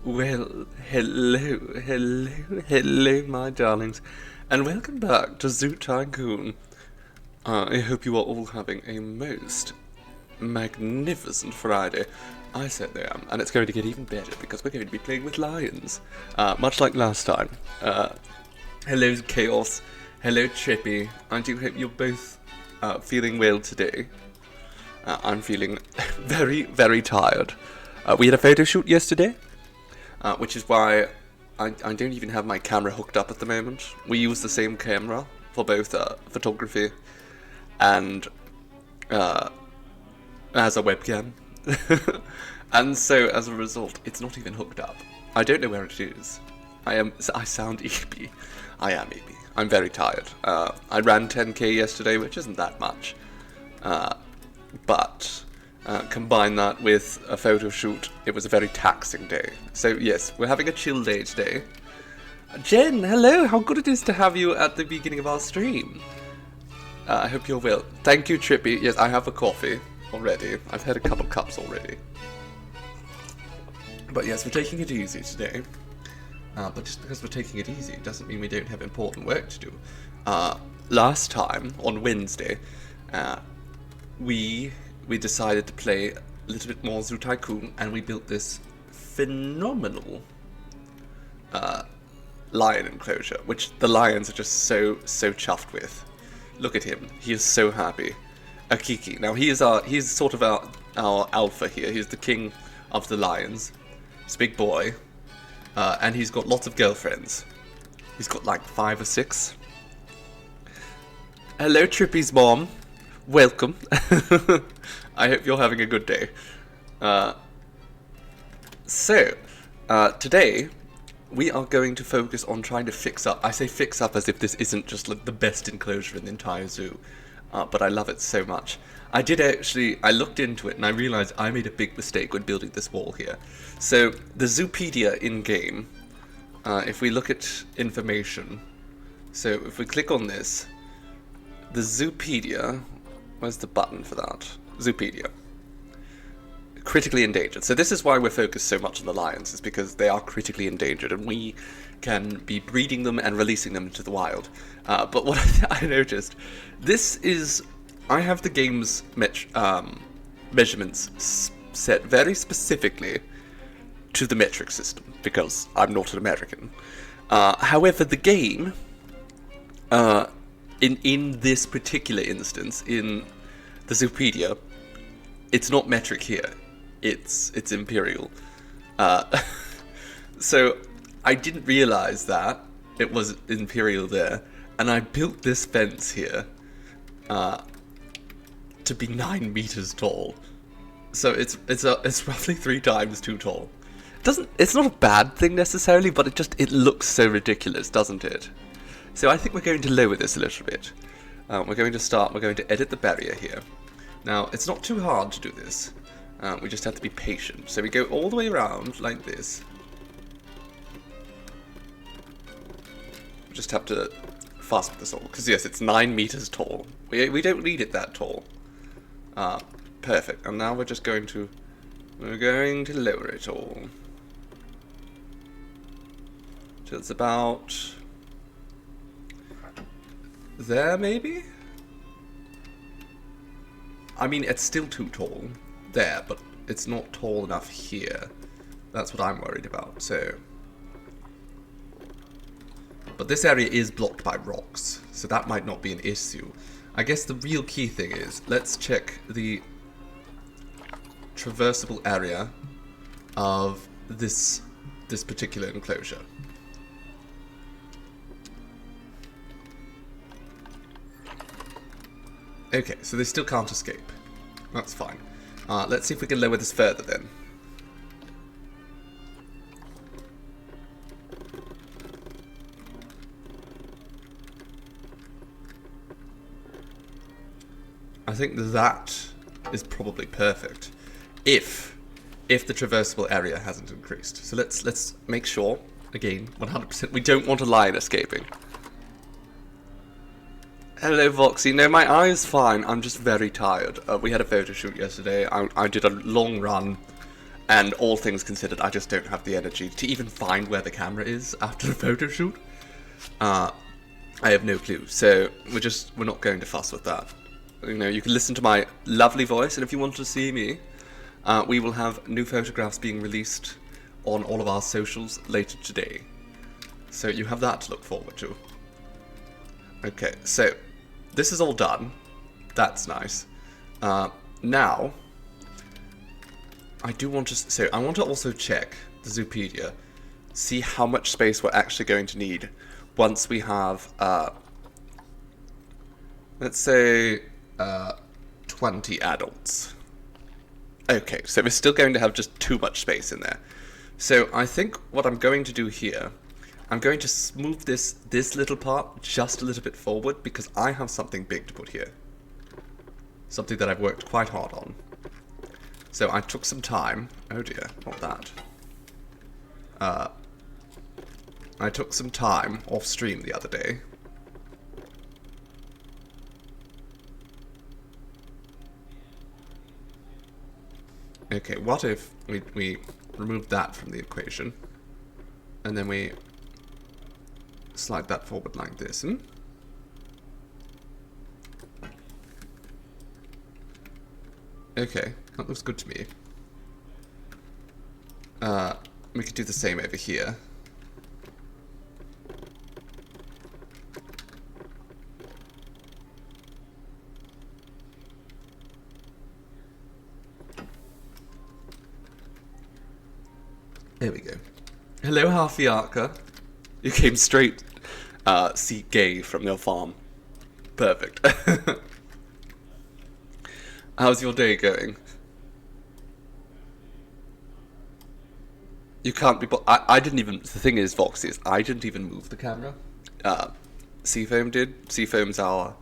Well, hello, my darlings, and welcome back to Zoo Tycoon. I hope you are all having a most magnificent Friday. I certainly am, and it's going to get even better because we're going to be playing with lions, much like last time. Hello, Chaos. Hello, Trippy. I do hope you're both feeling well today. I'm feeling very, very tired. We had a photo shoot yesterday, which is why I don't even have my camera hooked up at the moment. We use the same camera for both photography and as a webcam. And so, as a result, it's not even hooked up. I don't know where it is. I sound eepy. I am eepy. I'm very tired. I ran 10k yesterday, which isn't that much. But combine that with a photo shoot, it was a very taxing day. So yes, we're having a chill day today. Jen, hello! How good it is to have you at the beginning of our stream. I hope you're well. Thank you, Trippy. Yes, I have a coffee already. I've had a couple cups already. But yes, we're taking it easy today. But just because we're taking it easy doesn't mean we don't have important work to do. Last time, on Wednesday, we decided to play a little bit more Zoo Tycoon, and we built this phenomenal lion enclosure, which the lions are just so chuffed with. Look at him; he is so happy. Akiki. Now he's sort of our alpha here. He's the king of the lions. He's a big boy, and he's got lots of girlfriends. He's got like 5 or 6. Hello, Trippy's mom. Welcome. I hope you're having a good day. Today we are going to focus on trying to fix up. I say fix up as if this isn't just like the best enclosure in the entire zoo, but I love it so much. I looked into it and I realized I made a big mistake when building this wall here. So the Zoopedia in-game, if we look at information, so if we click on this, the Zoopedia, where's the button for that? Zoopedia. Critically endangered. So this is why we're focused so much on the lions, is because they are critically endangered and we can be breeding them and releasing them into the wild. But what I noticed, I have the game's measurements set very specifically to the metric system, because I'm not an American. However, the game, in this particular instance, in the Zoopedia, it's not metric here. It's imperial. So I didn't realize that it was imperial there, and I built this fence here to be 9 meters tall. So it's roughly 3 times too tall. It's not a bad thing necessarily, but it looks so ridiculous, doesn't it? So I think we're going to lower this a little bit. We're going to edit the barrier here. Now, it's not too hard to do this. We just have to be patient. So we go all the way around like this. We just have to fasten this all, because yes, it's 9 meters tall. We don't need it that tall. Perfect. And now we're going to lower it all. So it's about there, maybe? I mean, it's still too tall there, but it's not tall enough here. That's what I'm worried about, so. But this area is blocked by rocks, so that might not be an issue. I guess the real key thing is, let's check the traversable area of this particular enclosure. Okay, so they still can't escape. That's fine. Let's see if we can lower this further then. I think that is probably perfect. If the traversable area hasn't increased. So let's make sure, again, 100%, we don't want a lion escaping. Hello, Voxy. No, my eye is fine. I'm just very tired. We had a photo shoot yesterday. I did a long run, And all things considered, I just don't have the energy to even find where the camera is after a photo shoot. I have no clue, so we're not going to fuss with that. You know, you can listen to my lovely voice, and if you want to see me, we will have new photographs being released on all of our socials later today. So you have that to look forward to. Okay, so this is all done. That's nice. Now, I want to also check the Zoopedia, see how much space we're actually going to need once we have, let's say, 20 adults. Okay, so we're still going to have just too much space in there. So I think what I'm going to do here, I'm going to move this little part just a little bit forward because I have something big to put here. Something that I've worked quite hard on. So I took some time. Oh dear, not that. I took some time off stream the other day. Okay, what if we remove that from the equation, and then we slide that forward like this, Okay, that looks good to me. We could do the same over here. There we go. Hello, Halfiarca. You came straight, see gay from your farm. Perfect. How's your day going? You can't be... I didn't even... The thing is, Vox, is I didn't even move the camera. Seafoam did. Seafoam's our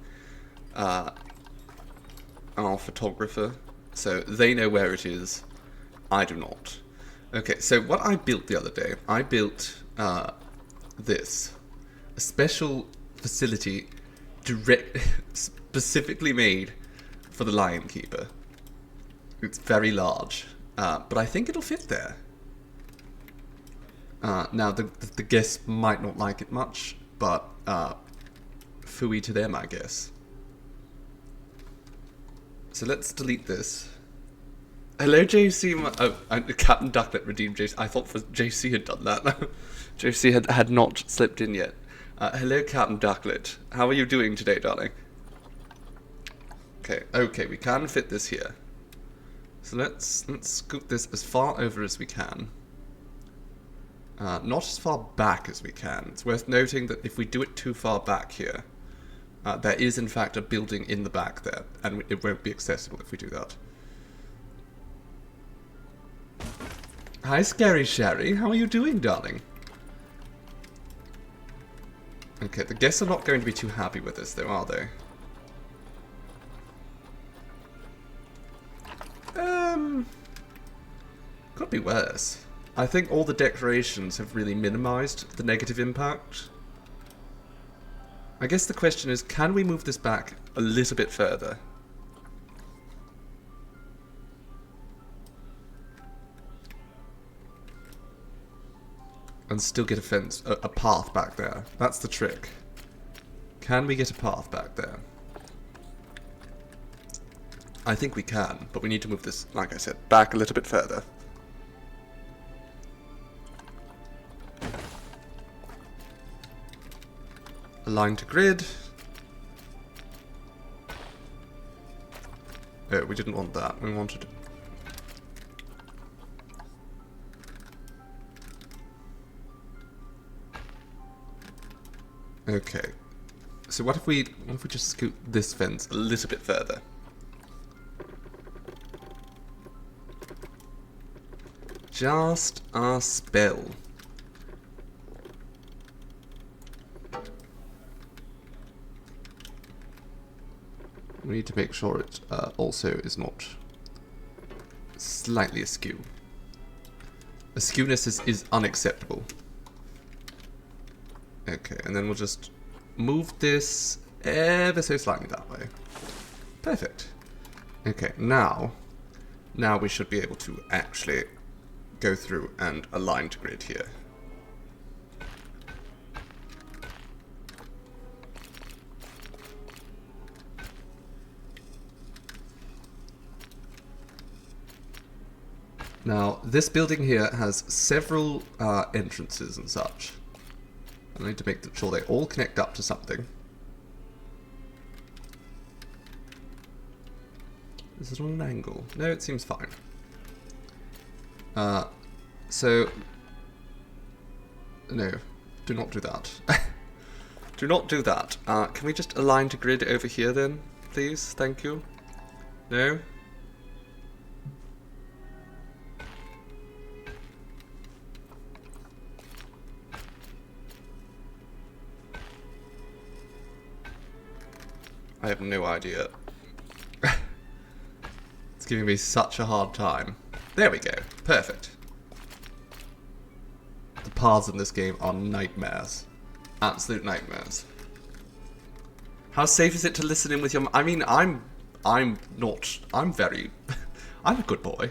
photographer. So they know where it is. I do not. Okay, so what I built the other day, I built this. A special facility specifically made for the Lion Keeper. It's very large, but I think it'll fit there. Now, the guests might not like it much, but phooey to them, I guess. So let's delete this. Hello, JC. Captain Ducklet redeemed JC. I thought JC had done that. JC had not slipped in yet. Hello, Captain Ducklet. How are you doing today, darling? Okay, we can fit this here. So let's scoot this as far over as we can. Not as far back as we can. It's worth noting that if we do it too far back here, there is in fact a building in the back there, and it won't be accessible if we do that. Hi, Scary Sherry. How are you doing, darling? Okay, the guests are not going to be too happy with this, though, are they? Could be worse. I think all the decorations have really minimized the negative impact. I guess the question is, can we move this back a little bit further? And still get a fence, a path back there. That's the trick. Can we get a path back there? I think we can, but we need to move this, like I said, back a little bit further. Align to grid. Oh, we didn't want that. We wanted... Okay. So what if we just scoot this fence a little bit further? Just a spell. We need to make sure it also is not slightly askew. Askewness is unacceptable. Okay, and then we'll just move this ever so slightly that way. Perfect. Okay, now we should be able to actually go through and align to grid here. Now, this building here has several entrances and such. I need to make sure they all connect up to something. Is it on an angle? No, it seems fine. So, no, do not do that. Do not do that. Can we just align to grid over here then, please? Thank you. No? I have no idea. It's giving me such a hard time. There we go. Perfect. The paths in this game are nightmares. Absolute nightmares. How safe is it to listen in with your... I mean, I'm not... I'm very... I'm a good boy.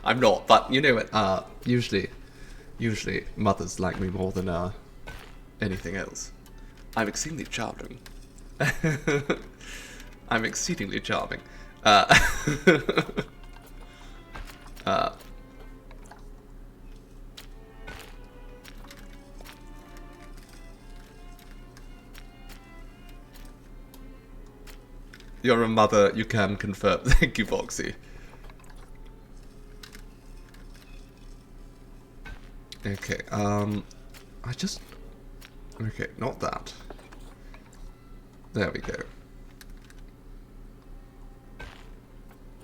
I'm not, but you know what? Usually mothers like me more than anything else. I'm extremely charming. I'm exceedingly charming. You're a mother, you can confirm. Thank you, Foxy. Okay, okay, not that. There we go.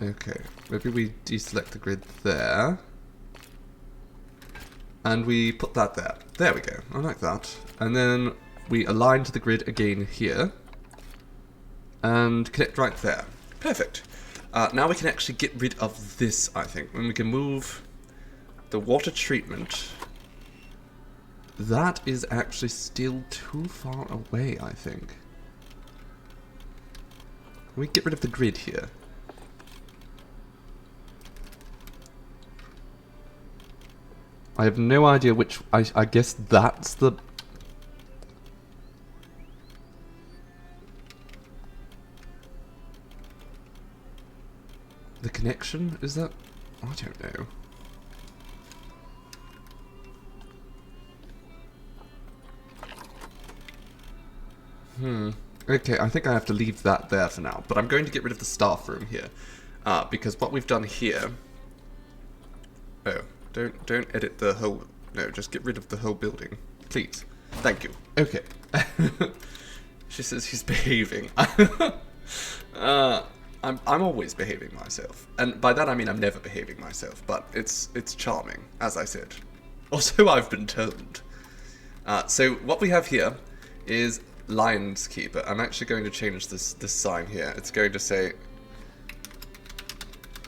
Okay, maybe we deselect the grid there. And we put that there. There we go, I like that. And then we align to the grid again here. And connect right there. Perfect. Now we can actually get rid of this, I think. When we can move the water treatment. That is actually still too far away, I think. Can we get rid of the grid here? I have no idea which... I guess that's the... The connection? Is that... I don't know. Okay, I think I have to leave that there for now. But I'm going to get rid of the staff room here. Because what we've done here... Oh, don't edit the whole... No, just get rid of the whole building. Please. Thank you. Okay. She says she's behaving. I'm always behaving myself. And by that I mean I'm never behaving myself. But it's charming, as I said. Also, I've been told. So what we have here is... Lion's Keeper. I'm actually going to change this sign here. It's going to say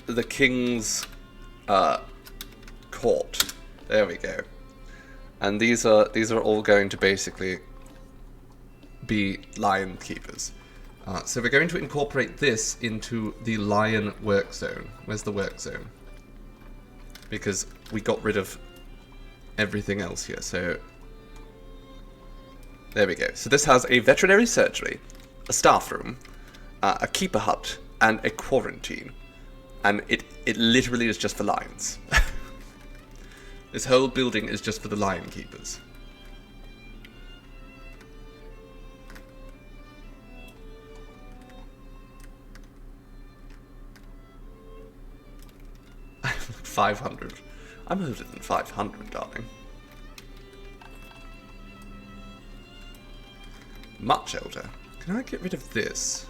the King's Court. There we go. And these are all going to basically be Lion Keepers. So we're going to incorporate this into the Lion work zone. Where's the work zone? Because we got rid of everything else here. So there we go. So this has a veterinary surgery, a staff room, a keeper hut, and a quarantine. And it literally is just for lions. This whole building is just for the lion keepers. $500. I'm older than 500, darling. Much older. Can I get rid of this?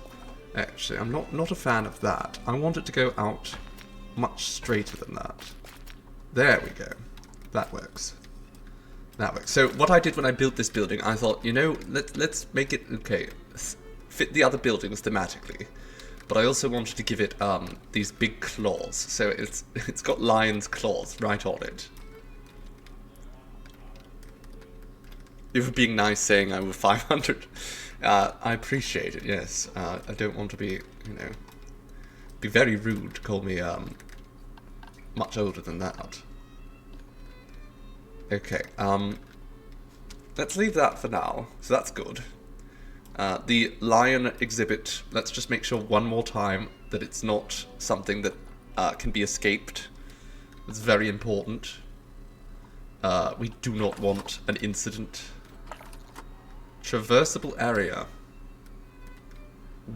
Actually, I'm not a fan of that. I want it to go out much straighter than that. There we go. That works. That works. So what I did when I built this building, I thought, you know, let's make it okay, fit the other buildings thematically. But I also wanted to give it these big claws. So it's got lion's claws right on it. You were being nice saying I was 500. I appreciate it, yes. I don't want to be, you know, be very rude to call me much older than that. Okay, let's leave that for now. So that's good. The lion exhibit, let's just make sure one more time that it's not something that can be escaped. It's very important. We do not want an incident. Traversable area.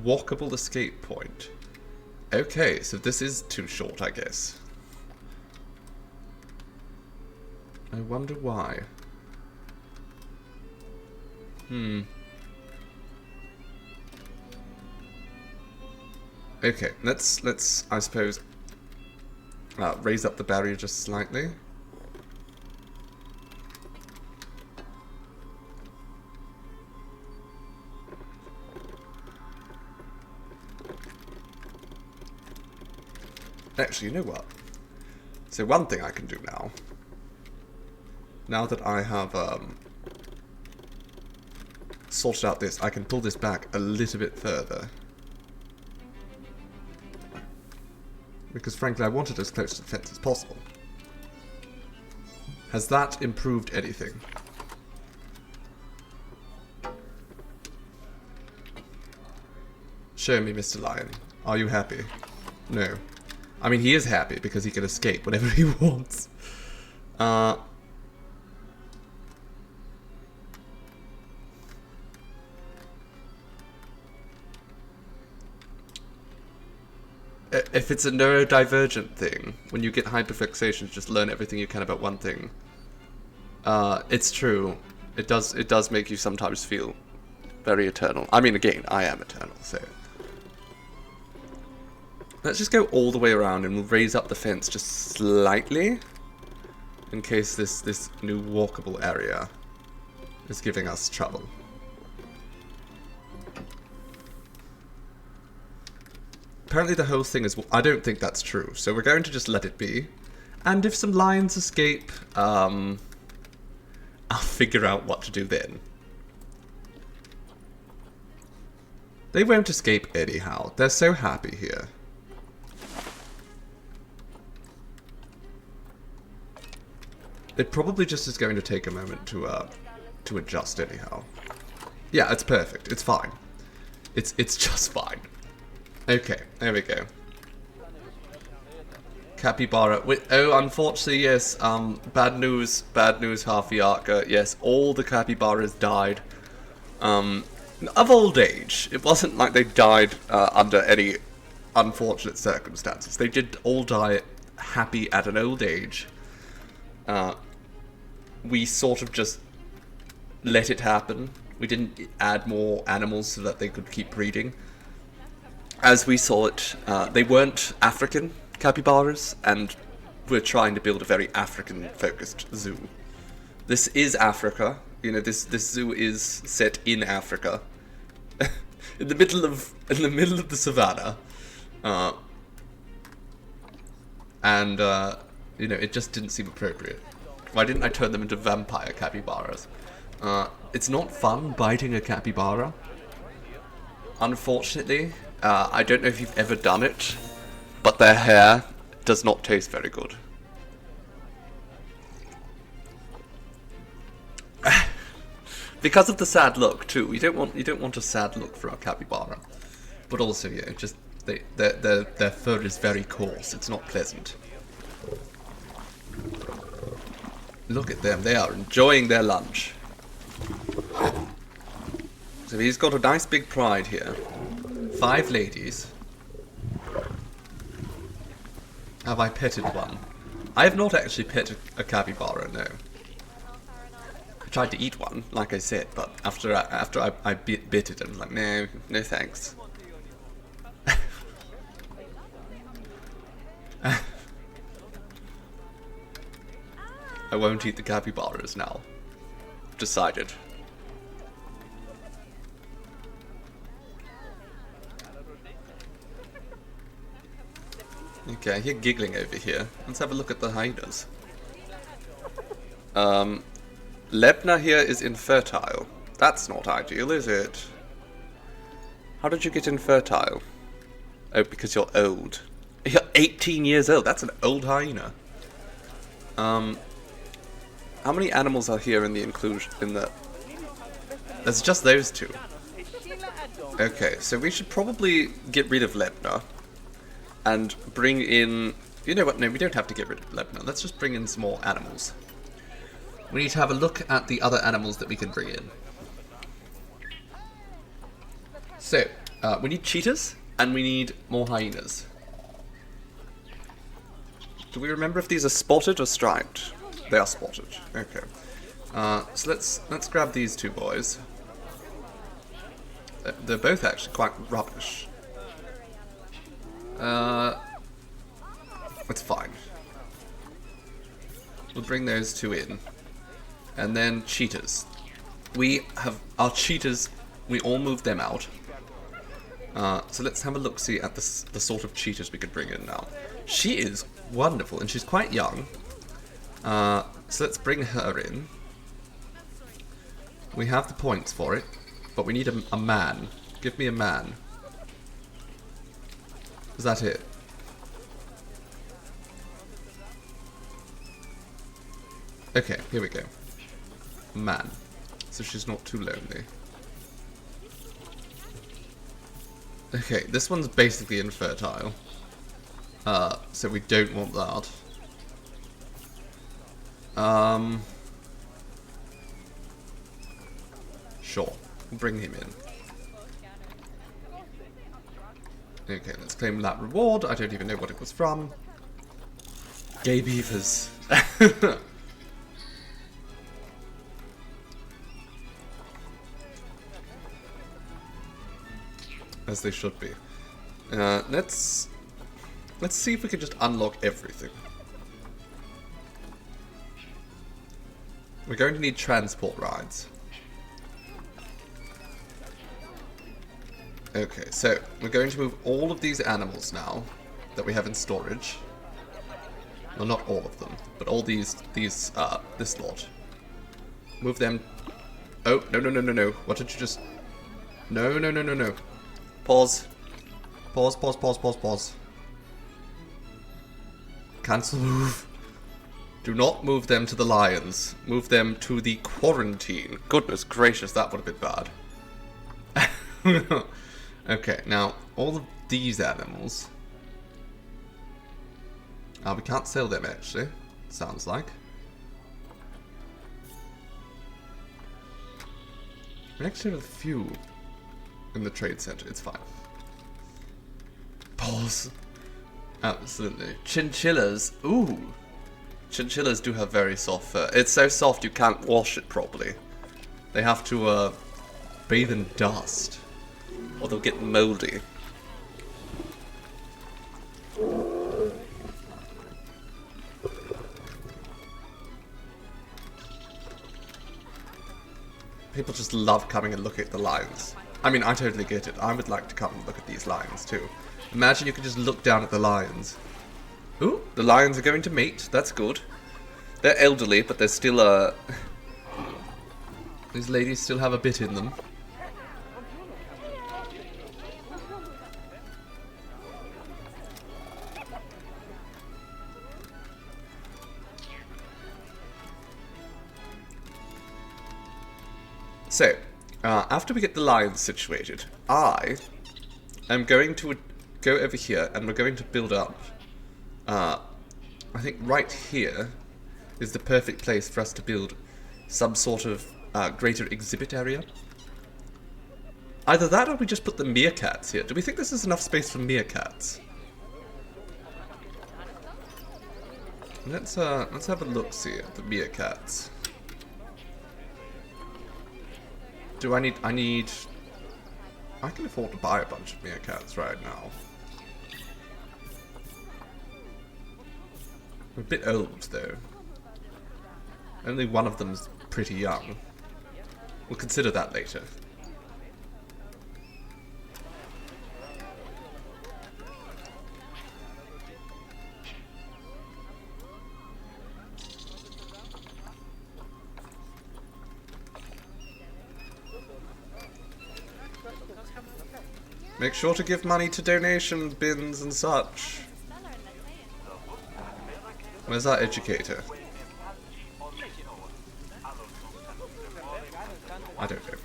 Walkable escape point. Okay, so this is too short, I guess. I wonder why. Okay, let's I suppose raise up the barrier just slightly. Actually, you know what? So one thing I can do now that I have sorted out this, I can pull this back a little bit further. Because frankly, I want it as close to the fence as possible. Has that improved anything? Show me, Mr. Lion. Are you happy? No. I mean, he is happy because he can escape whenever he wants. If it's a neurodivergent thing, when you get hyperfixations, just learn everything you can about one thing. It's true. It does make you sometimes feel very eternal. I mean, again, I am eternal, so... Let's just go all the way around and we'll raise up the fence just slightly. In case this new walkable area is giving us trouble. Apparently the whole thing is... I don't think that's true, so we're going to just let it be. And if some lions escape, I'll figure out what to do then. They won't escape anyhow. They're so happy here. It probably just is going to take a moment to adjust anyhow. Yeah, it's perfect. It's fine. It's just fine. Okay, there we go. Capybara. Oh, unfortunately, yes. Bad news, Halfiarca. Yes, all the capybaras died. Of old age. It wasn't like they died under any unfortunate circumstances. They did all die happy at an old age. We sort of just let it happen. We didn't add more animals so that they could keep breeding. As we saw it, they weren't African capybaras, and we're trying to build a very African-focused zoo. This is Africa. You know, this zoo is set in Africa, in the middle of the savannah, and you know, it just didn't seem appropriate. Why didn't I turn them into vampire capybaras? It's not fun biting a capybara. Unfortunately, I don't know if you've ever done it, but their hair does not taste very good. Because of the sad look too. You don't want a sad look for a capybara. But also, yeah, just their fur is very coarse. It's not pleasant. Look at them, they are enjoying their lunch. So he's got a nice big pride here. 5 ladies. Have I petted one? I have not actually petted a capybara, no. I tried to eat one, like I said, but after I bit it, I'm like, no thanks. I won't eat the capybaras now. Decided. Okay, I hear giggling over here. Let's have a look at the hyenas. Lebna here is infertile. That's not ideal, is it? How did you get infertile? Oh, because you're old. You're 18 years old. That's an old hyena. How many animals are here in the inclusion? There's just those two. Okay, so we should probably get rid of Lebna and bring in. You know what? No, we don't have to get rid of Lebna. Let's just bring in some more animals. We need to have a look at the other animals that we can bring in. So, we need cheetahs and we need more hyenas. Do we remember if these are spotted or striped? They are spotted. Okay. So let's grab these two boys. They're both actually quite rubbish. It's fine. We'll bring those two in. And then cheetahs. We have our cheetahs, we all moved them out. So let's have a look-see at the sort of cheetahs we could bring in now. She is wonderful, and she's quite young. So let's bring her in. We have the points for it, but we need a man. Give me a man. Is that it? Okay, here we go. Man. So she's not too lonely. Okay, this one's basically infertile. So we don't want that. Sure. We'll bring him in. Okay, let's claim that reward. I don't even know what it was from. Gay beavers. As they should be. Let's see if we can just unlock everything. We're going to need transport rides. Okay, so we're going to move all of these animals now that we have in storage. Well, not all of them, but all this lot. Move them. Oh, no. What did you just... No. Pause. Pause. Cancel move. Do not move them to the lions. Move them to the quarantine. Goodness gracious, that would have been bad. Okay, now, all of these animals... we can't sell them, actually. Sounds like. We actually have a few in the trade center. It's fine. Pause. Absolutely. Chinchillas. Ooh. Chinchillas do have very soft fur. It's so soft you can't wash it properly. They have to bathe in dust, or they'll get moldy. People just love coming and looking at the lions. I mean, I totally get it. I would like to come and look at these lions too. Imagine you could just look down at the lions. Ooh, the lions are going to mate. That's good. They're elderly, but they're still, these ladies still have a bit in them. So, after we get the lions situated, I am going to go over here and we're going to build up. I think right here is the perfect place for us to build some sort of greater exhibit area. Either that or we just put the meerkats here. Do we think this is enough space for meerkats? Let's have a look-see at the meerkats. Do I need... I can afford to buy a bunch of meerkats right now. I'm a bit old, though. Only one of them's pretty young. We'll consider that later. Make sure to give money to donation bins and such. Where's our educator? I don't know.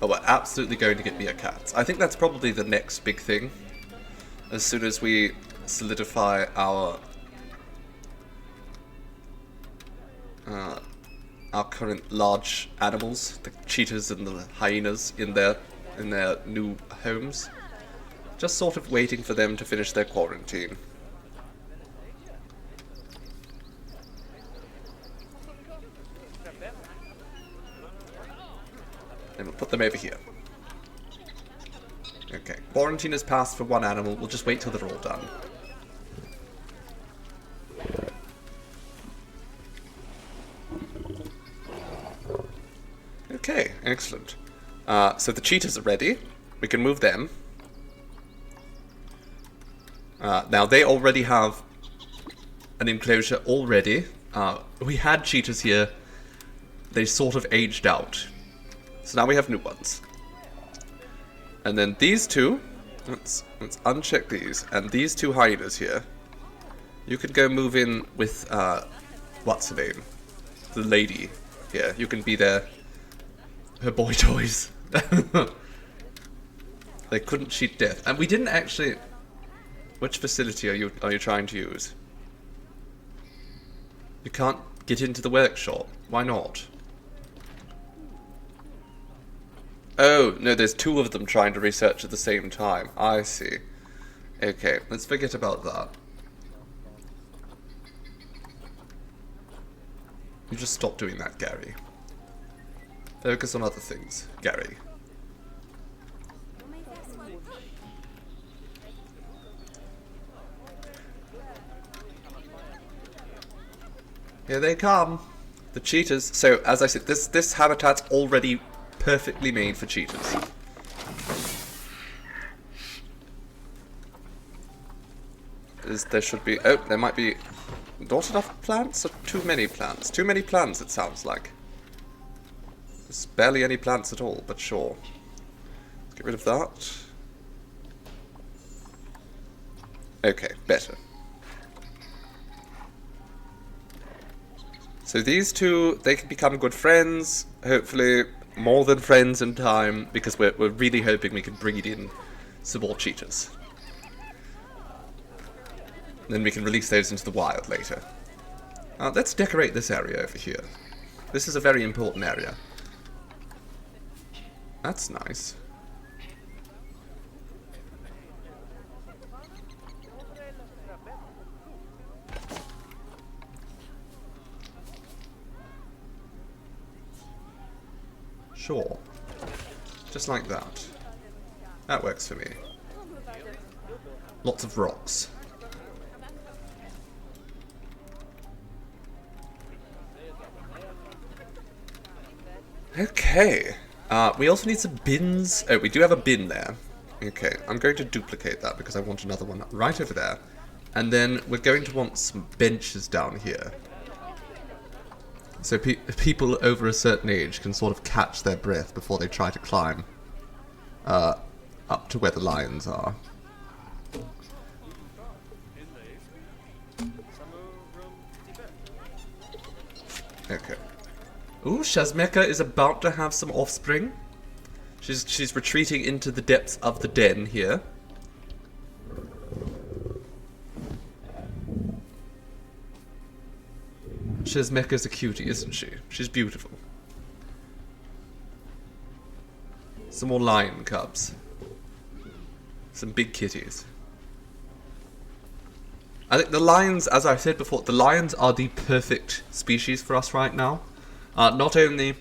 Oh, we're absolutely going to get meerkats. I think that's probably the next big thing. As soon as we solidify our current large animals, the cheetahs and the hyenas in their new homes. Just sort of waiting for them to finish their quarantine. And we'll put them over here. Okay, quarantine has passed for one animal. We'll just wait till they're all done. Okay, excellent. So the cheetahs are ready. We can move them. Now they already have an enclosure already. We had cheetahs here. They sort of aged out. So now we have new ones. And then these two, let's uncheck these. And these two hyenas here, you could go move in with, what's her name? The lady here. You can be her boy toys. They couldn't cheat death. And we didn't actually... Which facility are you trying to use? You can't get into the workshop. Why not? Oh, no, there's two of them trying to research at the same time. I see. Okay, let's forget about that. You just stop doing that, Gary. Focus on other things, Gary. Here they come. The cheetahs. So, as I said, this habitat's already perfectly made for cheetahs. There should be... Oh, there might be not enough plants or too many plants? Too many plants, it sounds like. There's barely any plants at all, but sure. Let's get rid of that. Okay, better. So these two, they can become good friends, hopefully more than friends in time, because we're really hoping we can breed in some more cheetahs. Then we can release those into the wild later. Let's decorate this area over here. This is a very important area. That's nice. Sure. Just like that. That works for me. Lots of rocks. Okay. We also need some bins. Oh, we do have a bin there. Okay, I'm going to duplicate that because I want another one right over there. And then we're going to want some benches down here. So people over a certain age can sort of catch their breath before they try to climb up to where the lions are. Okay. Ooh, Shazmeka is about to have some offspring. She's retreating into the depths of the den here. Shazmeka's a cutie, isn't she? She's beautiful. Some more lion cubs. Some big kitties. I think the lions, as I said before, the lions are the perfect species for us right now. Not only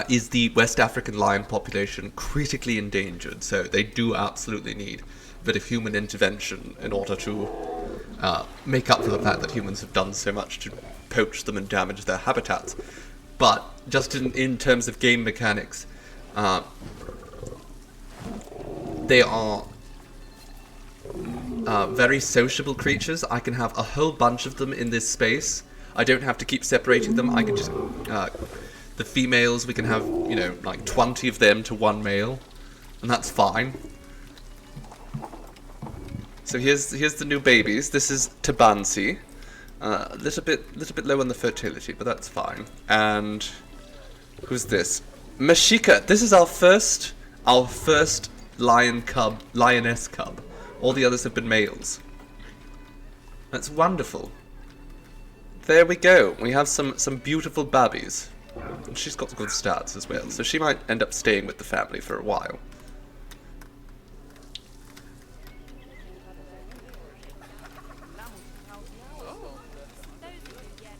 is the West African lion population critically endangered, so they do absolutely need a bit of human intervention in order to make up for the fact that humans have done so much to poach them and damage their habitats. But just in terms of game mechanics, they are very sociable creatures. I can have a whole bunch of them in this space. I don't have to keep separating them. I can just... the females, we can have, you know, like 20 of them to one male. And that's fine. So here's the new babies. This is Tabansi. A little bit low on the fertility, but that's fine. And who's this? Mashika. This is our first lioness cub. All the others have been males. That's wonderful. There we go. We have some beautiful babbies. And she's got good stats as well, so she might end up staying with the family for a while.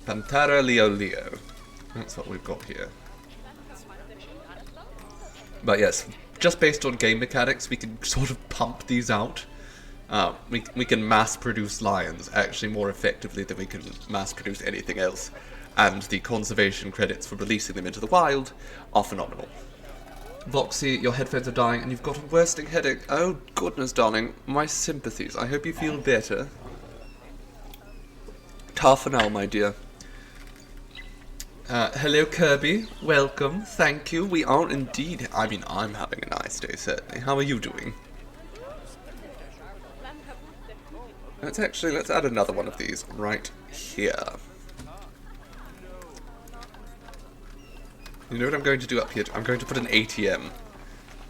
Pantera Leo Leo. That's what we've got here. But yes, just based on game mechanics, we can sort of pump these out. We can mass produce lions actually more effectively than we can mass produce anything else. And the conservation credits for releasing them into the wild are phenomenal. Voxy, your headphones are dying and you've got a worsting headache. Oh goodness, darling. My sympathies. I hope you feel better. Tough now, my dear. Hello Kirby, welcome, thank you. We are indeed, I mean, I'm having a nice day, certainly. How are you doing? Let's add another one of these right here. You know what I'm going to do up here? I'm going to put an ATM.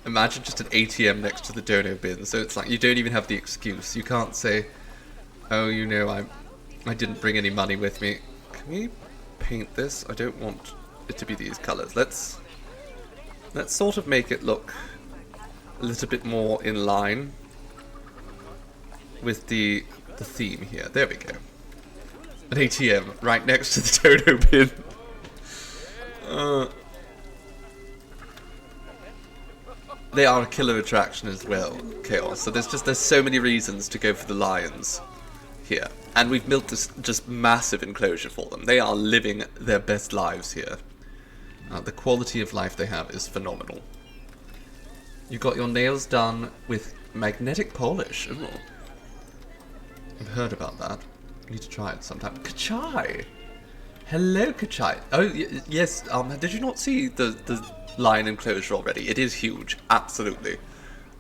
Imagine just an ATM next to the dono bin, so it's like you don't even have the excuse. You can't say, oh, you know, I didn't bring any money with me. Can we paint this? I don't want it to be these colours. Let's sort of make it look a little bit more in line with the theme here. There we go. An ATM right next to the dono bin. They are a killer attraction as well, Chaos. So there's so many reasons to go for the lions here. And we've built this just massive enclosure for them. They are living their best lives here. The quality of life they have is phenomenal. You got your nails done with magnetic polish. Ooh. I've heard about that. I need to try it sometime. Kachai! Hello, Kachai. Oh, yes. Did you not see the lion enclosure already? It is huge. Absolutely.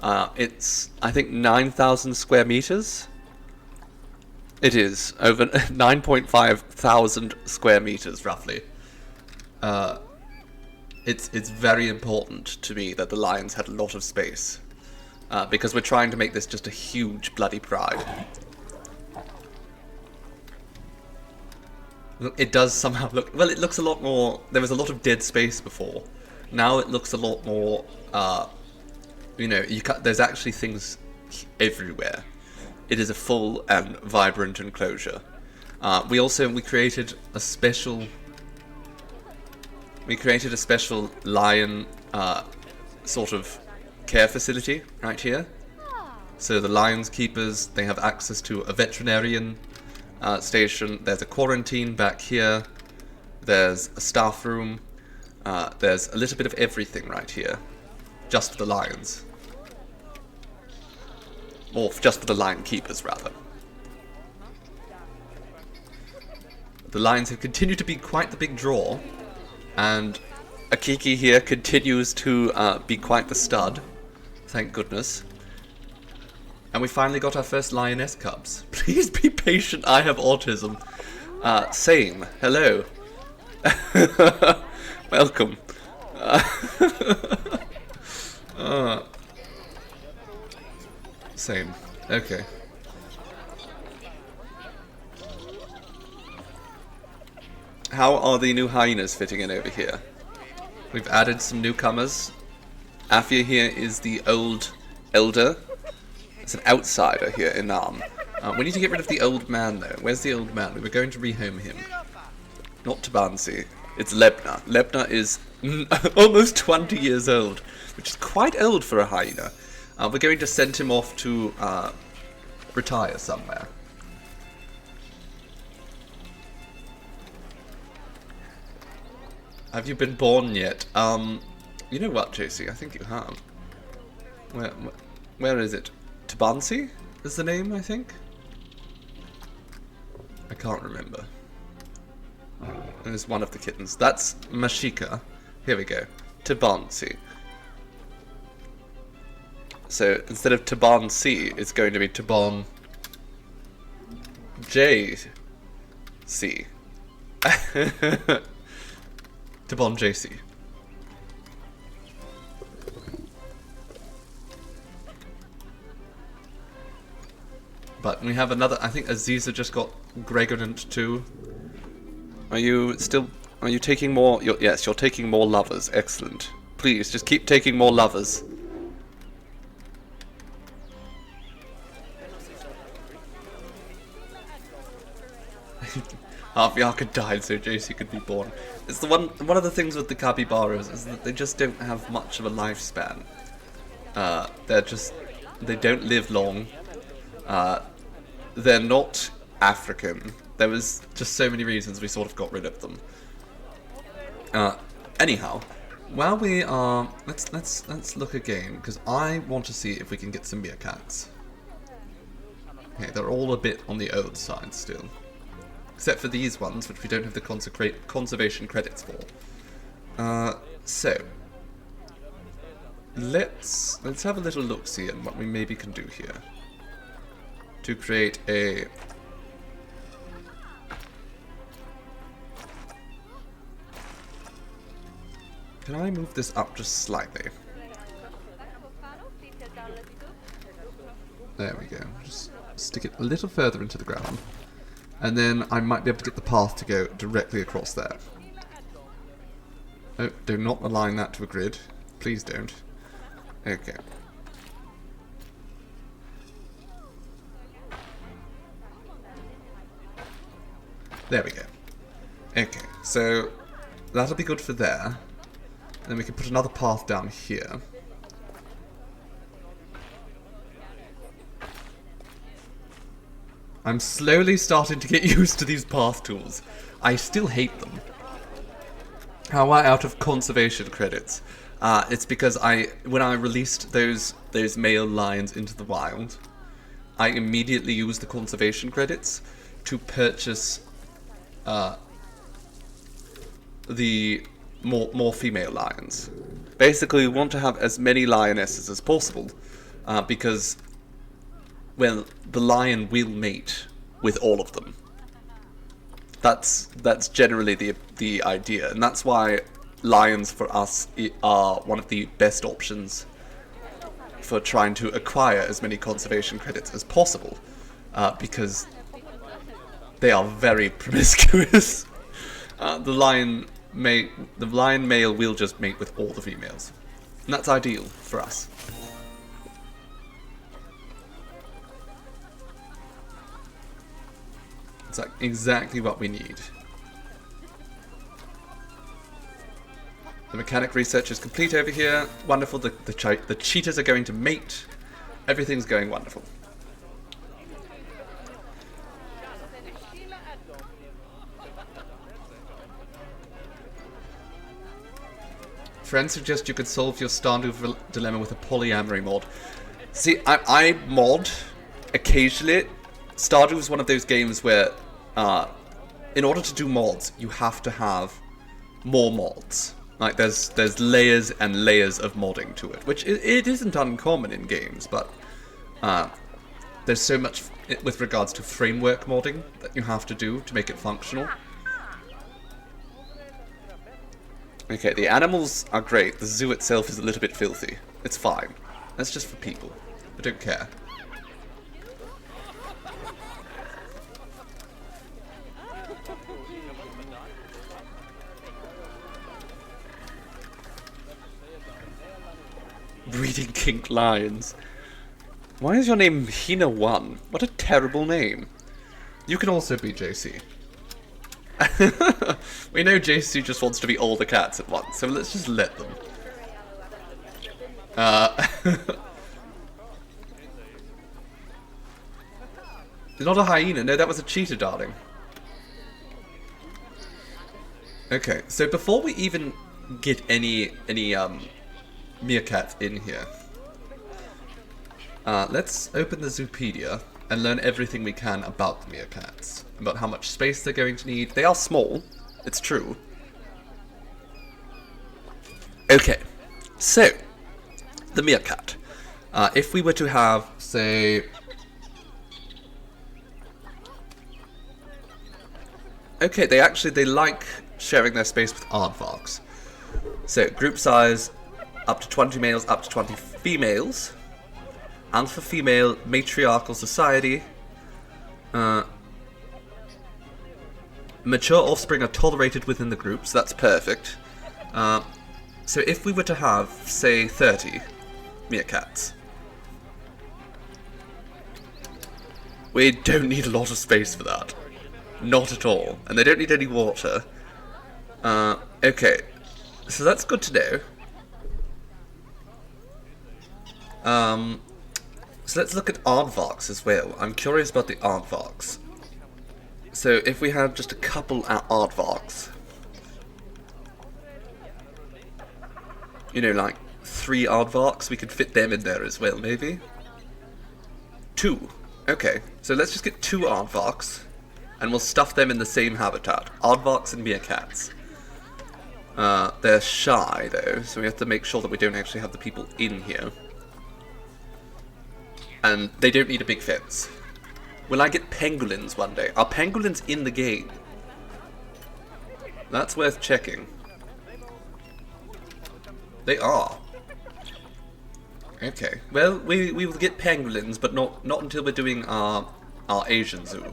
It's, I think, 9,000 square meters. It is over 9.5 thousand square meters, roughly. It's very important to me that the lions had a lot of space, because we're trying to make this just a huge bloody pride. Look, it does somehow look well. It looks a lot more. There was a lot of dead space before. Now it looks a lot more. You know, there's actually things everywhere. It is a full and vibrant enclosure. We created a special. We created a special lion sort of care facility right here. So the lions keepers, they have access to a veterinarian station. There's a quarantine back here. There's a staff room. There's a little bit of everything right here, just for the lions. Or just for the lion keepers, rather. The lions have continued to be quite the big draw, and Akiki here continues to be quite the stud. Thank goodness. And we finally got our first lioness cubs. Please be patient, I have autism. Same. Hello. Welcome. Same. Okay. How are the new hyenas fitting in over here? We've added some newcomers. Afia here is the old elder. It's an outsider here in Nam. We need to get rid of the old man though. Where's the old man? We were going to rehome him. Not Tabansi. It's Lebna. Lebna is almost 20 years old, which is quite old for a hyena. We're going to send him off to retire somewhere. Have you been born yet? You know what, JC? I think you have. Where is it? Tabansi is the name, I think? I can't remember. There's one of the kittens. That's Mashika. Here we go. Tabansi. So instead of Tabansi, it's going to be Taban J. C. To Bon JC. But we have another, I think Aziza just got Gregorant too. Are you taking more? Yes, you're taking more lovers. Excellent. Please, just keep taking more lovers. Half the arc had died so JC could be born. It's the one of the things with the capybaras is that they just don't have much of a lifespan. They don't live long. They're not African. There was just so many reasons we sort of got rid of them. Anyhow, while we are, let's look again because I want to see if we can get some meerkats. Okay, they're all a bit on the old side still, except for these ones, which we don't have the conservation credits for. So let's have a little look-see at what we maybe can do here to create a. Can I move this up just slightly? There we go. Just stick it a little further into the ground. And then I might be able to get the path to go directly across there. Oh, do not align that to a grid. Please don't. Okay. There we go. Okay, so that'll be good for there. Then we can put another path down here. I'm slowly starting to get used to these path tools. I still hate them. How am I out of conservation credits? It's because when I released those male lions into the wild, I immediately used the conservation credits to purchase the more female lions. Basically, we want to have as many lionesses as possible, because, well, the lion will mate with all of them. That's generally the idea, and that's why lions for us are one of the best options for trying to acquire as many conservation credits as possible, because they are very promiscuous. The lion male will just mate with all the females, and that's ideal for us. It's like exactly what we need. The mechanic research is complete over here. Wonderful. The cheetahs are going to mate. Everything's going wonderful. Friends suggest you could solve your Stardew dilemma with a polyamory mod. See, I mod occasionally. Stardew is one of those games where, in order to do mods, you have to have more mods. Like, there's layers and layers of modding to it, which it isn't uncommon in games, but there's so much with regards to framework modding that you have to do to make it functional. Okay, the animals are great. The zoo itself is a little bit filthy. It's fine. That's just for people. I don't care. Breeding kink lions. Why is your name Hina1? What a terrible name. You can also be JC. We know JC just wants to be all the cats at once, so let's just let them. Not a hyena, no, that was a cheetah, darling. Okay, so before we even get any meerkats in here, let's open the Zoopedia and learn everything we can about the meerkats. About how much space they're going to need. They are small, it's true. Okay, so, the meerkat. If we were to have, say, Okay, they like sharing their space with aardvarks. So, group size, up to 20 males, up to 20 females. Alpha female matriarchal society. Mature offspring are tolerated within the group, so that's perfect. So if we were to have, say, 30 meerkats, we don't need a lot of space for that. Not at all. And they don't need any water. Okay. So that's good to know. So let's look at aardvarks as well. I'm curious about the aardvarks. So if we had just a couple aardvarks, you know, like 3 aardvarks, we could fit them in there as well, maybe? 2. Okay, so let's just get 2 aardvarks, and we'll stuff them in the same habitat. Aardvarks and meerkats. They're shy, though, so we have to make sure that we don't actually have the people in here. And they don't need a big fence. Will I get pangolins one day? Are pangolins in the game? That's worth checking. They are. Okay. Well, we will get pangolins, but not until we're doing our Asian zoo.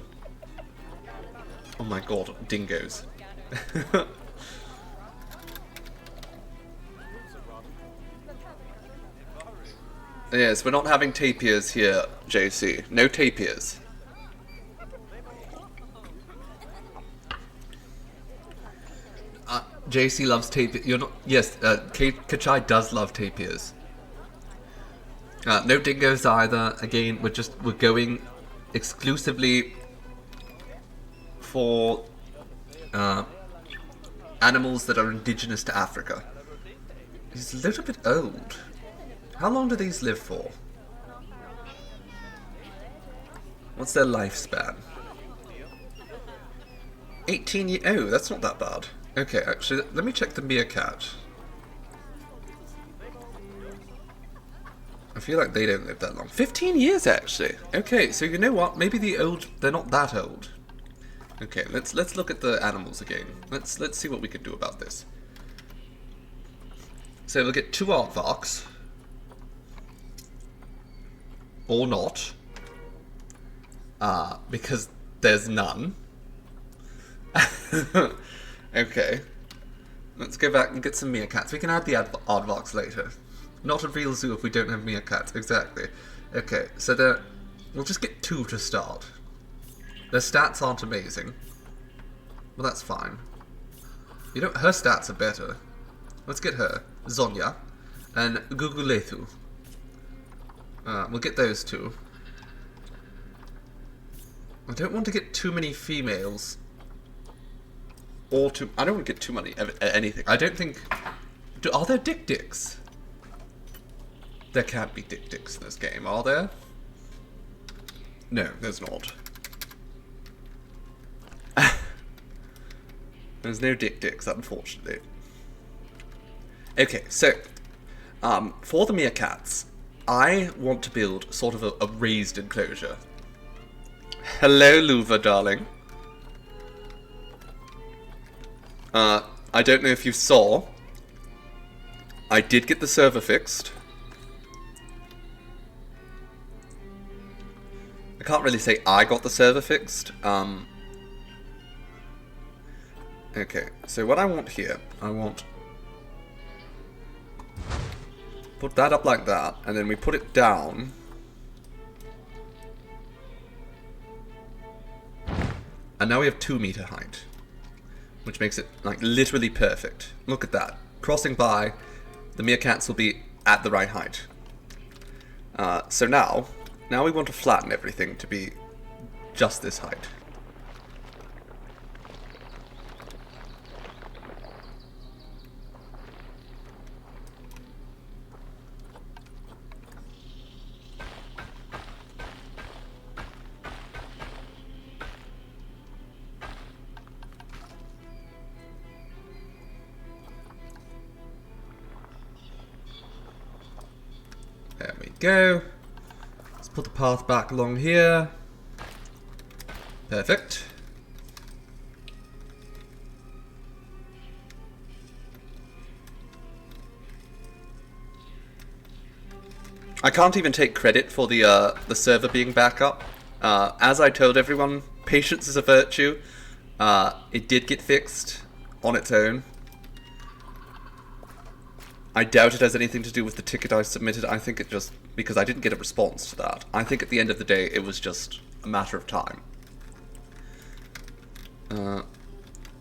Oh my god, dingoes. Yes, we're not having tapirs here, JC. No tapirs. JC loves tapirs. You're not. Yes, Kachai does love tapirs. No dingoes either. Again, we're going exclusively for animals that are indigenous to Africa. He's a little bit old. How long do these live for? What's their lifespan? 18 years. Oh, that's not that bad. Okay, actually, let me check the meerkat. I feel like they don't live that long. 15 years, actually. Okay, so you know what? Maybe they're not that old. Okay, let's look at the animals again. Let's see what we can do about this. So we'll get 2 aardvarks. Or not. Because there's none. Okay. Let's go back and get some meerkats. We can add the aardvarks later. Not a real zoo if we don't have meerkats. Exactly. Okay, so we'll just get 2 to start. Their stats aren't amazing. Well, that's fine. You know, her stats are better. Let's get her. Zonya. And Gugulethu. We'll get those 2. I don't want to get too many females. I don't want to get too many anything. I don't think... Are there dick-dicks? There can't be dick-dicks in this game, are there? No, there's not. There's no dick-dicks, unfortunately. Okay, so... for the meerkats, I want to build sort of a raised enclosure. Hello, Luva, darling. I don't know if you saw. I did get the server fixed. I can't really say I got the server fixed. Okay, so what I want here, put that up like that, and then we put it down. And now we have 2 meter height, which makes it like literally perfect. Look at that. Crossing by, the meerkats will be at the right height. So now we want to flatten everything to be just this height. There we go. Let's put the path back along here. Perfect. I can't even take credit for the server being back up. As I told everyone, patience is a virtue. It did get fixed on its own. I doubt it has anything to do with the ticket I submitted. I think it just, because I didn't get a response to that. I think at the end of the day, it was just a matter of time.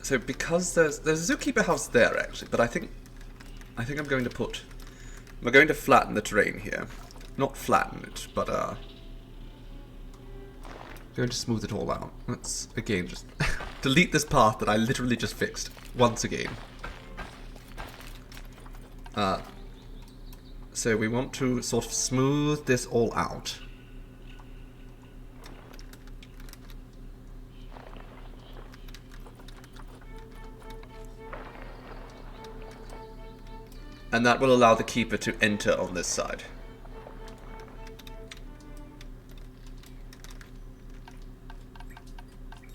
So because there's a zookeeper house there actually, but I think I'm going to we're going to flatten the terrain here. Not flatten it, but going to smooth it all out. Let's again just delete this path that I literally just fixed once again. So we want to sort of smooth this all out. And that will allow the keeper to enter on this side.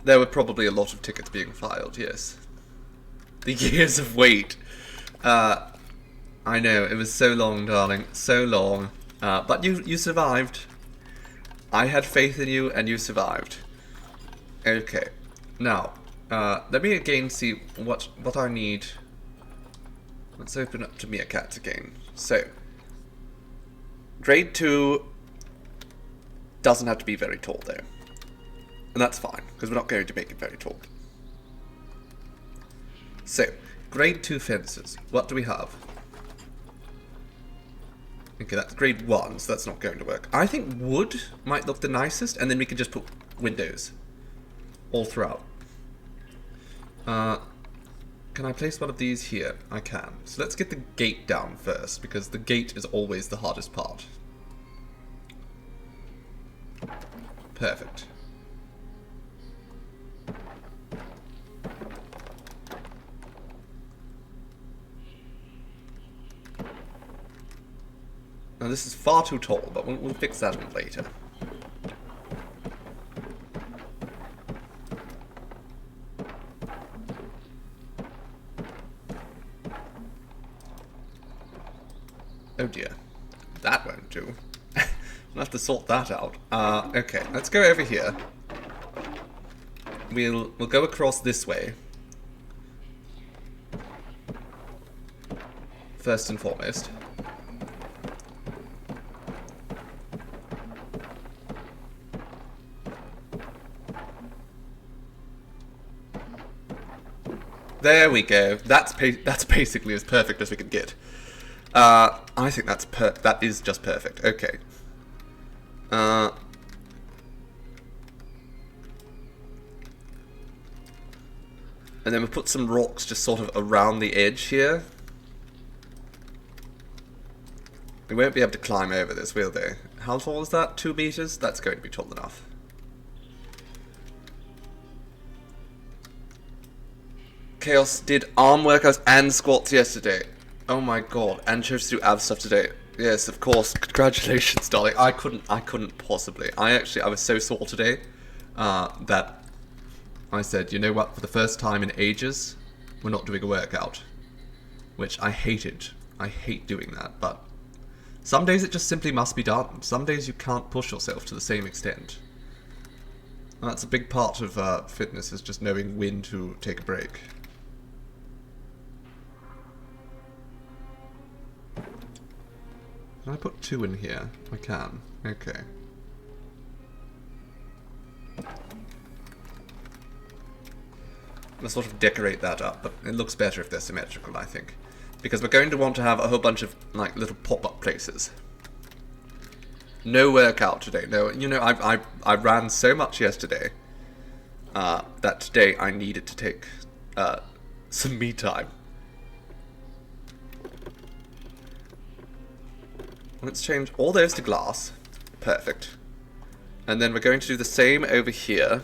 There were probably a lot of tickets being filed, yes. The years of wait. I know, it was so long, darling. So long. But you survived. I had faith in you, and you survived. Okay. Now, let me again see what I need. Let's open up to meerkats again. So, grade 2 doesn't have to be very tall, though. And that's fine, because we're not going to make it very tall. So, grade 2 fences. What do we have? Okay, that's grade 1, so that's not going to work. I think wood might look the nicest, and then we can just put windows all throughout. Can I place one of these here? I can. So let's get the gate down first, because the gate is always the hardest part. Perfect. Now this is far too tall, but we'll fix that one later. Oh dear. That won't do. We'll have to sort that out. Okay, let's go over here. We'll go across this way. First and foremost. There we go. That's basically as perfect as we can get. I think that is just perfect. Okay. And then we'll put some rocks just sort of around the edge here. We won't be able to climb over this, will they? How tall is that? 2 meters? That's going to be tall enough. Chaos did arm workouts and squats yesterday. Oh my god, and chose to do ab stuff today. Yes, of course. Congratulations, darling. I couldn't possibly. I was so sore today that I said, you know what, for the first time in ages, we're not doing a workout. Which I hated. I hate doing that, but some days it just simply must be done. Some days you can't push yourself to the same extent. And that's a big part of fitness, is just knowing when to take a break. Can I put 2 in here? I can. Okay. Let's sort of decorate that up, but it looks better if they're symmetrical, I think. Because we're going to want to have a whole bunch of, like, little pop-up places. No workout today. No, you know, I ran so much yesterday that today I needed to take some me time. Let's change all those to glass. Perfect. And then we're going to do the same over here.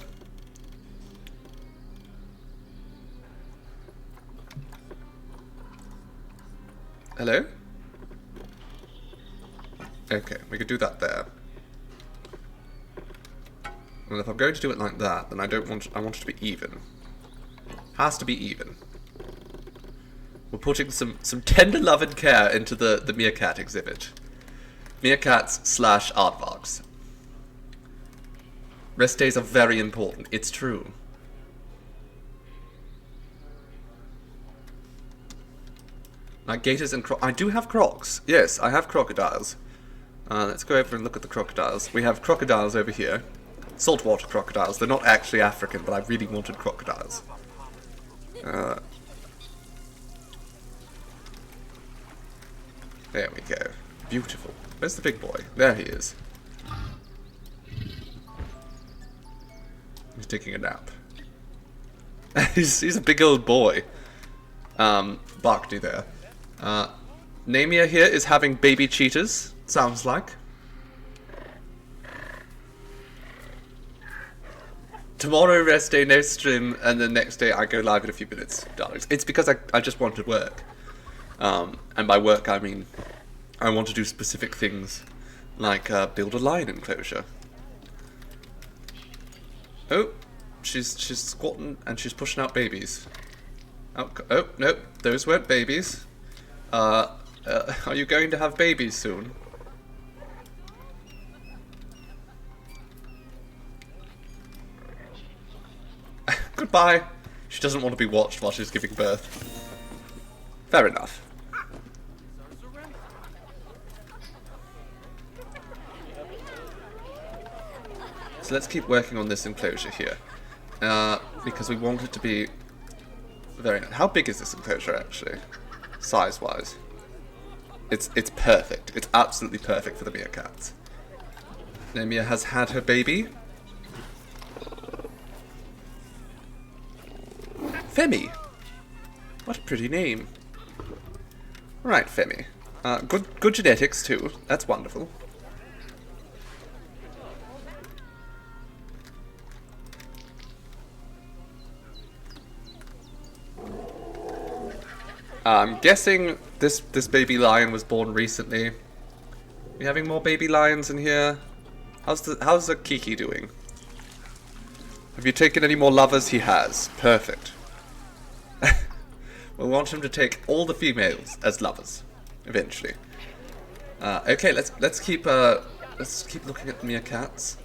Hello? Okay, we could do that there. And if I'm going to do it like that, then I want it to be even. Has to be even. We're putting some tender love and care into the meerkat exhibit. Meerkats slash aardvarks. Rest days are very important. It's true. Like gators and I do have crocs. Yes, I have crocodiles. Let's go over and look at the crocodiles. We have crocodiles over here. Saltwater crocodiles. They're not actually African, but I really wanted crocodiles. There we go. Beautiful. Where's the big boy? There he is. He's taking a nap. he's a big old boy. Barked there. Namia here is having baby cheetahs, sounds like. Tomorrow rest day, no stream, and the next day I go live in a few minutes, darlings. It's because I just want to work. And by work I mean I want to do specific things, like build a lion enclosure. Oh, she's squatting and she's pushing out babies. Oh, no, those weren't babies. Are you going to have babies soon? Goodbye. She doesn't want to be watched while she's giving birth. Fair enough. So let's keep working on this enclosure here. Because we want it to be very... How big is this enclosure, actually? Size-wise. It's perfect. It's absolutely perfect for the meerkats. Namia has had her baby. Femi. What a pretty name. Right, Femi. Good genetics, too. That's wonderful. I'm guessing this baby lion was born recently. We having more baby lions in here? How's the Kiki doing? Have you taken any more lovers? He has. Perfect. We'll want him to take all the females as lovers eventually. Okay, let's keep looking at the meerkats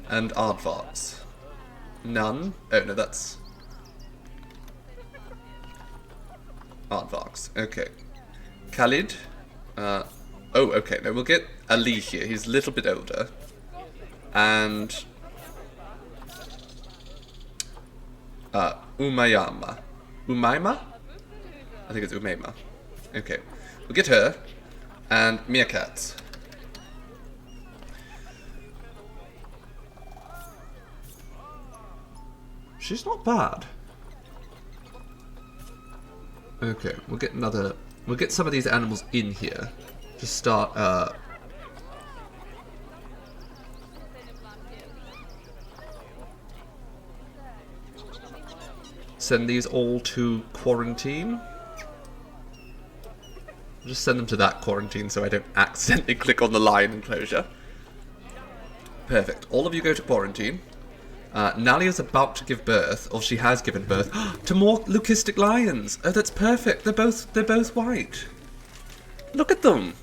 and aardvarks. None. Oh no, that's aardvarks. Okay. Khalid. Oh, okay. No, we'll get Ali here. He's a little bit older. And Umayama. Umayma? I think it's Umayma. Okay. We'll get her. And meerkats. She's not bad. Okay, we'll get some of these animals in here to start, send these all to quarantine. Just send them to that quarantine so I don't accidentally click on the lion enclosure. Perfect. All of you go to quarantine. Nalia's about to give birth, or she has given birth, to more leucistic lions. Oh, that's perfect. They're both white. Look at them.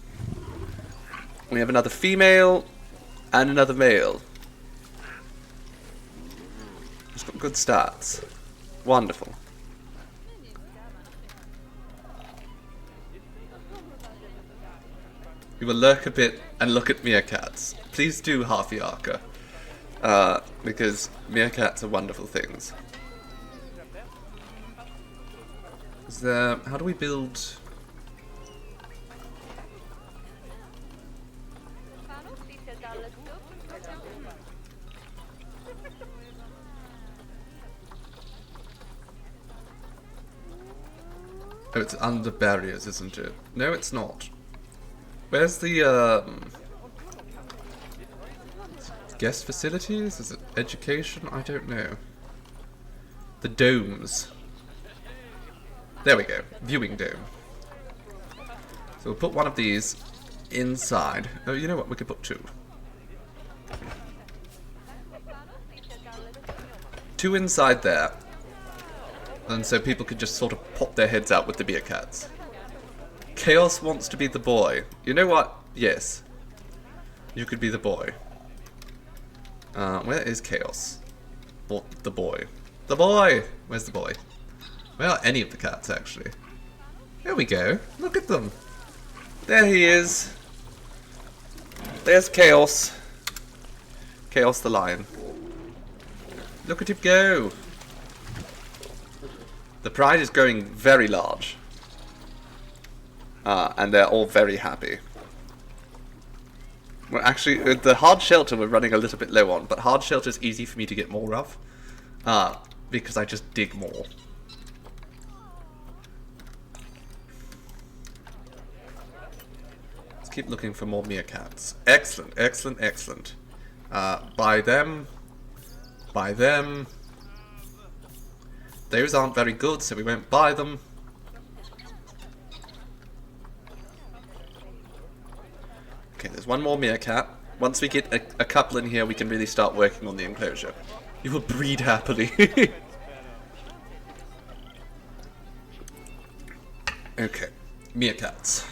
We have another female and another male. It's got good stats. Wonderful. We will lurk a bit and look at meerkats. Please do, Harfiarka. Because meerkats are wonderful things. Is there... How do we build... Oh, it's under barriers, isn't it? No, it's not. Where's the, guest facilities? Is it education? I don't know. The domes. There we go. Viewing dome. So we'll put one of these inside. Oh, you know what? We could put two. Two inside there. And so people could just sort of pop their heads out with the meerkats. Chaos wants to be the boy. You know what? Yes. You could be the boy. Where is Chaos? Or the boy? The boy! Where's the boy? Where are any of the cats, actually? There we go. Look at them. There he is. There's Chaos. Chaos the lion. Look at him go. The pride is growing very large. And they're all very happy. Well, actually, the hard shelter we're running a little bit low on, but hard shelter is easy for me to get more of. Because I just dig more. Let's keep looking for more meerkats. Excellent, excellent, excellent. Buy them. Buy them. Those aren't very good, so we won't buy them. Okay, there's one more meerkat. Once we get a couple in here, we can really start working on the enclosure. You will breed happily. Okay, meerkats.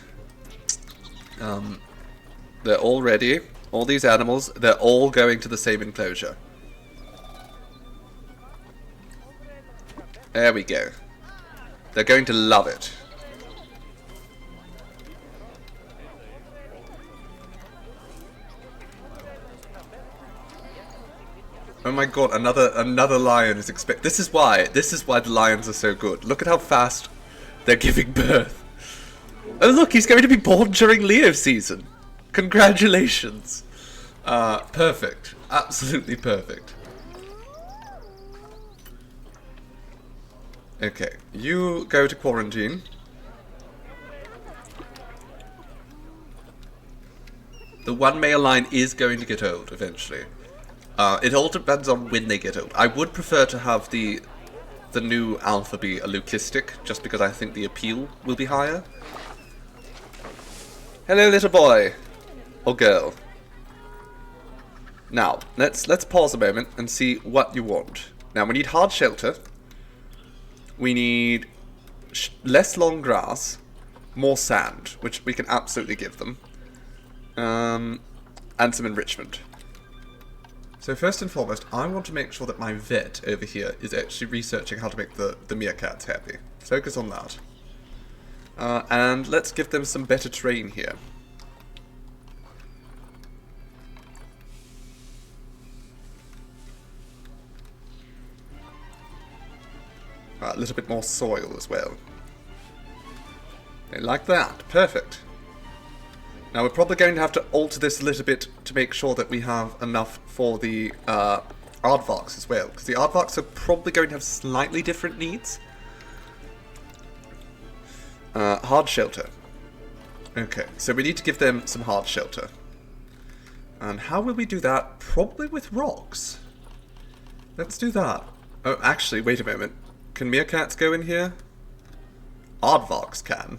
They're all ready. All these animals, they're all going to the same enclosure. There we go. They're going to love it. Oh my god, another lion is This is why the lions are so good. Look at how fast they're giving birth. Oh look, he's going to be born during Leo season. Congratulations. Perfect. Absolutely perfect. Okay, you go to quarantine. The one male line is going to get old eventually. It all depends on when they get old. I would prefer to have the new alpha be a leucistic, just because I think the appeal will be higher. Hello, little boy. Or girl. Now, let's pause a moment and see what you want. Now, we need hard shelter. We need less long grass, more sand, which we can absolutely give them, and some enrichment. So first and foremost, I want to make sure that my vet over here is actually researching how to make the meerkats happy. Focus on that. And let's give them some better terrain here. A little bit more soil as well. They like that. Perfect. Now we're probably going to have to alter this a little bit to make sure that we have enough for the aardvarks as well, because the aardvarks are probably going to have slightly different needs. Hard shelter. Okay, so we need to give them some hard shelter. And how will we do that? Probably with rocks. Let's do that. Oh, actually, wait a moment. Can meerkats go in here? Aardvarks can.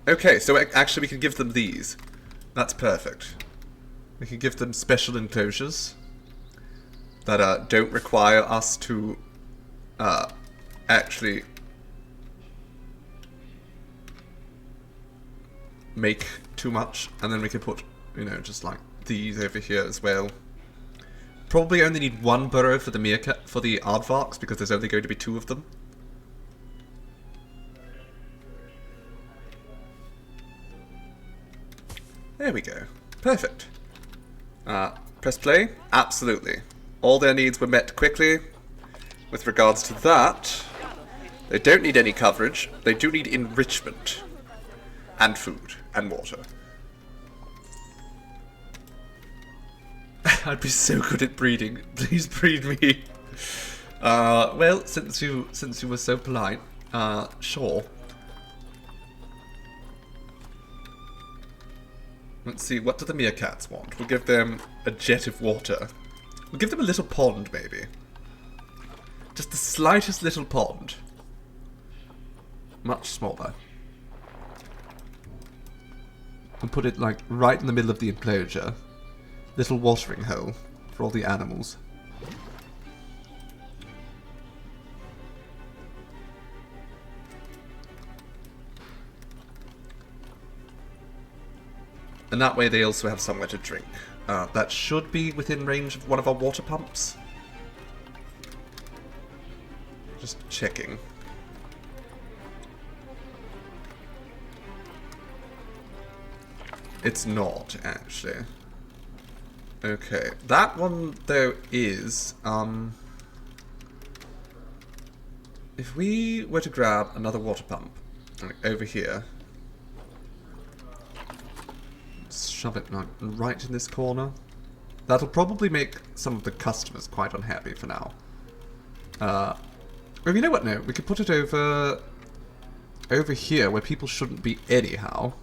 Okay, so actually we can give them these. That's perfect. We can give them special enclosures that don't require us to actually make too much, and then we can put, you know, just like these over here as well. Probably only need one burrow for the aardvarks because there's only going to be 2 of them. There we go. Perfect. Press play? Absolutely. All their needs were met quickly. With regards to that, they don't need any coverage. They do need enrichment. And food. And water. I'd be so good at breeding. Please breed me. Well, since you were so polite, sure. Let's see, what do the meerkats want? We'll give them a jet of water. We'll give them a little pond, maybe. Just the slightest little pond. Much smaller. We'll put it, like, right in the middle of the enclosure. Little watering hole for all the animals. And that way they also have somewhere to drink. That should be within range of one of our water pumps. Just checking. It's not, actually. Okay. That one, though, is... if we were to grab another water pump, like over here... shove it right in this corner. That'll probably make some of the customers quite unhappy for now. Oh, you know what? No, we could put it over here where people shouldn't be anyhow.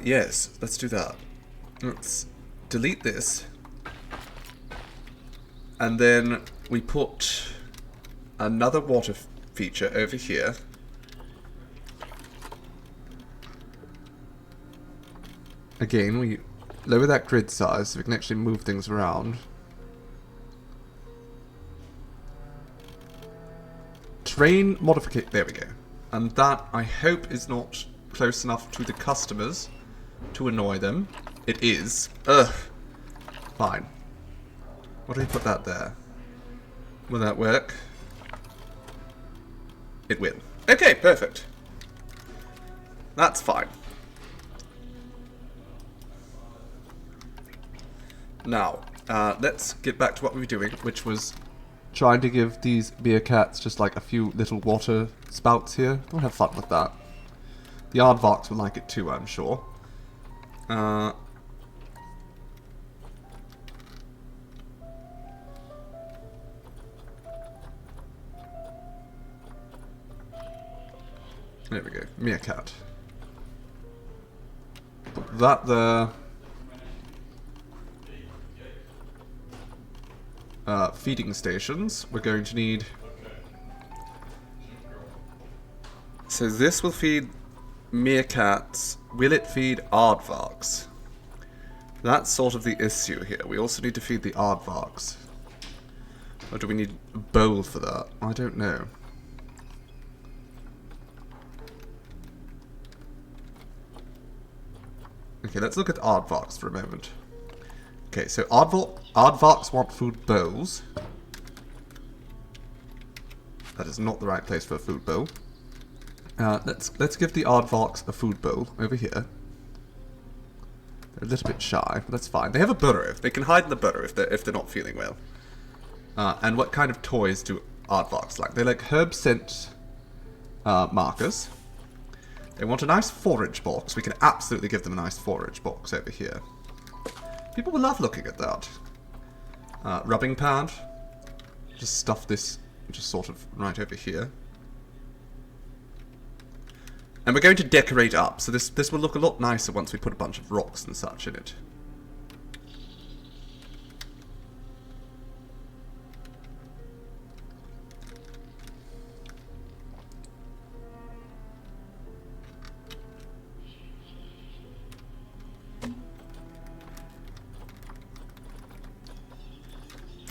Yes, let's do that. Let's delete this. And then we put another water feature over here. Again, we lower that grid size so we can actually move things around. Terrain modification. There we go. And that, I hope, is not close enough to the customers to annoy them. It is. Ugh. Fine. What do we put that there? Will that work? It will. Okay, perfect. That's fine. Now, let's get back to what we were doing, which was trying to give these meerkats just like a few little water spouts here. We'll have fun with that. The aardvarks will like it too, I'm sure. There we go. Meerkat. Put that there. Feeding stations. We're going to need... So this will feed meerkats. Will it feed aardvarks? That's sort of the issue here. We also need to feed the aardvarks. Or do we need a bowl for that? I don't know. Okay, let's look at aardvarks for a moment. Okay, so aardvarks want food bowls. That is not the right place for a food bowl. Let's give the aardvarks a food bowl over here. They're a little bit shy, but that's fine. They have a burrow. They can hide in the burrow if they're not feeling well. And what kind of toys do aardvarks like? They like herb scent markers. They want a nice forage box. We can absolutely give them a nice forage box over here. People will love looking at that. Rubbing pad. Just stuff this just sort of right over here. And we're going to decorate up, so this will look a lot nicer once we put a bunch of rocks and such in it.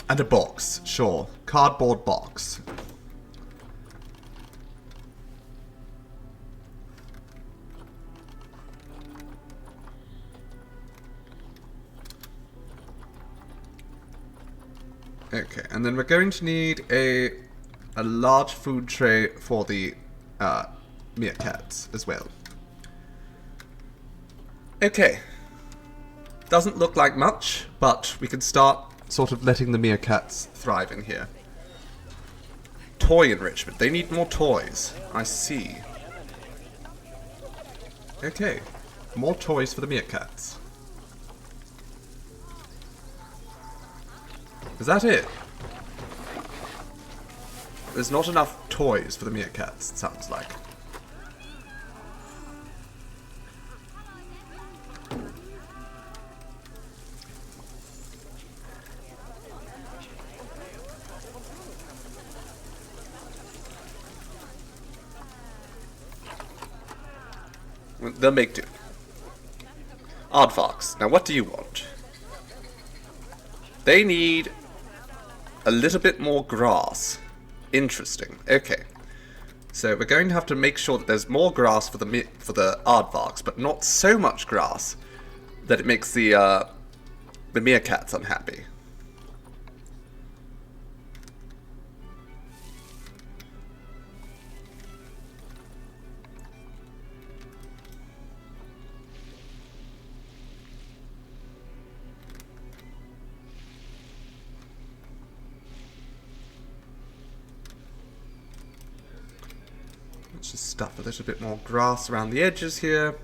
And a box, sure. Cardboard box. Okay, and then we're going to need a large food tray for the meerkats as well. Okay. Doesn't look like much, but we can start sort of letting the meerkats thrive in here. Toy enrichment. They need more toys. I see. Okay. More toys for the meerkats. Is that it? There's not enough toys for the meerkats, it sounds like. They'll make do. Aardvarks, now what do you want? They need a little bit more grass. Interesting. Okay. So we're going to have to make sure that there's more grass for the aardvarks, but not so much grass that it makes the meerkats unhappy. Let's just stuff a little bit more grass around the edges here.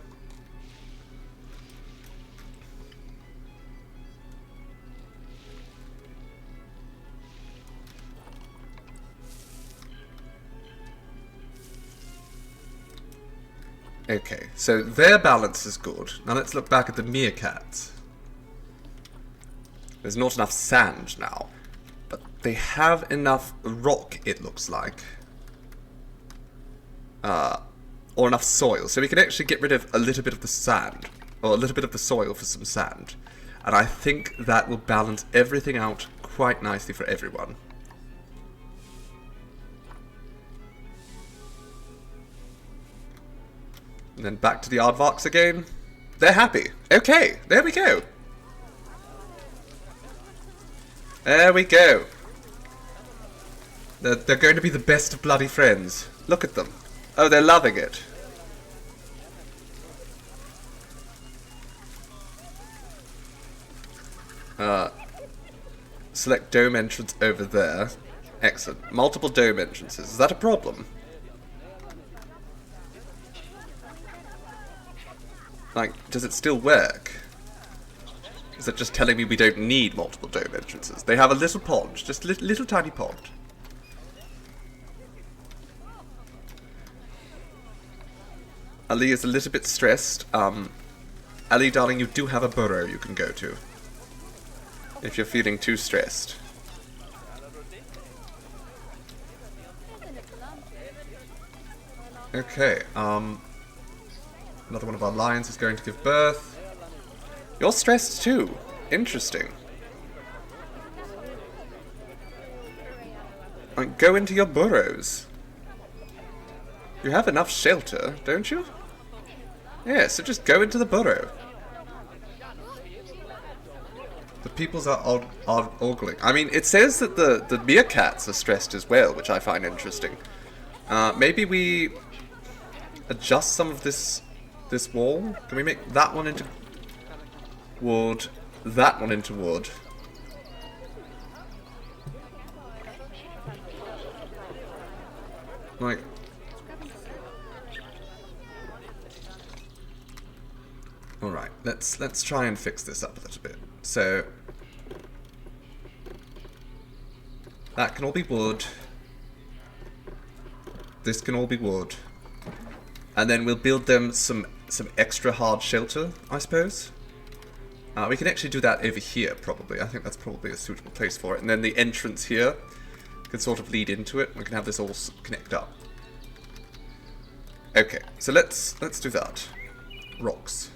Okay, so their balance is good. Now let's look back at the meerkats. There's not enough sand now, but they have enough rock, it looks like. Or enough soil, so we can actually get rid of a little bit of the sand, or a little bit of the soil for some sand. And I think that will balance everything out quite nicely for everyone. And then back to the aardvarks again. They're happy. Okay, there we go. There we go. They're going to be the best of bloody friends. Look at them. Oh, they're loving it. Select dome entrance over there. Excellent. Multiple dome entrances. Is that a problem? Like, does it still work? Is it just telling me we don't need multiple dome entrances? They have a little pond, just a little tiny pond. Ali is a little bit stressed. Ali, darling, you do have a burrow you can go to. If you're feeling too stressed. Okay, another one of our lions is going to give birth. You're stressed too. Interesting. Like, go into your burrows. You have enough shelter, don't you? Yeah, so just go into the burrow. The peoples are ogling. I mean, it says that the meerkats are stressed as well, which I find interesting. Maybe we adjust some of this wall. Can we make that one into wood, that one into wood? Like, all right, let's try and fix this up a little bit. So that can all be wood. This can all be wood. And then we'll build them some extra hard shelter, I suppose. We can actually do that over here, probably. I think that's probably a suitable place for it. And then the entrance here can sort of lead into it. We can have this all connect up. Okay, so let's do that. Rocks.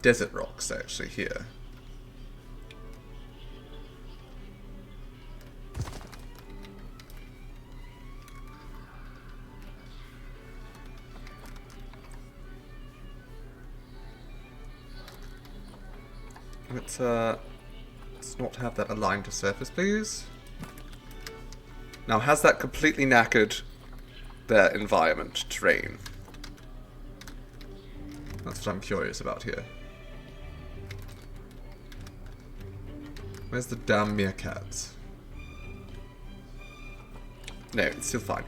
Desert rocks, actually, here. Let's not have that aligned to surface, please. Now, has that completely knackered their environment, terrain? That's what I'm curious about here. Where's the damn meerkats? No, it's still fine.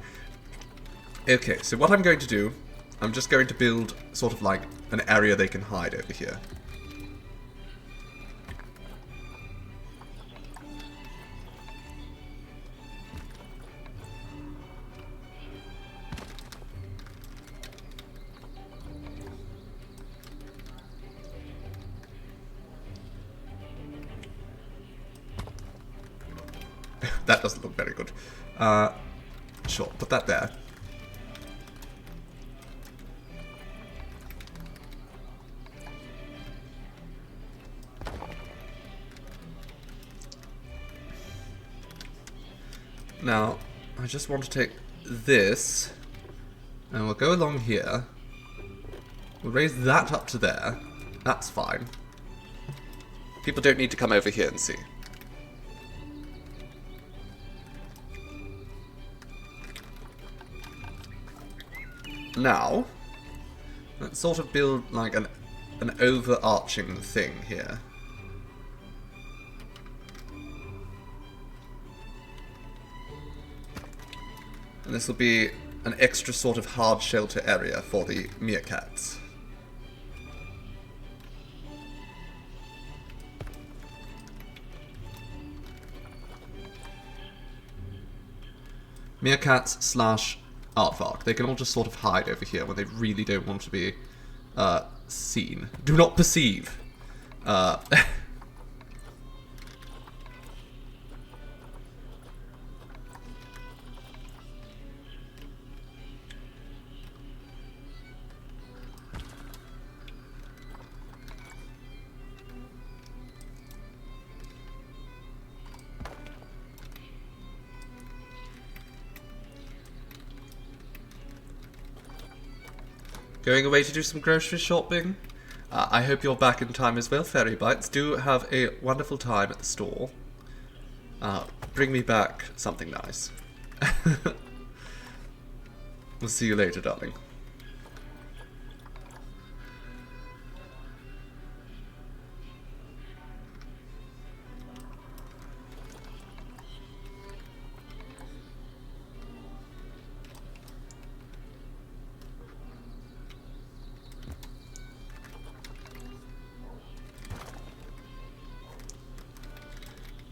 Okay, so what I'm going to do, I'm just going to build sort of like an area they can hide over here. That doesn't look very good. Sure, put that there. Now, I just want to take this, and we'll go along here. We'll raise that up to there. That's fine. People don't need to come over here and see. Now, let's sort of build like an overarching thing here. And this will be an extra sort of hard shelter area for the meerkats. Meerkats / aardvark. They can all just sort of hide over here when they really don't want to be seen. Do not perceive. Going away to do some grocery shopping. I hope you're back in time as well, Fairy Bites. Do have a wonderful time at the store. Bring me back something nice. We'll see you later, darling.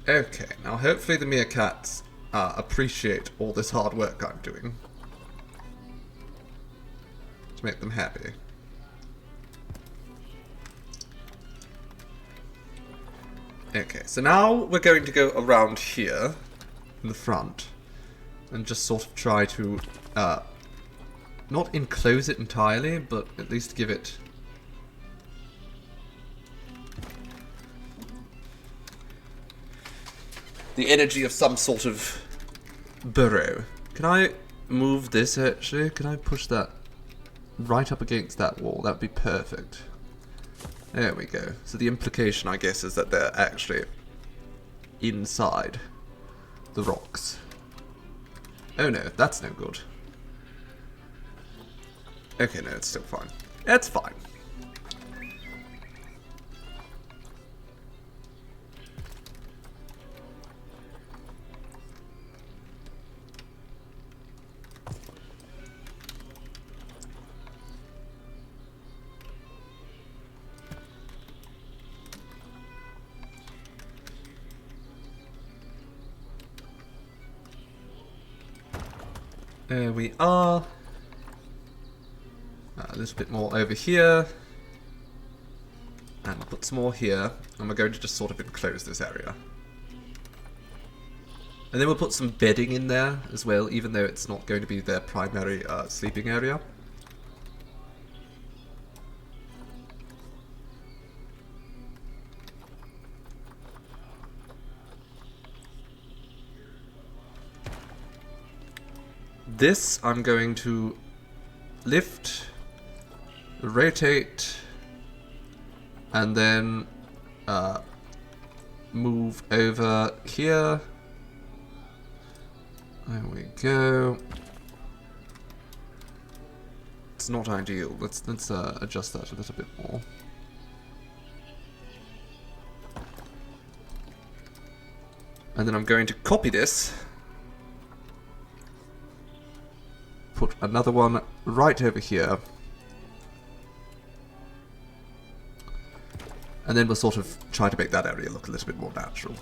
Okay, now hopefully the meerkats appreciate all this hard work I'm doing to make them happy. Okay, so now we're going to go around here in the front and just sort of try to not enclose it entirely, but at least give it the energy of some sort of burrow. Can I move this actually? Can I push that right up against that wall? That'd be perfect. There we go. So the implication, I guess, is that they're actually inside the rocks. Oh no, that's no good. Okay, no, it's still fine. It's fine. There we are. A little bit more over here. And I'll put some more here. And we're going to just sort of enclose this area. And then we'll put some bedding in there as well, even though it's not going to be their primary sleeping area. This I'm going to lift, rotate, and then move over here. There we go. It's not ideal. Let's adjust that a little bit more. And then I'm going to copy this. Put another one right over here. And then we'll sort of try to make that area look a little bit more natural.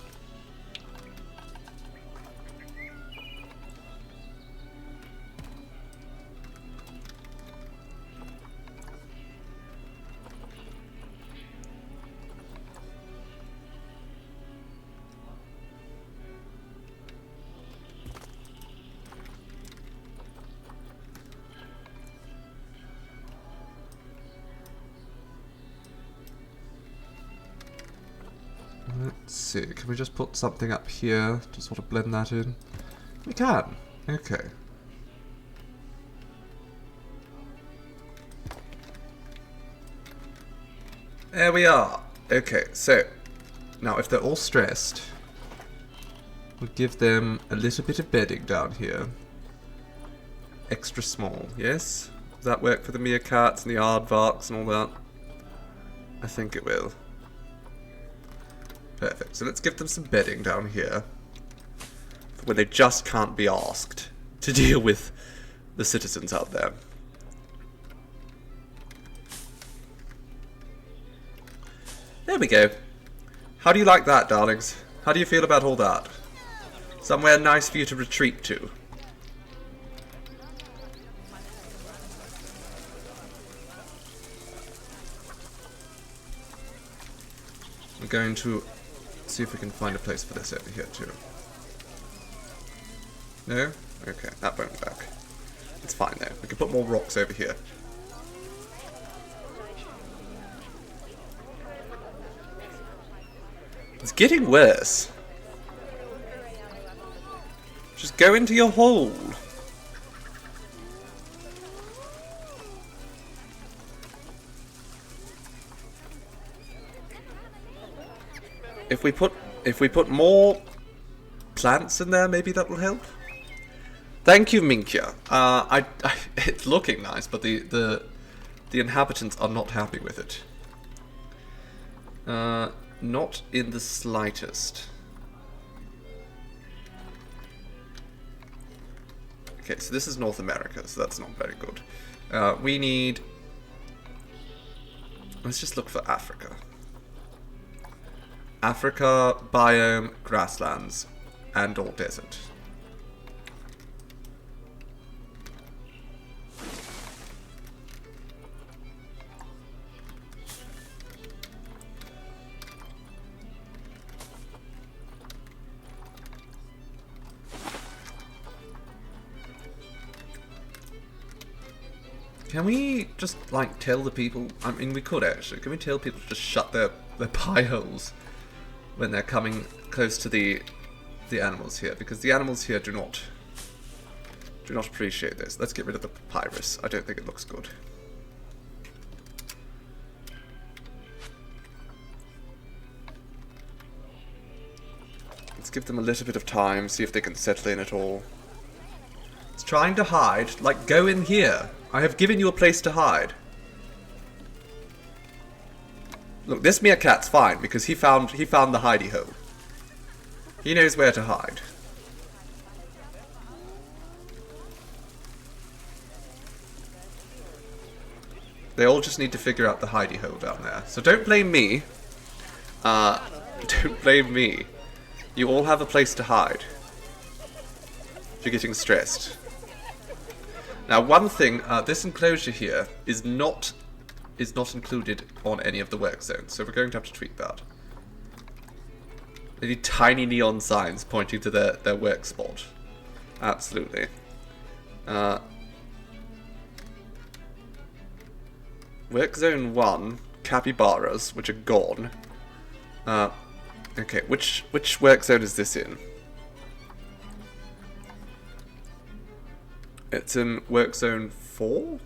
Let's see, can we just put something up here to sort of blend that in? We can. Okay. There we are. Okay, so now if they're all stressed, we'll give them a little bit of bedding down here. Extra small, yes? Does that work for the meerkats and the aardvarks and all that? I think it will. Perfect. So let's give them some bedding down here for when they just can't be asked to deal with the citizens out there. There we go. How do you like that, darlings? How do you feel about all that? Somewhere nice for you to retreat to. I'm going to see if we can find a place for this over here too. No? Okay, that won't work. It's fine though. We can put more rocks over here. It's getting worse. Just go into your hole. If we put more plants in there, maybe that will help. Thank you, Minkia. It's looking nice, but the inhabitants are not happy with it. Not in the slightest. Okay, so this is North America, so that's not very good. We need... Let's just look for Africa. Africa, biome, grasslands, and or desert. Can we just, like, tell the people... I mean, we could actually. Can we tell people to just shut their pie holes when they're coming close to the animals here? Because the animals here do not appreciate this. Let's get rid of the papyrus. I don't think it looks good. Let's give them a little bit of time, see if they can settle in at all. It's trying to hide. Like, go in here. I have given you a place to hide. Look, this meerkat's fine because he found the hidey hole. He knows where to hide. They all just need to figure out the hidey hole down there. So don't blame me. Don't blame me. You all have a place to hide. If you're getting stressed. Now, one thing, this enclosure here is not included on any of the work zones, so we're going to have to tweak that. They need tiny neon signs pointing to their work spot. Absolutely. Work zone 1, capybaras, which are gone. Okay, which work zone is this in? It's in work zone 4?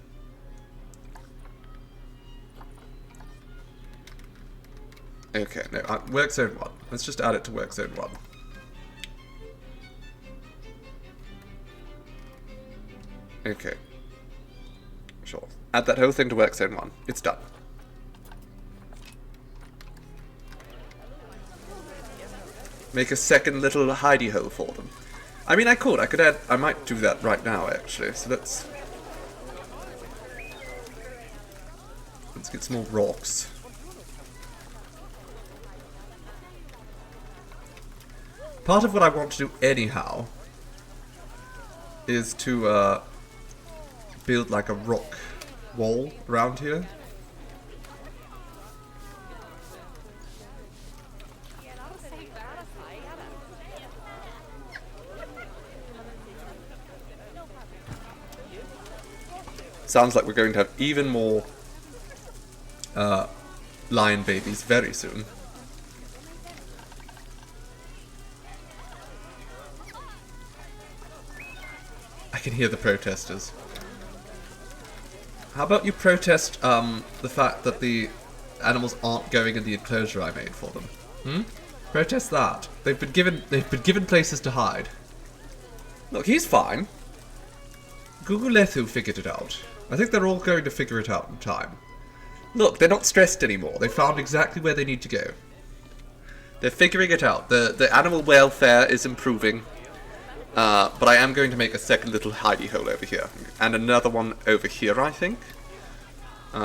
Okay, no, work zone 1. Let's just add it to work zone 1. Okay. Sure. Add that whole thing to work zone 1. It's done. Make a second little hidey hole for them. I mean, I could add, I might do that right now, actually, so let's get some more rocks. Part of what I want to do anyhow is to build like a rock wall around here. Sounds like we're going to have even more lion babies very soon. I can hear the protesters. How about you protest the fact that the animals aren't going in the enclosure I made for them? Hmm? Protest that. They've been given places to hide. Look, he's fine. Gugulethu figured it out. I think they're all going to figure it out in time. Look, they're not stressed anymore. They found exactly where they need to go. They're figuring it out. The animal welfare is improving. But I am going to make a second little hidey hole over here. And another one over here, I think.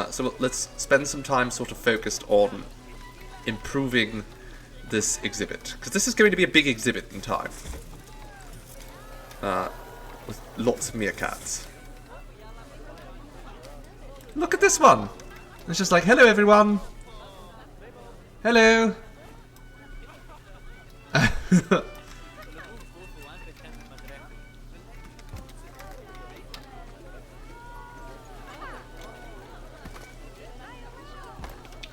So let's spend some time sort of focused on improving this exhibit. Because this is going to be a big exhibit in time. With lots of meerkats. Look at this one! It's just like, hello everyone! Hello!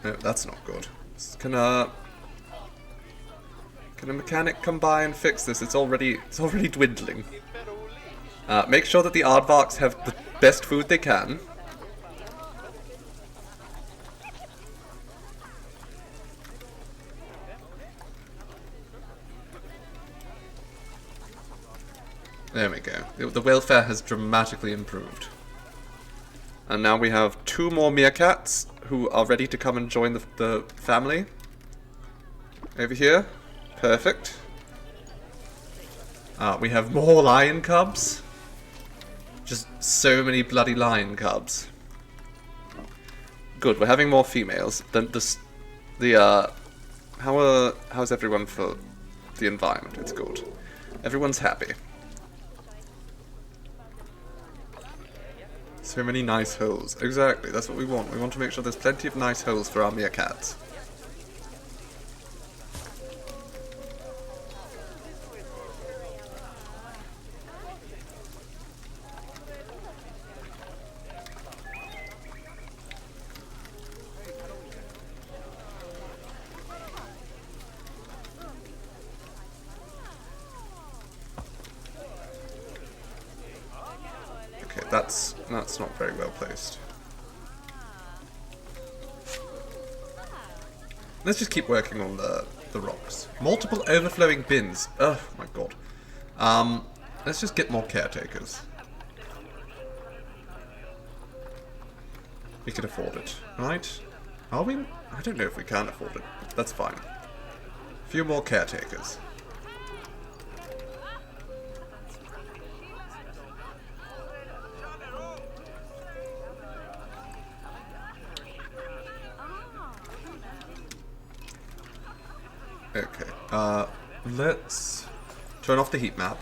No, that's not good. Can a mechanic come by and fix this? It's already dwindling. Make sure that the aardvarks have the best food they can. There we go. The welfare has dramatically improved. And now we have 2 more meerkats who are ready to come and join the family. Over here. Perfect. We have more lion cubs. Just so many bloody lion cubs. Good, we're having more females. How's everyone for the environment? It's good. Everyone's happy. So many nice holes. Exactly, that's what we want. We want to make sure there's plenty of nice holes for our meerkats. Okay, that's not very well placed. Let's just keep working on the rocks. Multiple overflowing bins. Oh my god. Let's just get more caretakers. We can afford it, right? Are we? I don't know if we can afford it. That's fine. A few more caretakers. Okay, let's turn off the heat map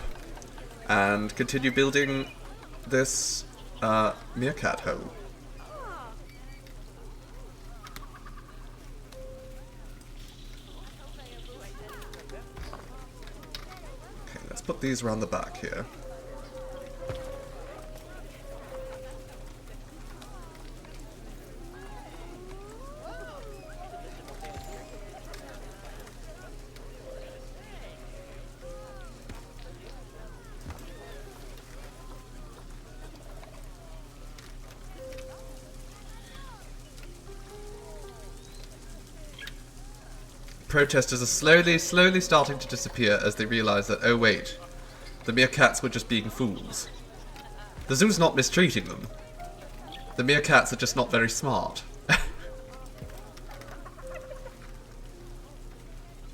and continue building this meerkat home. Okay, let's put these around the back here. Protesters are slowly starting to disappear as they realize that, oh wait, the meerkats were just being fools. The zoo's not mistreating them. The meerkats are just not very smart.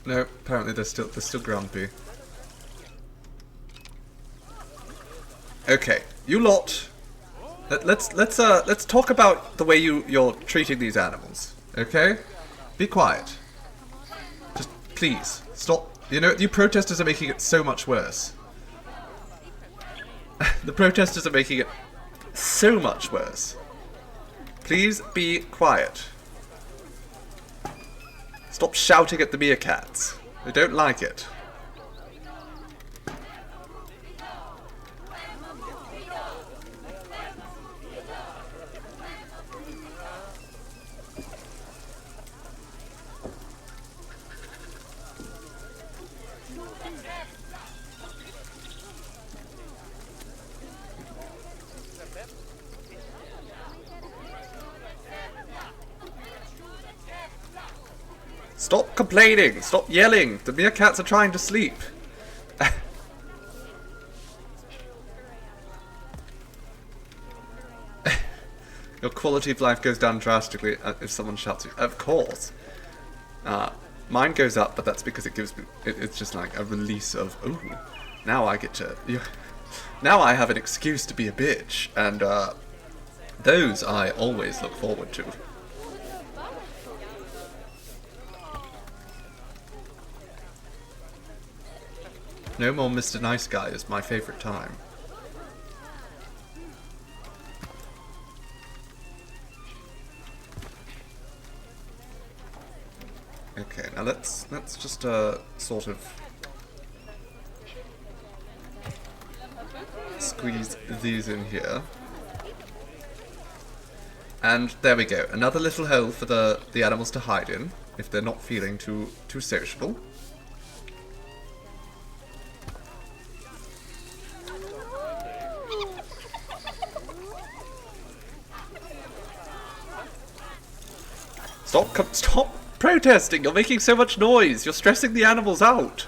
No, apparently they're still grumpy. Okay, you lot. Let's talk about the way you're treating these animals. Okay, be quiet. Just please stop. You know, you protesters are making it so much worse. The protesters are making it so much worse. Please be quiet. Stop shouting at the meerkats. They don't like it. Stop complaining! Stop yelling! The meerkats are trying to sleep! Your quality of life goes down drastically if someone shouts at you. Of course! Mine goes up, but that's because it gives me... It's just like a release of, ooh, now I get to... Now I have an excuse to be a bitch, and those I always look forward to. No more Mr. Nice Guy is my favourite time. Okay, now let's just sort of squeeze these in here. And there we go. Another little hole for the animals to hide in if they're not feeling too sociable. Stop protesting! You're making so much noise! You're stressing the animals out!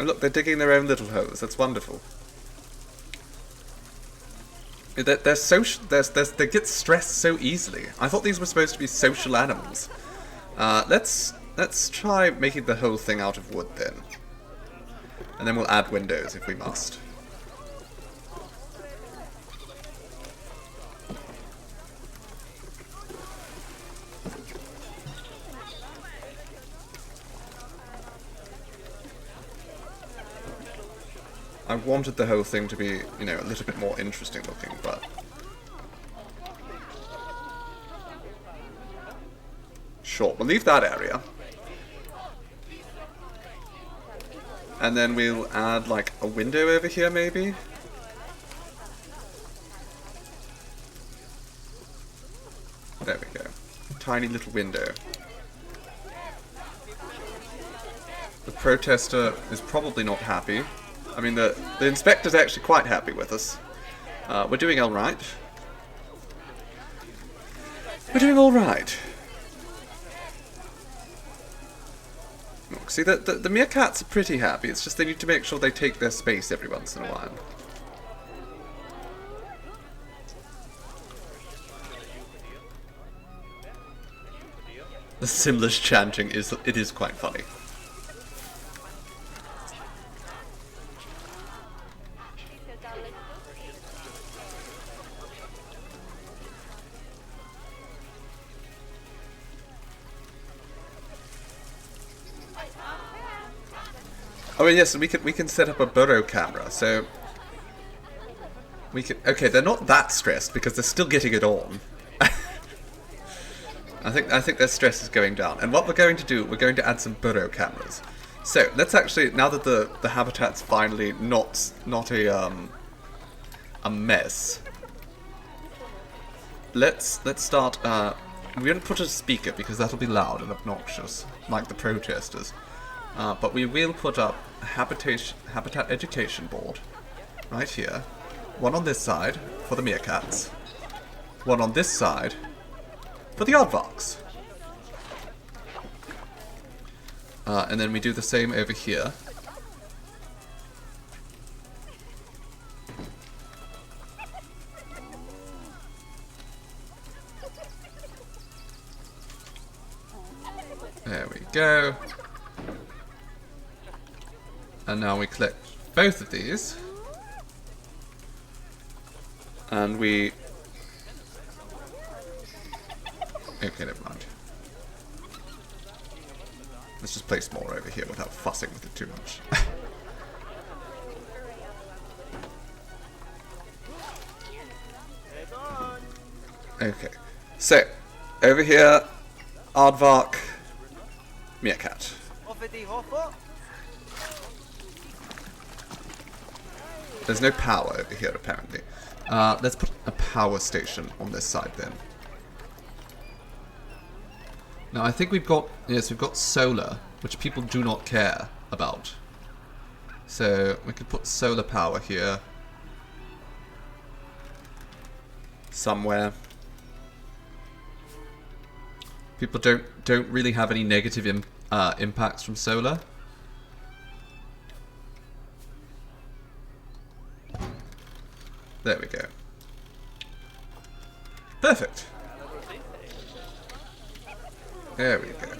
Oh look, they're digging their own little holes. That's wonderful. They're social. They get stressed so easily. I thought these were supposed to be social animals. Let's try making the whole thing out of wood then. And then we'll add windows if we must. I wanted the whole thing to be, you know, a little bit more interesting looking, but... Sure, we'll leave that area. And then we'll add, like, a window over here, maybe? There we go. Tiny little window. The protester is probably not happy. I mean, the inspector's actually quite happy with us. We're doing alright. We're doing alright. Look, see, the meerkats are pretty happy. It's just they need to make sure they take their space every once in a while. The Simlish chanting is quite funny. Oh yes, we can set up a burrow camera, so we can. Okay, they're not that stressed because they're still getting it on. I think their stress is going down. And what we're going to do, we're going to add some burrow cameras. So let's actually, now that the habitat's finally not a mess, let's start. We're going to put a speaker because that'll be loud and obnoxious, like the protesters. But we will put up a habitat education board right here. One on this side for the meerkats. One on this side for the aardvarks. And then we do the same over here. There we go. And now we collect both of these. And we... Okay, never mind. Let's just place more over here without fussing with it too much. Okay. So, over here, aardvark, meerkat. There's no power over here, apparently. Let's put a power station on this side, then. Now, I think we've got... Yes, we've got solar. which people do not care about. So we could put solar power here somewhere. People don't really have any negative impacts from solar. There we go. Perfect. There we go.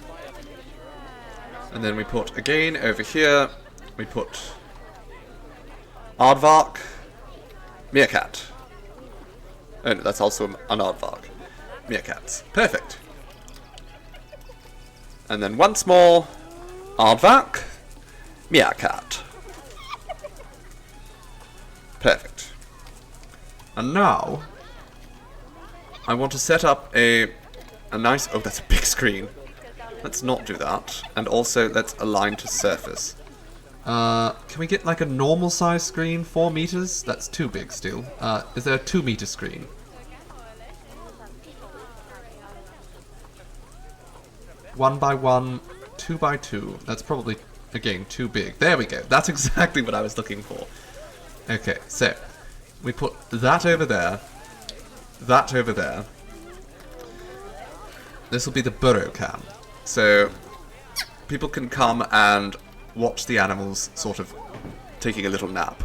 And then we put, again, over here, we put aardvark, meerkat. Oh no, that's also an aardvark. Meerkats. Perfect. And then once more, aardvark, meerkat. Perfect. And now, I want to set up a nice... Oh, that's a big screen. Let's not do that. And also, let's align to surface. Can we get like a normal size screen? 4 meters? That's too big still. Is there a 2 meter screen? One by one, 2 by 2. That's probably, again, too big. There we go. That's exactly what I was looking for. Okay, so we put that over there. That over there. This will be the burrow cam. So people can come and watch the animals sort of taking a little nap.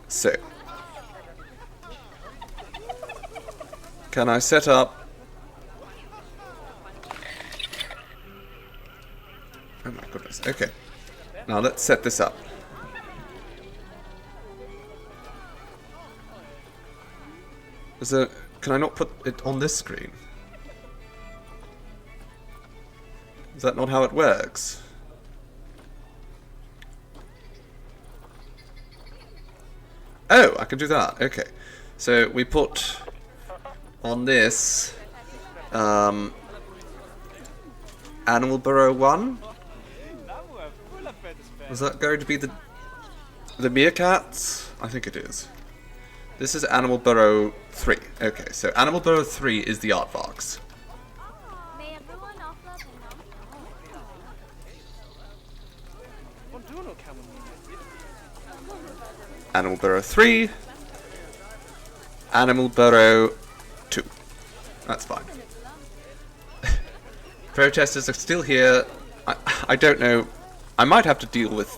So, can I set up... Oh my goodness, okay. Now let's set this up. Can I not put it on this screen? Is that not how it works? Oh, I can do that. Okay. So we put on this Animal Burrow 1. Was that going to be the meerkats? I think it is. This is Animal Burrow 3. Okay, so Animal Burrow 3 is the aardvarks. Animal Burrow 3. Animal Burrow 2. That's fine. Protesters are still here. I don't know. I might have to deal with...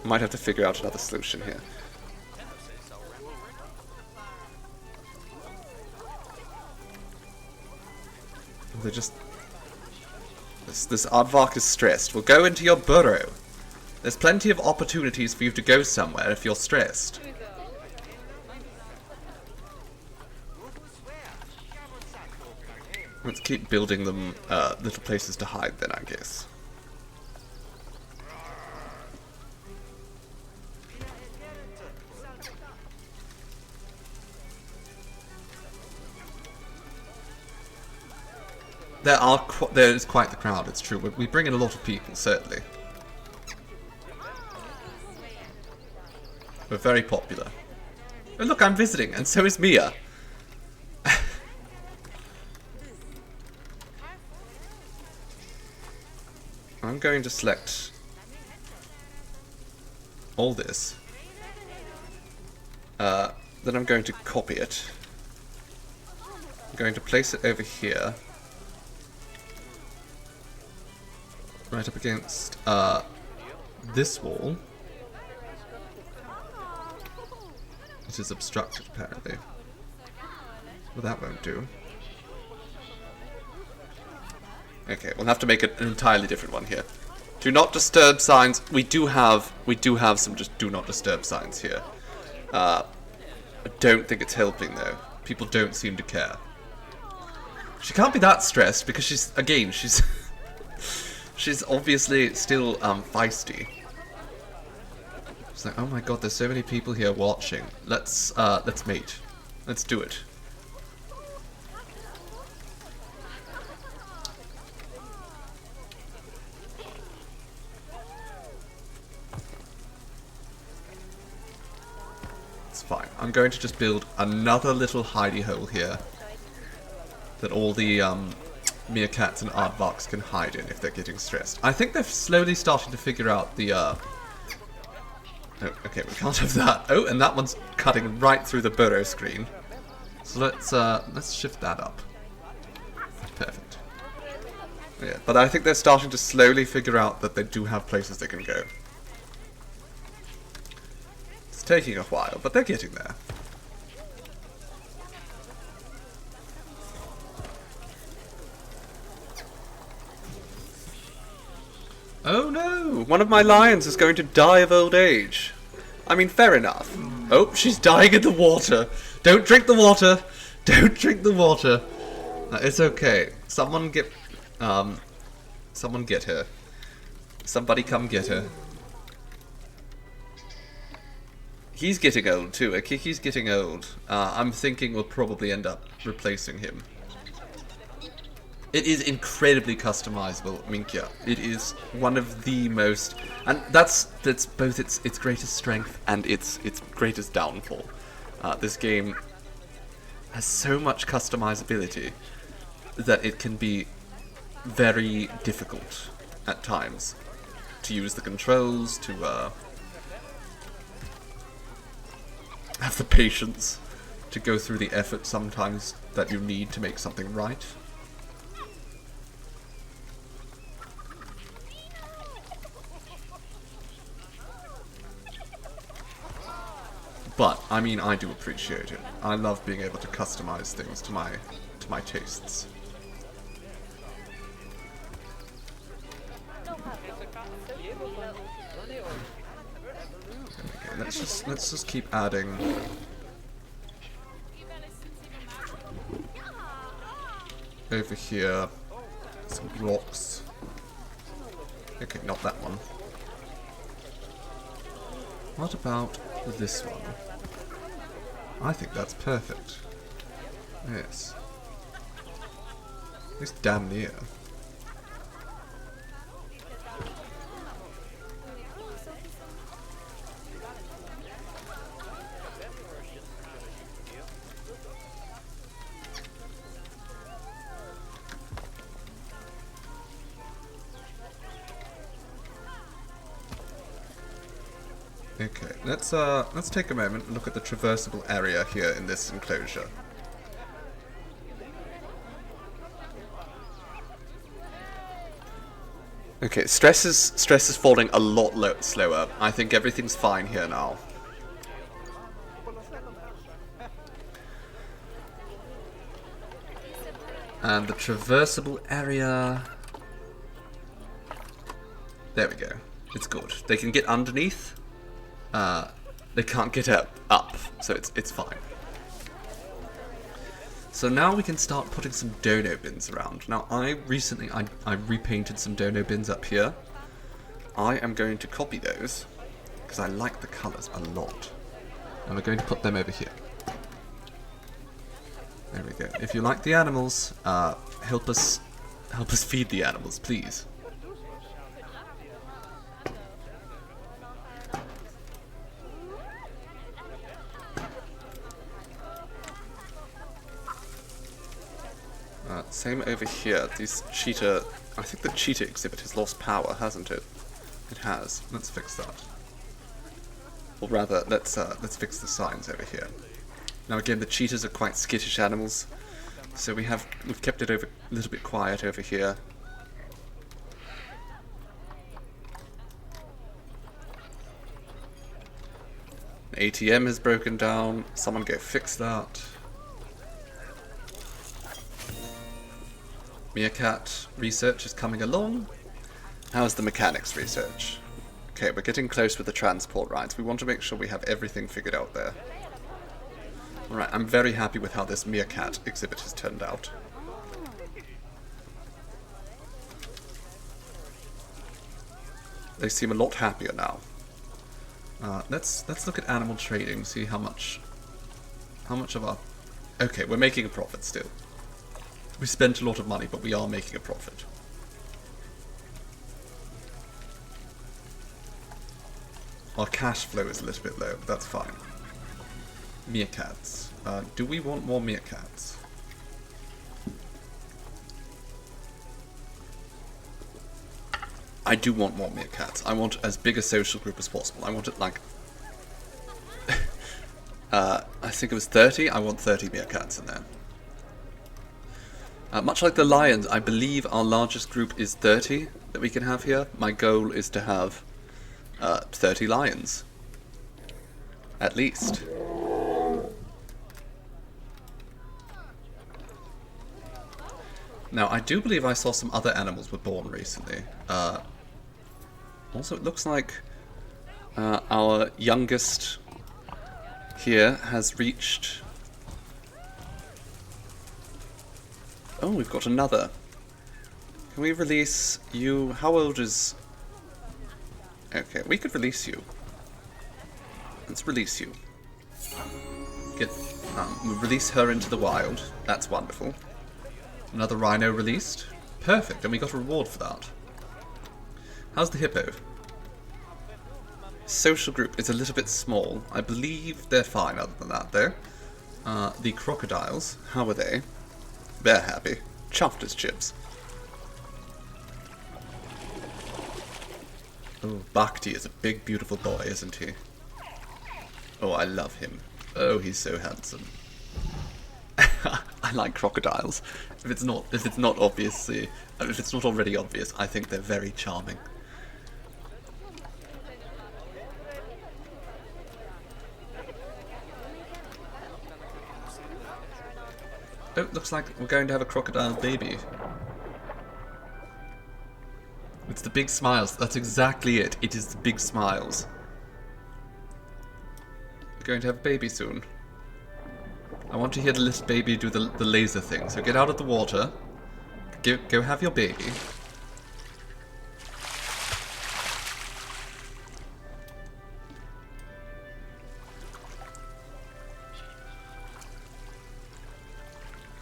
might have to figure out another solution here. They're just... This aardvark is stressed. Well, go into your burrow. There's plenty of opportunities for you to go somewhere if you're stressed. Let's keep building them little places to hide then, I guess. There is quite the crowd, it's true. We bring in a lot of people, certainly. We're very popular. Oh look, I'm visiting, and so is Mia. I'm going to select all this. Then I'm going to copy it. I'm going to place it over here. Right up against this wall. It is obstructed, apparently. Well, that won't do. Okay, we'll have to make an entirely different one here. Do not disturb signs. We do have some just do not disturb signs here. I don't think it's helping though. People don't seem to care. She can't be that stressed because she's she's obviously still feisty. She's like, oh my god, there's so many people here watching. Let's mate. Let's do it. That's fine. I'm going to just build another little hidey hole here that all the meerkats and aardvarks can hide in if they're getting stressed. I think they're slowly starting to figure out the... Oh, okay, we can't have that. Oh, and that one's cutting right through the burrow screen. So let's shift that up. Perfect. Yeah, but I think they're starting to slowly figure out that they do have places they can go. It's taking a while, but they're getting there. Oh no! One of my lions is going to die of old age. I mean, fair enough. Oh, she's dying in the water. Don't drink the water. Don't drink the water. It's okay. Someone get her. Somebody come get her. He's getting old too. Akiki's getting old. I'm thinking we'll probably end up replacing him. It is incredibly customizable, Minkia. It is one of the most, and that's both its greatest strength and its greatest downfall. This game has so much customizability that it can be very difficult at times to use the controls, to have the patience to go through the effort sometimes that you need to make something right. But, I mean, I do appreciate it. I love being able to customize things to my tastes. Okay, let's just keep adding. Over here, some rocks. Okay, not that one. What about this one? I think that's perfect. Yes. At least damn near. Okay, let's take a moment and look at the traversable area here in this enclosure. Okay, stress is falling a lot slower. I think everything's fine here now. And the traversable area... There we go. It's good. They can get underneath. They can't get up, so it's fine. So now we can start putting some dono bins around. Now I repainted some dono bins up here. I am going to copy those because I like the colours a lot, and we're going to put them over here. There we go. If you like the animals, help us feed the animals, please. Same over here. These cheetah... I think the cheetah exhibit has lost power, hasn't it? It has. Let's fix that. Or rather, let's fix the signs over here. Now again, the cheetahs are quite skittish animals, so we've kept it a little bit quiet over here. An ATM has broken down. Someone go fix that. Meerkat research is coming along. How's the mechanics research? Okay, we're getting close with the transport rides. We want to make sure we have everything figured out there. Alright, I'm very happy with how this meerkat exhibit has turned out. They seem a lot happier now. Let's look at animal trading, see how much of our... Okay, we're making a profit still. We spent a lot of money, but we are making a profit. Our cash flow is a little bit low, but that's fine. Meerkats. Do we want more meerkats? I do want more meerkats. I want as big a social group as possible. I want it like... I think it was 30. I want 30 meerkats in there. Much like the lions, I believe our largest group is 30 that we can have here. My goal is to have 30 lions. At least. Now, I do believe I saw some other animals were born recently. Also, it looks like our youngest here has reached... Oh, we've got another. Can we release you? How old is... Okay, we could release you. Let's release you. We'll release her into the wild. That's wonderful. Another rhino released. Perfect, and we got a reward for that. How's the hippo? Social group is a little bit small. I believe they're fine other than that, though. The crocodiles, how are they? They're happy. Chuffed as chips. Oh, Bhakti is a big, beautiful boy, isn't he? Oh, I love him. Oh, he's so handsome. I like crocodiles. If it's not already obvious, I think they're very charming. Oh, looks like we're going to have a crocodile baby. It's the big smiles. That's exactly it. It is the big smiles. We're going to have a baby soon. I want to hear the little baby do the laser thing. So get out of the water. Go have your baby.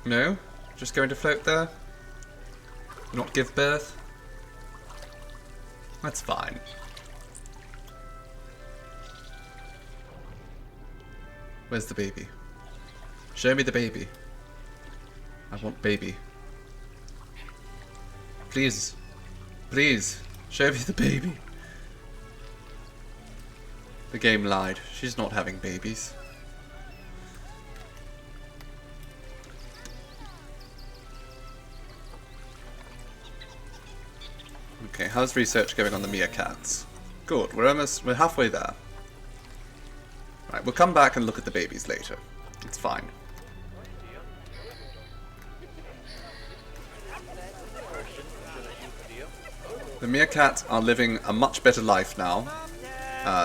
No? Just going to float there? Not give birth? That's fine. Where's the baby? Show me the baby. I want baby. Please. Please. Show me the baby. The game lied. She's not having babies. Okay, how's research going on the meerkats? Good, we're halfway there. Right, we'll come back and look at the babies later. It's fine. The meerkats are living a much better life now.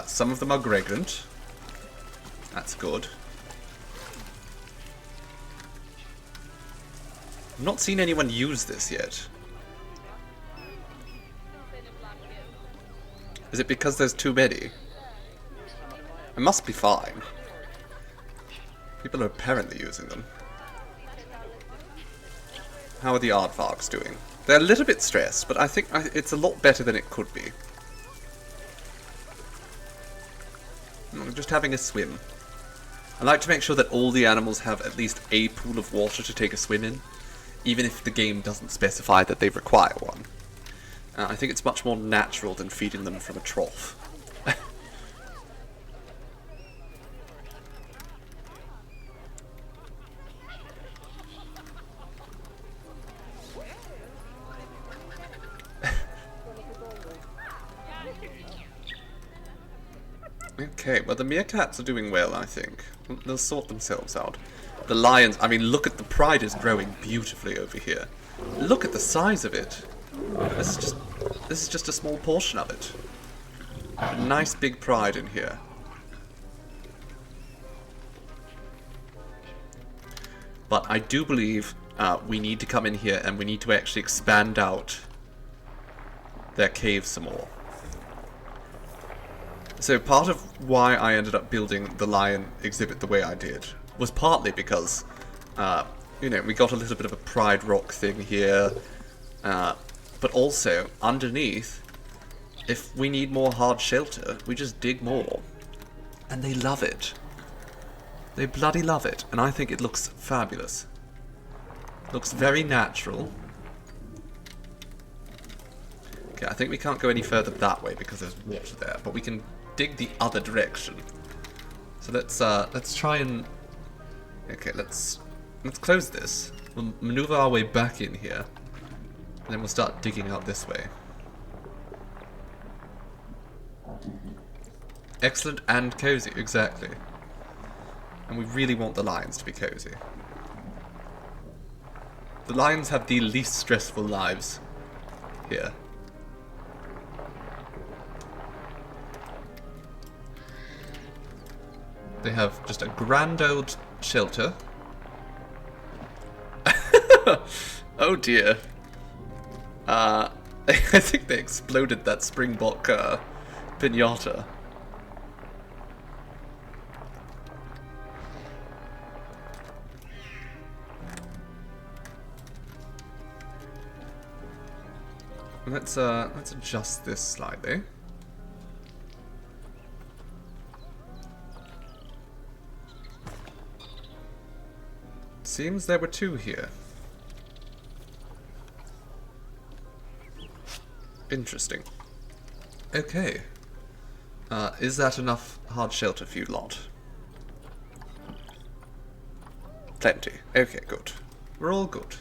Some of them are pregnant. That's good. I've not seen anyone use this yet. Is it because there's too many? It must be fine. People are apparently using them. How are the aardvarks doing? They're a little bit stressed, but I think it's a lot better than it could be. I'm just having a swim. I like to make sure that all the animals have at least a pool of water to take a swim in, even if the game doesn't specify that they require one. I think it's much more natural than feeding them from a trough. Okay, well the meerkats are doing well, I think. They'll sort themselves out. The lions, I mean, look at the pride is growing beautifully over here. Look at the size of it. This is just a small portion of it. A nice big pride in here. But I do believe we need to come in here and we need to actually expand out their cave some more. So part of why I ended up building the lion exhibit the way I did was partly because, you know, we got a little bit of a pride rock thing here. But also, underneath, if we need more hard shelter, we just dig more. And they love it. They bloody love it, and I think it looks fabulous. Looks very natural. Okay, I think we can't go any further that way because there's water there, but we can dig the other direction. So let's try and... Okay, let's close this. We'll maneuver our way back in here, and then we'll start digging out this way. Excellent and cozy, exactly. And we really want the lions to be cozy. The lions have the least stressful lives here. They have just a grand old shelter. Oh dear. I think they exploded that Springbok pinata. Let's adjust this slightly. Seems there were two here. Interesting. Okay. Is that enough hard shelter for you lot? Plenty. Okay, good. We're all good.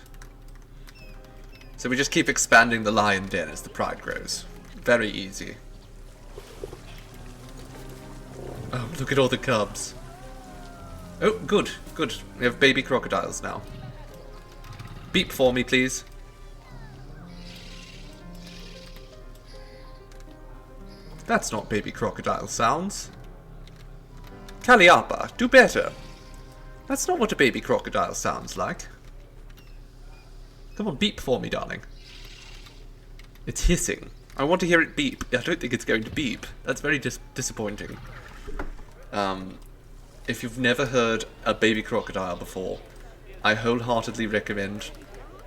So we just keep expanding the lion den as the pride grows. Very easy. Oh, look at all the cubs. Oh, good, good. We have baby crocodiles now. Beep for me, please. That's not baby crocodile sounds. Calliope, do better. That's not what a baby crocodile sounds like. Come on, beep for me, darling. It's hissing. I want to hear it beep. I don't think it's going to beep. That's very disappointing. If you've never heard a baby crocodile before, I wholeheartedly recommend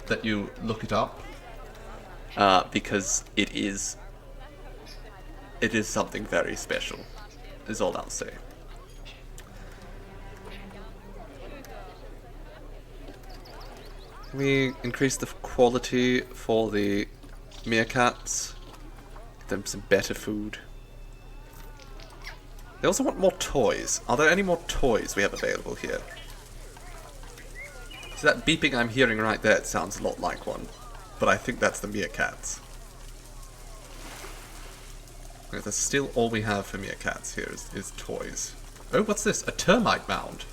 that you look it up. Because it is something very special, is all I'll say. We increase the quality for the meerkats. Give them some better food. They also want more toys. Are there any more toys we have available here? So that beeping I'm hearing right there, it sounds a lot like one. But I think that's the meerkats. Okay, that's still all we have for meerkats here is toys. Oh, what's this? A termite mound.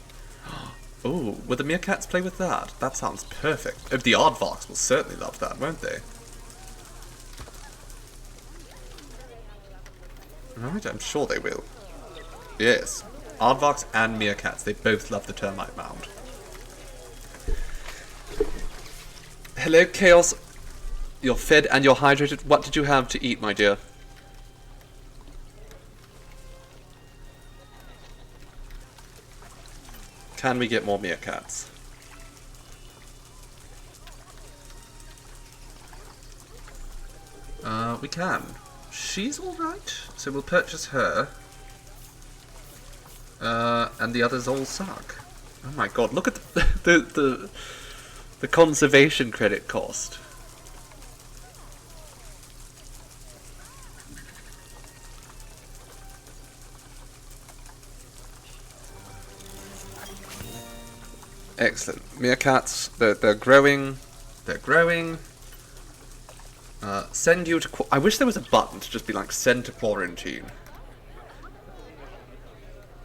Oh, will the meerkats play with that? That sounds perfect. Oh, the aardvarks will certainly love that, won't they? Right, I'm sure they will. Yes. Aardvarks and meerkats, they both love the termite mound. Hello, Chaos. You're fed and you're hydrated. What did you have to eat, my dear? Can we get more meerkats? We can. She's alright, so we'll purchase her. And the others all suck. Oh my god, look at the conservation credit cost. Excellent. Meerkats, they're growing. They're growing. Send you to... I wish there was a button to just be like, send to quarantine.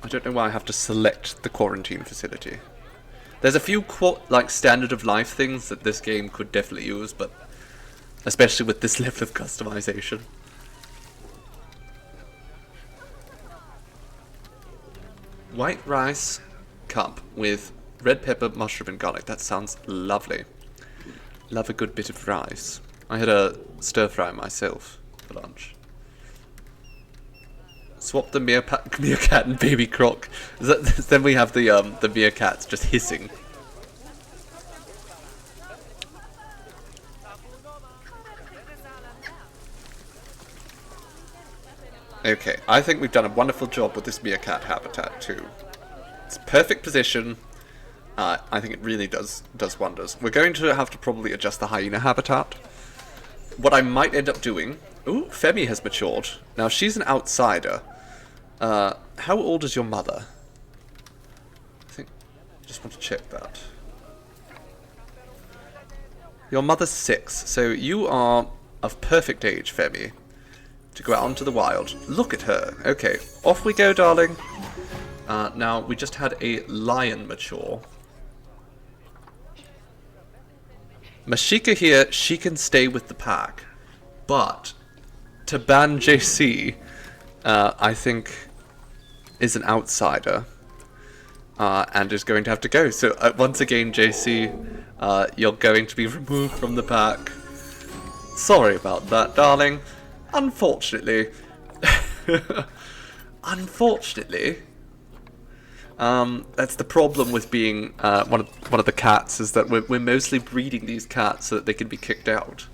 I don't know why I have to select the quarantine facility. There's a few, like, standard of life things that this game could definitely use, but... especially with this level of customization. White rice cup with red pepper, mushroom and garlic. That sounds lovely. Love a good bit of rice. I had a stir fry myself for lunch. Swap the meerkat and baby croc. Then we have the meerkats just hissing. Okay, I think we've done a wonderful job with this meerkat habitat too. It's perfect position. I think it really does wonders. We're going to have to probably adjust the hyena habitat. What I might end up doing... Ooh, Femi has matured. Now, she's an outsider. How old is your mother? I think... just want to check that. Your mother's 6, so you are of perfect age, Femi, to go out into the wild. Look at her. Okay, off we go, darling. Now, we just had a lion mature. Mashika here, she can stay with the pack. But, to ban JC, I think, is an outsider. And is going to have to go. So, once again, JC, you're going to be removed from the pack. Sorry about that, darling. Unfortunately. Unfortunately. That's the problem with being one of the cats, is that we're mostly breeding these cats so that they can be kicked out.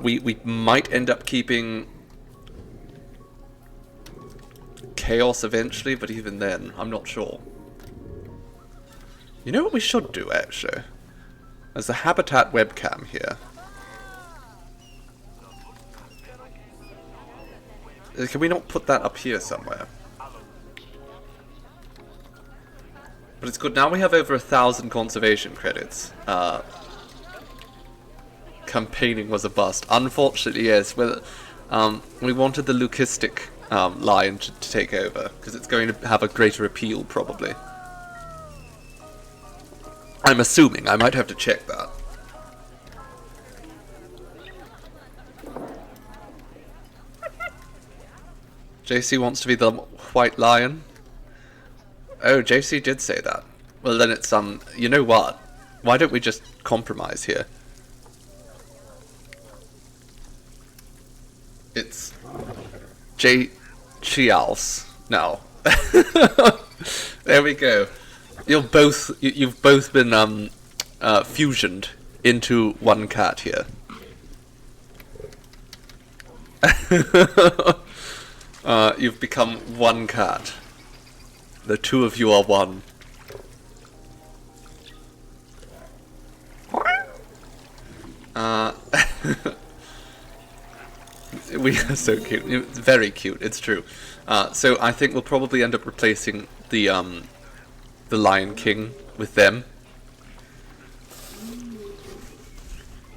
We might end up keeping Chaos eventually, but even then, I'm not sure. You know what we should do, actually? There's a habitat webcam here. Can we not put that up here somewhere? But it's good. Now we have over 1,000 conservation credits. Campaigning was a bust. Unfortunately, yes. Well, we wanted the leucistic lion to take over, because it's going to have a greater appeal, probably. I'm assuming. I might have to check that. JC wants to be the white lion. Oh, JC did say that. Well, then it's, you know what? Why don't we just compromise here? It's Chials. No. There we go. You've both been fusioned into one cat here. You've become one cat. The two of you are one. We are so cute. It's very cute. It's true. So I think we'll probably end up replacing the Lion King with them.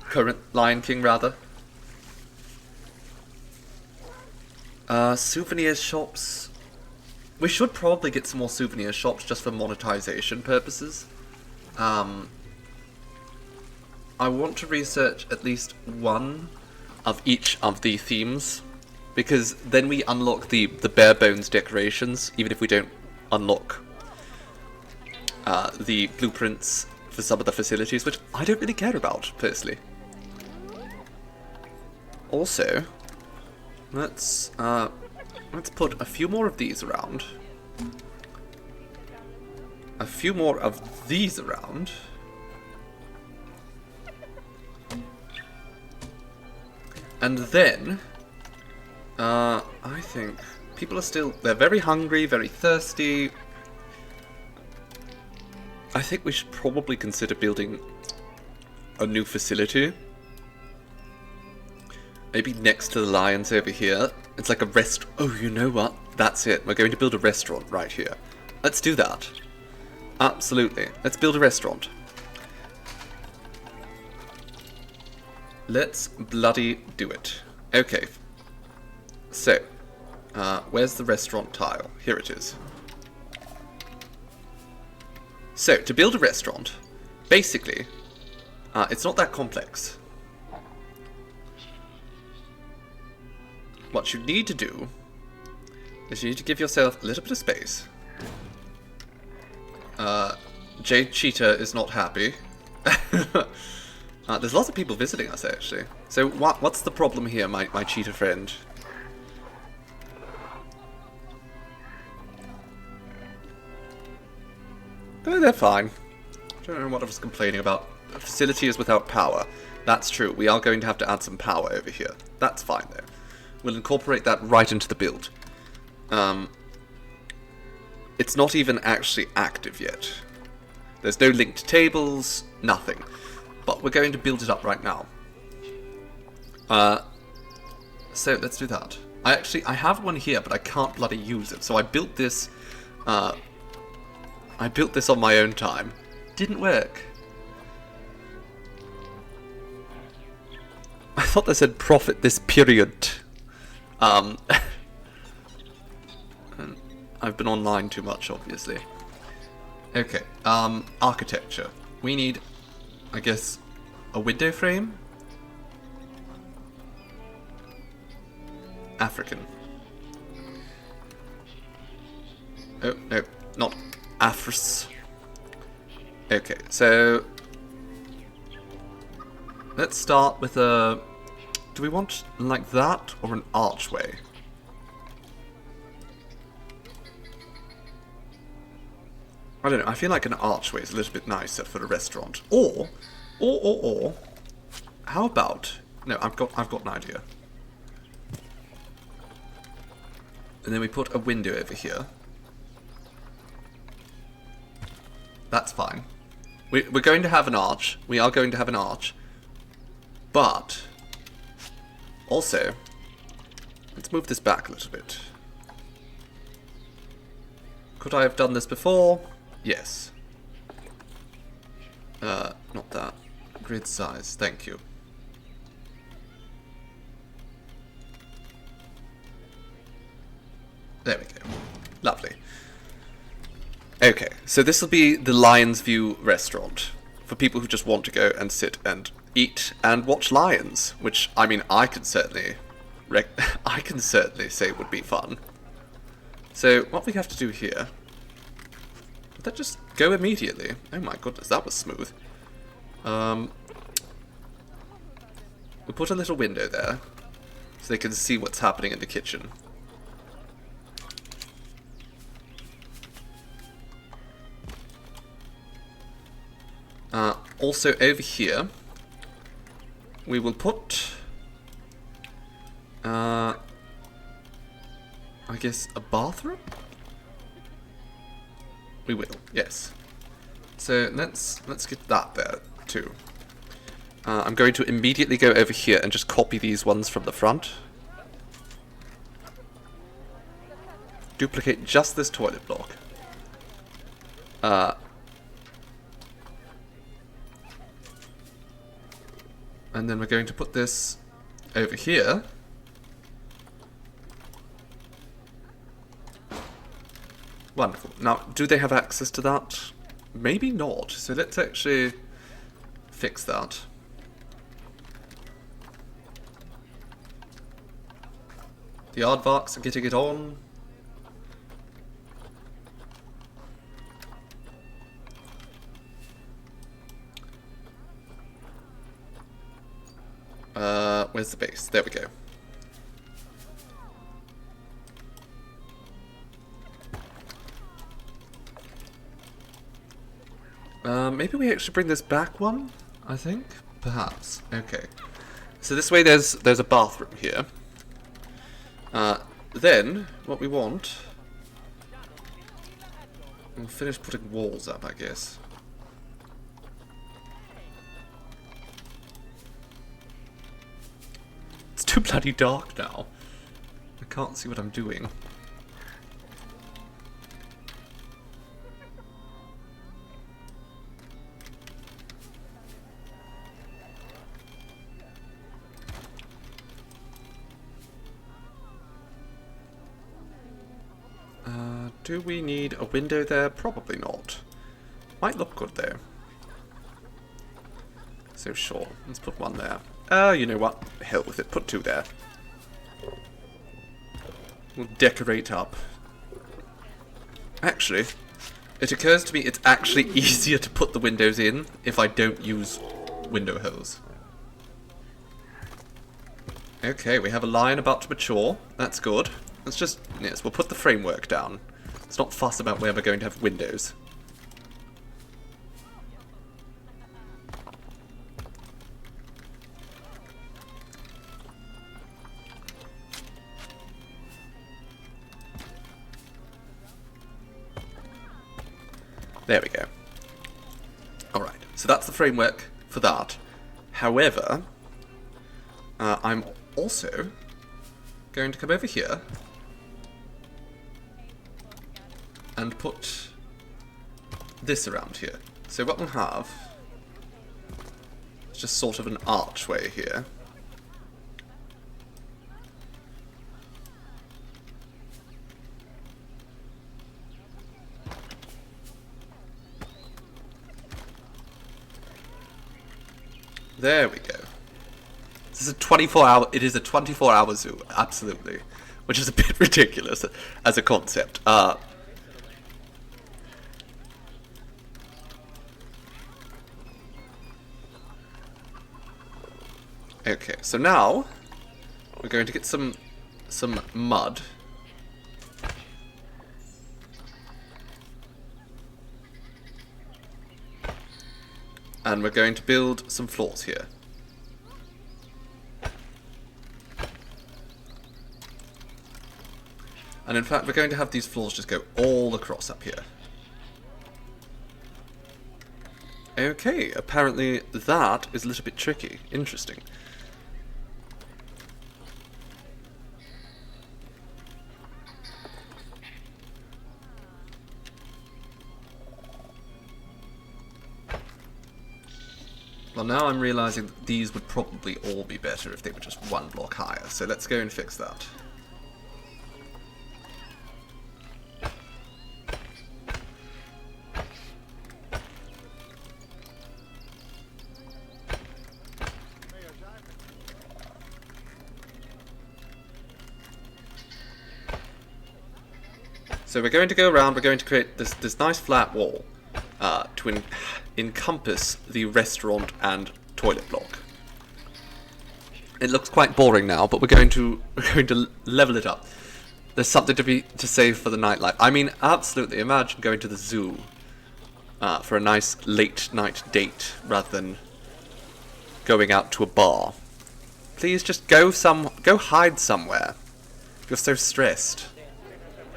Current Lion King, rather. Souvenir shops. We should probably get some more souvenir shops just for monetization purposes. I want to research at least one of each of the themes, because then we unlock the bare bones decorations, even if we don't unlock the blueprints for some of the facilities, which I don't really care about, personally. Also, let's put a few more of these around. A few more of these around. And then, I think people are still, they're very hungry, very thirsty. I think we should probably consider building a new facility. Maybe next to the lions over here. It's like a oh, you know what? That's it. We're going to build a restaurant right here. Let's do that. Absolutely. Let's build a restaurant. Let's bloody do it. Okay. So, where's the restaurant tile? Here it is. So, to build a restaurant, basically, it's not that complex. What you need to do is you need to give yourself a little bit of space. Jade Cheetah is not happy. There's lots of people visiting us, actually. So what's the problem here, my cheetah friend? Oh, they're fine. I don't know what I was complaining about. The facility is without power. That's true. We are going to have to add some power over here. That's fine, though. We'll incorporate that right into the build. It's not even actually active yet. There's no linked tables, nothing. But we're going to build it up right now. So let's do that. I have one here, but I can't bloody use it. So I built this. I built this on my own time. Didn't work. I thought they said profit this period. I've been online too much, obviously. Okay, architecture. We need, I guess, a window frame? African. Oh, no, not Afris. Okay, so let's start with a... Do we want like that or an archway? I don't know, I feel like an archway is a little bit nicer for a restaurant. Or, how about... No, I've got an idea. And then we put a window over here. That's fine. We're going to have an arch. We are going to have an arch. But... Also... Let's move this back a little bit. Could I have done this before? Yes. Not that. Grid size, thank you. There we go. Lovely. Okay, so this will be the Lion's View restaurant. For people who just want to go and sit and eat and watch lions. Which, I mean, I can certainly say would be fun. So, what we have to do here... Did that just go immediately? Oh my goodness, that was smooth. We'll put a little window there, so they can see what's happening in the kitchen. Also over here, we will put, I guess, a bathroom? We will, yes. So let's get that there too. I'm going to immediately go over here and just copy these ones from the front. Duplicate just this toilet block. And then we're going to put this over here. Wonderful. Now, do they have access to that? Maybe not. So let's actually fix that. The aardvarks are getting it on. Where's the base? There we go. Maybe we actually bring this back one, I think? Perhaps. Okay. So this way there's a bathroom here. Then, what we want... We'll finish putting walls up, I guess. It's too bloody dark now. I can't see what I'm doing. Do we need a window there? Probably not. Might look good though. So sure, let's put one there. You know what? Hell with it, put two there. We'll decorate up. Actually, it occurs to me it's actually easier to put the windows in if I don't use window holes. Okay, we have a lion about to mature. That's good. Let's just, yes, we'll put the framework down. Let's not fuss about where we're going to have windows. There we go. Alright, so that's the framework for that. However, I'm also going to come over here and put this around here. So what we'll have is just sort of an archway here. There we go. This is a 24-hour. It is a 24-hour zoo, absolutely, which is a bit ridiculous as a concept. Okay, so now we're going to get some mud. And we're going to build some floors here. And in fact, we're going to have these floors just go all across up here. Okay, apparently that is a little bit tricky. Interesting. Well, now I'm realizing that these would probably all be better if they were just one block higher. So let's go and fix that. So we're going to go around, we're going to create this nice flat wall to encompass the restaurant and toilet block. It looks quite boring now, but we're going to level it up. There's something to save for the nightlife. I mean, absolutely, imagine going to the zoo for a nice late night date rather than going out to a bar. Please just go hide somewhere. You're so stressed.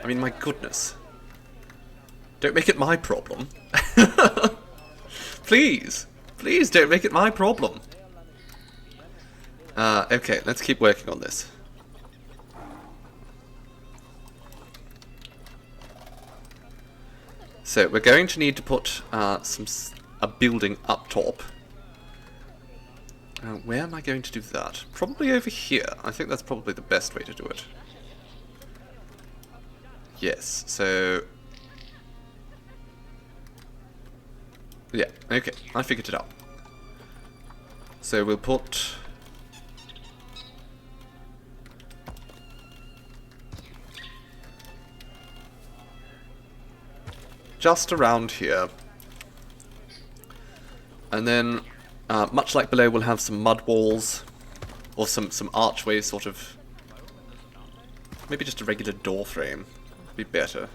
I mean, my goodness. Don't make it my problem. Please. Please don't make it my problem. Okay, let's keep working on this. So, we're going to need to put a building up top. Where am I going to do that? Probably over here. I think that's probably the best way to do it. Yes, so... yeah, okay, I figured it out. So we'll put... just around here. And then, much like below, we'll have some mud walls. Or some archways, sort of... maybe just a regular door frame. Be better.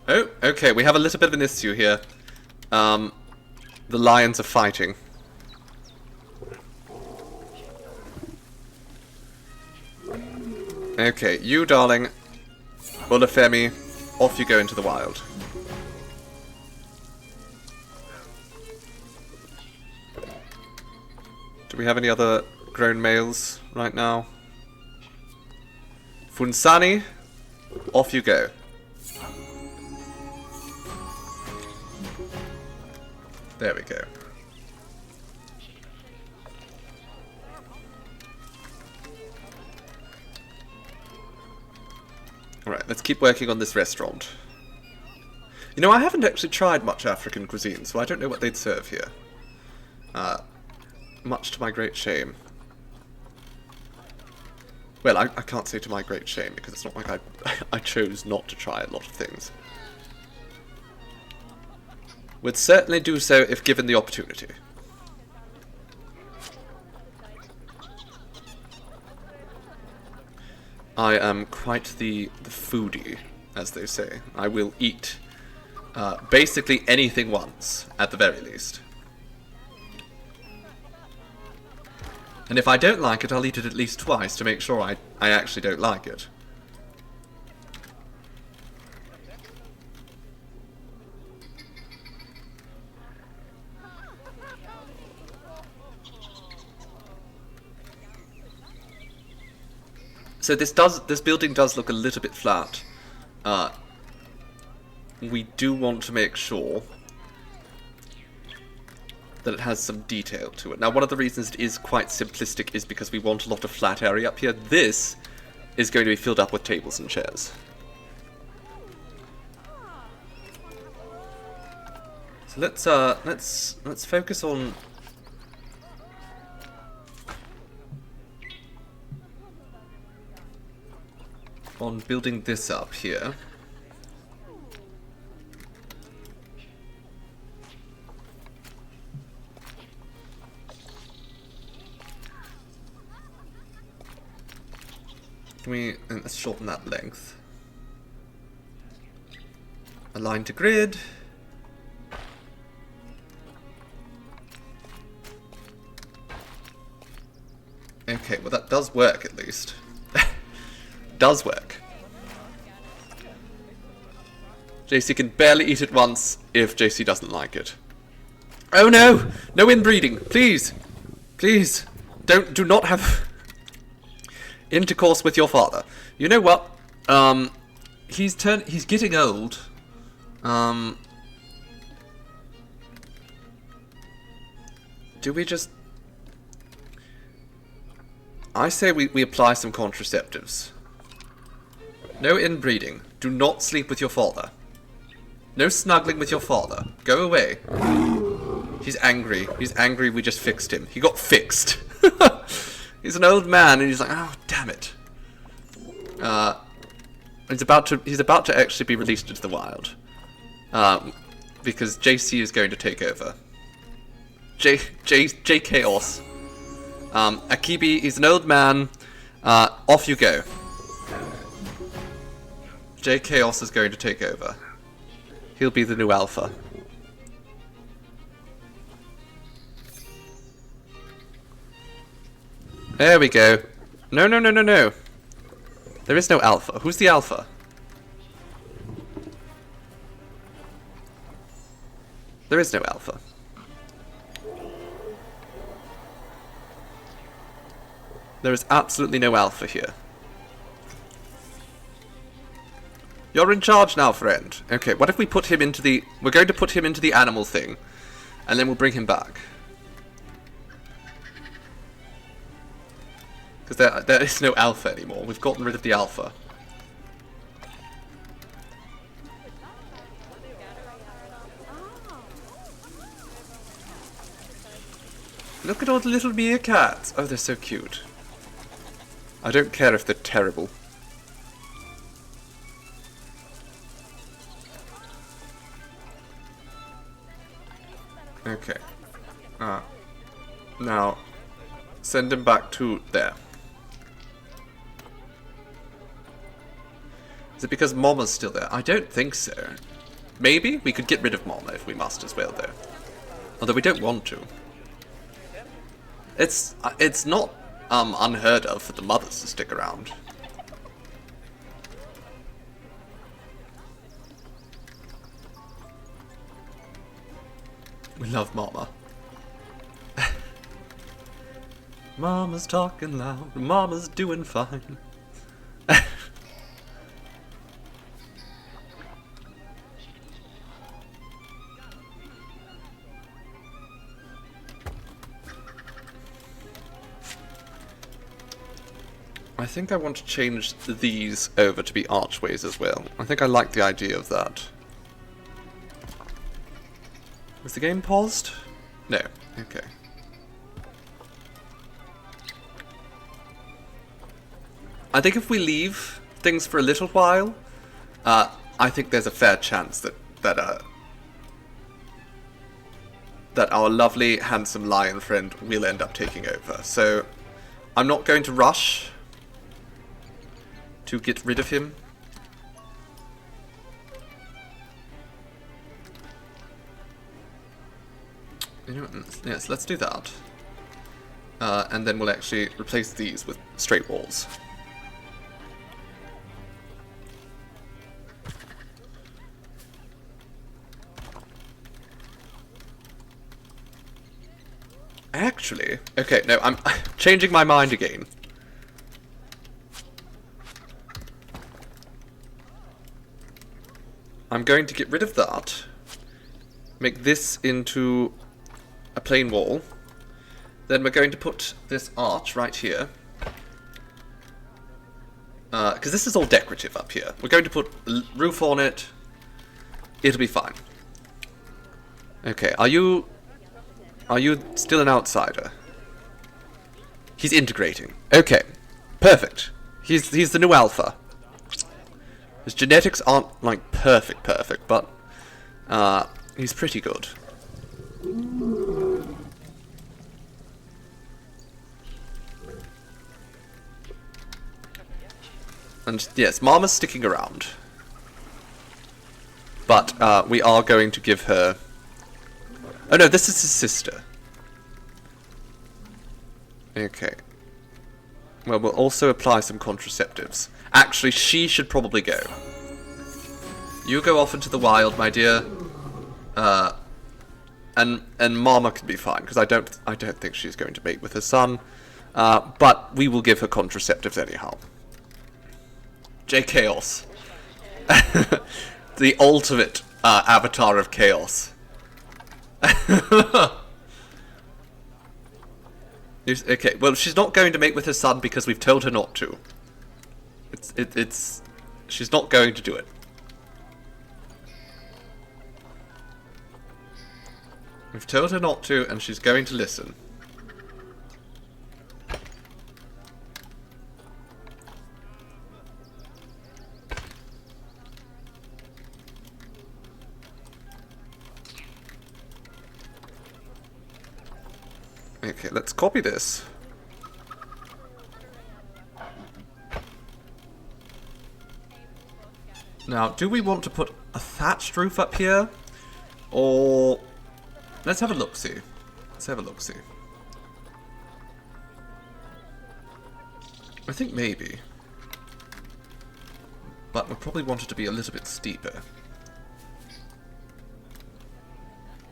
Oh, okay, we have a little bit of an issue here. The lions are fighting. Okay, you darling, Olafemi, off you go into the wild. Do we have any other grown males right now? Funsani, off you go. There we go. Alright, let's keep working on this restaurant. You know, I haven't actually tried much African cuisine, so I don't know what they'd serve here. Much to my great shame. Well, I can't say to my great shame, because it's not like I chose not to try a lot of things. Would certainly do so if given the opportunity. I am quite the foodie, as they say. I will eat basically anything once, at the very least. And if I don't like it, I'll eat it at least twice to make sure I actually don't like it. So this building does look a little bit flat. We do want to make sure that it has some detail to it. Now, one of the reasons it is quite simplistic is because we want a lot of flat area up here. This is going to be filled up with tables and chairs. So let's focus on building this up here. Let's shorten that length. Align to grid. Okay, well that does work at least. Does work. JC can barely eat it once if JC doesn't like it. Oh no! No inbreeding! Please! Please! Do not have intercourse with your father. You know what? He's getting old. Do we just... I say we apply some contraceptives. No inbreeding. Do not sleep with your father. No snuggling with your father. Go away. He's angry. He's angry we just fixed him. He got fixed. He's an old man and he's like, oh, damn it. He's about to actually be released into the wild. Because JC is going to take over. J Chaos. Akibi, he's an old man. Off you go. J Chaos is going to take over. He'll be the new alpha. There we go. No. There is no alpha. Who's the alpha? There is no alpha. There is absolutely no alpha here. You're in charge now, friend. Okay, what if we put him into the... We're going to put him into the animal thing. And then we'll bring him back. Because there is no alpha anymore. We've gotten rid of the alpha. Look at all the little meerkats. Oh, they're so cute. I don't care if they're terrible. Okay. Now, send him back to there. Is it because Mama's still there? I don't think so. Maybe? We could get rid of Mama if we must as well, though. Although we don't want to. It's not unheard of for the mothers to stick around. We love Mama. Mama's talking loud, Mama's doing fine. I think I want to change these over to be archways as well. I think I like the idea of that. Was the game paused? No. Okay. I think if we leave things for a little while, I think there's a fair chance that our lovely, handsome lion friend will end up taking over. So, I'm not going to rush to get rid of him. You know what, yes, let's do that. and then we'll actually replace these with straight walls. Actually, okay, no, I'm changing my mind again. I'm going to get rid of that, make this into a plain wall, then we're going to put this arch right here, because this is all decorative up here. We're going to put a roof on it, it'll be fine. Okay, are you still an outsider? He's integrating. Okay, perfect. He's the new alpha. His genetics aren't like perfect, but he's pretty good. And yes, Mama's sticking around. But we are going to give her... Oh no, this is his sister. Okay. Well, we'll also apply some contraceptives. Actually, she should probably go. You go off into the wild, my dear. And Mama can be fine, because I don't think she's going to mate with her son. But we will give her contraceptives anyhow. J Chaos. The ultimate avatar of chaos. Okay, well, she's not going to mate with her son because we've told her not to. She's not going to do it. We've told her not to, and she's going to listen. Okay, let's copy this. Now, do we want to put a thatched roof up here? Or... let's have a look-see. Let's have a look-see. I think maybe. But we probably want it to be a little bit steeper.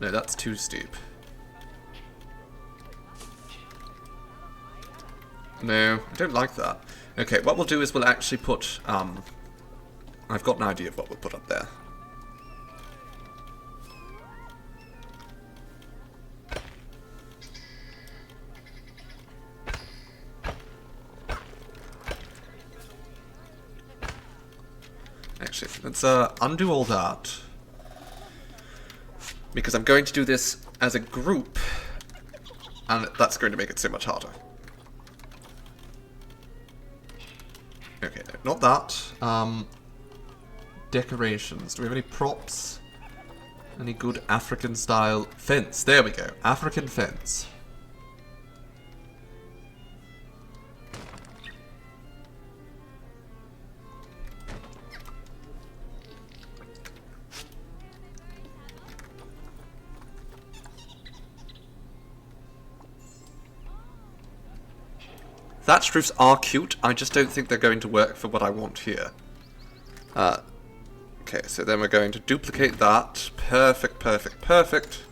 No, that's too steep. No, I don't like that. Okay, what we'll do is we'll actually put, I've got an idea of what we'll put up there. Actually, let's undo all that. Because I'm going to do this as a group, and that's going to make it so much harder. Okay, no, not that. Decorations. Do we have any props? Any good African style fence? There we go. African fence. Thatched roofs are cute, I just don't think they're going to work for what I want here. Okay, so then we're going to duplicate that. Perfect, perfect, perfect.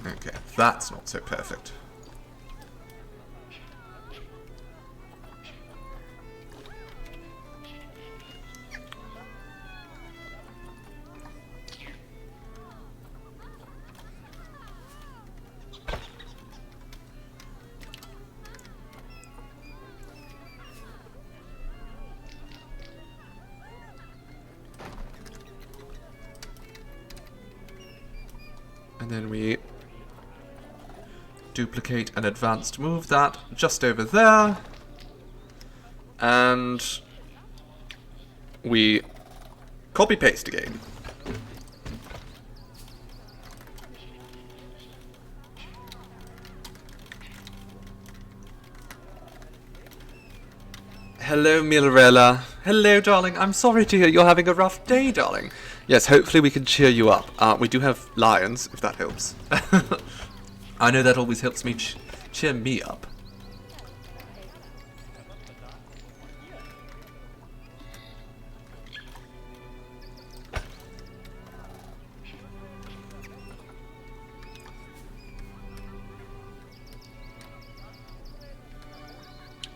Okay, that's not so perfect. And then we duplicate an advanced move that just over there. And we copy paste again. Hello, Mirella. Hello, darling. I'm sorry to hear you're having a rough day, darling. Yes, hopefully we can cheer you up. We do have lions, if that helps. I know that always helps me cheer me up.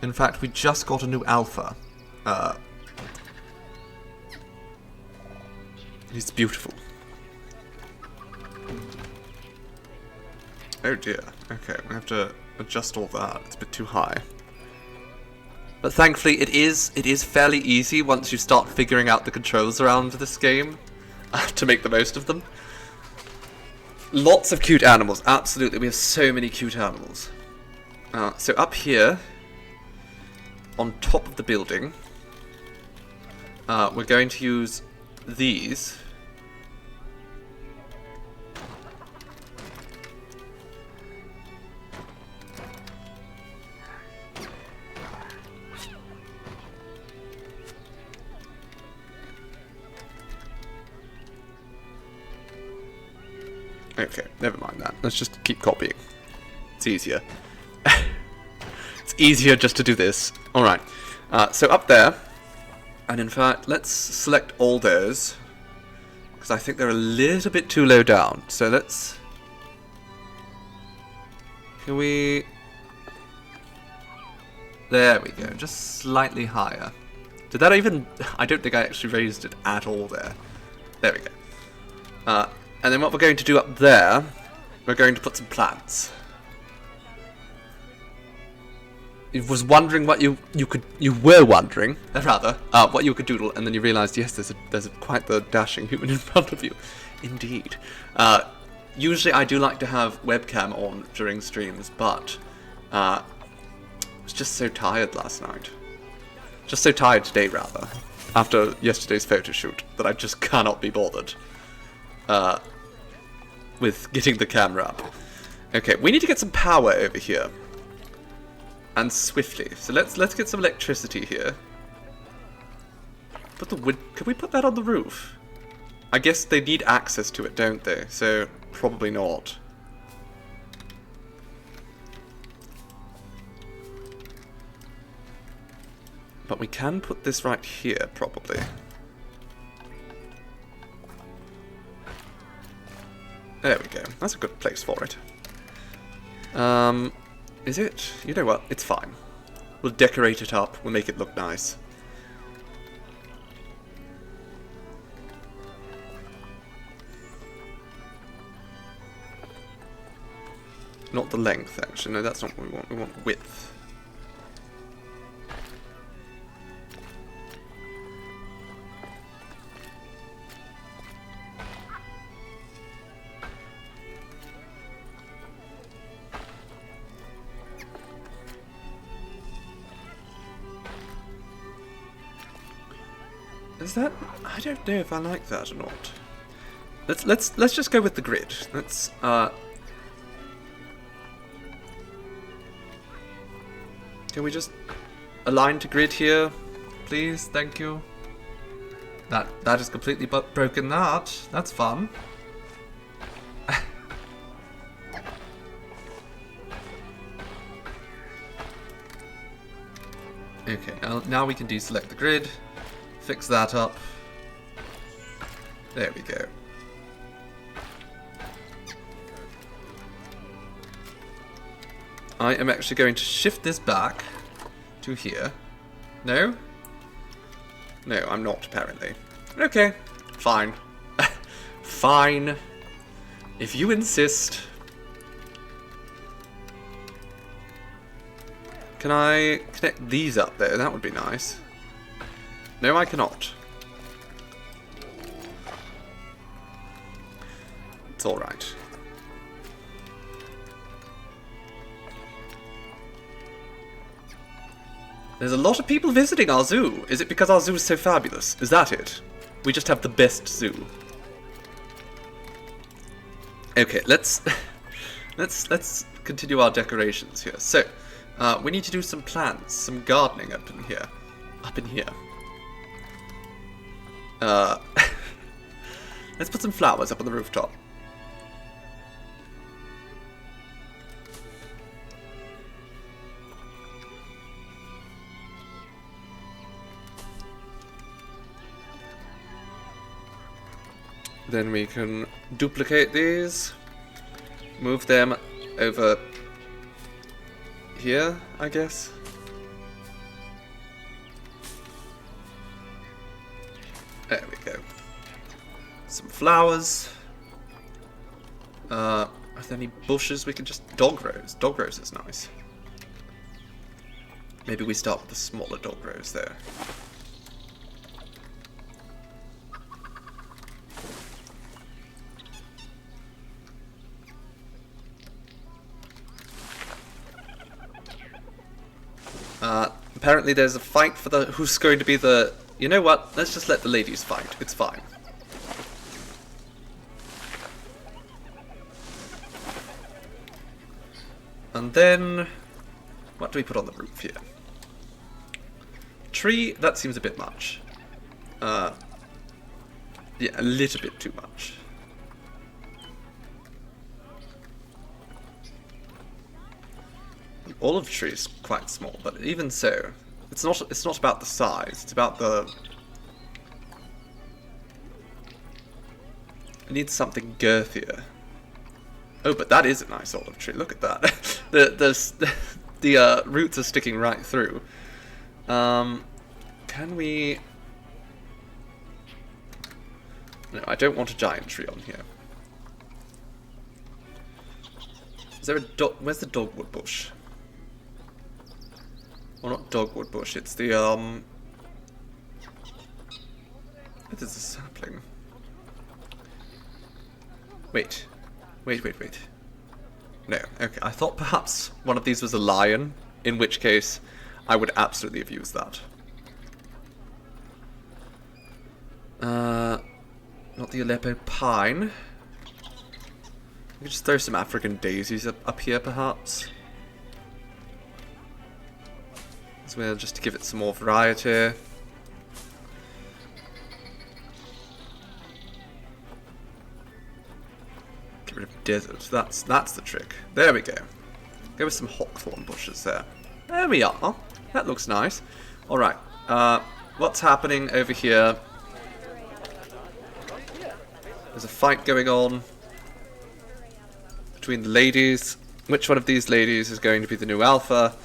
In fact, we just got a new alpha. It's beautiful. Oh dear. Okay, we have to adjust all that. It's a bit too high. But thankfully, it is fairly easy once you start figuring out the controls around this game to make the most of them. Lots of cute animals. Absolutely, we have so many cute animals. So up here, on top of the building, we're going to use these. Okay, never mind that. Let's just keep copying. It's easier. It's easier just to do this. Alright, so up there, and in fact, let's select all those, because I think they're a little bit too low down. So let's... Can we... There we go, just slightly higher. Did that even... I don't think I actually raised it at all there. There we go. And then what we're going to do up there, we're going to put some plants. You was wondering what you were wondering, rather, what you could doodle, and then you realised, yes, there's quite the dashing human in front of you. Indeed. Usually I do like to have webcam on during streams, but I was just so tired last night. Just so tired today, rather, after yesterday's photo shoot, that I just cannot be bothered with getting the camera up. Okay, we need to get some power over here. And swiftly. So let's get some electricity here. Put the wood. Can we put that on the roof? I guess they need access to it, don't they? So probably not. But we can put this right here, probably. There we go. That's a good place for it. Is it? You know what? It's fine. We'll decorate it up. We'll make it look nice. Not the length, actually. No, that's not what we want. We want width. Is that? I don't know if I like that or not. Let's just go with the grid. Let's Can we just align to grid here, please? Thank you. That is completely broken. That's fun. Okay, now we can deselect the grid. Fix that up. There we go. I am actually going to shift this back to here. No? No, I'm not, apparently. Okay, fine. Fine. If you insist. Can I connect these up there? That would be nice. No, I cannot. It's alright. There's a lot of people visiting our zoo. Is it because our zoo is so fabulous? Is that it? We just have the best zoo. Okay, let's continue our decorations here. So, we need to do some plants, some gardening up in here. Up in here. Let's put some flowers up on the rooftop. Then we can duplicate these. Move them over here, I guess. There we go. Some flowers. Are there any bushes we can just... Dog rose. Dog rose is nice. Maybe we start with the smaller dog rose there. Apparently there's a fight for the... Who's going to be the... You know what? Let's just let the ladies fight. It's fine. And then... What do we put on the roof here? Tree, that seems a bit much. Yeah, a little bit too much. The olive tree is quite small, but even so, it's not about the size, it's about the... It needs something girthier. Oh, but that is a nice olive tree, look at that. the roots are sticking right through. Can we... No, I don't want a giant tree on here. Is there a where's the dogwood bush? Well, not dogwood bush, it's the, It is a sapling. Wait. No, okay, I thought perhaps one of these was a lion, in which case I would absolutely have used that. Not the Aleppo pine. We could just throw some African daisies up here, perhaps. As well, just to give it some more variety. Get rid of desert. That's the trick. There we go. Go with some hawthorn bushes there. There we are. That looks nice. Alright. What's happening over here? There's a fight going on between the ladies. Which one of these ladies is going to be the new alpha?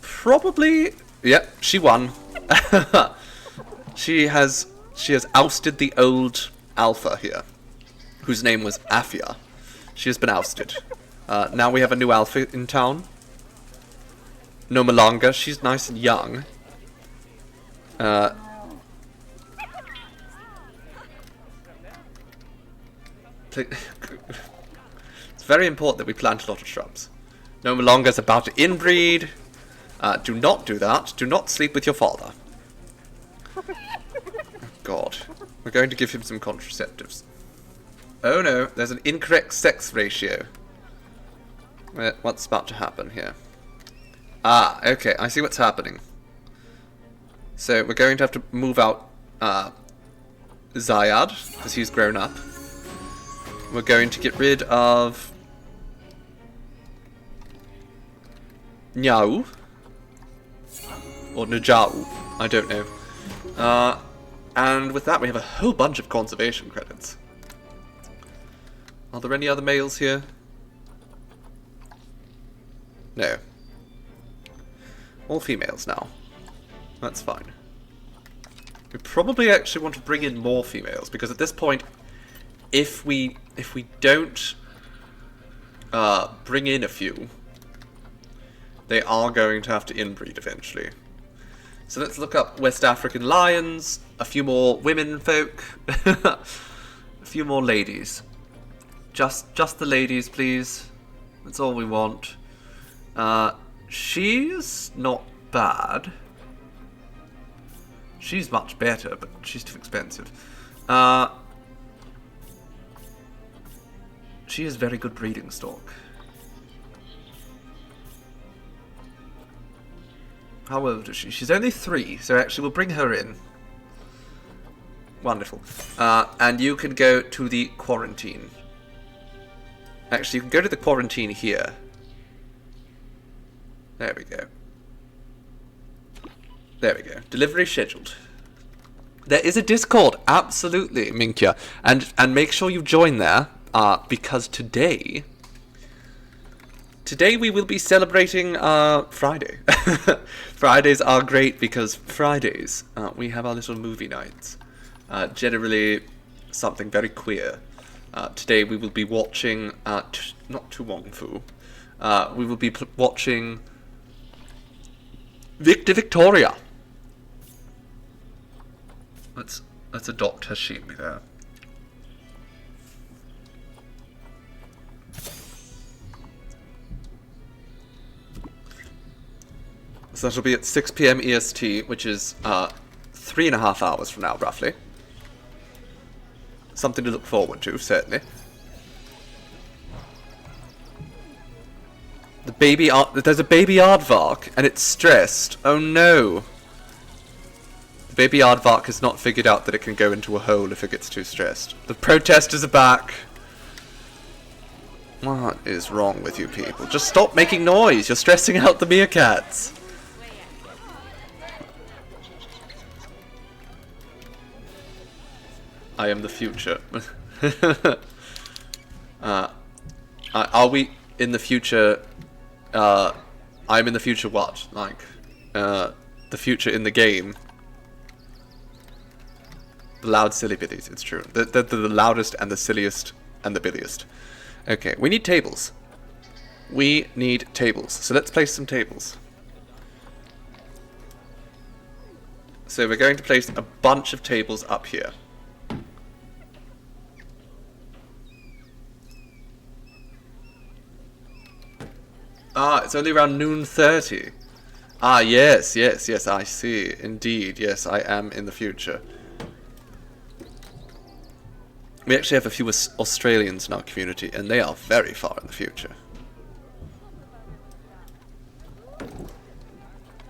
Probably... Yep, she won. She has ousted the old alpha here, whose name was Afia. She has been ousted. Now we have a new alpha in town. No Malanga, she's nice and young. It's very important that we plant a lot of shrubs. No Malonga's about to inbreed. Do not do that. Do not sleep with your father. Oh, God. We're going to give him some contraceptives. Oh no, there's an incorrect sex ratio. What's about to happen here? Ah, okay, I see what's happening. So we're going to have to move out Zayad, because he's grown up. We're going to get rid of Nyao. Or Najau, I don't know. And with that we have a whole bunch of conservation credits. Are there any other males here? No. All females now. That's fine. We probably actually want to bring in more females, because at this point, if we don't bring in a few, they are going to have to inbreed eventually. So let's look up West African lions, a few more women folk, a few more ladies. Just the ladies, please. That's all we want. She's not bad. She's much better, but she's too expensive. She has very good breeding stock. How old is she? She's only 3, so actually we'll bring her in. Wonderful. And you can go to the quarantine. Actually, you can go to the quarantine here. There we go. There we go. Delivery scheduled. There is a Discord, absolutely, Minkya, and make sure you join there, because today we will be celebrating Friday. Fridays are great because Fridays we have our little movie nights. Generally something very queer. Today we will be watching not Tu Wong Fu. We will be watching Victoria. Let's adopt Hashimi there. So that'll be at 6 PM EST, which is 3.5 hours from now, roughly. Something to look forward to, certainly. There's a baby aardvark, and it's stressed. Oh no! The baby aardvark has not figured out that it can go into a hole if it gets too stressed. The protesters are back! What is wrong with you people? Just stop making noise! You're stressing out the meerkats! I am the future. Are we in the future? I'm in the future what? Like, the future in the game? The loud silly billies, it's true. The loudest and the silliest and the billiest. Okay, we need tables. We need tables. So let's place some tables. So we're going to place a bunch of tables up here. It's only around noon 30. Yes, I see. Indeed, yes, I am in the future. We actually have a few Australians in our community, and they are very far in the future.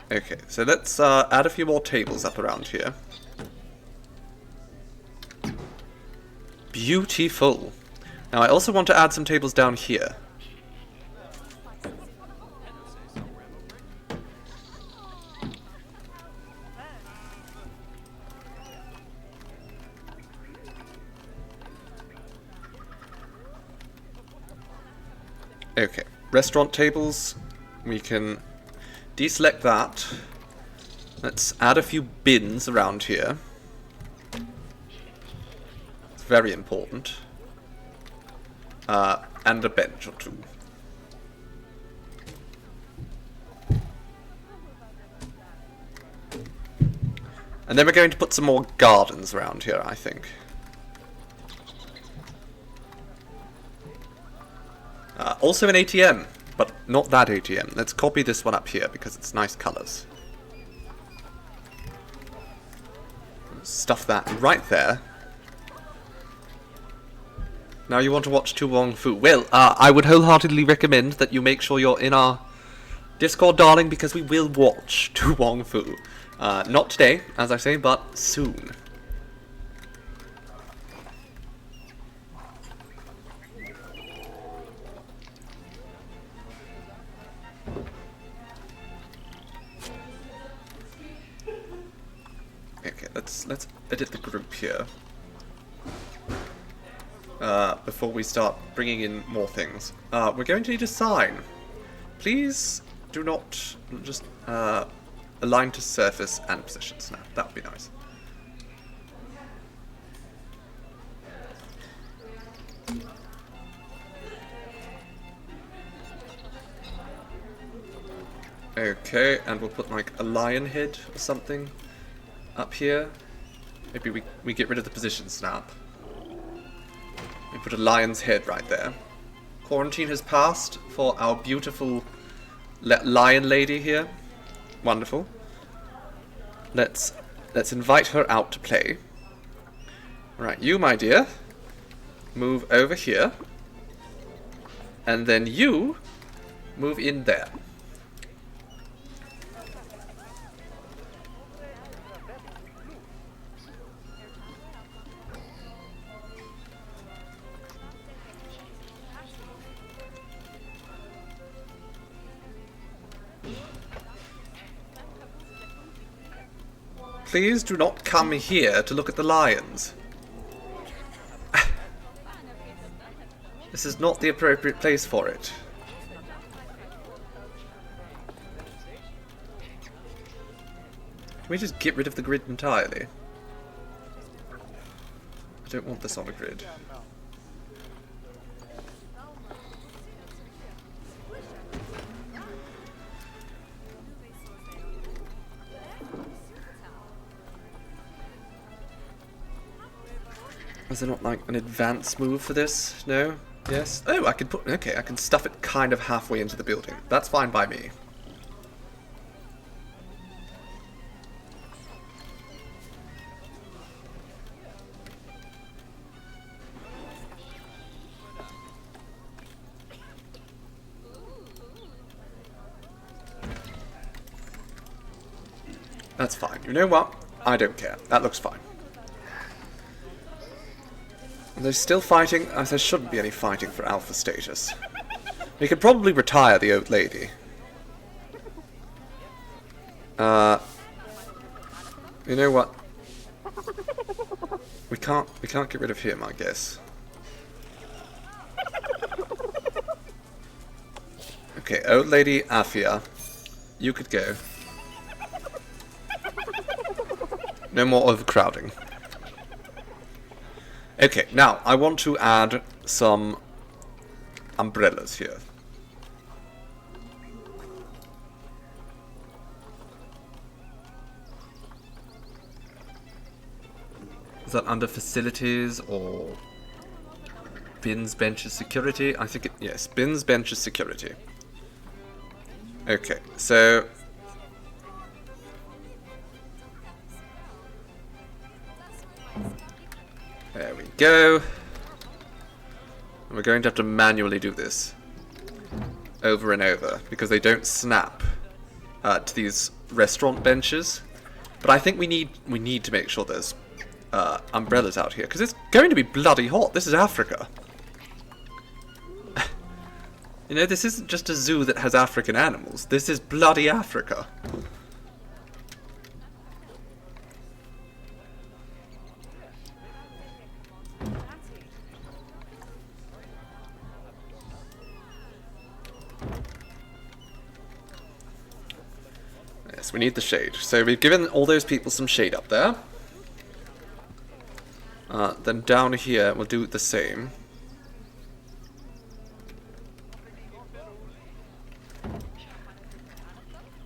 Okay, so let's add a few more tables up around here. Beautiful. Now I also want to add some tables down here. Okay, restaurant tables, we can deselect that. Let's add a few bins around here. It's very important. And a bench or two. And then we're going to put some more gardens around here, I think. Also an ATM, but not that ATM. Let's copy this one up here because it's nice colours. Stuff that right there. Now you want to watch Tu Wong Fu. Well, I would wholeheartedly recommend that you make sure you're in our Discord, darling, because we will watch Tu Wong Fu. Not today, as I say, but soon. Okay, let's edit the group here. Before we start bringing in more things. We're going to need a sign. Please do not just align to surface and positions. Now, that would be nice. Okay, and we'll put like a lion head or something up here. Maybe we get rid of the position snap. We put a lion's head right there. Quarantine has passed for our beautiful lion lady here. Wonderful. Let's invite her out to play. Right, you, my dear, move over here. And then you move in there. please do not come here to look at the lions. This is not the appropriate place for it. Can we just get rid of the grid entirely? I don't want this on a grid. Is there not like an advanced move for this? No? Yes? Oh, I can put... Okay, I can stuff it kind of halfway into the building. That's fine by me. That's fine. You know what? I don't care. That looks fine. They're still fighting? There shouldn't be any fighting for alpha status. We could probably retire the old lady. You know what? We can't get rid of him, I guess. Okay, old lady Afia. You could go. No more overcrowding. Okay, now I want to add some umbrellas here. Is that under facilities or bins, benches, security? I think yes, bins, benches, security. Okay, so there we go. And we're going to have to manually do this over and over because they don't snap to these restaurant benches. But I think we need to make sure there's umbrellas out here because it's going to be bloody hot. This is Africa. You know, this isn't just a zoo that has African animals. This is bloody Africa. Yes, we need the shade. So we've given all those people some shade up there. Then down here we'll do the same.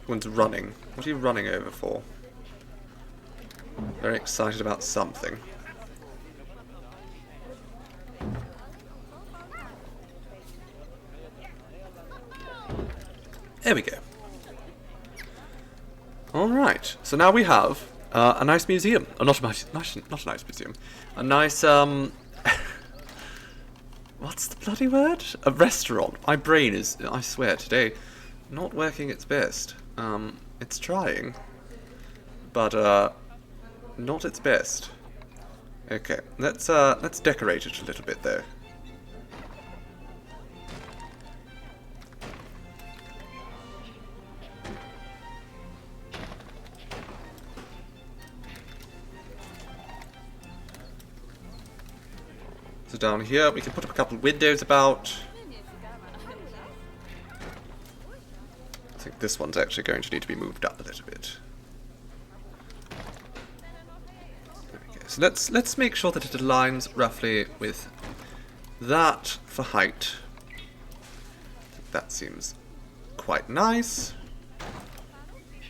One's running. What are you running over for? Very excited about something. There we go. Alright, so now we have a nice museum. Oh, not a nice museum. A nice, what's the bloody word? A restaurant. My brain is, I swear, today not working its best. It's trying, but not its best. Okay, let's decorate it a little bit though. So down here we can put up a couple of windows about. I think this one's actually going to need to be moved up a little bit. There we go. So let's make sure that it aligns roughly with that for height. I think that seems quite nice.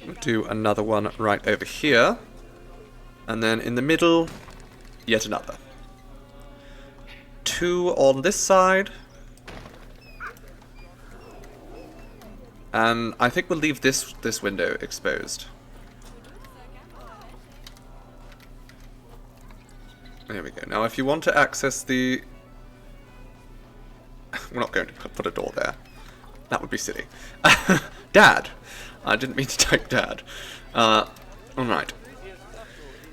We'll do another one right over here. And then in the middle, yet another. 2 on this side. And I think we'll leave this window exposed. There we go. Now if you want to access the... We're not going to put a door there. That would be silly. Dad! I didn't mean to type Dad. Alright.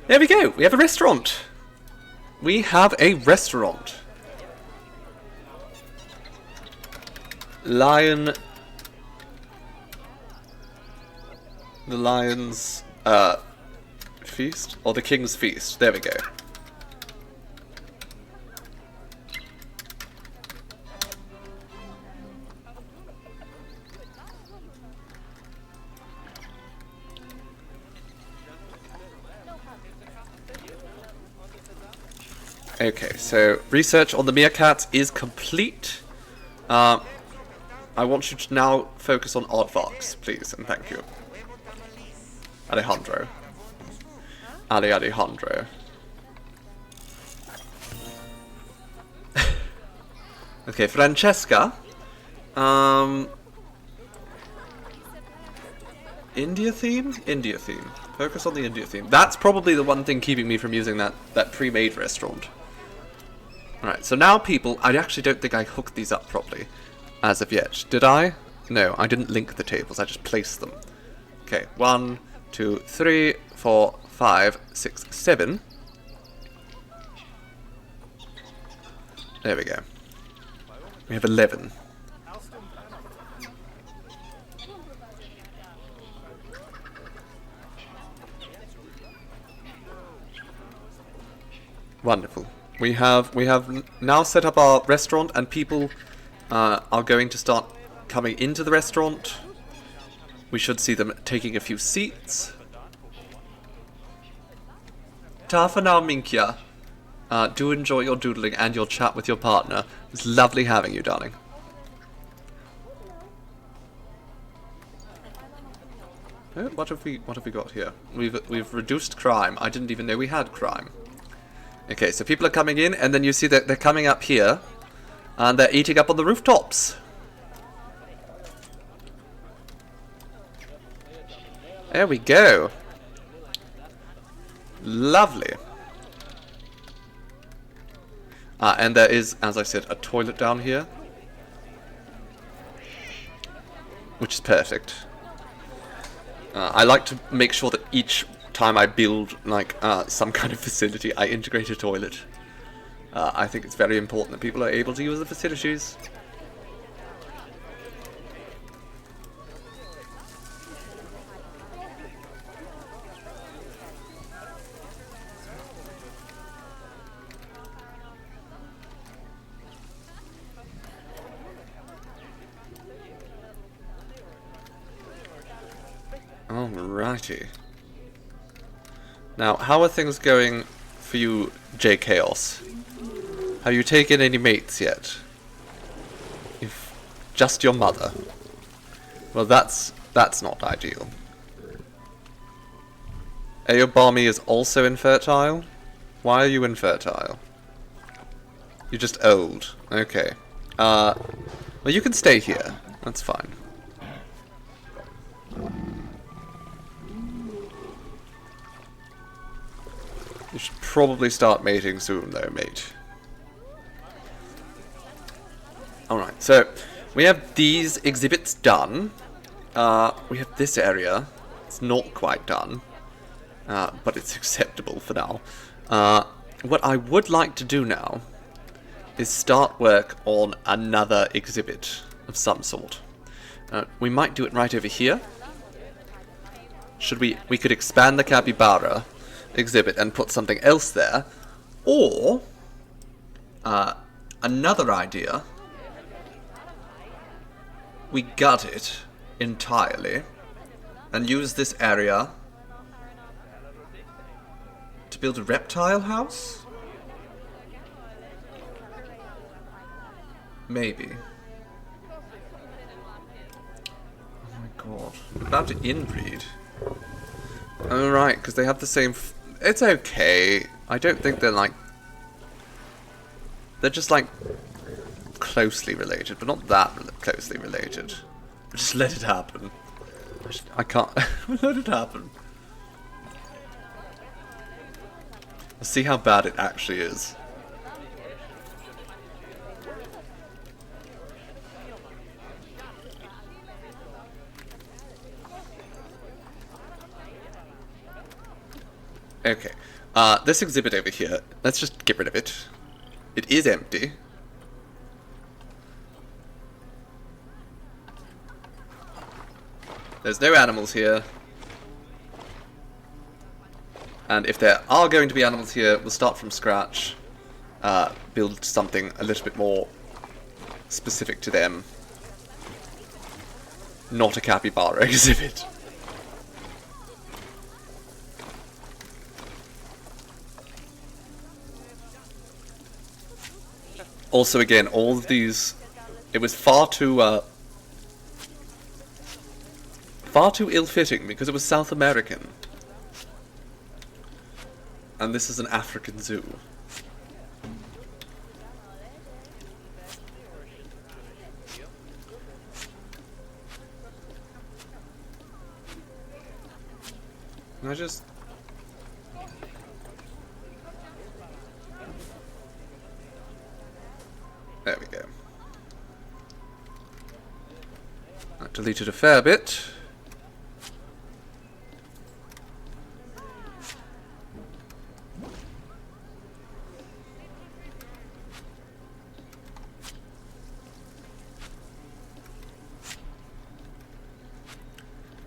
There we go! We have a restaurant! We have a restaurant! Lion... The lions feast? Or the king's feast. There we go. Okay, so research on the meerkats is complete. I want you to now focus on aardvarks, please, and thank you. Alejandro. Alejandro. Okay, Francesca. India theme? India theme. Focus on the India theme. That's probably the one thing keeping me from using that pre-made restaurant. Alright, so now people... I actually don't think I hooked these up properly as of yet. Did I? No, I didn't link the tables. I just placed them. Okay, 1, 2, 3, 4, 5, 6, 7. There we go. We have 11. Wonderful. We have now set up our restaurant, and people are going to start coming into the restaurant. We should see them taking a few seats. Ta for now, Minkia. Do enjoy your doodling and your chat with your partner. It's lovely having you, darling. Oh, what have we got here? We've reduced crime. I didn't even know we had crime. Okay, so people are coming in, and then you see that they're coming up here, and they're eating up on the rooftops. There we go. Lovely. And there is, as I said, a toilet down here, which is perfect. I like to make sure that each time I build like some kind of facility, I integrate a toilet. I think it's very important that people are able to use the facilities. Alrighty. Now, how are things going for you, J Chaos? Have you taken any mates yet? If just your mother. Well, that's not ideal. Aobami is also infertile? Why are you infertile? You're just old. Okay. Well, you can stay here. That's fine. You should probably start mating soon, though, mate. Alright, so we have these exhibits done. We have this area. It's not quite done, but it's acceptable for now. What I would like to do now is start work on another exhibit of some sort. We might do it right over here. We could expand the capybara exhibit and put something else there, or another idea, we gut it entirely and use this area to build a reptile house? Maybe. Oh my god, we're about to inbreed. Oh right, because they have the same it's okay. I don't think they're like... They're just like closely related, but not that closely related. Just let it happen. I can't... let it happen. Let's see how bad it actually is. Okay, this exhibit over here, let's just get rid of it. It is empty. There's no animals here. And if there are going to be animals here, we'll start from scratch, build something a little bit more specific to them. Not a capybara exhibit. Also, again, all of these, it was far too ill-fitting because it was South American. And this is an African zoo. Can I just... There we go. I deleted a fair bit.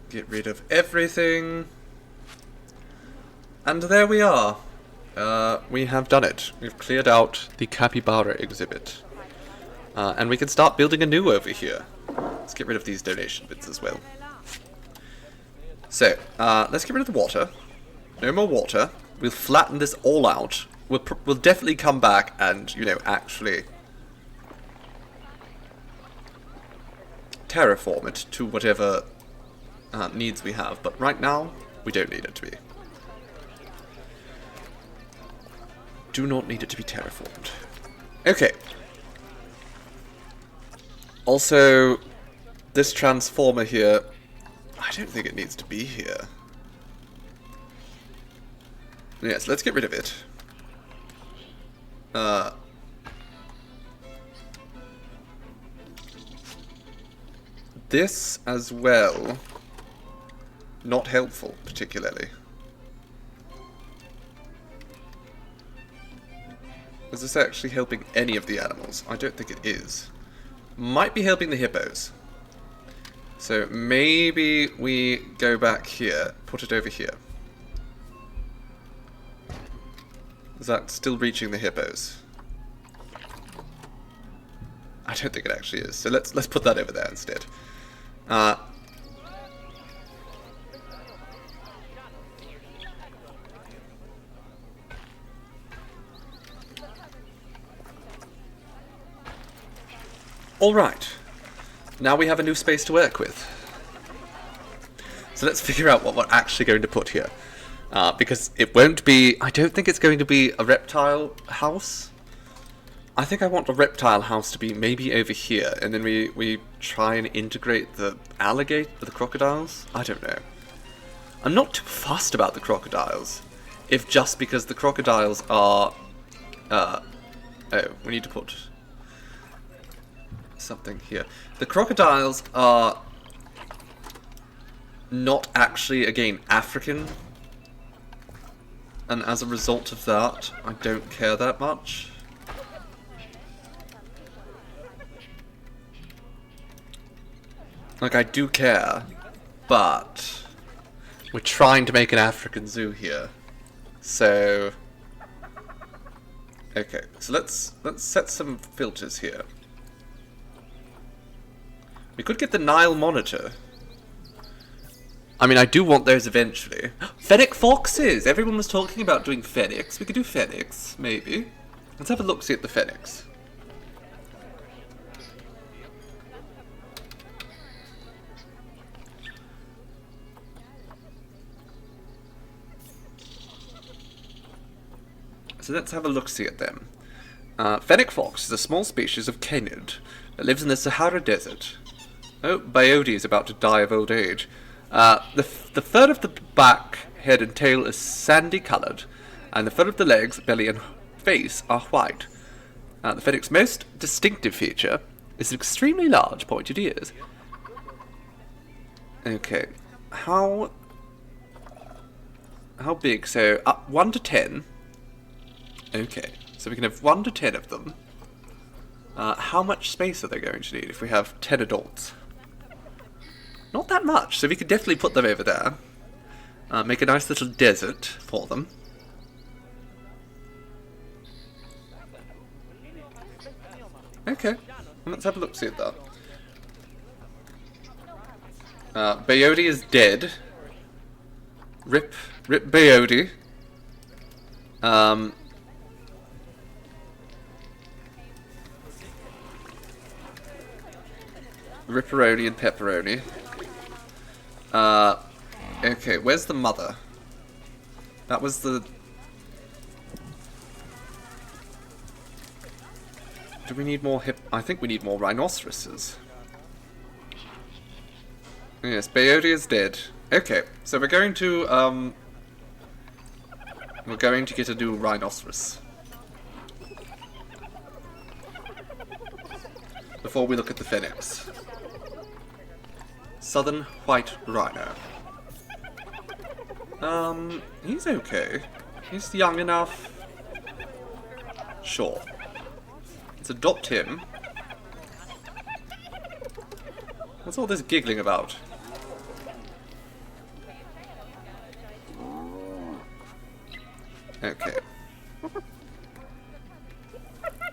Get rid of everything. And there we are. We have done it. We've cleared out the capybara exhibit. And we can start building a new over here. Let's get rid of these donation bits as well. So, let's get rid of the water. No more water. We'll flatten this all out. We'll definitely come back and, you know, actually terraform it to whatever needs we have. But right now, we don't need it to be. Do not need it to be terraformed. Okay. Also, this transformer here, I don't think it needs to be here. Yes, let's get rid of it. This as well, not helpful particularly. Is this actually helping any of the animals? I don't think it is. Might be helping the hippos. So maybe we go back here, put it over here. Is that still reaching the hippos? I don't think it actually is. So let's put that over there instead. Alright, now we have a new space to work with. So let's figure out what we're actually going to put here. Because it won't be, I don't think it's going to be a reptile house. I think I want a reptile house to be maybe over here, and then we try and integrate the alligator, the crocodiles? I don't know. I'm not too fussed about the crocodiles, if just because the crocodiles are, oh, we need to put something here. The crocodiles are not actually, again, African, and as a result of that, I don't care that much. Like, I do care, but we're trying to make an African zoo here. So, okay, so let's set some filters here. We could get the Nile monitor. I mean, I do want those eventually. Fennec foxes! Everyone was talking about doing fennecs. We could do fennecs, maybe. Let's have a look-see at the fennecs. So let's have a look-see at them. Fennec fox is a small species of canid that lives in the Sahara Desert. Oh, Biode is about to die of old age. The fur of the back, head and tail is sandy coloured, and the fur of the legs, belly and face are white. The fennec's most distinctive feature is extremely large pointed ears. Okay, how big? So, 1 to 10. Okay, so we can have 1 to 10 of them. How much space are they going to need if we have 10 adults? Not that much, so we could definitely put them over there. Make a nice little desert for them. Okay, let's have a look see at that. Bayodi is dead. Rip Bayodi. Ripperoni and pepperoni. Okay, where's the mother? That was the... Do we need more I think we need more rhinoceroses. Yes, Bayodi is dead. Okay, so we're going to get a new rhinoceros. Before we look at the phoenix. Southern white rhino. He's okay. He's young enough. Sure. Let's adopt him. What's all this giggling about? Okay.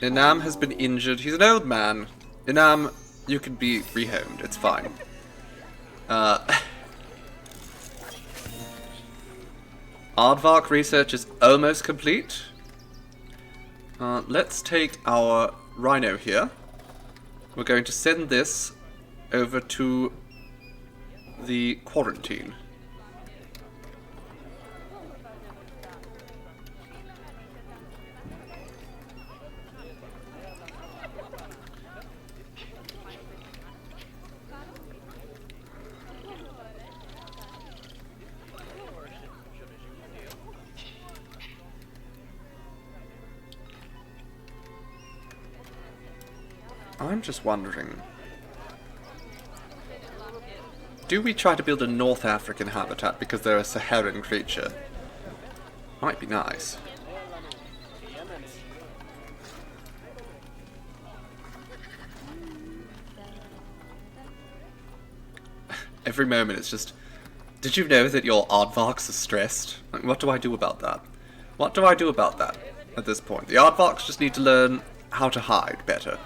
Inam has been injured. He's an old man. Inam, you can be rehomed. It's fine. Aardvark research is almost complete. Let's take our rhino here. We're going to send this over to the quarantine. I'm just wondering, do we try to build a North African habitat because they're a Saharan creature? Might be nice. Every moment it's just, did you know that your aardvarks are stressed? Like, what do I do about that? What do I do about that at this point? The aardvarks just need to learn how to hide better.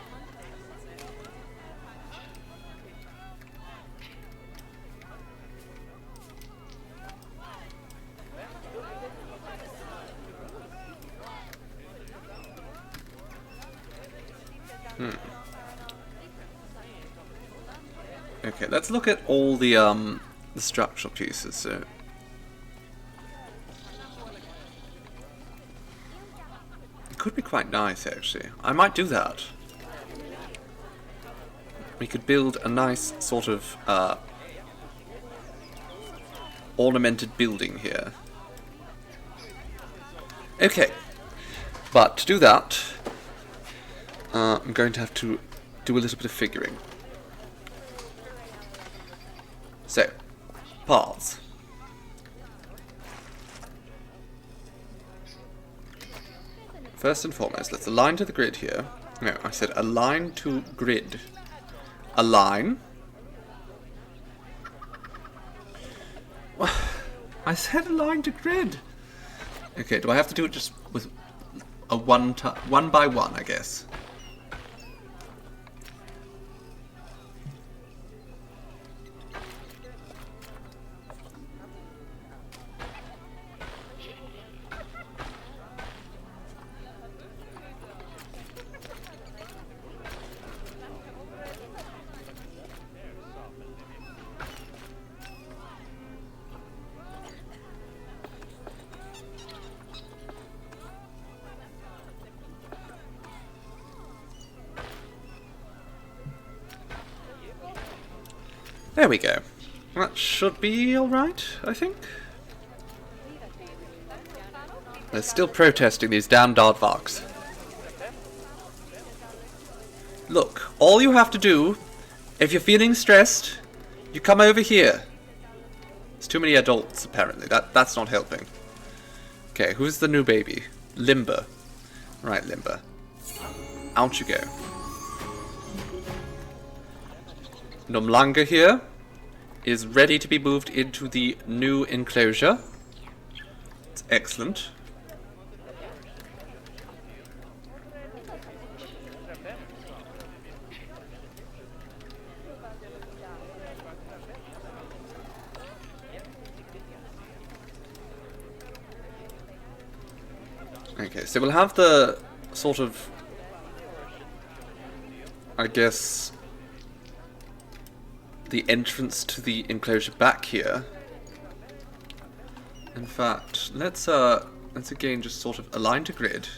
Okay, let's look at all the structural pieces. So, it could be quite nice, actually. I might do that. We could build a nice sort of ornamented building here. Okay, but to do that, I'm going to have to do a little bit of figuring. So, paths. First and foremost, let's align to the grid here. No, I said align to grid. Align. I said align to grid. Okay, do I have to do it just with a one by one, I guess? There we go. That should be alright, I think. They're still protesting, these damned aardvarks. Look, all you have to do, if you're feeling stressed, you come over here. There's too many adults, apparently. That's not helping. Okay, who's the new baby? Limber. Right, Limber. Out you go. Numlanga here. is ready to be moved into the new enclosure. It's excellent. Okay, so we'll have the sort of, I guess, the entrance to the enclosure back here. In fact, let's again just sort of align to grid.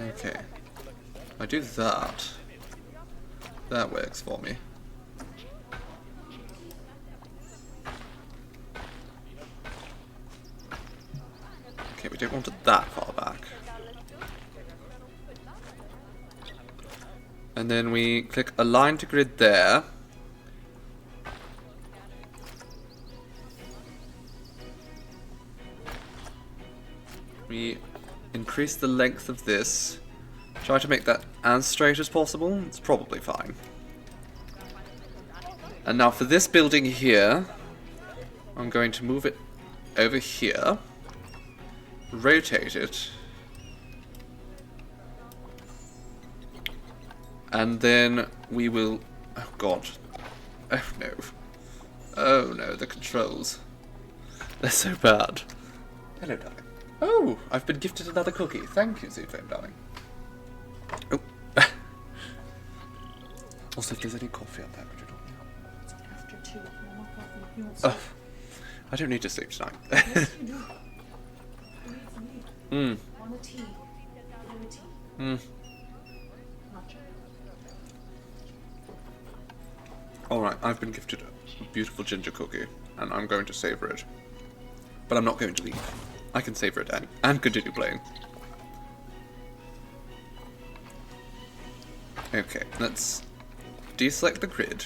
Okay, I do that. That works for me. Okay, we don't want it that far back. And then we click align to grid there. We increase the length of this. Try to make that as straight as possible. It's probably fine. And now for this building here, I'm going to move it over here. Rotate it. And then we will... Oh god. Oh no. Oh no, the controls. They're so bad. Hello, darling. Oh, I've been gifted another cookie. Thank you, Seafoam, darling. Oh. Also, if there's any coffee on there, would you not? It's after 2. No more coffee. You won't Oh, sleep. I don't need to sleep tonight. Yes, you do. You need some meat. Hmm. Want a tea? Give him a tea. Hmm. Matcha. Alright, I've been gifted a beautiful ginger cookie, and I'm going to savor it. But I'm not going to leave. I can savor it and continue playing. Okay, let's deselect the grid.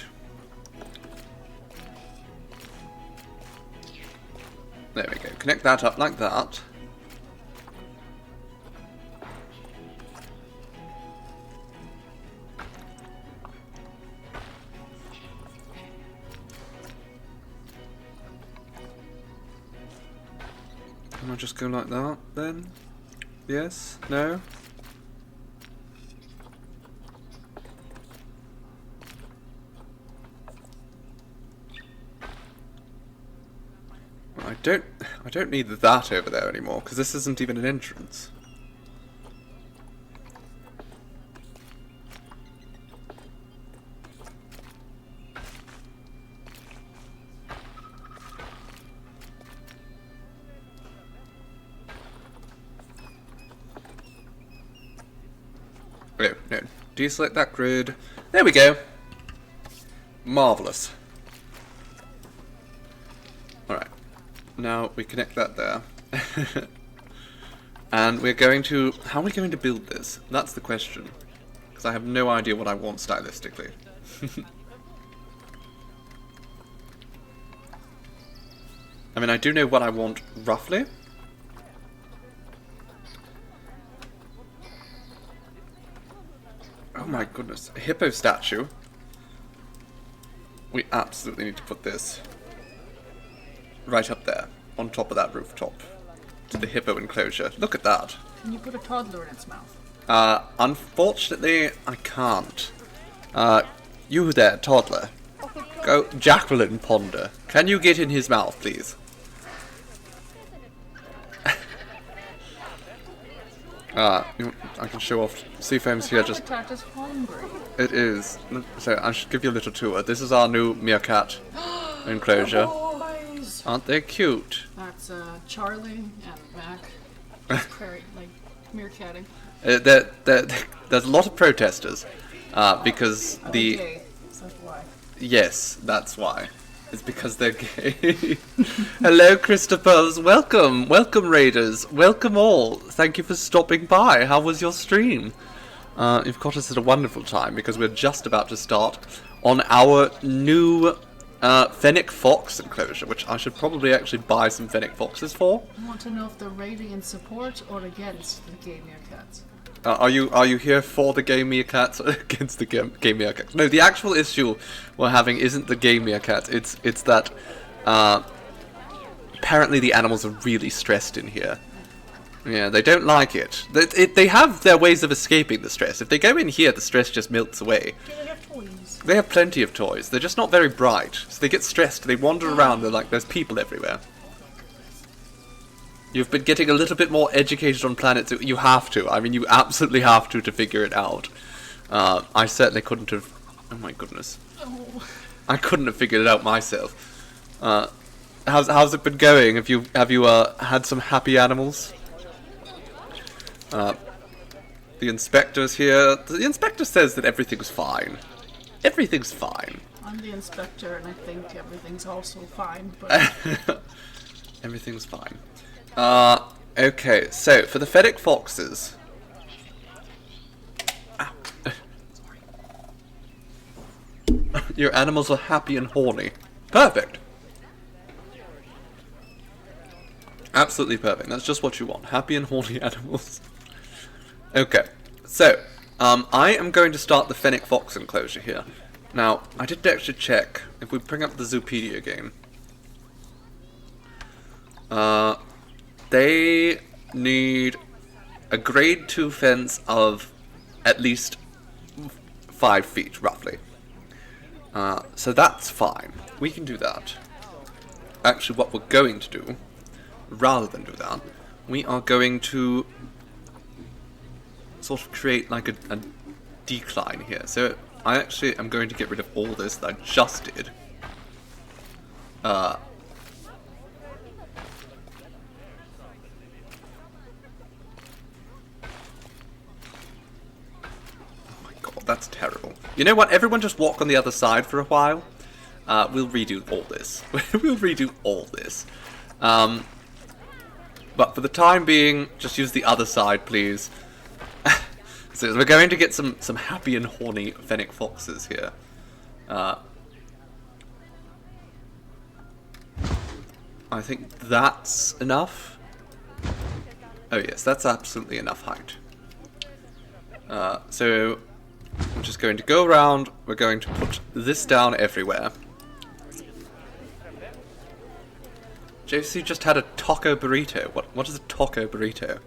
There we go. Connect that up like that. Can I just go like that then? Yes? No? I don't need that over there anymore, because this isn't even an entrance. No. Deselect that grid. There we go. Marvellous. Alright. Now we connect that there. And we're going to... How are we going to build this? That's the question. Because I have no idea what I want stylistically. I mean, I do know what I want roughly. Oh my goodness, a hippo statue. We absolutely need to put this right up there, on top of that rooftop, to the hippo enclosure. Look at that. Can you put a toddler in its mouth? Unfortunately, I can't. You there, toddler. Go, Jacqueline Ponder. Can you get in his mouth, please? I can show off. Seafoam's here just... Habitat is hungry. It is. So I should give you a little tour. This is our new meerkat enclosure. Boys! Aren't they cute? That's Charlie and Mac. Very, like, meerkatting. There's a lot of protesters because the... Okay, so that's why. Yes, that's why. It's because they're gay. Hello, Christophers. Welcome. Welcome, Raiders. Welcome all. Thank you for stopping by. How was your stream? You've got us at a wonderful time because we're just about to start on our new Fennec Fox enclosure, which I should probably actually buy some Fennec Foxes for. I want to know if they're rating in support or against the gay meerkats. Are you here for the gay meerkats or against the gay meerkats? No, the actual issue we're having isn't the gay meerkats. It's that apparently the animals are really stressed in here. Yeah, they don't like it. They have their ways of escaping the stress. If they go in here, the stress just melts away. Do they have toys? They have plenty of toys. They're just not very bright. So they get stressed. They wander around. They're like, there's people everywhere. You've been getting a little bit more educated on planets. You have to. I mean, you absolutely have to figure it out. I certainly couldn't have... Oh my goodness. Oh. I couldn't have figured it out myself. How's it been going? Have you had some happy animals? The inspector's here. The inspector says that everything's fine. Everything's fine. I'm the inspector, and I think everything's also fine, but... Everything's fine. Okay, so, for the Fennec Foxes... Ow. Your animals are happy and horny. Perfect! Absolutely perfect. That's just what you want. Happy and horny animals. Okay, so, I am going to start the Fennec Fox enclosure here. Now, I did actually check, if we bring up the Zoopedia game, they need a grade 2 fence of at least 5 feet, roughly. So that's fine. We can do that. Actually, what we're going to do, rather than do that, we are going to sort of create like a decline here. So I actually am going to get rid of all this that I just did. That's terrible. You know what? Everyone just walk on the other side for a while. We'll redo all this. We'll redo all this. But for the time being, just use the other side, please. So we're going to get some happy and horny Fennec Foxes here. I think that's enough. Oh yes, that's absolutely enough height. So... I'm just going to go around, we're going to put this down everywhere. JC just had a taco burrito. What is a taco burrito?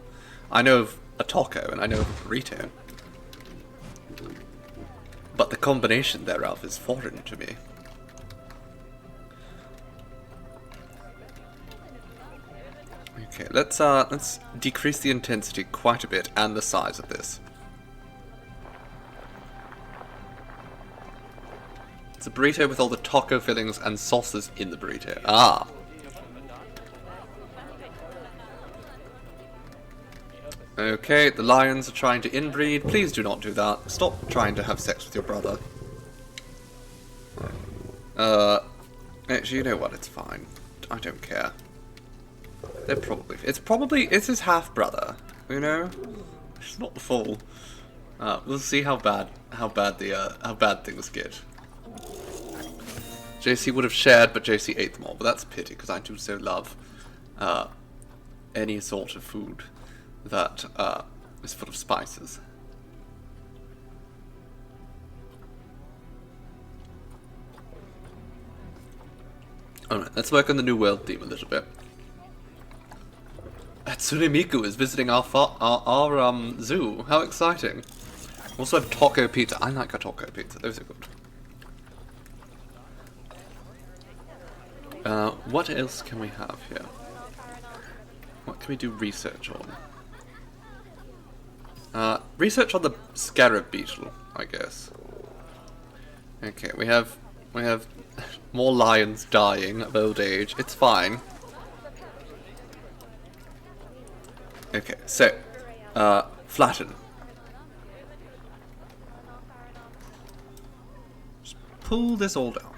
I know of a taco and I know of a burrito. But the combination thereof is foreign to me. Okay, let's decrease the intensity quite a bit and the size of this. It's a burrito with all the taco fillings and sauces in the burrito. Ah. Okay, the lions are trying to inbreed. Please do not do that. Stop trying to have sex with your brother. Actually, you know what? It's fine. I don't care. They're probably... It's his half-brother, you know? It's not the full. We'll see how bad things get. JC would have shared, but JC ate them all. But that's a pity, because I do so love any sort of food that is full of spices. Alright, let's work on the New World theme a little bit. Hatsune Miku is visiting our zoo. How exciting. We also have taco pizza. I like a taco pizza. Those are good. What else can we have here? What can we do research on? Research on the scarab beetle, I guess. Okay, we have more lions dying of old age. It's fine. Okay, so flatten. Just pull this all down.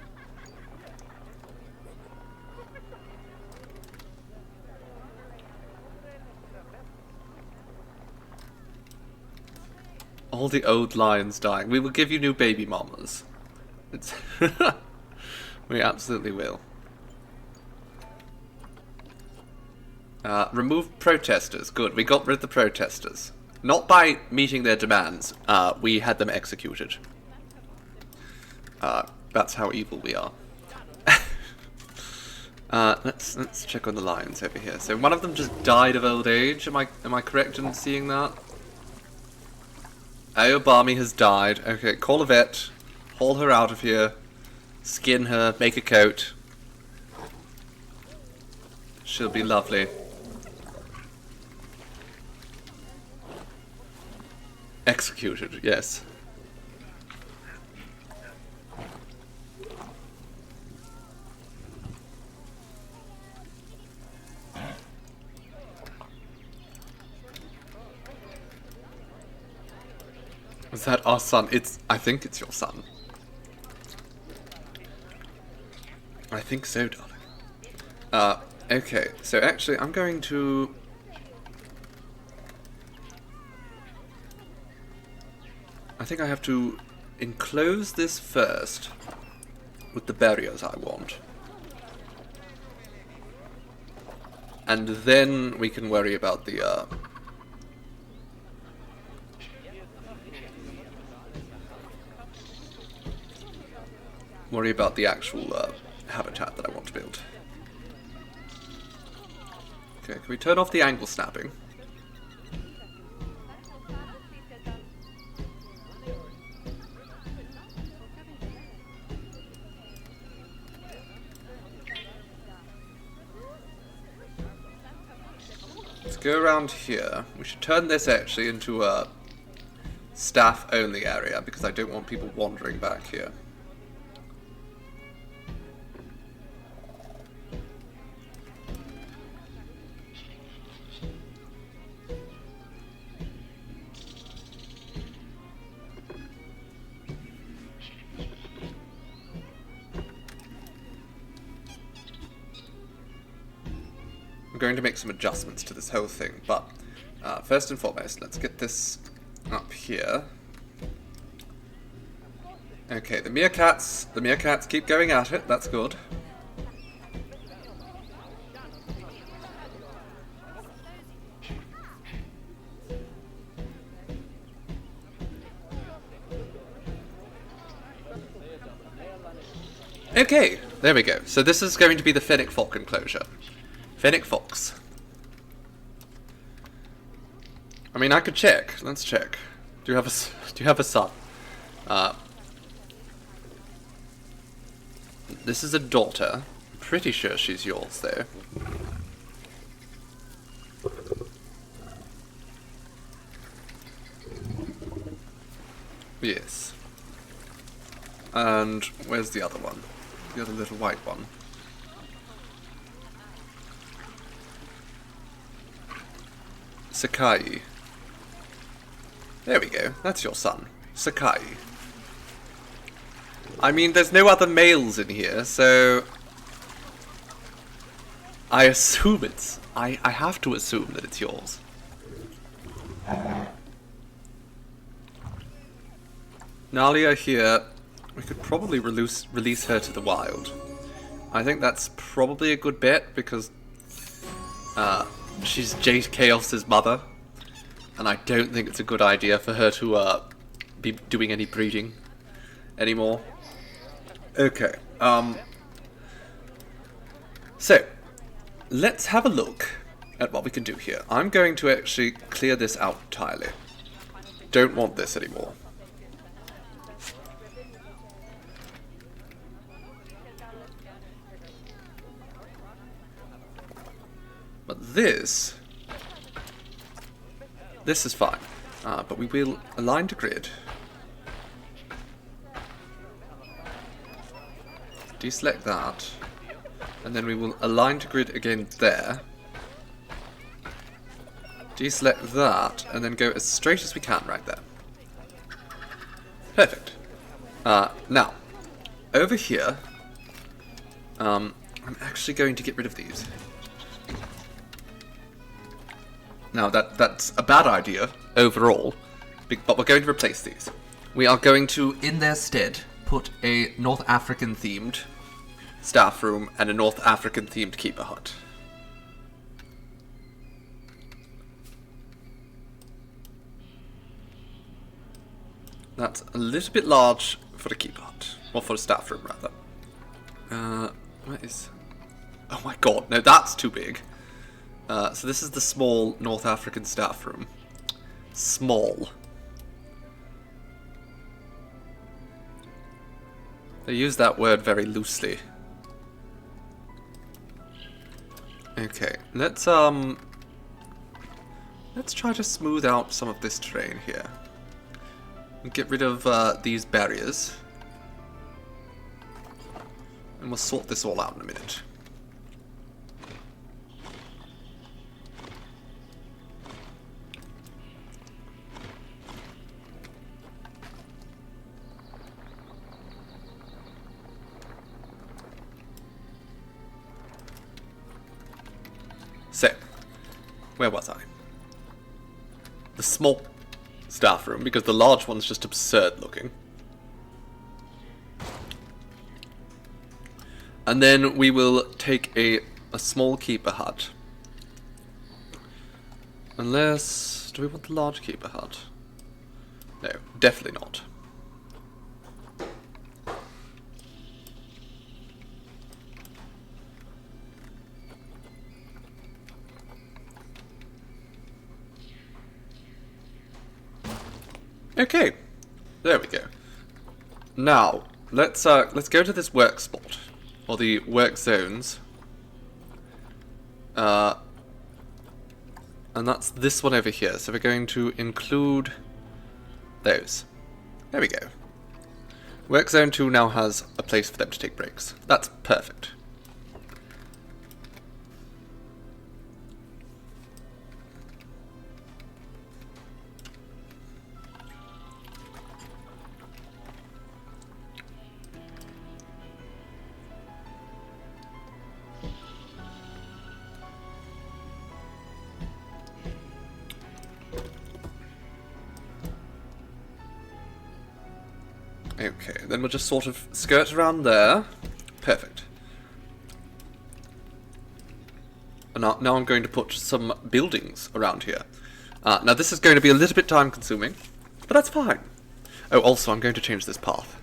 All the old lions dying. We will give you new baby mamas. It's We absolutely will. Remove protesters. Good. We got rid of the protesters. Not by meeting their demands. We had them executed. That's how evil we are. Let's check on the lions over here. So one of them just died of old age. Am I correct in seeing that? Ayobami has died. Okay, call a vet. Haul her out of here. Skin her. Make a coat. She'll be lovely. Executed, yes. Is that our son? I think it's your son. I think so, darling. Okay, so actually I'm going to... I think I have to enclose this first with the barriers I want. And then we can worry about the, actual habitat that I want to build. Okay, can we turn off the angle snapping? Let's go around here. We should turn this actually into a staff-only area because I don't want people wandering back here. Going to make some adjustments to this whole thing, but first and foremost, let's get this up here. Okay, the meerkats keep going at it, that's good. Okay, there we go. So this is going to be the Fennec Fox enclosure. Fennec Fox. I mean, I could check. Let's check. Do you have a son? This is a daughter. I'm pretty sure she's yours, though. Yes. And where's the other one? The other little white one. Sakai. There we go. That's your son. Sakai. I mean, there's no other males in here, so... I assume it's... I have to assume that it's yours. Nalia here. We could probably release her to the wild. I think that's probably a good bet, because... she's Jade Chaos's mother, and I don't think it's a good idea for her to be doing any breeding anymore. Okay, so let's have a look at what we can do here. I'm going to actually clear this out entirely. Don't want this anymore. But this is fine, but we will align to grid. Deselect that, and then we will align to grid again there. Deselect that, and then go as straight as we can right there. Perfect. Now, over here, I'm actually going to get rid of these. Now, that's a bad idea, overall, but we're going to replace these. We are going to, in their stead, put a North African-themed staff room, and a North African themed keeper hut. That's a little bit large for the keeper hut, or for the staff room rather. What is? Oh my god, no, that's too big. So this is the small North African staff room. Small. They use that word very loosely. Okay, let's try to smooth out some of this terrain here. Get rid of these barriers. And we'll sort this all out in a minute. So, where was I? The small staff room, because the large one's just absurd looking. And then we will take a small keeper hut. Unless... do we want the large keeper hut? No, definitely not. Okay, there we go. Now, let's go to this work spot, or the work zones. And that's this one over here, so we're going to include those. There we go. Work zone 2 now has a place for them to take breaks. That's perfect. Okay, then we'll just sort of skirt around there. Perfect. And now I'm going to put some buildings around here. Now this is going to be a little bit time consuming, but that's fine. Oh, also I'm going to change this path.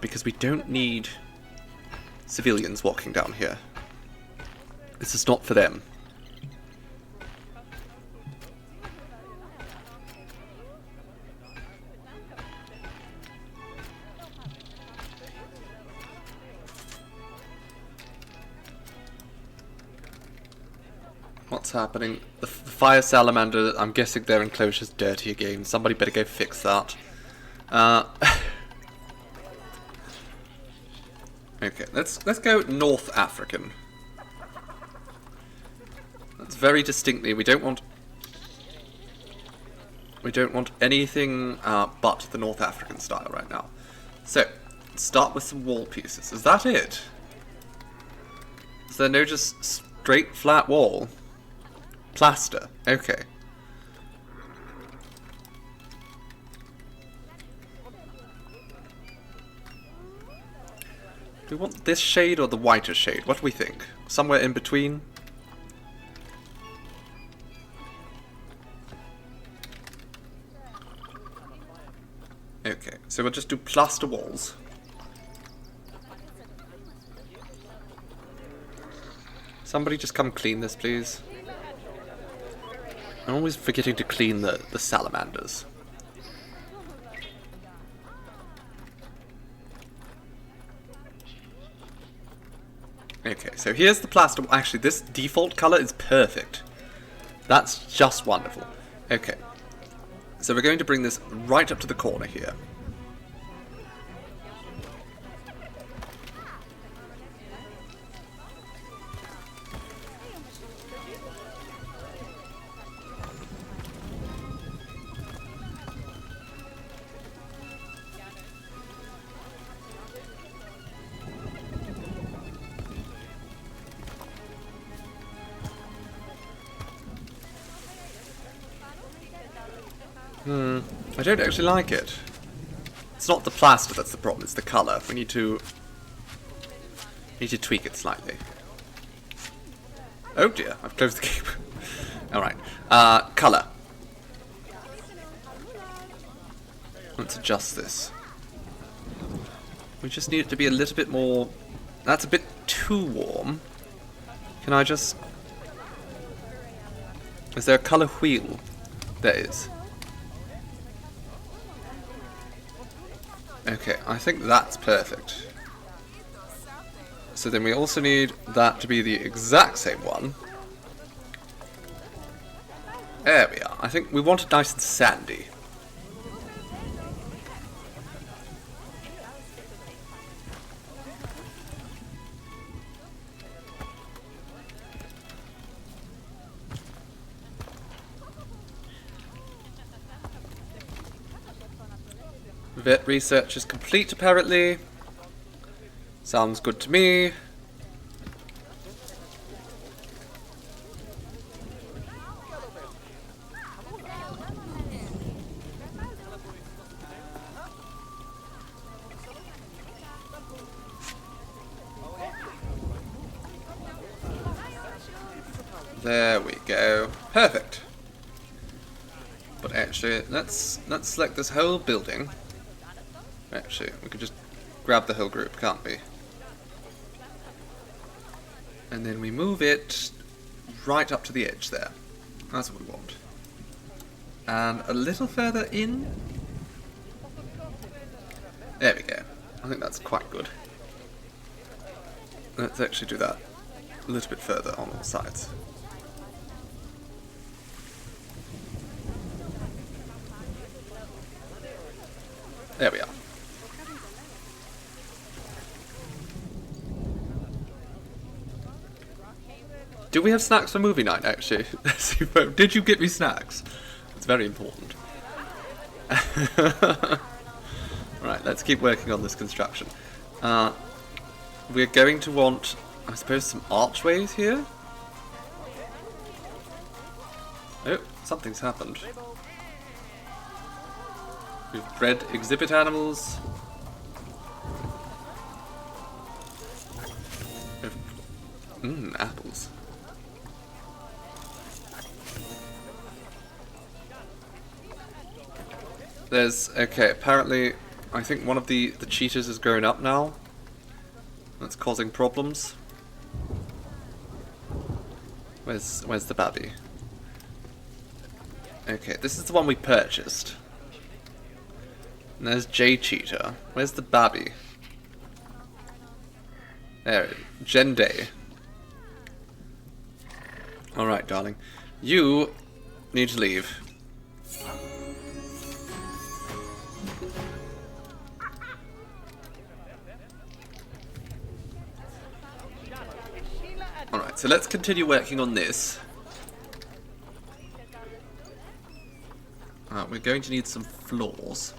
Because we don't need civilians walking down here. This is not for them. What's happening? The fire salamander, I'm guessing their enclosure's dirty again. Somebody better go fix that. Okay, let's go North African. That's very distinctly, we don't want anything but the North African style right now. So, let's start with some wall pieces. Is that it? Is there no just straight flat wall? Plaster. Okay. Do we want this shade or the whiter shade? What do we think? Somewhere in between? Okay, so we'll just do plaster walls. Somebody just come clean this, please. I'm always forgetting to clean the salamanders. Okay, so here's the plaster. Actually, this default color is perfect. That's just wonderful. Okay. So we're going to bring this right up to the corner here. I don't actually like it. It's not the plaster that's the problem, it's the colour. We need to Need to tweak it slightly. Oh dear, I've closed the game. Alright. Colour. Let's adjust this. We just need it to be a little bit more... That's a bit too warm. Can I just... Is there a colour wheel? There is. Okay, I think that's perfect. So then we also need that to be the exact same one. There we are. I think we want it nice and sandy. Vet research is complete, apparently. Sounds good to me. There we go. Perfect. But actually, let's select this whole building. Actually, we could just grab the whole group, can't we? And then we move it right up to the edge there. That's what we want. And a little further in. There we go. I think that's quite good. Let's actually do that a little bit further on all sides. There we are. Do we have snacks for movie night, actually? Seafoam, did you get me snacks? It's very important. Right, let's keep working on this construction. We're going to want, I suppose, some archways here? Oh, something's happened. We've bred exhibit animals. Apples. Okay, apparently, I think one of the cheetahs is growing up now. That's causing problems. Where's the babby? Okay, this is the one we purchased. And there's J Cheetah. Where's the babby? There, Gen Day. Alright, darling. You need to leave. Alright, so let's continue working on this. We're going to need some floors.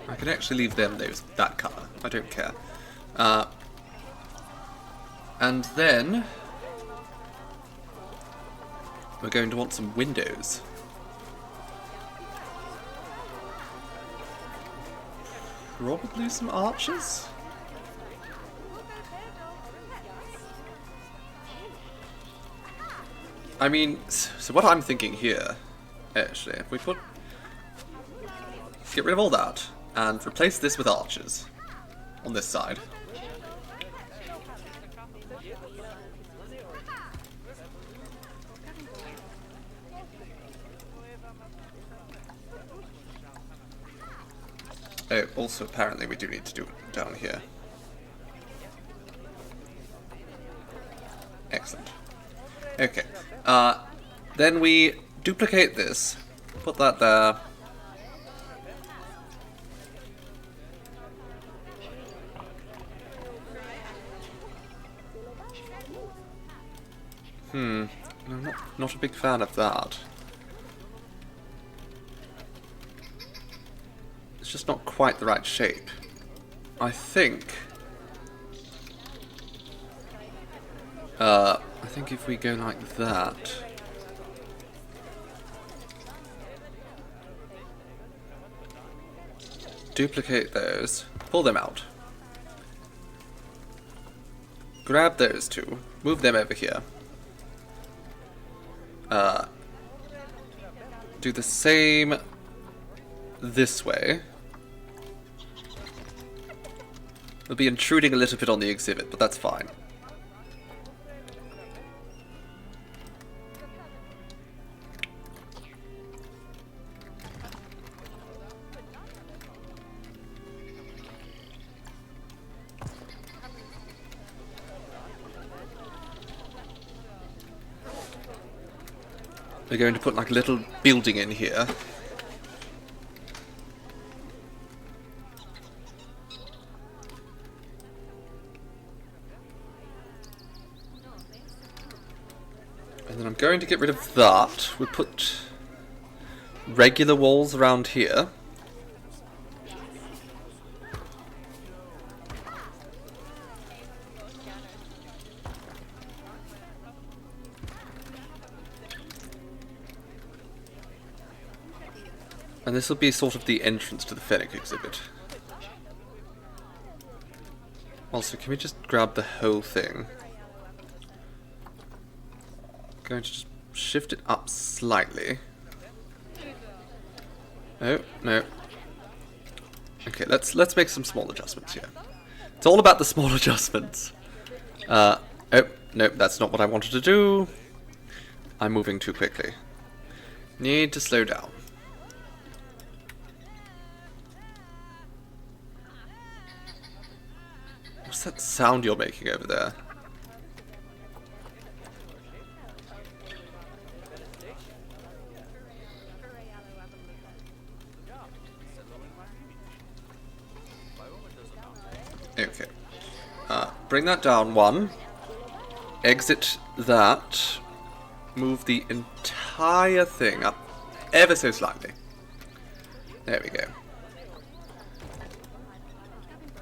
I can actually leave them that colour. I don't care. And then we're going to want some windows. Probably some arches? I mean, so what I'm thinking here, actually, if we get rid of all that and replace this with arches on this side. Oh, also apparently we do need to do it down here. Excellent. Okay. Then we duplicate this, put that there. I'm not a big fan of that. It's just not quite the right shape. I think I think if we go like that... Duplicate those. Pull them out. Grab those two. Move them over here. Do the same this way. We'll be intruding a little bit on the exhibit, but that's fine. We're going to put like a little building in here. And then I'm going to get rid of that. We'll put regular walls around here. And this will be sort of the entrance to the Fennec exhibit. Also, can we just grab the whole thing? Going to just shift it up slightly. Oh, no. Okay, let's make some small adjustments here. It's all about the small adjustments. Oh, no, that's not what I wanted to do. I'm moving too quickly. Need to slow down. What's that sound you're making over there? Okay. Bring that down one. Exit that. Move the entire thing up ever so slightly. There we go.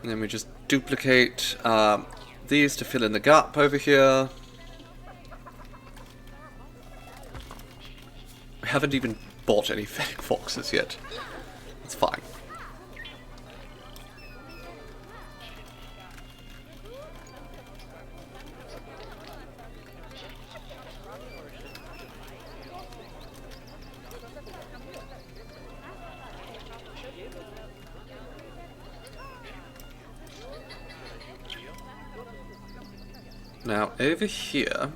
And then we just duplicate these to fill in the gap over here. I haven't even bought any fennec foxes yet. It's fine. Now, over here,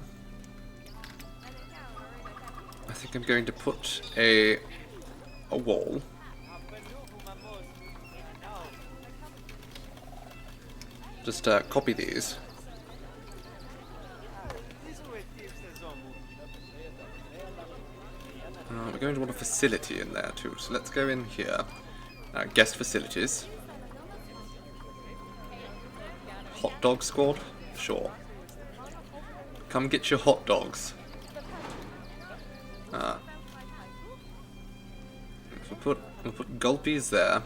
I think I'm going to put a wall. Just copy these. We're going to want a facility in there too, so let's go in here. Guest facilities. Hot dog squad? Sure. Come get your hot dogs. We'll put gulpies there.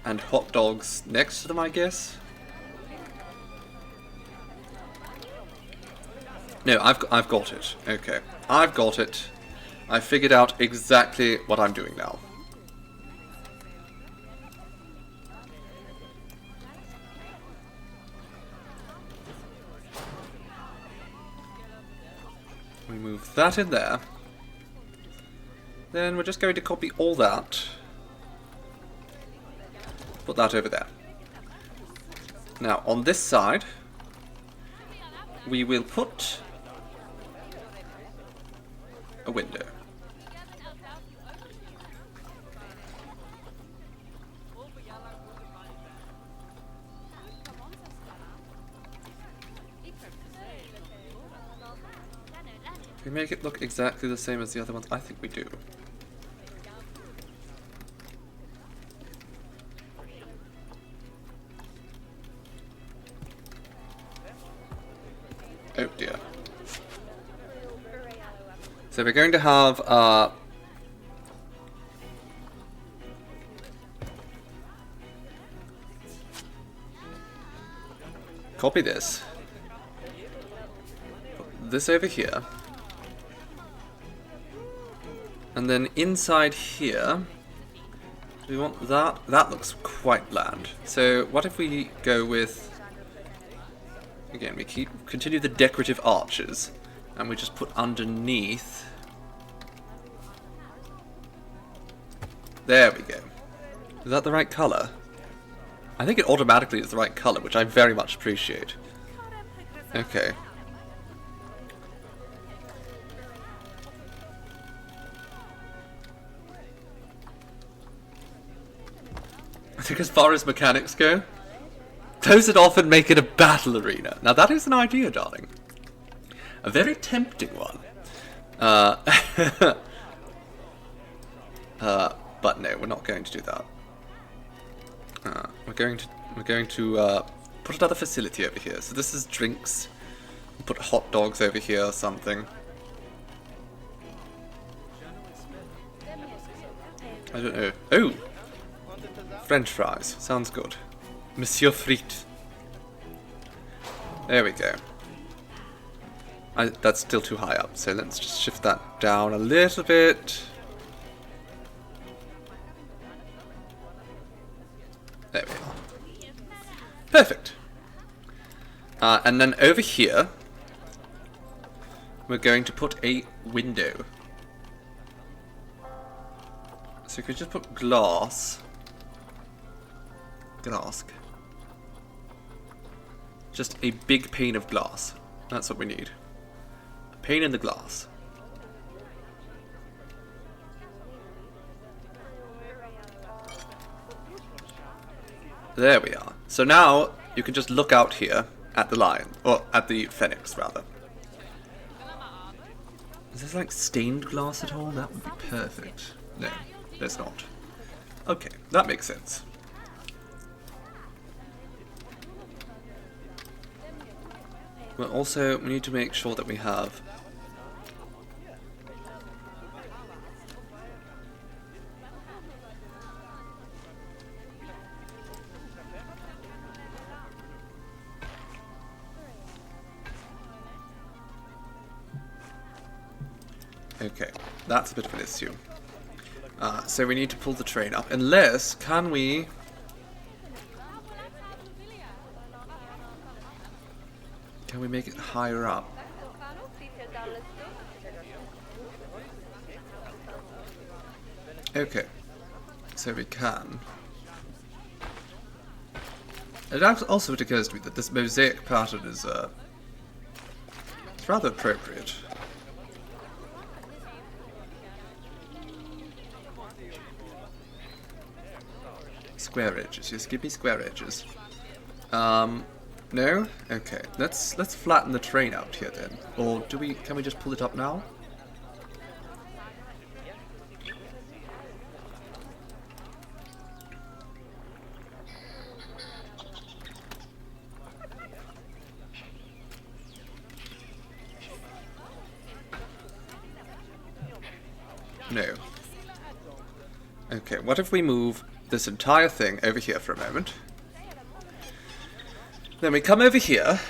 And hot dogs next to them, I guess. No, I've got it. Okay, I've got it. I figured out exactly what I'm doing now. We move that in there. Then we're just going to copy all that. Put that over there. Now, on this side, we will put a window. We make it look exactly the same as the other ones. I think we do. Oh dear. So we're going to have copy this. Put this over here. And then inside here, do we want that? That looks quite bland. So what if we go with, again, we continue the decorative arches, and we just put underneath. There we go. Is that the right color? I think it automatically is the right color, which I very much appreciate. Okay. I think as far as mechanics go, close it off and make it a battle arena. Now that is an idea, darling. A very tempting one. But no, we're not going to do that. We're going to put another facility over here. So this is drinks. Put hot dogs over here or something. I don't know. Oh! French fries. Sounds good. Monsieur Frites. There we go. That's still too high up, so let's just shift that down a little bit. There we are. Perfect. And then over here, we're going to put a window. So we could just put glass. Just a big pane of glass. That's what we need. A pane in the glass. There we are. So now you can just look out here at the lion, or at the phoenix rather. Is this like stained glass at all? That would be perfect. No, there's not. Okay, that makes sense. Well, also, we need to make sure that we have okay, that's a bit of an issue. So we need to pull the train up. Unless, can we... Can we make it higher up? Okay, so we can. It also occurs to me that this mosaic pattern is it's rather appropriate. Square edges, just give me square edges. No? Okay, let's flatten the train out here then. Or can we just pull it up now? No. Okay, what if we move this entire thing over here for a moment? Then we come over here.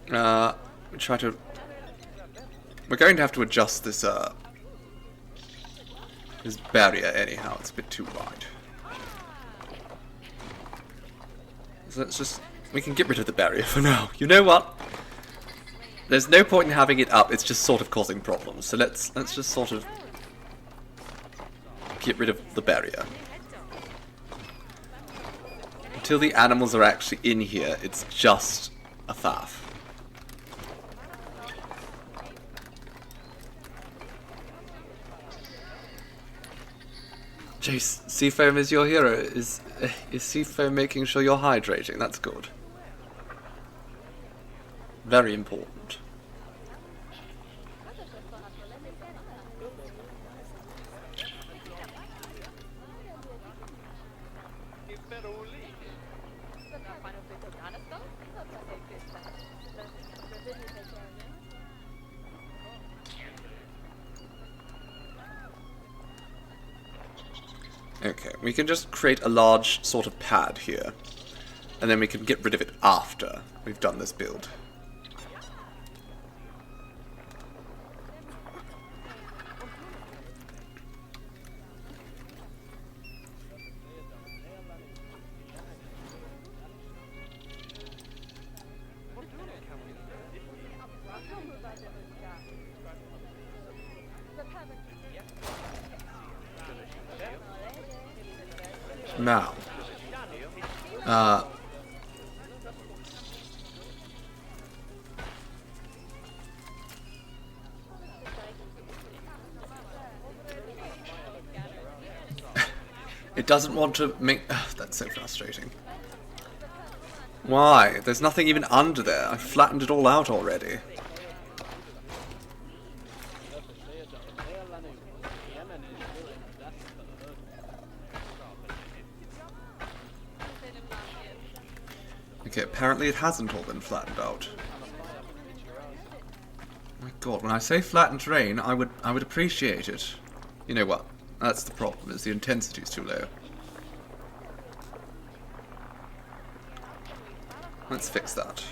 We try to... We're going to have to adjust this, this barrier anyhow. It's a bit too wide. So let's just... We can get rid of the barrier for now. You know what? There's no point in having it up. It's just sort of causing problems. So let's just sort of get rid of the barrier. Until the animals are actually in here, it's just a faff. Jace, Seafoam is your hero. Is Seafoam making sure you're hydrating? That's good. Very important. Okay, we can just create a large sort of pad here. And then we can get rid of it after we've done this build. Now, it doesn't want to make... Ugh, that's so frustrating. Why? There's nothing even under there. I've flattened it all out already. Okay, apparently it hasn't all been flattened out. Oh my god, when I say flattened terrain, I would appreciate it. You know what? That's the problem, is the intensity's too low. Let's fix that.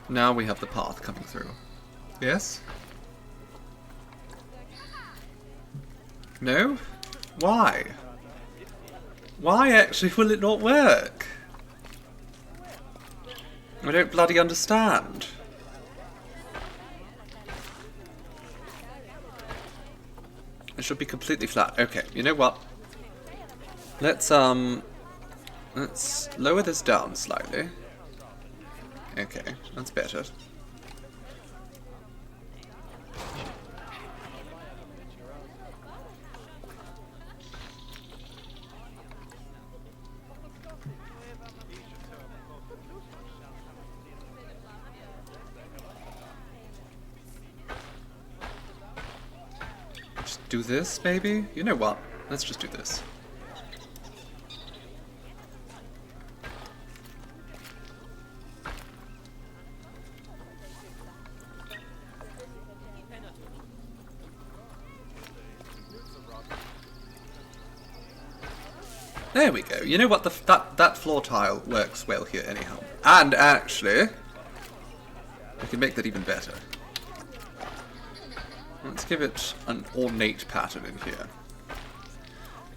Now we have the path coming through. Yes? No? Why? Why actually will it not work? I don't bloody understand. It should be completely flat. Okay, you know what? Let's lower this down slightly. Okay, that's better. Just do this, maybe? You know what? Let's just do this. There we go. You know what? That floor tile works well here anyhow. And actually, we can make that even better. Let's give it an ornate pattern in here.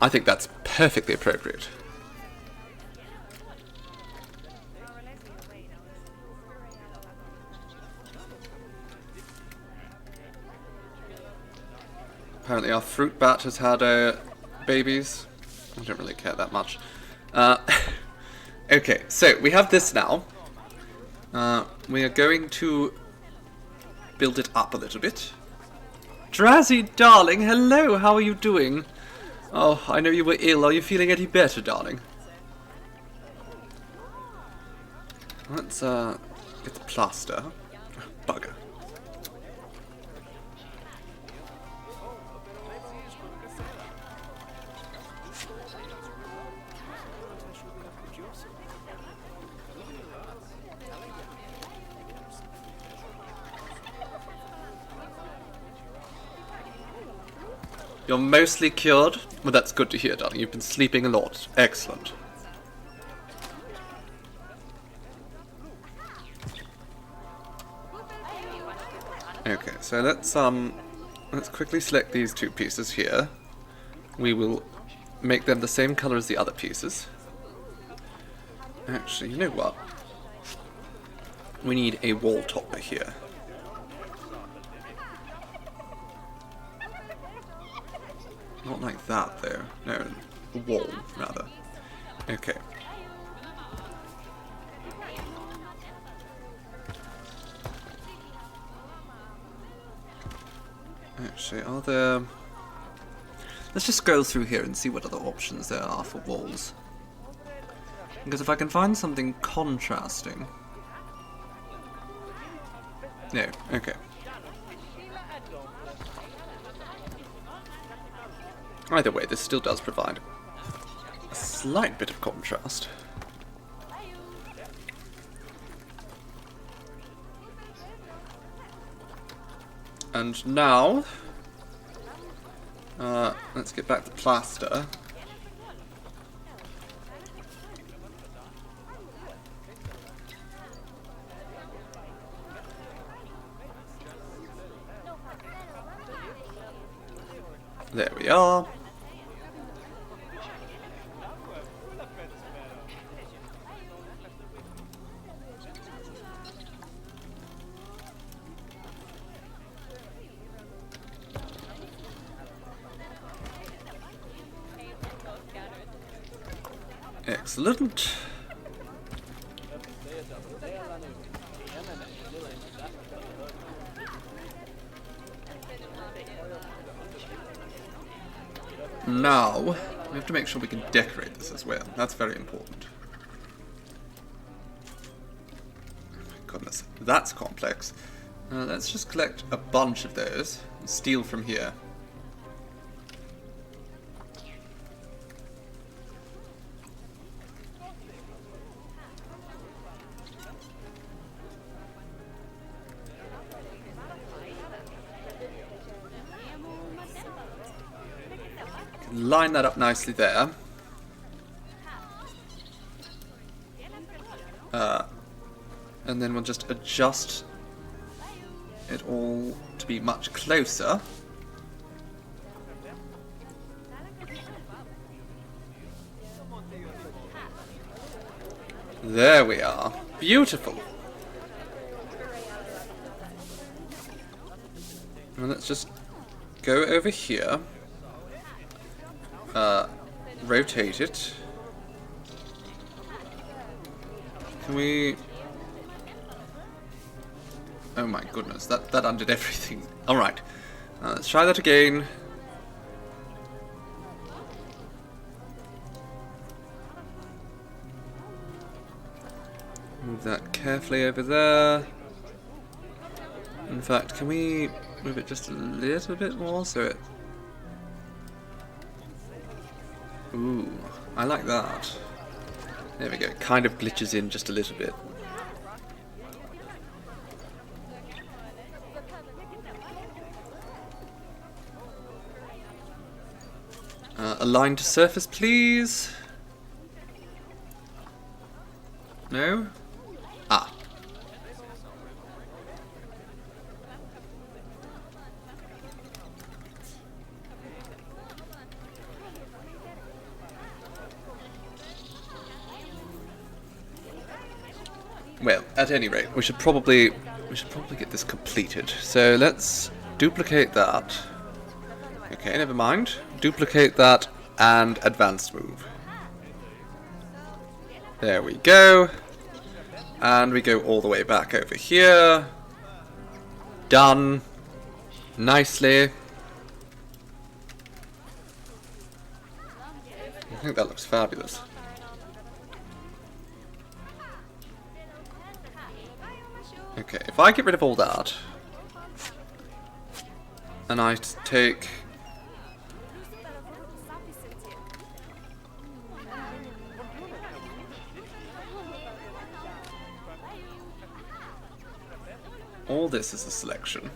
I think that's perfectly appropriate. Apparently our fruit bat has had babies. I don't really care that much. Okay, so we have this now. We are going to build it up a little bit. Drazzy, darling, hello, how are you doing? Oh, I know you were ill. Are you feeling any better, darling? Let's get the plaster. Oh, bugger. You're mostly cured? Well, that's good to hear, darling. You've been sleeping a lot. Excellent. Okay, so let's quickly select these two pieces here. We will make them the same color as the other pieces. Actually, you know what? We need a wall topper here. Not like that, though. No, a wall, rather. Okay. Actually, are there... Let's just scroll through here and see what other options there are for walls. Because if I can find something contrasting... No, okay. Either way, this still does provide a slight bit of contrast. And now, let's get back to plaster. There we are. Excellent. Now, we have to make sure we can decorate this as well. That's very important. Oh my goodness, that's complex. Let's just collect a bunch of those and steal from here. Line that up nicely there. And then we'll just adjust it all to be much closer. There we are. Beautiful. And let's just go over here. Rotate it. Can we... Oh my goodness, that undid everything. Alright, let's try that again. Move that carefully over there. In fact, can we move it just a little bit more so it... Ooh, I like that. There we go, it kind of glitches in just a little bit. Align to surface, please. No? Ah. Well, at any rate, we should probably get this completed. So let's duplicate that. Okay, never mind. Duplicate that and advanced move. There we go. And we go all the way back over here. Done. Nicely. I think that looks fabulous. Okay, if I get rid of all that, and I take... all this is a selection.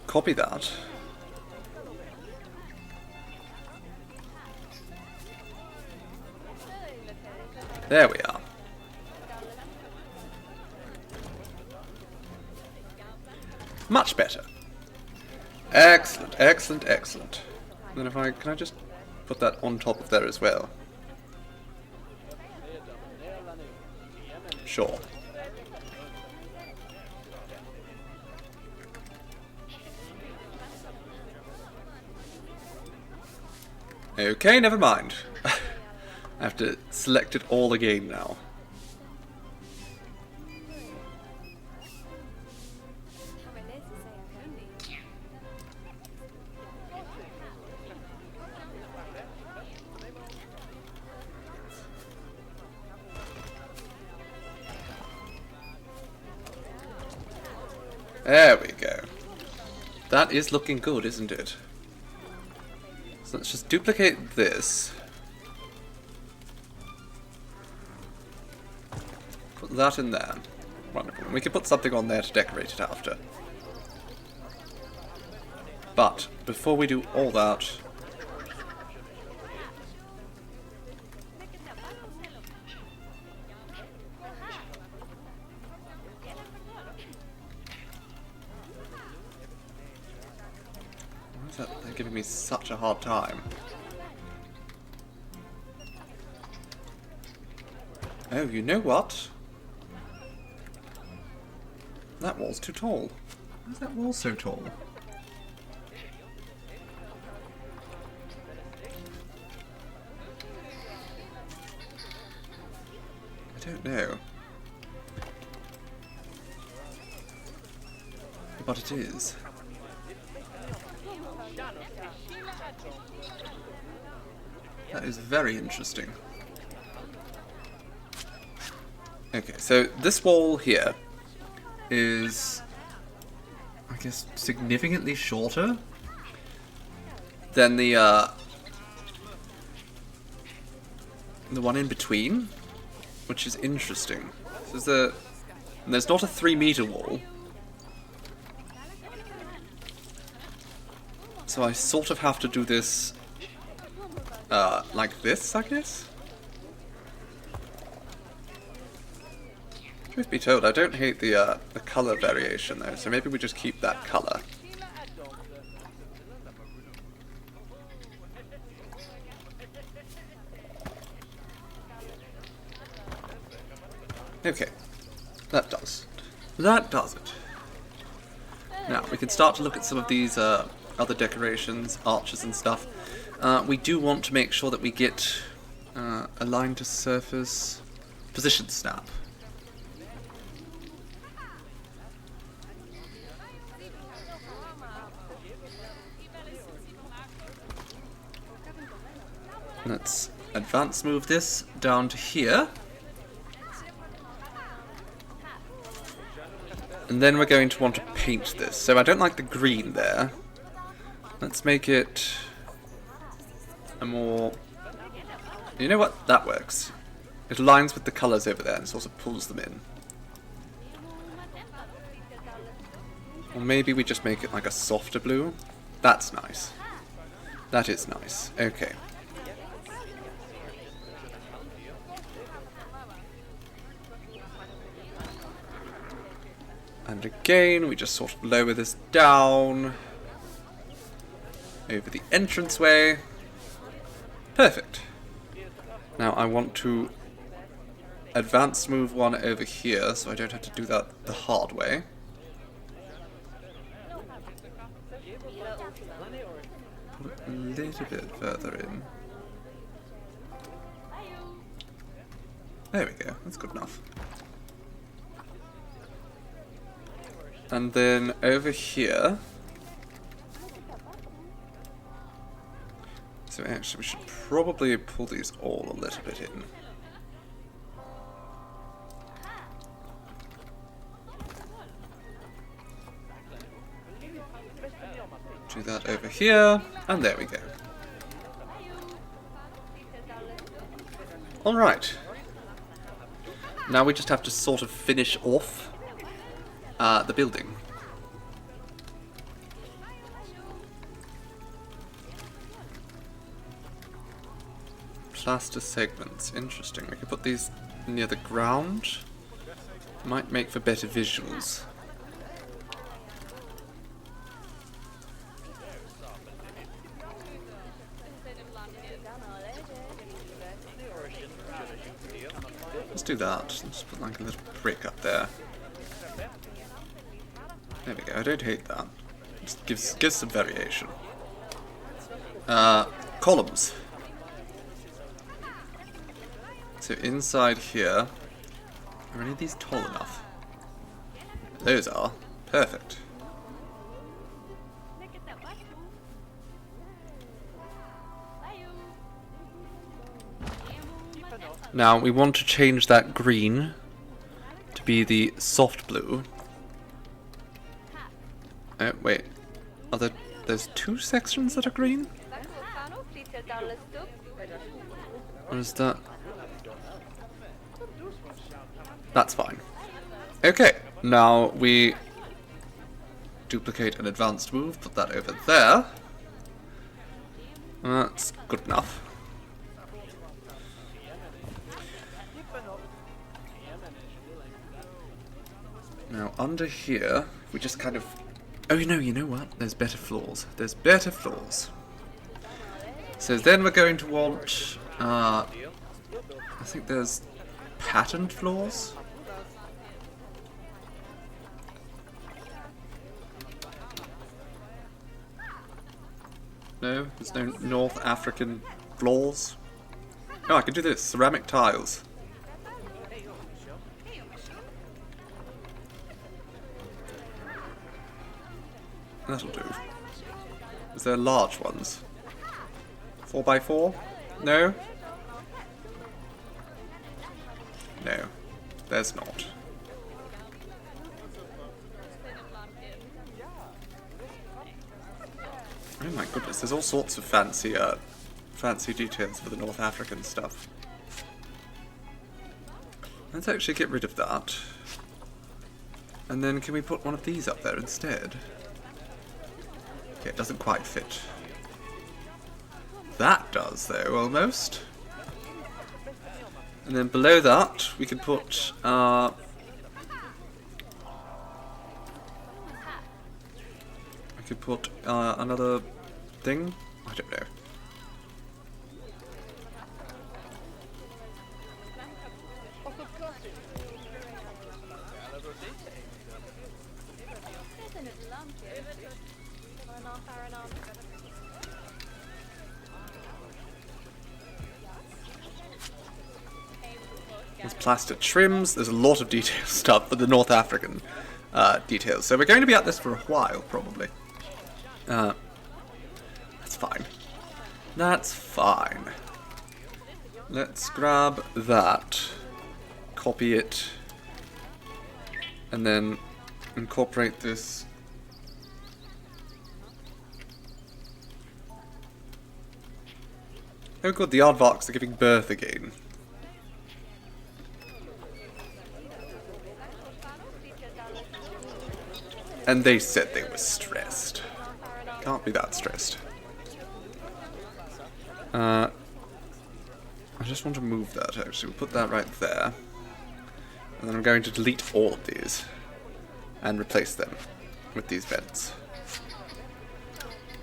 Copy that. There we are. Much better. Excellent, excellent, excellent. Then if can I just put that on top of there as well? Sure. Okay, never mind. I have to select it all again now. There we go. That is looking good, isn't it? So let's just duplicate this. Put that in there. Wonderful. And we can put something on there to decorate it after. But before we do all that, why is that? They're giving me such a hard time. Oh, you know what? That wall's too tall. Why is that wall so tall? I don't know. But it is. That is very interesting. Okay, so this wall here is, I guess, significantly shorter than the one in between, which is interesting. So there's not a 3-meter wall, so I sort of have to do this like this, I guess. Truth be told, I don't hate the color variation though, so maybe we just keep that color. Okay, that does. That does it. Now, we can start to look at some of these other decorations, arches and stuff. We do want to make sure that we get align to surface position snap. Let's advance move this down to here. And then we're going to want to paint this. So I don't like the green there. Let's make it a more... You know what? That works. It aligns with the colours over there and sort of pulls them in. Or maybe we just make it like a softer blue. That's nice. That is nice. Okay. And again, we just sort of lower this down over the entranceway. Perfect. Now I want to advance move one over here, so I don't have to do that the hard way. Put it a little bit further in. There we go, that's good enough. And then over here, so actually we should probably pull these all a little bit in. Do that over here, and there we go. Alright. Now we just have to sort of finish off the building. Plaster segments. Interesting. We could put these near the ground. Might make for better visuals. Let's do that. Let's put like a little brick up there. There we go, I don't hate that. Just gives some variation. Columns. So inside here, are any of these tall enough? Those are. Perfect. Now we want to change that green to be the soft blue. Oh, wait. There's 2 sections that are green? What is that? That's fine. Okay, now we duplicate an advanced move, put that over there. That's good enough. Now under here, we just kind of... Oh, you know what? There's better floors. There's better floors. So then we're going to want... I think there's patterned floors. No, there's no North African floors. Oh, I can do this. Ceramic tiles. That'll do. Is there large ones? 4x4? No? No. There's not. Oh my goodness, there's all sorts of fancy details for the North African stuff. Let's actually get rid of that. And then can we put one of these up there instead? Okay, it doesn't quite fit. That does, though, almost. And then below that, we can put, I could put, another thing? I don't know. There's plastic trims, there's a lot of detail stuff for the North African details. So we're going to be at this for a while, probably. That's fine. That's fine. Let's grab that, copy it, and then incorporate this. Oh good, the aardvarks are giving birth again. And they said they were stressed. Can't be that stressed. I just want to move that, actually. We'll put that right there. And then I'm going to delete all of these. And replace them with these vents.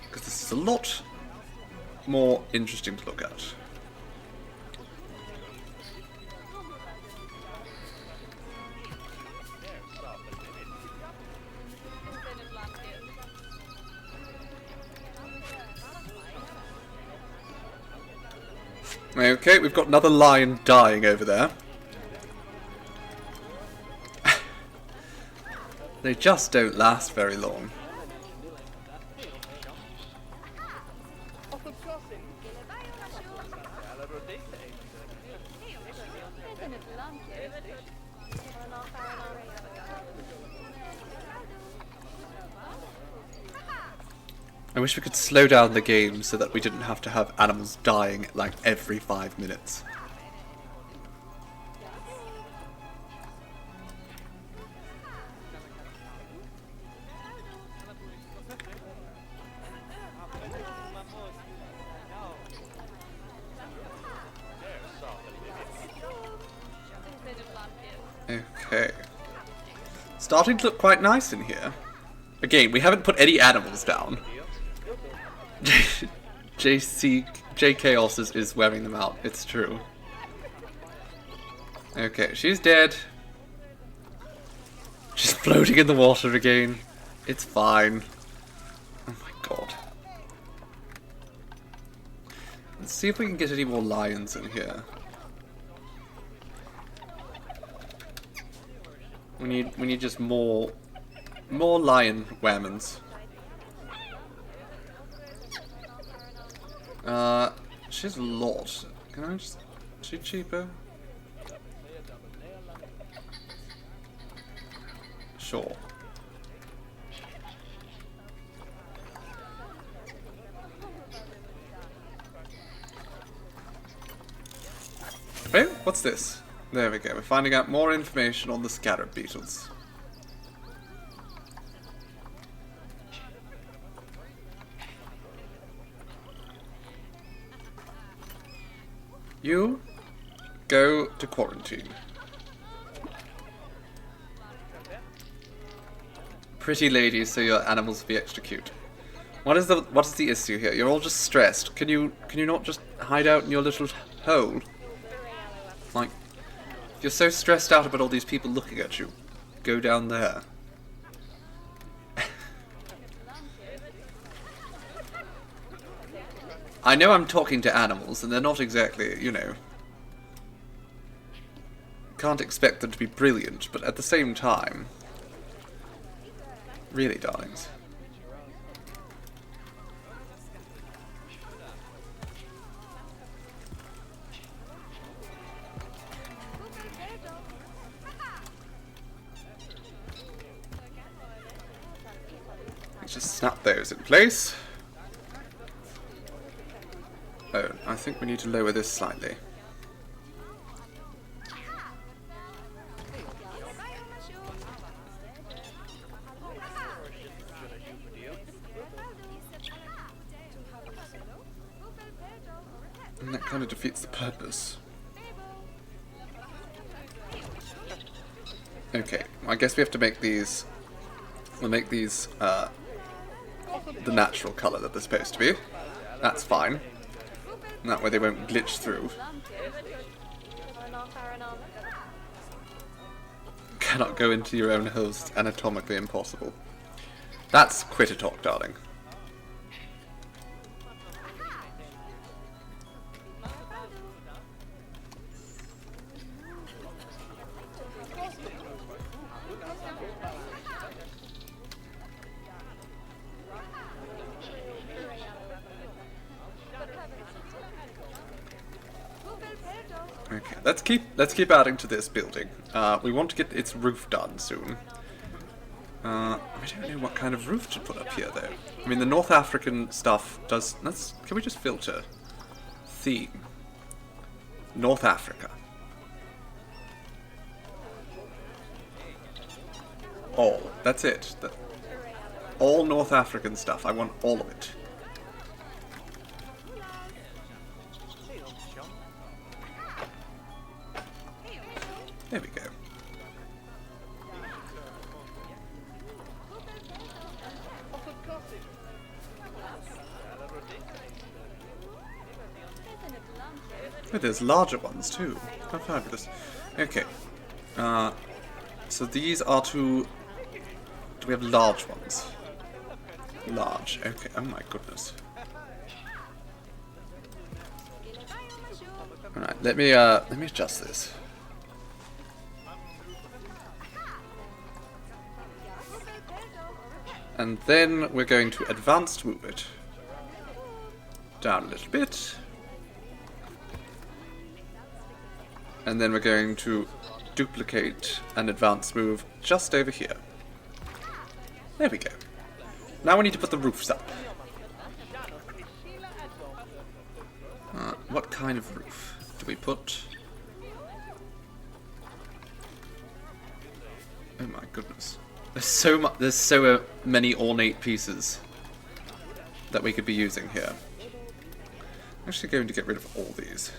Because this is a lot more interesting to look at. Okay, we've got another lion dying over there. They just don't last very long. I wish we could slow down the game so that we didn't have to have animals dying like every 5 minutes. Okay. Starting to look quite nice in here. Again, we haven't put any animals down. J Chaos is wearing them out, it's true. Okay, she's dead. She's floating in the water again. It's fine. Oh my god. Let's see if we can get any more lions in here. We need just more lion whammons. She's a lot. Can I just... Is she cheaper? Sure. What's this? There we go. We're finding out more information on the scarab beetles. You go to quarantine. Pretty ladies, so your animals will be extra cute. What is the issue here? You're all just stressed. Can you not just hide out in your little hole? Like, if you're so stressed out about all these people looking at you, go down there. I know I'm talking to animals, and they're not exactly, you know... Can't expect them to be brilliant, but at the same time... Really, darlings. Let's just snap those in place. Oh, I think we need to lower this slightly. And that kind of defeats the purpose. Okay, I guess we have to make these... We'll make these, the natural colour that they're supposed to be. That's fine. And that way they won't glitch through. Cannot go into your own host, anatomically impossible. That's quitter talk, darling. Okay, let's keep adding to this building. We want to get its roof done soon. I don't know what kind of roof to put up here though. I mean, the North African stuff does. Can we just filter theme? North Africa. All. That's it. All North African stuff. I want all of it. There we go. Oh, there's larger ones too. How fabulous. Okay. So these are two... Do we have large ones? Large. Okay. Oh my goodness. Alright, let me adjust this. And then we're going to advanced move it down a little bit. And then we're going to duplicate an advanced move just over here. There we go. Now we need to put the roofs up. What kind of roof do we put? Oh my goodness. There's so many ornate pieces that we could be using here. I'm actually going to get rid of all these.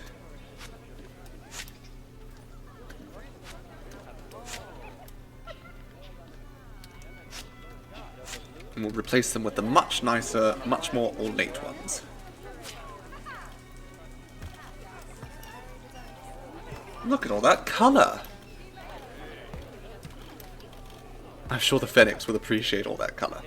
And we'll replace them with the much nicer, much more ornate ones. Look at all that colour! I'm sure the Phoenix will appreciate all that colour.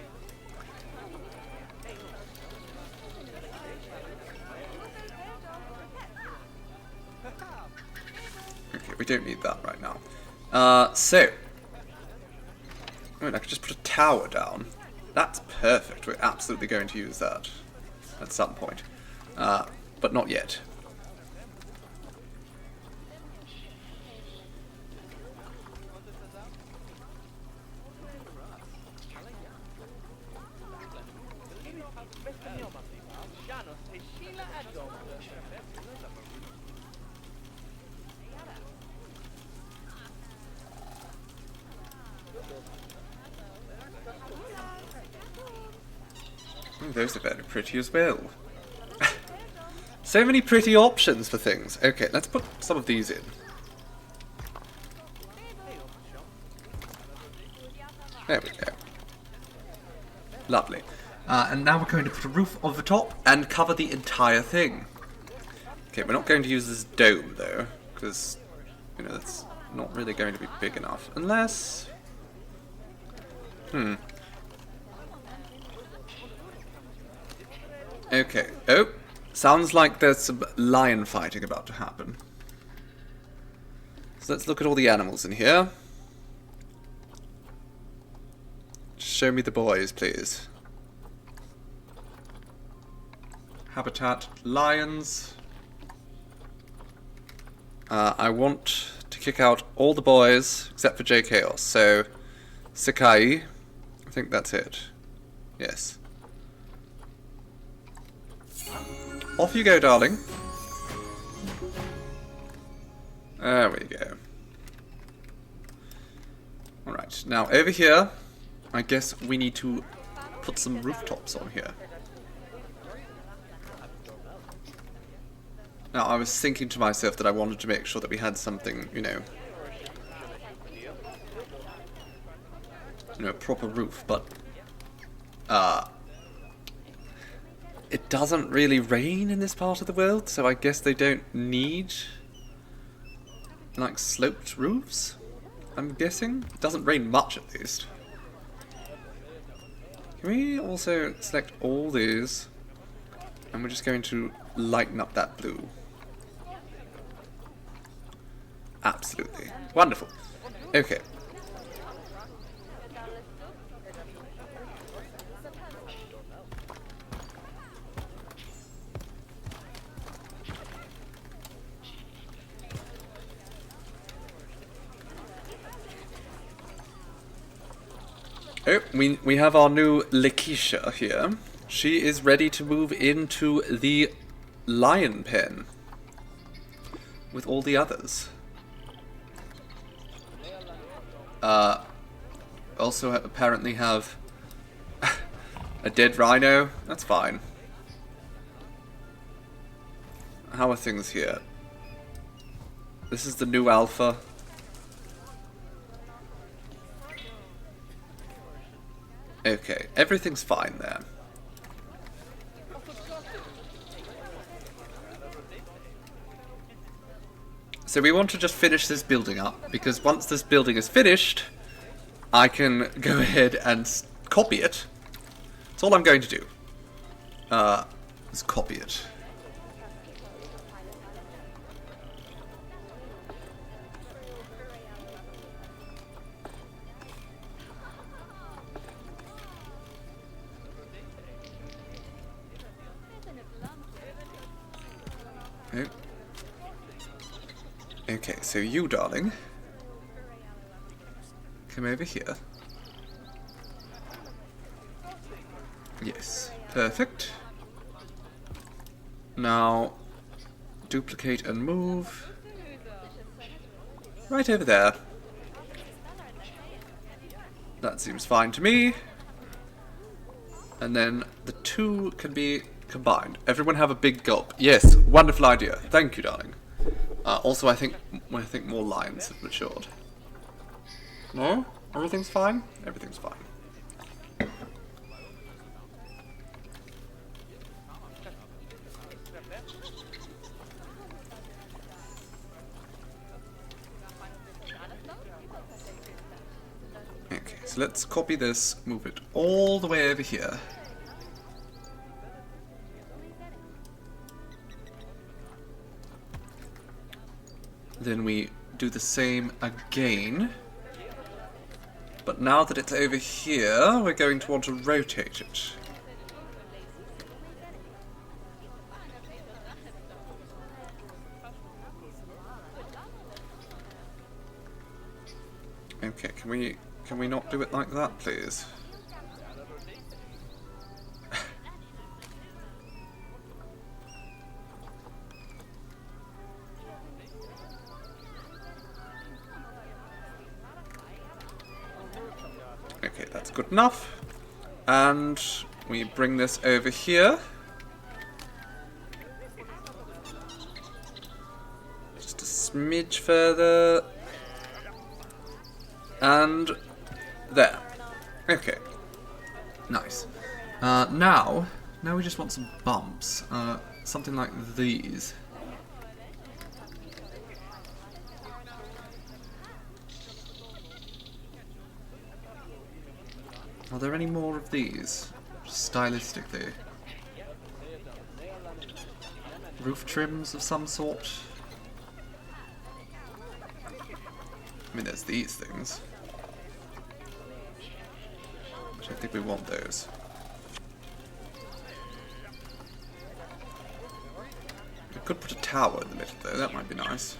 Okay, we don't need that right now. So... I mean, I could just put a tower down. That's perfect. We're absolutely going to use that at some point. But not yet. Ooh, those are very pretty as well. So many pretty options for things. Okay, let's put some of these in. There we go. Lovely. And now we're going to put a roof over top and cover the entire thing. Okay, we're not going to use this dome though, because, you know, that's not really going to be big enough. Unless... Okay. Oh, sounds like there's some lion fighting about to happen. So let's look at all the animals in here. Show me the boys, please. Habitat, lions. I want to kick out all the boys except for J Chaos. So, Sakai, I think that's it. Yes. Off you go, darling. There we go. Alright, now over here, I guess we need to put some rooftops on here. Now, I was thinking to myself that I wanted to make sure that we had something, you know, a proper roof, but it doesn't really rain in this part of the world, so I guess they don't need, like, sloped roofs, I'm guessing. It doesn't rain much, at least. Can we also select all these, and we're just going to lighten up that blue. Absolutely. Wonderful. Okay. Oh, we have our new Lakeisha here. She is ready to move into the lion pen with all the others. Also apparently have a dead rhino. That's fine. How are things here? This is the new alpha. Okay, everything's fine there. So we want to just finish this building up, because once this building is finished, I can go ahead and copy it. That's all I'm going to do. Is copy it. Oh. Okay, so you, darling, come over here. Yes, perfect. Now, duplicate and move. Right over there. That seems fine to me. And then the two can be combined. Everyone have a big gulp. Yes, wonderful idea. Thank you, darling. Also, I think more lines have matured. No? Everything's fine? Everything's fine. Okay, so let's copy this, move it all the way over here. Then we do the same again. But now that it's over here, we're going to want to rotate it. Okay, can we not do it like that, please? Okay, that's good enough. And we bring this over here. Just a smidge further. And there. Okay. Nice. Now we just want some bumps. Something like these. Are there any more of these? Stylistically. Roof trims of some sort? I mean, there's these things. I don't think we want those. We could put a tower in the middle though, that might be nice.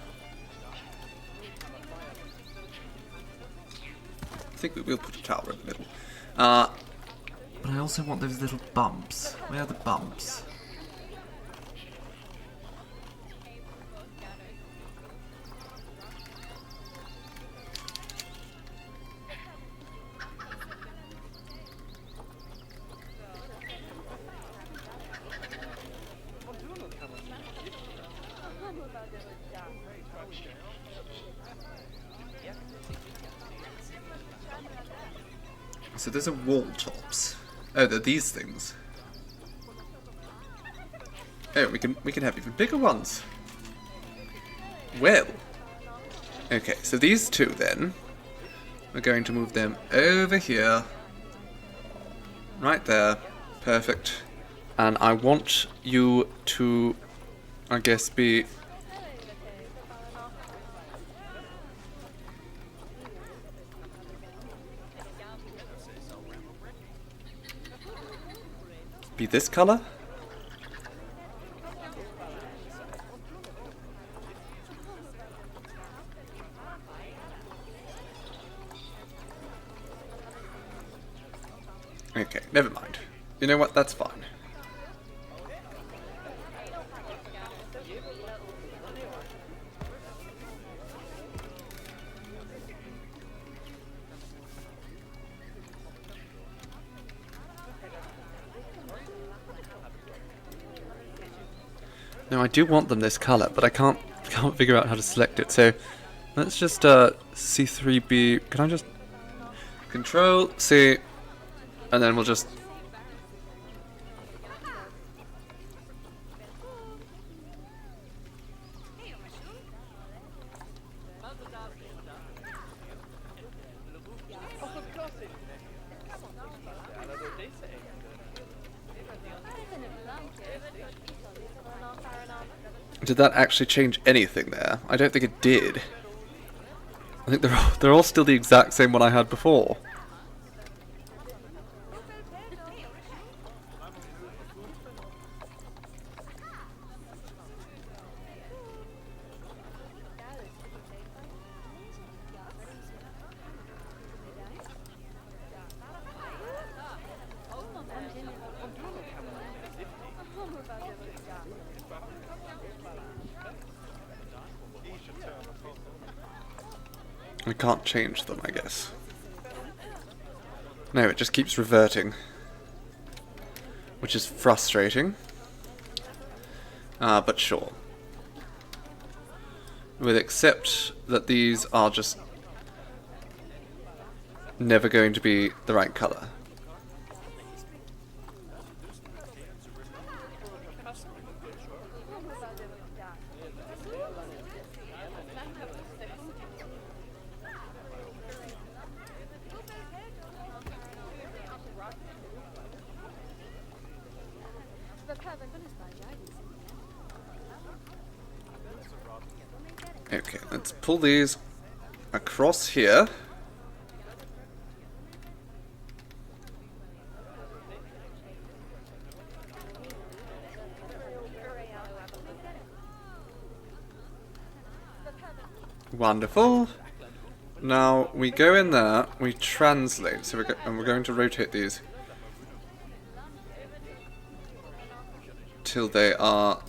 I think we will put a tower in the middle. But I also want those little bumps. Where are the bumps? So those are wall tops. Oh, they're these things. Oh, we can have even bigger ones. Well. Okay, so these two then, we're going to move them over here. Right there. Perfect. And I want you to, I guess, be... be this color? Okay, never mind. You know what? That's fine. No, I do want them this color, but I can't figure out how to select it. So let's just C3B. Can I just Control C, and then we'll just. Did that actually change anything there? I don't think it did. I think they're all still the exact same one I had before. I can't change them, I guess. No, it just keeps reverting. Which is frustrating. But sure. We'll accept that these are just never going to be the right colour. Okay, let's pull these across here. Wonderful. Now we go in there, we translate, so we're going to rotate these till they are.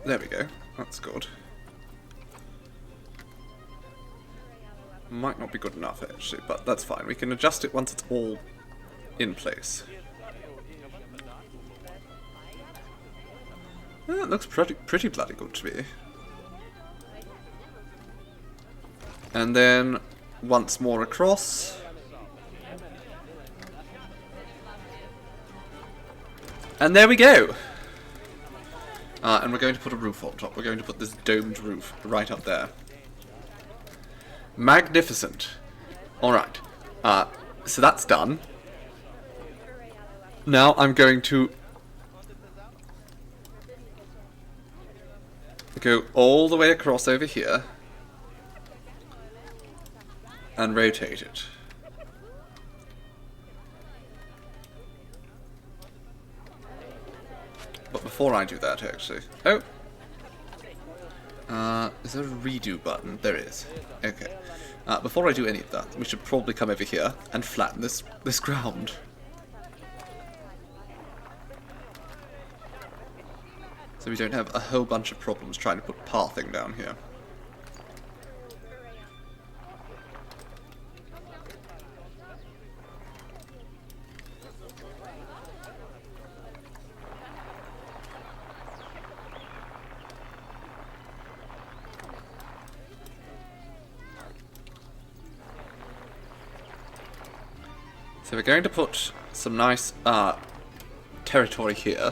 There we go. That's good. Might not be good enough actually, but that's fine. We can adjust it once it's all in place. That looks pretty bloody good to me. And then once more across. And there we go. And we're going to put a roof on top. We're going to put this domed roof right up there. Magnificent. Alright. So that's done. Now I'm going to go all the way across over here and rotate it. But before I do that, actually... Oh! Is there a redo button? There is. Okay. Before I do any of that, we should probably come over here and flatten this ground. So we don't have a whole bunch of problems trying to put pathing down here. So we're going to put some nice territory here.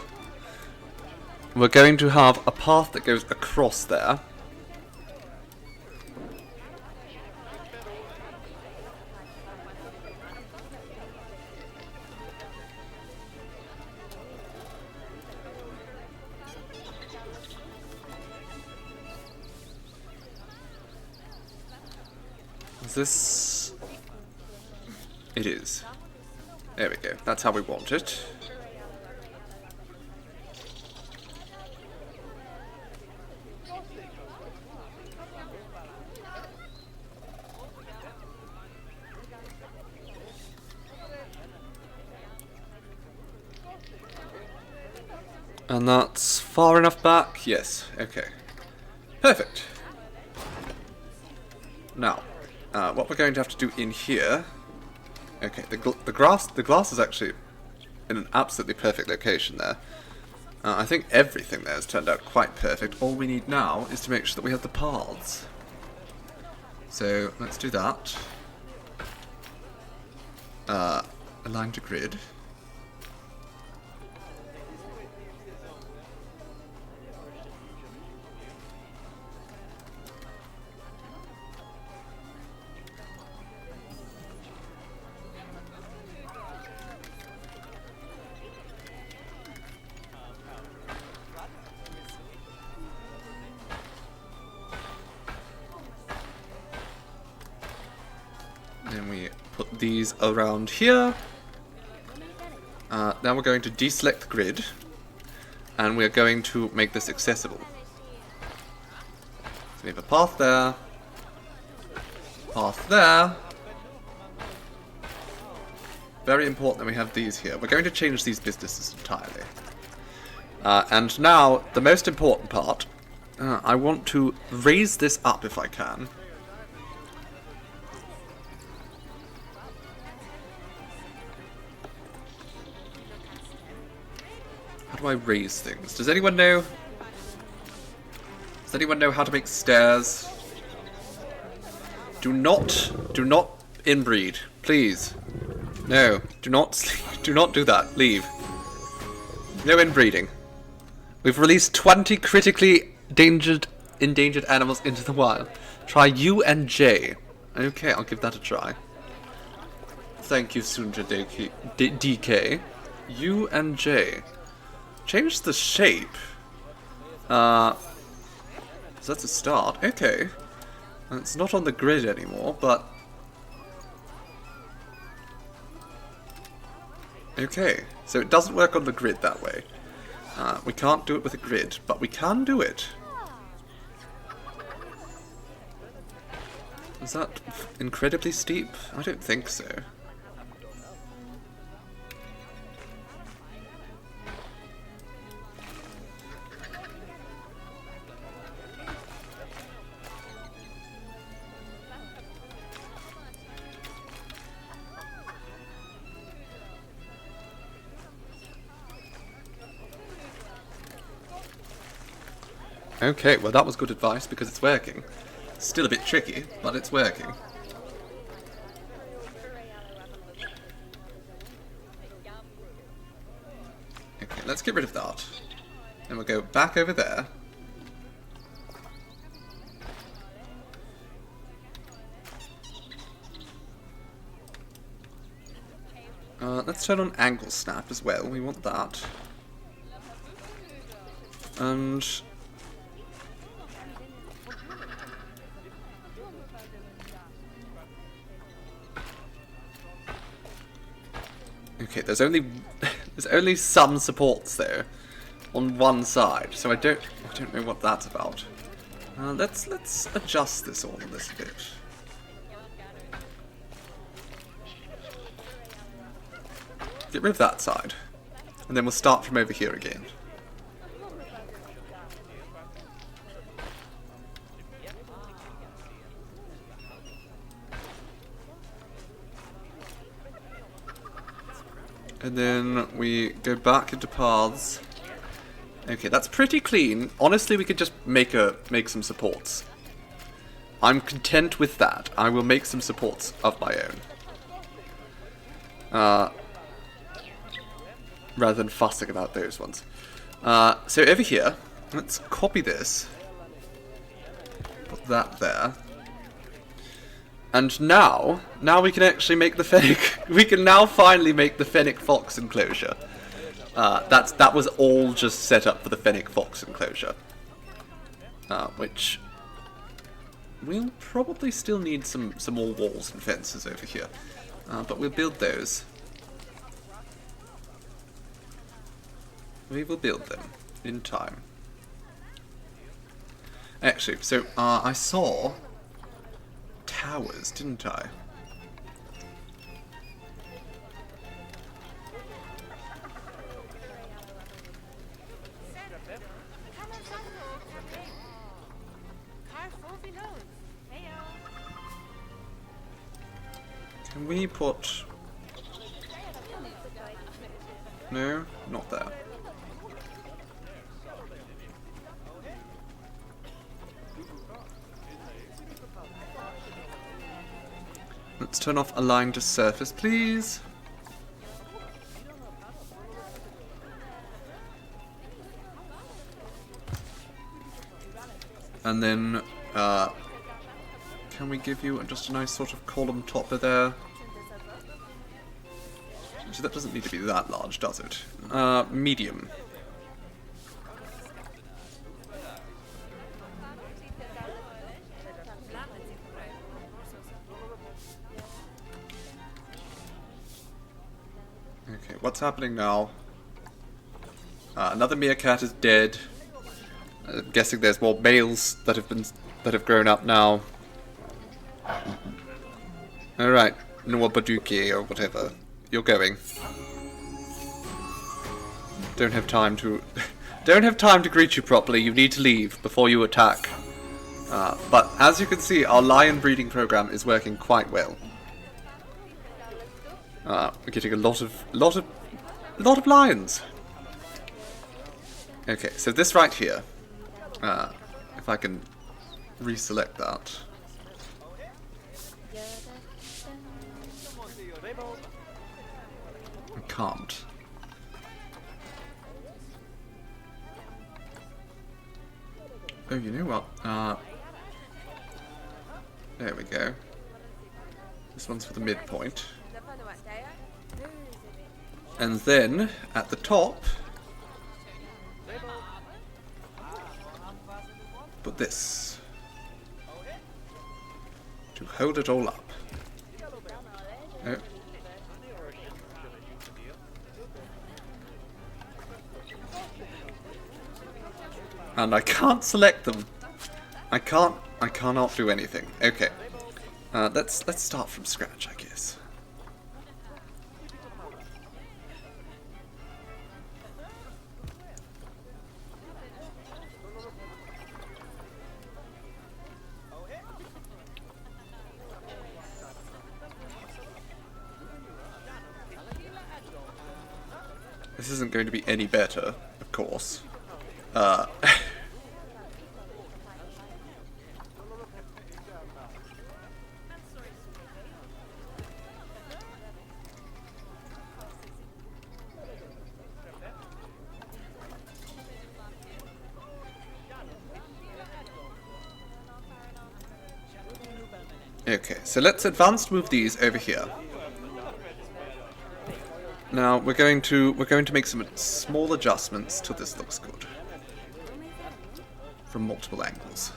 We're going to have a path that goes across there. Is this... It is. There we go. That's how we want it. And that's far enough back? Yes. Okay. Perfect. Now, what we're going to have to do in here... Okay, the glass is actually in an absolutely perfect location there. I think everything there has turned out quite perfect. All we need now is to make sure that we have the paths. So, let's do that. Align to grid. Then we put these around here. Now we're going to deselect the grid, and we're going to make this accessible. So we have a path there, path there. Very important that we have these here. We're going to change these businesses entirely. And now, the most important part, I want to raise this up if I can. How do I raise things? Does anyone know? Does anyone know how to make stairs? Do not inbreed, please. No, do not do that. Leave. No inbreeding. We've released 20 critically endangered animals into the wild. Try U and J. Okay, I'll give that a try. Thank you, Sunja DK. U and J. Change the shape. So that's a start. Okay. It's not on the grid anymore, but... Okay, so it doesn't work on the grid that way. We can't do it with a grid, but we can do it. Is that incredibly steep? I don't think so. Okay, well that was good advice because it's working. Still a bit tricky, but it's working. Okay, let's get rid of that. And we'll go back over there. Let's turn on angle snap as well. We want that. And okay, there's only some supports there on one side, so I don't know what that's about. Let's adjust this all a little bit. Get rid of that side, and then we'll start from over here again. And then we go back into paths. Okay, that's pretty clean. Honestly, we could just make some supports. I'm content with that. I will make some supports of my own. Rather than fussing about those ones. So over here, let's copy this. Put that there. And now we can actually make the fennec. We can now finally make the fennec fox enclosure. That was all just set up for the fennec fox enclosure. Which we'll probably still need some more walls and fences over here. But we'll build those. We will build them in time. Actually, so I saw towers, didn't I? Can we put... No, not there. Let's turn off align to surface, please. And then, can we give you just a nice sort of column topper there? So that doesn't need to be that large, does it? Medium. Okay, what's happening now? Another meerkat is dead. I'm guessing there's more males that have grown up now. Alright, Noah Baduki or whatever. You're going. Don't have time to greet you properly. You need to leave before you attack. But as you can see, our lion breeding program is working quite well. We're getting a lot of lions. Okay, so this right here, if I can reselect that. I can't. Oh, you know what? There we go. This one's for the midpoint. And then, at the top, put this. To hold it all up. Oh. And I can't select them. I cannot do anything. Okay. Let's start from scratch, I guess. This isn't going to be any better, of course. Okay, so let's advanced move these over here. Now we're going to make some small adjustments till this looks good from multiple angles.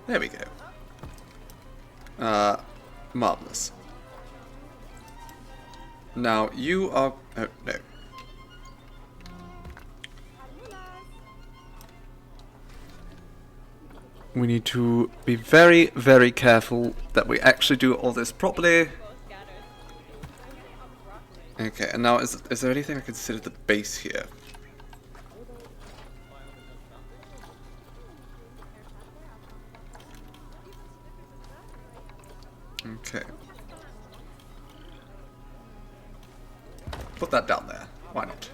There we go. Marvelous. Now you are... Oh, no. We need to be very, very careful that we actually do all this properly. Okay, and now is there anything I consider the base here? Okay. Put that down there. Why not?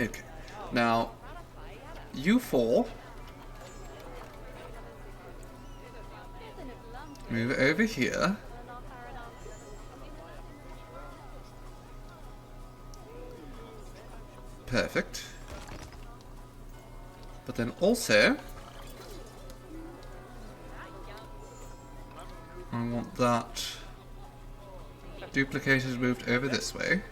Okay. Now, you four move over here. Perfect. But then also, I want that duplicated moved over this way.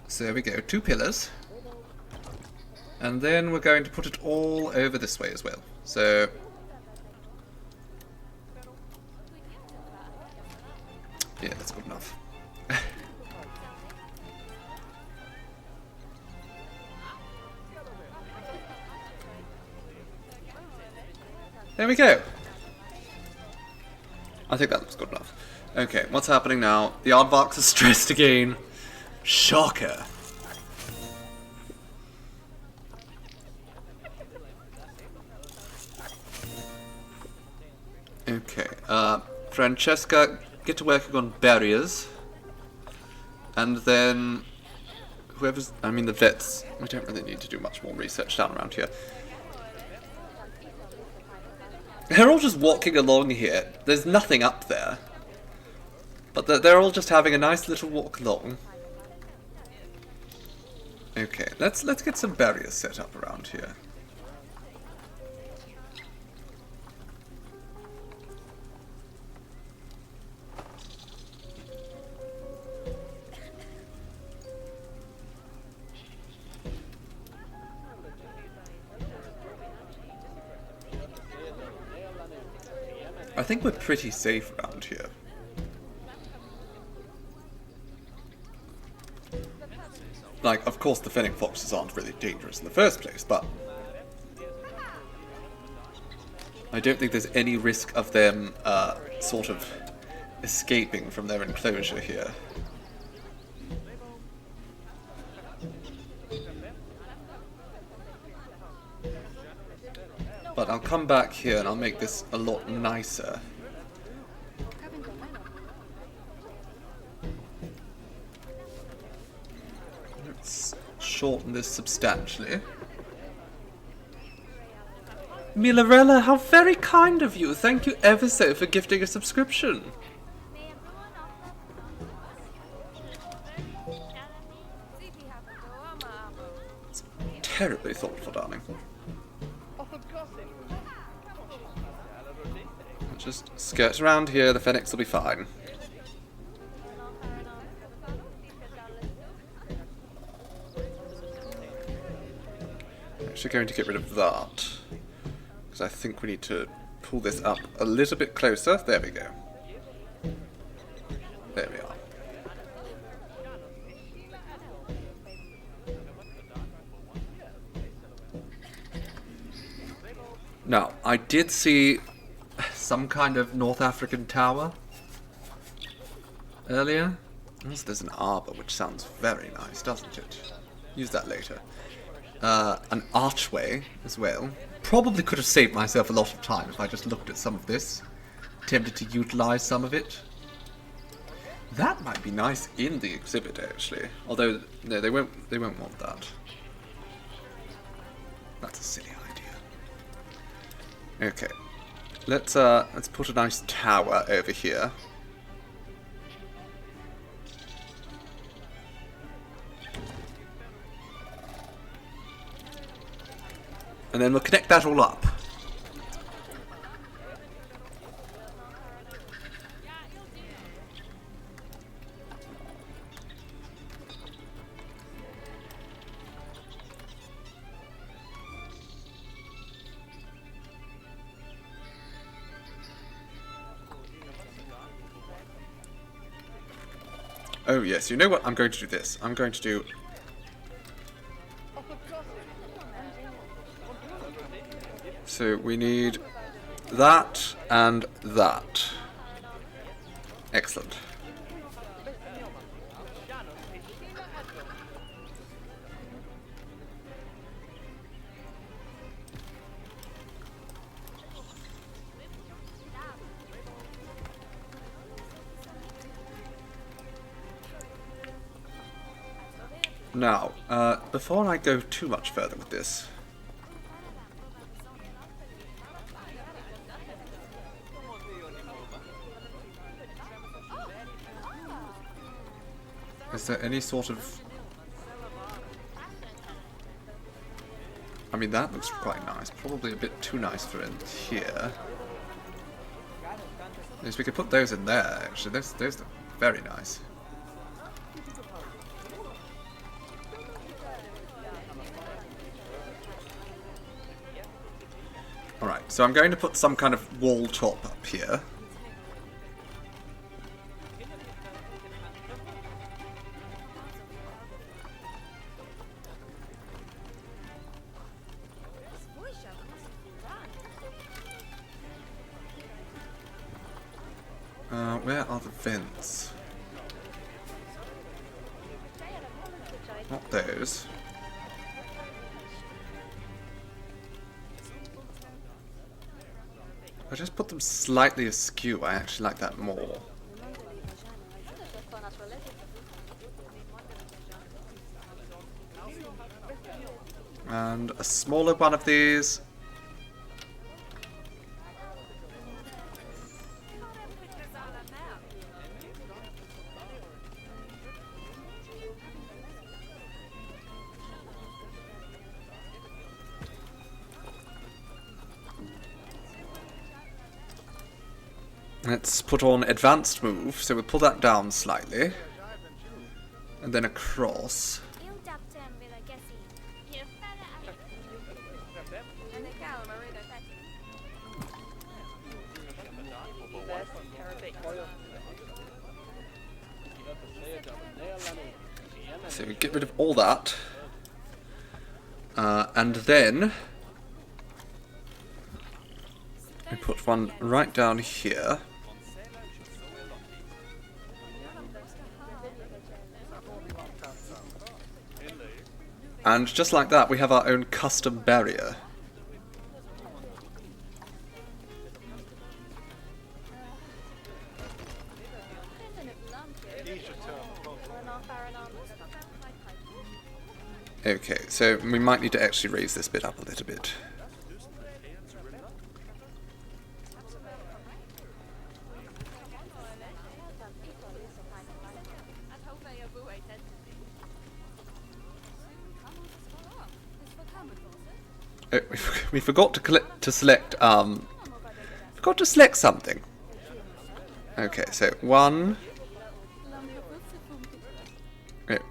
So there we go, 2 pillars. And then we're going to put it all over this way as well. So yeah, that's good enough. There we go. I think that looks good enough. Okay, what's happening now? The aardvarks are stressed again. Shocker. Okay, Francesca, get to working on barriers. And then whoever's... I mean, the vets. We don't really need to do much more research down around here. They're all just walking along here. There's nothing up there. But they're all just having a nice little walk along. Okay, let's get some barriers set up around here. I think we're pretty safe around here. Like, of course the fennec foxes aren't really dangerous in the first place, but I don't think there's any risk of them sort of escaping from their enclosure here. But I'll come back here and I'll make this a lot nicer. Let's shorten this substantially. Milarella, how very kind of you. Thank you ever so for gifting a subscription. It's terribly thoughtful, darling. Just skirt around here, the fennecs will be fine. I'm actually going to get rid of that, because I think we need to pull this up a little bit closer. There we go. There we are. Now, I did see some kind of North African tower earlier. Also, there's an arbor, which sounds very nice, doesn't it? Use that later. An archway as well. Probably could have saved myself a lot of time if I just looked at some of this. Tempted to utilize some of it. That might be nice in the exhibit, actually. Although, no, they won't want that. That's a silly idea. Okay. Let's put a nice tower over here. And then we'll connect that all up. Oh yes, you know what? I'm going to do this. I'm going to do... So we need that and that. Excellent. Now, before I go too much further with this, is there any sort of... I mean, that looks quite nice. Probably a bit too nice for in here. Yes, we could put those in there, actually. Those look very nice. Alright, so I'm going to put some kind of wall top up here. Where are the vents? Not those. I just put them slightly askew. I actually like that more. And a smaller one of these. Let's put on advanced move, so we'll pull that down slightly. And then across. So we get rid of all that. And then we put one right down here. And just like that, we have our own custom barrier. Okay, so we might need to actually raise this bit up a little bit. We forgot to select something. Okay, so one. Okay.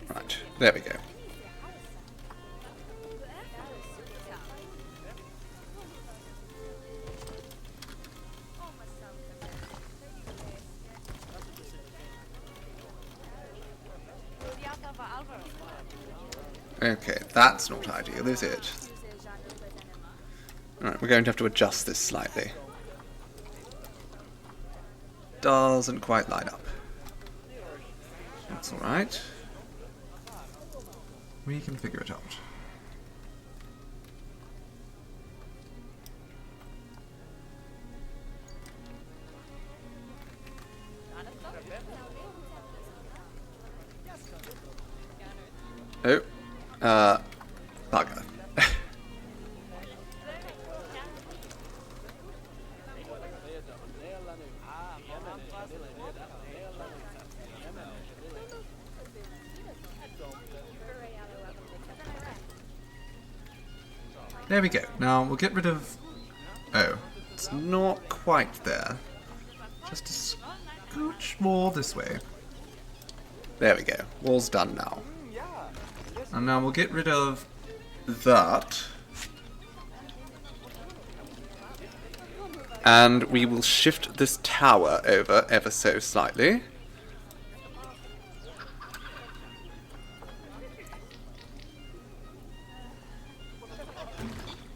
Right, there we go. Okay, that's not ideal, is it? Alright, we're going to have to adjust this slightly. Doesn't quite line up. That's alright. We can figure it out. Oh. Bugger. There we go. Now we'll get rid of... Oh, it's not quite there. Just a scooch more this way. There we go. Wall's done now. And now we'll get rid of that. And we will shift this tower over ever so slightly.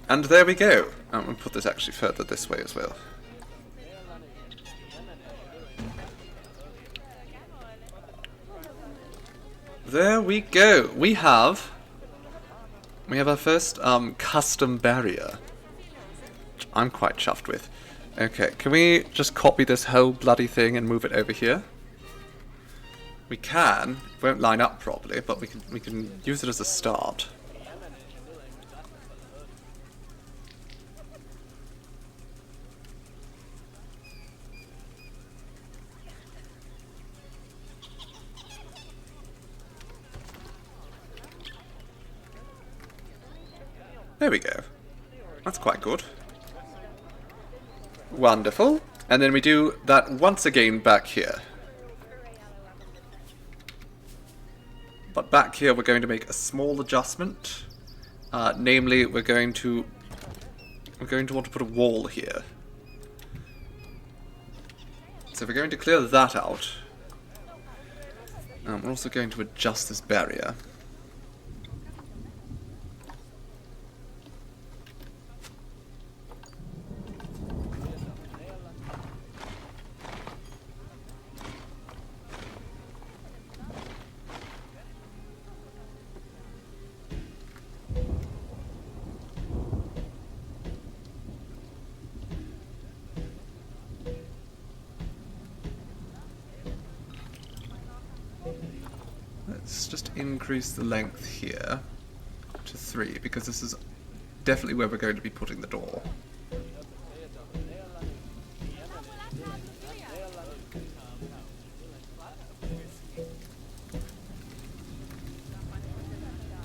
And there we go. I'm going to put this actually further this way as well. There we go. We have our first custom barrier, which I'm quite chuffed with. Okay, can we just copy this whole bloody thing and move it over here? We can. It won't line up properly, but we can use it as a start. There we go. That's quite good. Wonderful. And then we do that once again back here. But back here we're going to make a small adjustment. Namely, we're going to want to put a wall here. So we're going to clear that out. We're also going to adjust this barrier. Let's just increase the length here to 3, because this is definitely where we're going to be putting the door.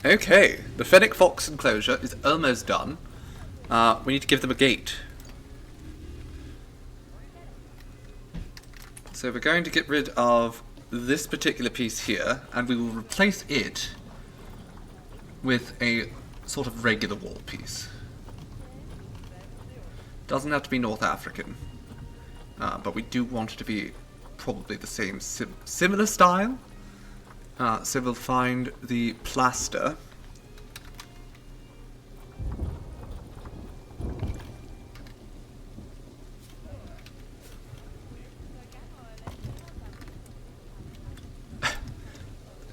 Okay, the Fennec Fox enclosure is almost done. We need to give them a gate. So we're going to get rid of this particular piece here, and we will replace it with a sort of regular wall piece. Doesn't have to be North African, but we do want it to be probably the same similar style. So we'll find the plaster.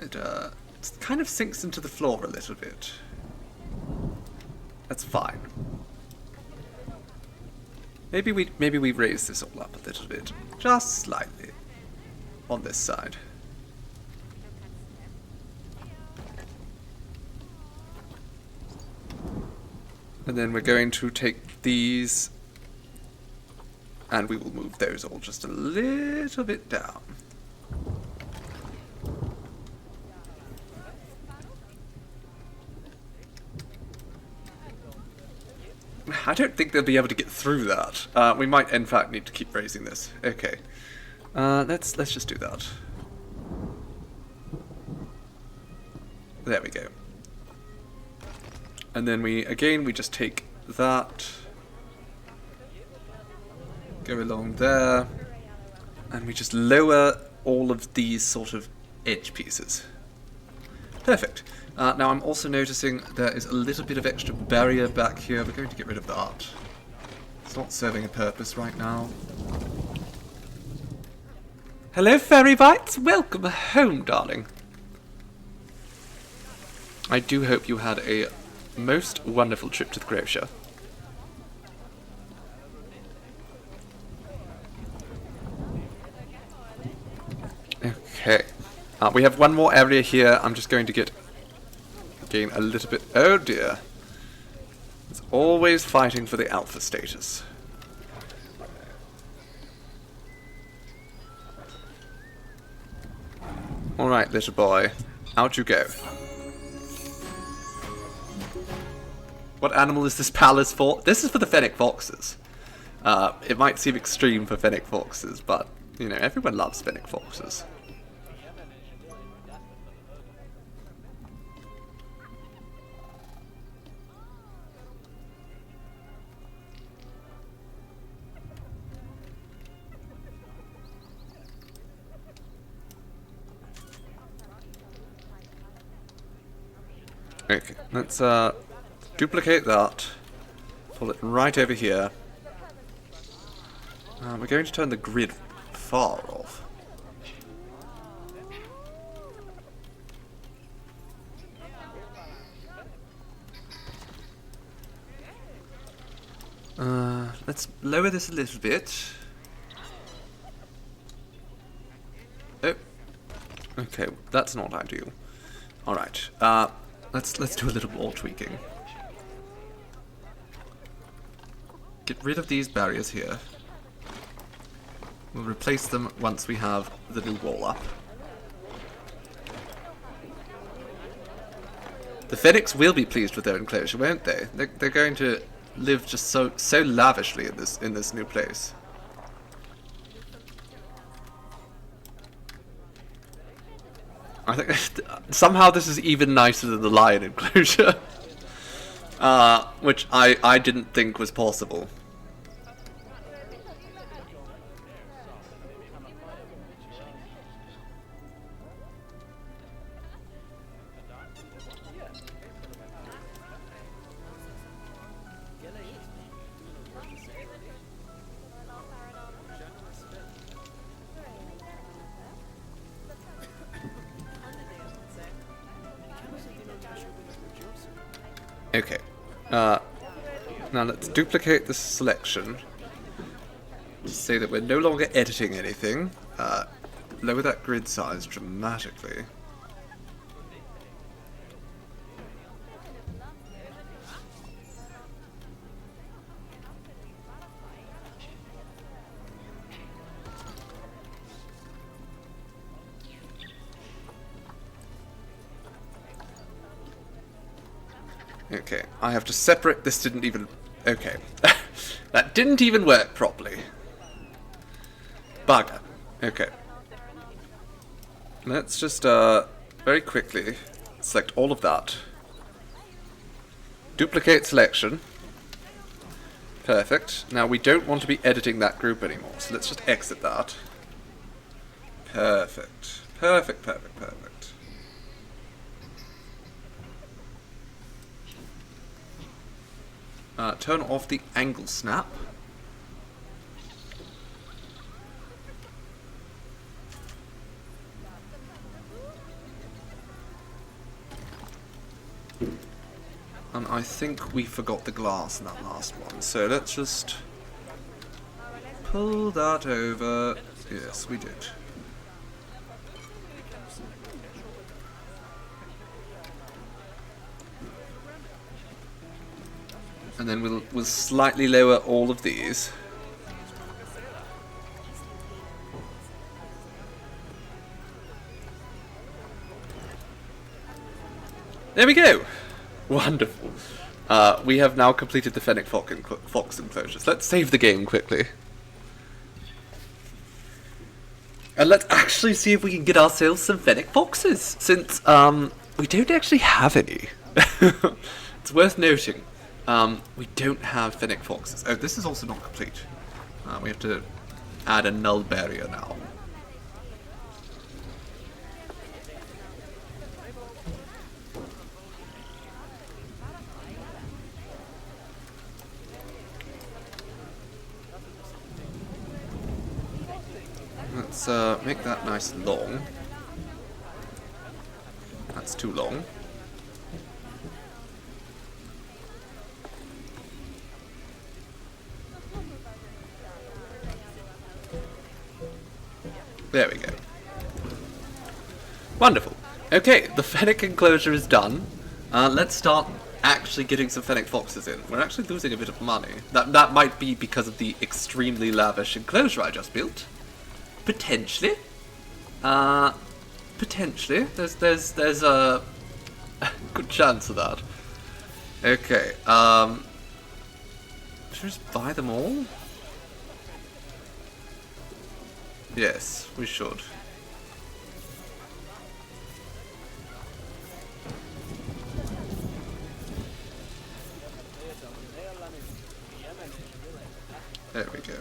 It kind of sinks into the floor a little bit. That's fine. Maybe we raise this all up a little bit, just slightly, on this side. And then we're going to take these, and we will move those all just a little bit down. I don't think they'll be able to get through that. We might, in fact, need to keep raising this. Okay. Let's just do that. There we go. And then we just take that, go along there, and we just lower all of these sort of edge pieces. Perfect. Now I'm also noticing there is a little bit of extra barrier back here. We're going to get rid of that. It's not serving a purpose right now. Hello, Fairy Bites. Welcome home, darling. I do hope you had a most wonderful trip to the grocer. Okay. We have one more area here. I'm just going to gain a little bit. Oh dear. It's always fighting for the alpha status. Alright, little boy. Out you go. What animal is this palace for? This is for the fennec foxes. It might seem extreme for fennec foxes, but, you know, everyone loves fennec foxes. Okay, let's duplicate that. Pull it right over here. We're going to turn the grid far off. Let's lower this a little bit. Oh, okay, that's not ideal. All right, let's do a little more tweaking. Get rid of these barriers here. We'll replace them once we have the new wall up. The Fennecs will be pleased with their enclosure, won't they? They're going to live just so lavishly in this new place. I think somehow this is even nicer than the lion enclosure, which I didn't think was possible. Okay, now let's duplicate this selection to say that we're no longer editing anything. Lower that grid size dramatically. Okay, I have to separate. This didn't even... Okay. That didn't even work properly. Bugger. Okay. Let's just, very quickly select all of that. Duplicate selection. Perfect. Now, we don't want to be editing that group anymore, so let's just exit that. Perfect. Perfect, perfect, perfect. Turn off the angle snap. And I think we forgot the glass in that last one, so let's just pull that over. Yes, we did. And then we'll slightly lower all of these. There we go! Wonderful. We have now completed the Fennec Fox enclosures. Let's save the game quickly. And let's actually see if we can get ourselves some Fennec Foxes, since we don't actually have any. It's worth noting. We don't have Fennec Foxes. Oh, this is also not complete. We have to add a null barrier now. Let's make that nice and long. That's too long. There we go. Wonderful. Okay, the Fennec enclosure is done. Let's start actually getting some Fennec Foxes in. We're actually losing a bit of money. That might be because of the extremely lavish enclosure I just built. Potentially. Potentially. There's a good chance of that. Okay, should we just buy them all? Yes, we should. There we go.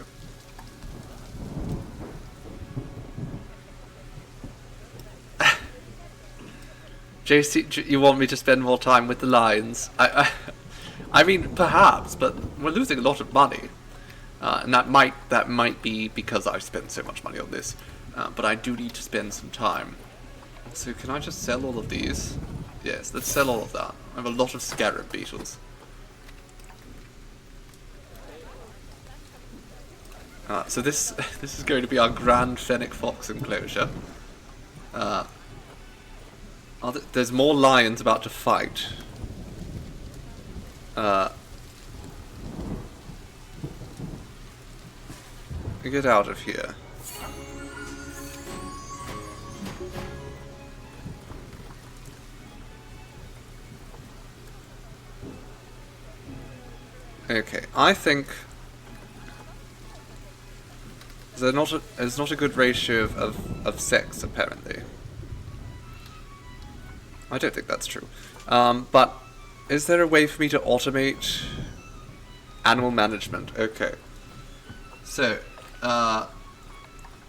JC, you want me to spend more time with the lions? I mean, perhaps, but we're losing a lot of money, and that might be because I've spent so much money on this. But I do need to spend some time. So can I just sell all of these? Yes, let's sell all of that. I have a lot of scarab beetles. So this is going to be our grand fennec fox enclosure. There's more lions about to fight. Get out of here. Okay, I think there's not a good ratio of sex, apparently. I don't think that's true. But is there a way for me to automate animal management? Okay. So,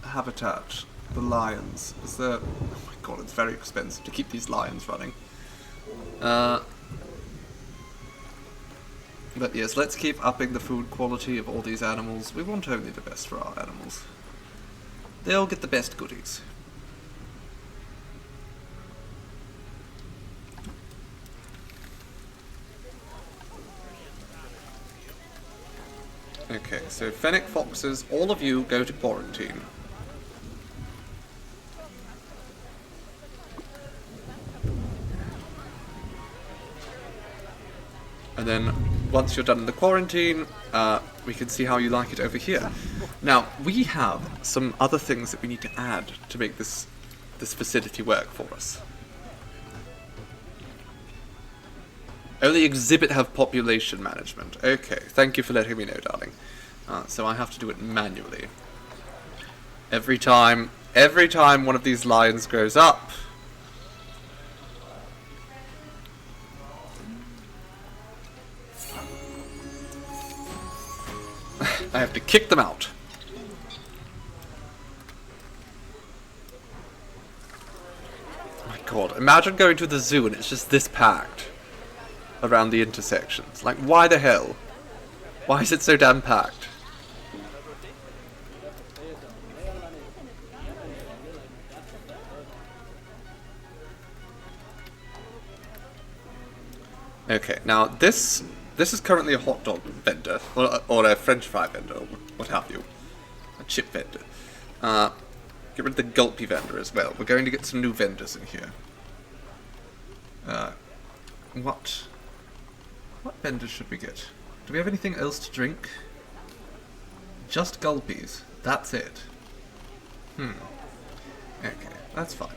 habitat, the lions. Is there... Oh my god, it's very expensive to keep these lions running. But yes, let's keep upping the food quality of all these animals. We want only the best for our animals. They'll get the best goodies. Okay, so fennec foxes, all of you go to quarantine. And then, once you're done in the quarantine, we can see how you like it over here. Now, we have some other things that we need to add to make this facility work for us. Only exhibit have population management. Okay, thank you for letting me know, darling. So I have to do it manually. Every time one of these lions grows up, I have to kick them out. Oh my god, imagine going to the zoo and it's just this packed around the intersections. Like, why the hell? Why is it so damn packed? Okay, now this is currently a hot dog vendor, or a French fry vendor, or what have you. A chip vendor. Get rid of the gulpy vendor as well. We're going to get some new vendors in here. What vendors should we get? Do we have anything else to drink? Just gulpies. That's it. Okay, that's fine.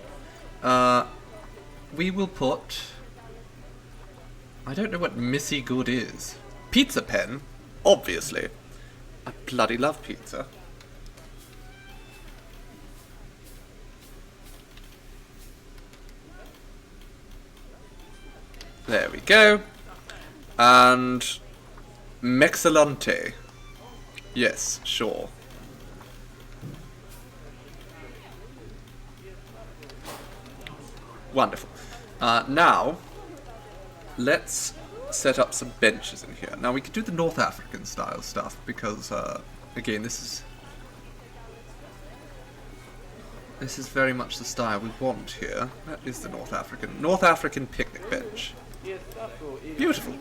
We will put... I don't know what Missy Good is. Pizza pen? Obviously. I bloody love pizza. There we go. And... Mexilante. Yes, sure. Wonderful. Now... let's set up some benches in here. Now we could do the North African style stuff because, again, this is very much the style we want here. That is the North African picnic bench. Beautiful.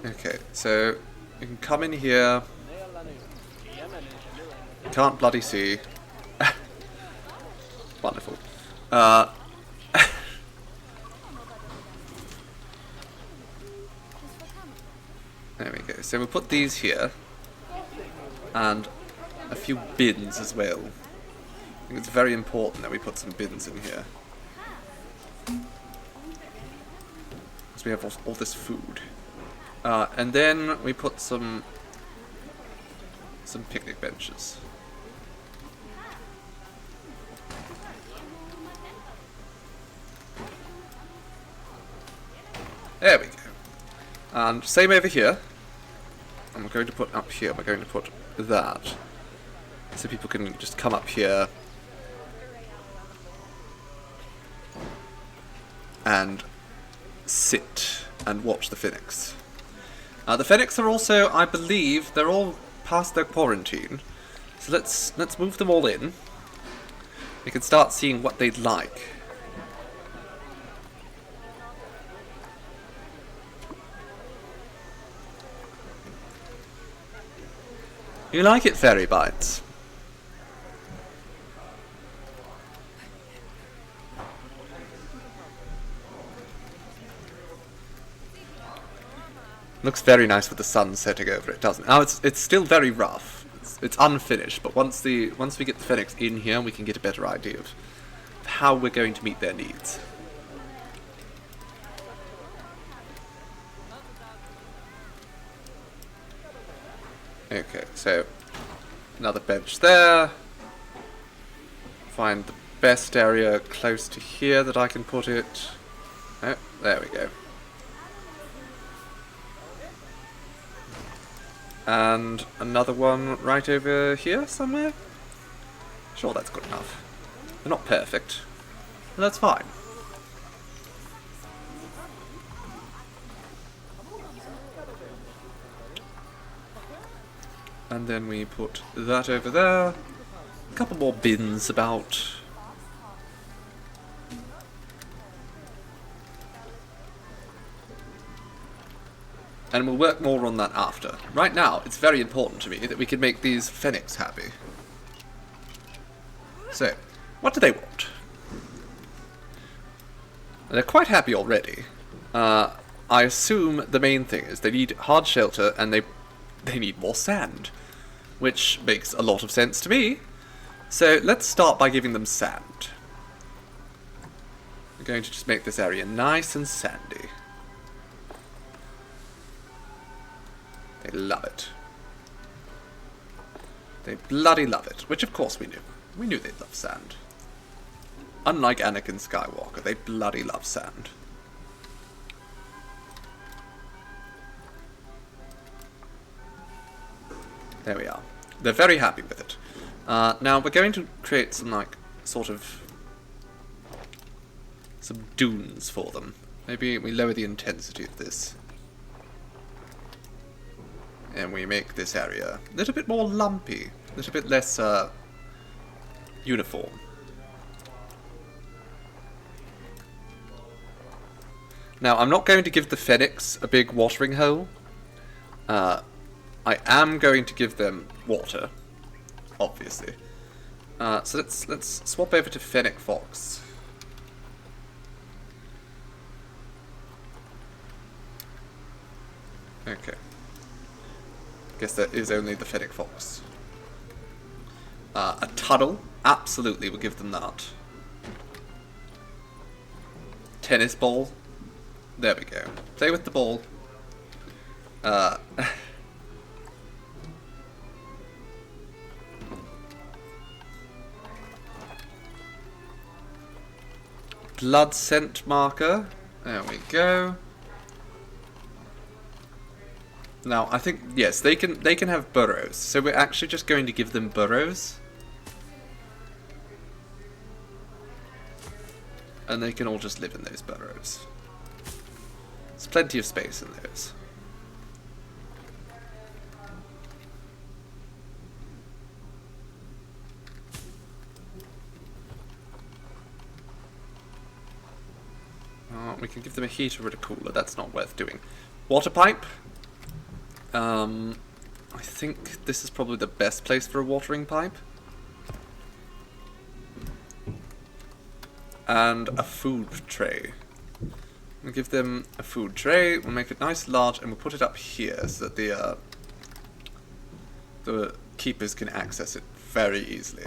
Okay, so you can come in here. Can't bloody see. Wonderful. There we go. So we'll put these here. And a few bins as well. I think it's very important that we put some bins in here. Because we have all this food. And then we put some picnic benches. There we go. And same over here. And we're going to put up here, we're going to put that. So people can just come up here and sit and watch the Phoenix. The Fennecs are also, I believe, they're all past their quarantine. So let's move them all in. We can start seeing what they'd like. You like it, Fairy Bites? Looks very nice with the sun setting over it, doesn't it? Now it's still very rough. It's unfinished, but once we get the Fennecs in here, we can get a better idea of how we're going to meet their needs. Okay, so another bench there. Find the best area close to here that I can put it. Oh, there we go. And another one right over here somewhere? Sure, that's good enough. They're not perfect, but that's fine. And then we put that over there. A couple more bins about. And we'll work more on that after. Right now, it's very important to me that we can make these Fennecs happy. So, what do they want? They're quite happy already. I assume the main thing is they need hard shelter and they need more sand. Which makes a lot of sense to me. So, let's start by giving them sand. We're going to just make this area nice and sandy. They love it. They bloody love it. Which of course we knew. We knew they'd love sand. Unlike Anakin Skywalker, they bloody love sand. There we are. They're very happy with it. Now we're going to create some some dunes for them. Maybe we lower the intensity of this. And we make this area a little bit more lumpy, a little bit less uniform. Now, I'm not going to give the Fennecs a big watering hole. I am going to give them water, obviously. So let's swap over to Fennec Fox. Okay. Guess there is only the Fennec Fox. A tunnel, absolutely, we'll give them that. Tennis ball. There we go. Play with the ball. Blood scent marker. There we go. Now, I think, yes, they can have burrows. So we're actually just going to give them burrows. And they can all just live in those burrows. There's plenty of space in those. We can give them a heater or a cooler. That's not worth doing. Water pipe. I think this is probably the best place for a watering pipe. And a food tray. We'll give them a food tray, we'll make it nice and large, and we'll put it up here so that the keepers can access it very easily.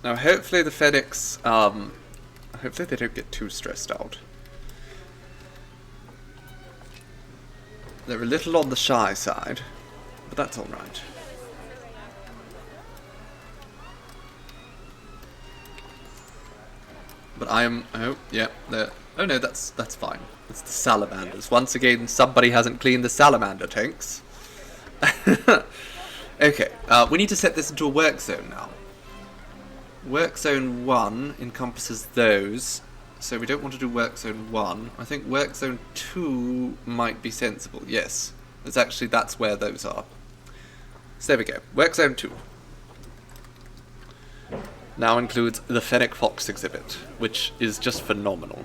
Now, hopefully the Phoenix, hopefully they don't get too stressed out. They're a little on the shy side, but that's alright. But I am, oh, yeah, oh no, that's fine. It's the salamanders. Once again, somebody hasn't cleaned the salamander tanks. Okay, we need to set this into a work zone now. Work zone 1 encompasses those, so we don't want to do work zone 1. I think work zone 2 might be sensible, yes. That's where those are. So there we go, work zone 2. Now includes the Fennec Fox exhibit, which is just phenomenal.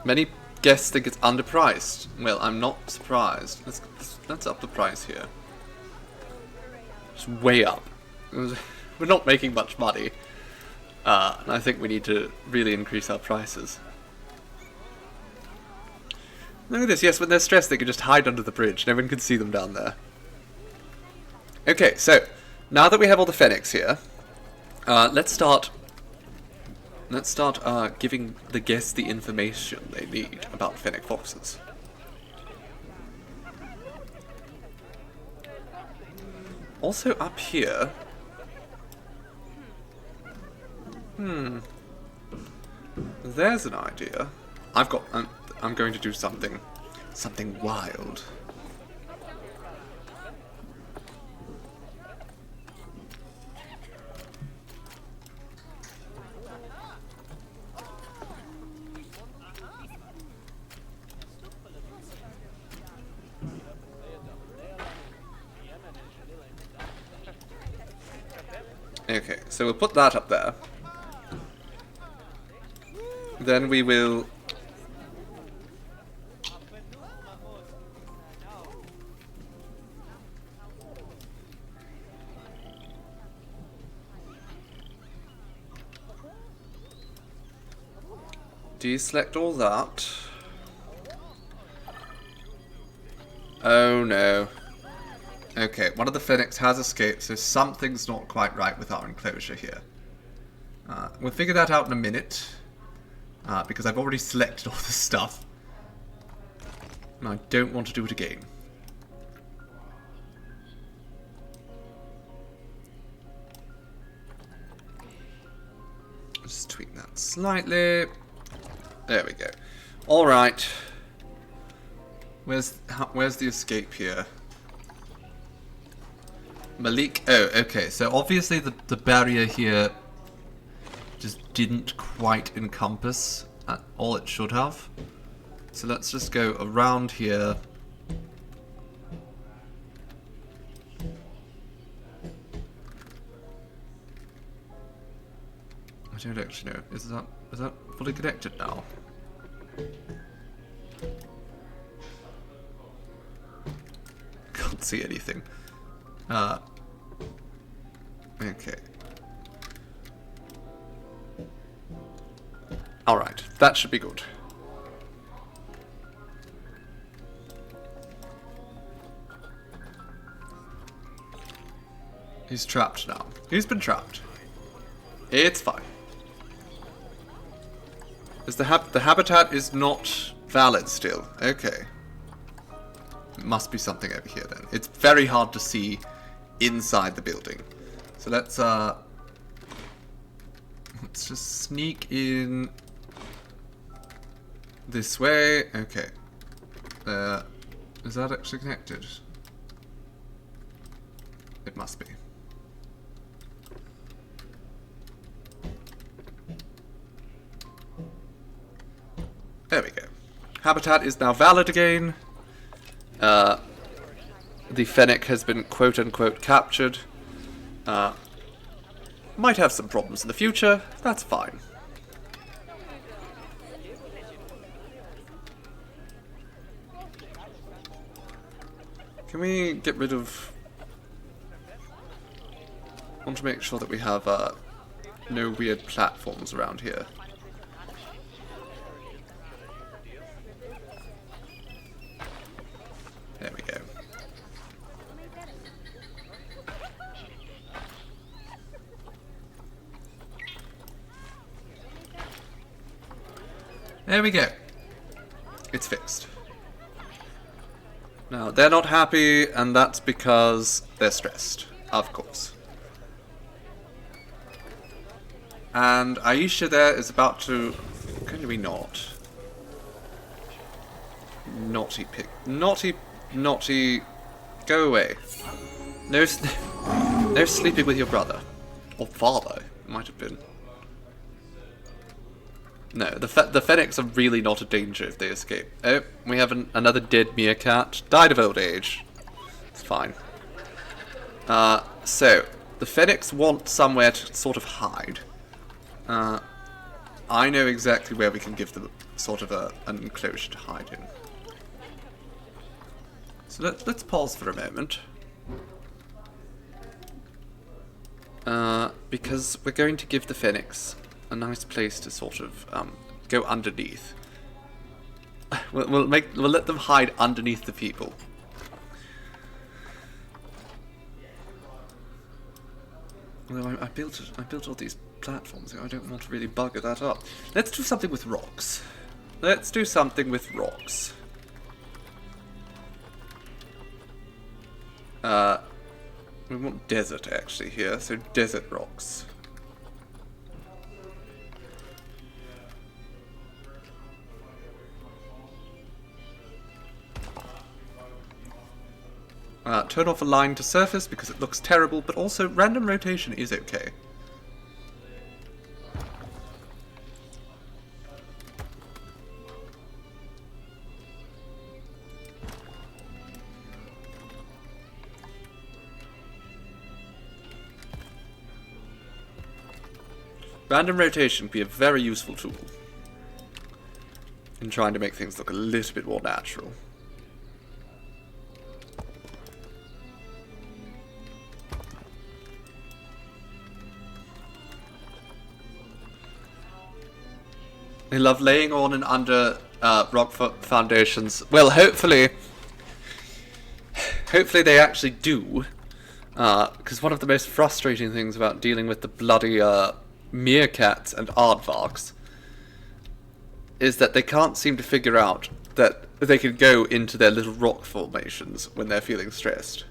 Many guests think it's underpriced. Well, I'm not surprised. Let's up the price here. It's way up. We're not making much money. And I think we need to really increase our prices. Look at this. Yes, when they're stressed, they can just hide under the bridge. No one can see them down there. Okay, so now that we have all the Fennecs here, let's start giving the guests the information they need about Fennec Foxes. Also up here... There's an idea. I'm going to do something wild. Okay, so we'll put that up there. Then we will... deselect all that. Oh no. Okay, one of the Phoenix has escaped, so something's not quite right with our enclosure here. We'll figure that out in a minute. Because I've already selected all this stuff. And I don't want to do it again. Just tweak that slightly. There we go. Alright. Where's the escape here? Malik. Oh, okay. So obviously the barrier here just didn't quite encompass all it should have. So let's just go around here. I don't actually know. Is that fully connected now? Can't see anything. Okay. Alright, that should be good. He's trapped now. He's been trapped. It's fine. The habitat is not valid still. Okay. It must be something over here then. It's very hard to see inside the building. So let's just sneak in this way. Okay. Is that actually connected? It must be. There we go. Habitat is now valid again. The Fennec has been quote-unquote captured. Might have some problems in the future. That's fine. Can we get rid of... I want to make sure that we have no weird platforms around here. There we go. It's fixed. Now, they're not happy, and that's because they're stressed, of course. And Aisha there is about to... Can we not? Naughty pig. Naughty... Go away. No, no sleeping with your brother. Or father, it might have been. No, the Fennecs are really not a danger if they escape. Oh, we have another dead meerkat. Died of old age. It's fine. So, the Fennecs want somewhere to sort of hide. I know exactly where we can give them sort of an enclosure to hide in. So let's pause for a moment. Because we're going to give the Fennecs a nice place to sort of go underneath. We'll let them hide underneath the people. Although I built all these platforms, so I don't want to really bugger that up. Let's do something with rocks. Let's do something with rocks. We want desert actually here, so desert rocks. Turn off align to surface because it looks terrible, but also random rotation is okay. Random rotation can be a very useful tool in trying to make things look a little bit more natural. They love laying on and under rock foundations. Well, hopefully they actually do. Because one of the most frustrating things about dealing with the bloody meerkats and aardvarks is that they can't seem to figure out that they can go into their little rock formations when they're feeling stressed.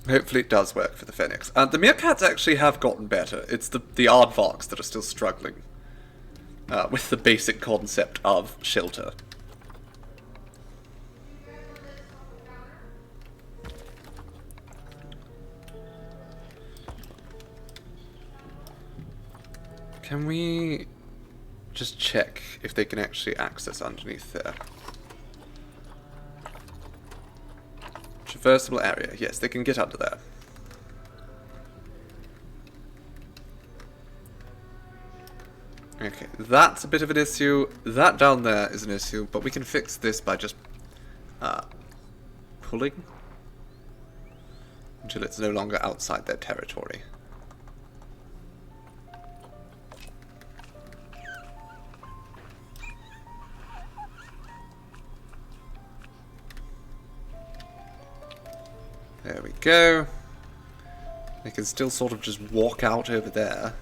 Hopefully it does work for the Fennecs. The meerkats actually have gotten better. It's the aardvarks that are still struggling with the basic concept of shelter. Can we just check if they can actually access underneath there? Traversable area. Yes, they can get under there. Okay, that's a bit of an issue. That down there is an issue, but we can fix this by just pulling until it's no longer outside their territory. There we go. They can still sort of just walk out over there.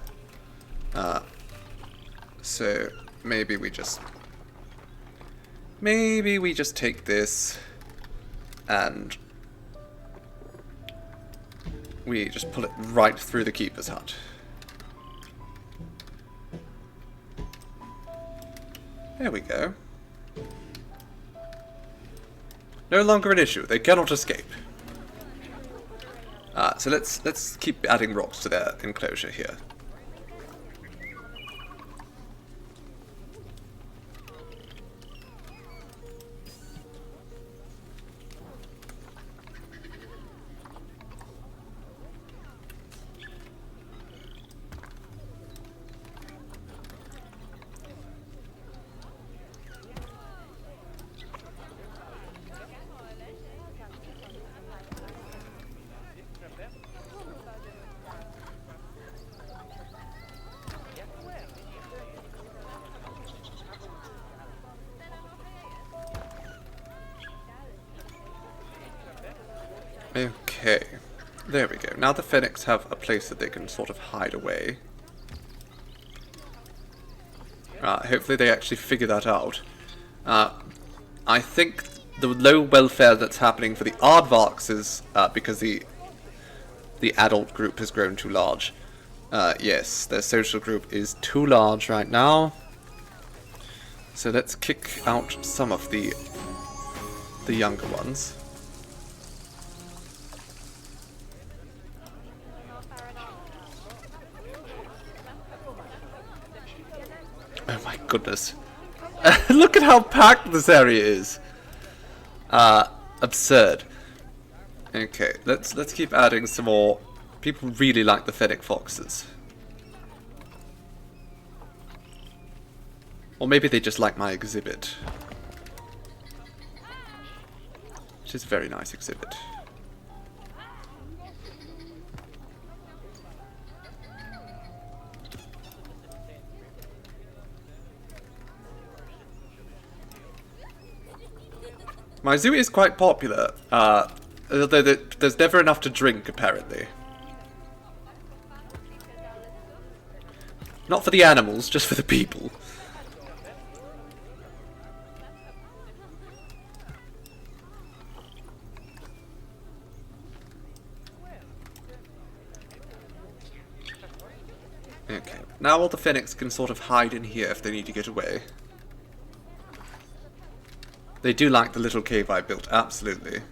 So maybe we just take this and we just pull it right through the keeper's hut. There we go. No longer an issue. They cannot escape. So let's keep adding rocks to their enclosure here. Okay. There we go. Now the Fennecs have a place that they can sort of hide away. Hopefully they actually figure that out. I think the low welfare that's happening for the aardvarks is because the adult group has grown too large. Yes, their social group is too large right now. So let's kick out some of the younger ones. Oh my goodness. Look at how packed this area is. Absurd. Okay, let's keep adding some more. People really like the Fennec foxes. Or maybe they just like my exhibit. Which is a very nice exhibit. My zoo is quite popular, although there's never enough to drink, apparently. Not for the animals, just for the people. Okay, now all the Fennecs can sort of hide in here if they need to get away. They do like the little cave I built, absolutely.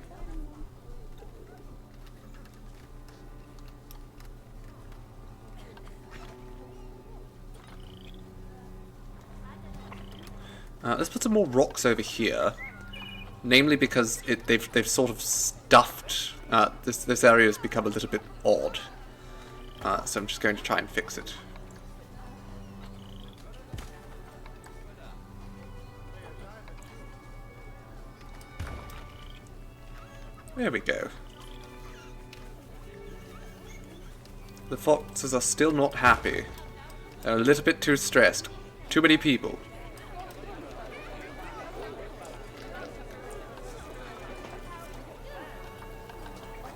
Let's put some more rocks over here. Namely because they've sort of stuffed... this area has become a little bit odd. So I'm just going to try and fix it. There we go. The foxes are still not happy. They're a little bit too stressed. Too many people.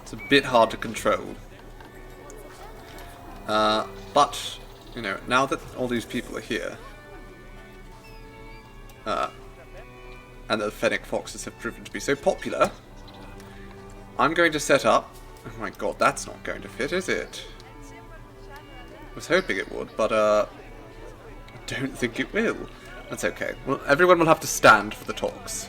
It's a bit hard to control. But, you know, now that all these people are here, and the Fennec foxes have proven to be so popular, I'm going to set up... Oh my god, that's not going to fit, is it? I was hoping it would, but, I don't think it will. That's okay. Well, everyone will have to stand for the talks.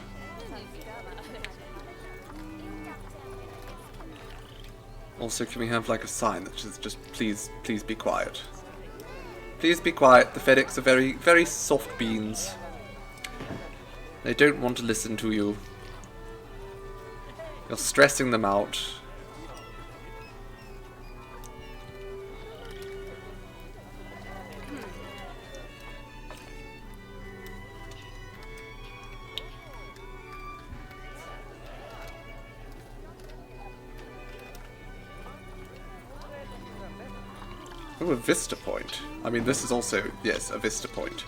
Also, can we have, like, a sign that says just, please be quiet. Please be quiet. The Fennecs are very, very soft beans. They don't want to listen to you. You're stressing them out. Oh, a vista point. I mean, this is also, yes, a vista point.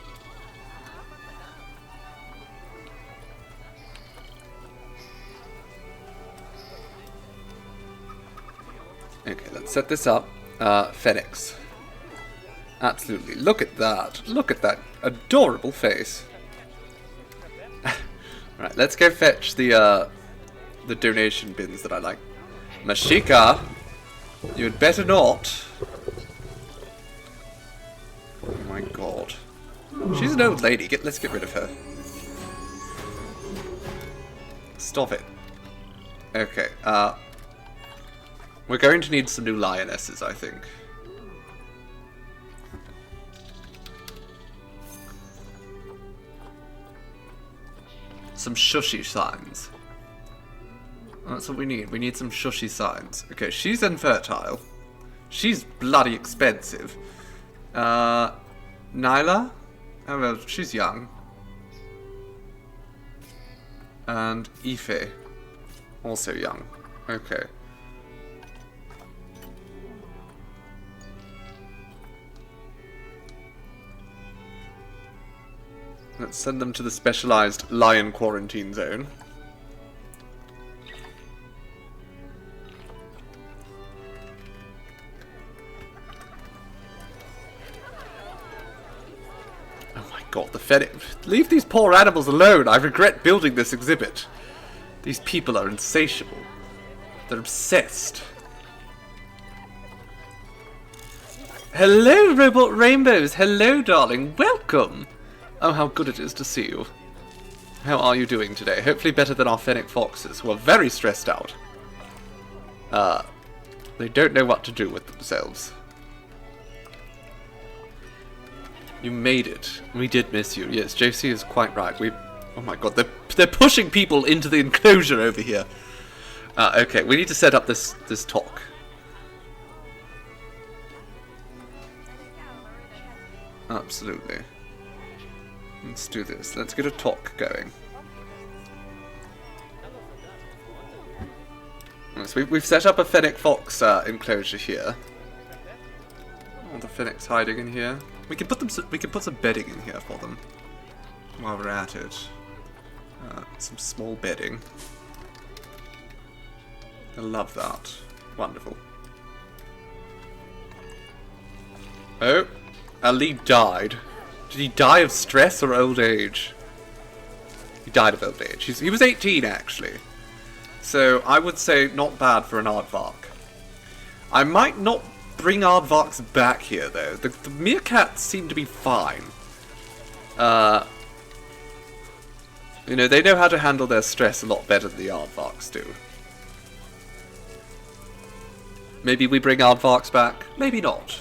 Okay, let's set this up. Fennecs. Absolutely. Look at that. Look at that adorable face. Right, let's go fetch the donation bins that I like. Mashika, you had better not. Oh my god. She's an old lady. Let's get rid of her. Stop it. Okay, we're going to need some new lionesses, I think. Some shushy signs. That's what we need. We need some shushy signs. Okay, she's infertile. She's bloody expensive. Nyla? Oh, well, she's young. And Ife. Also young. Okay. Let's send them to the specialized lion quarantine zone. god, the fennec. Leave these poor animals alone. I regret building this exhibit. These people are insatiable. They're obsessed. Hello, Robot Rainbows. Hello, darling. Welcome. Oh, how good it is to see you. How are you doing today? Hopefully better than our fennec foxes, who are very stressed out. They don't know what to do with themselves. You made it. We did miss you. Yes, JC is quite right. Oh my god, they're pushing people into the enclosure over here. Okay, we need to set up this talk. Absolutely. Let's do this. Let's get a talk going. So we've set up a fennec fox enclosure here. All the fennecs hiding in here. We can put some bedding in here for them while we're at it. Some small bedding. I love that. Wonderful. Oh, Ali died. Did he die of stress or old age? He died of old age. He was 18 actually. So I would say not bad for an aardvark. I might not bring aardvarks back here though. The meerkats seem to be fine. You know, they know how to handle their stress a lot better than the aardvarks do. Maybe we bring aardvarks back, maybe not.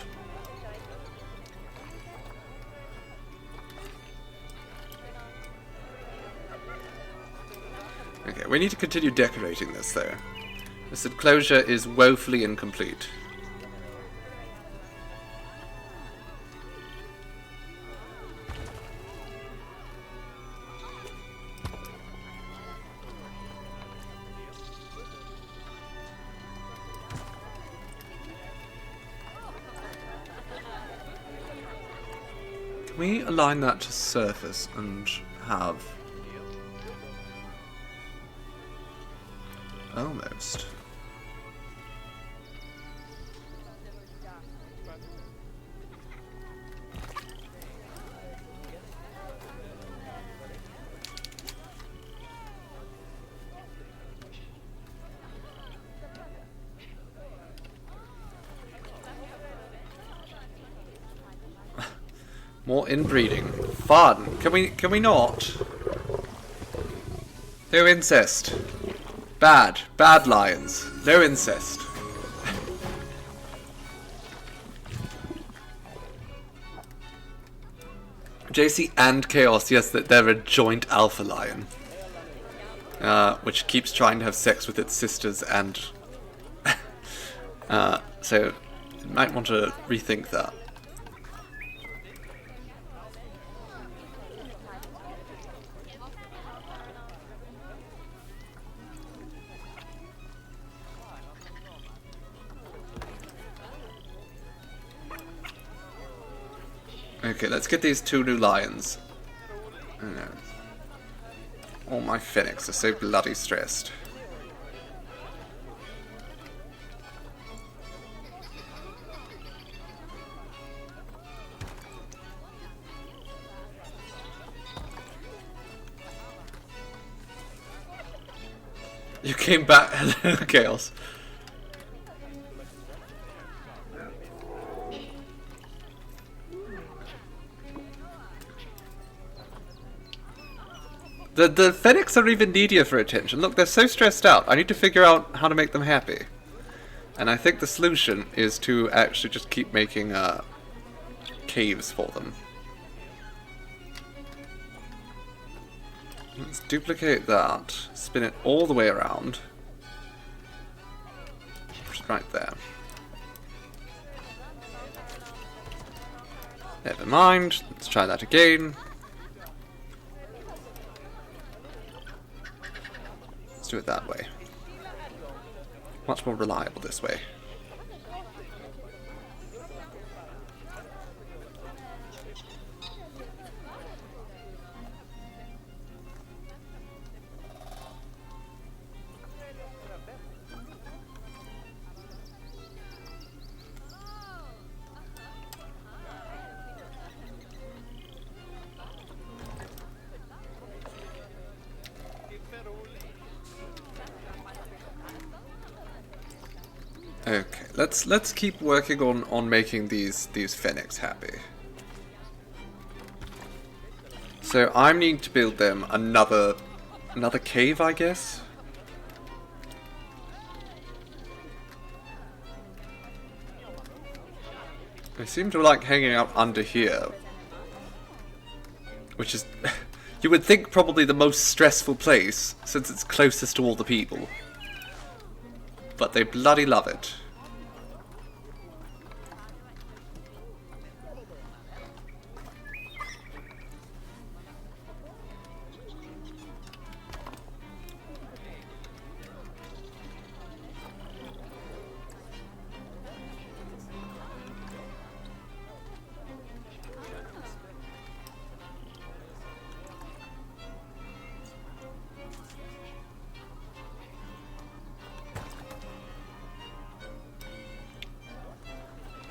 Okay, we need to continue decorating this though. This enclosure is woefully incomplete. Can we align that to surface and have... Almost. More inbreeding. Fun. Can we not? No incest. Bad. Bad lions. No incest. JC and Chaos, yes, that they're a joint alpha lion. Which keeps trying to have sex with its sisters and... so, you might want to rethink that. Okay, let's get these two new lions. Oh, no. All my fennecs are so bloody stressed. You came back. Hello, Chaos. The fennecs are even needier for attention. Look, they're so stressed out. I need to figure out how to make them happy. And I think the solution is to actually just keep making caves for them. Let's duplicate that. Spin it all the way around. Just right there. Never mind. Let's try that again. Let's do it that way. Much more reliable this way. Okay, let's keep working on making these phoenix happy. So I need to build them another cave, I guess. They seem to like hanging out under here, which is, you would think, probably the most stressful place since it's closest to all the people. But they bloody love it.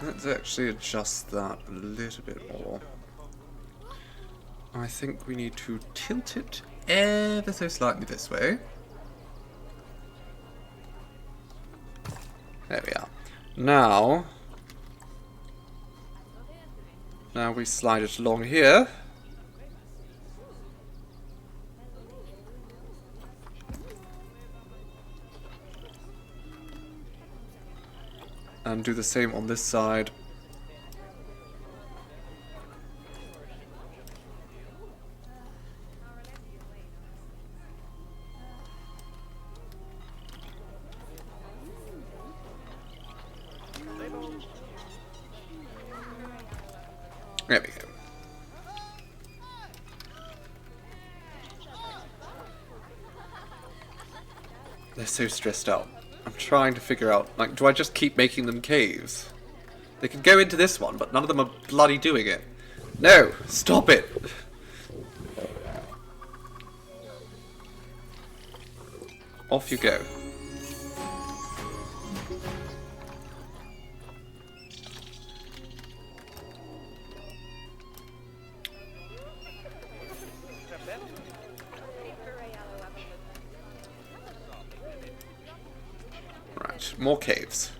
Let's actually adjust that a little bit more. I think we need to tilt it ever so slightly this way. There we are. Now we slide it along here. And do the same on this side. There we go. They're so stressed out. I'm trying to figure out, like, do I just keep making them caves? They can go into this one, but none of them are bloody doing it. No! Stop it! Off you go. More caves.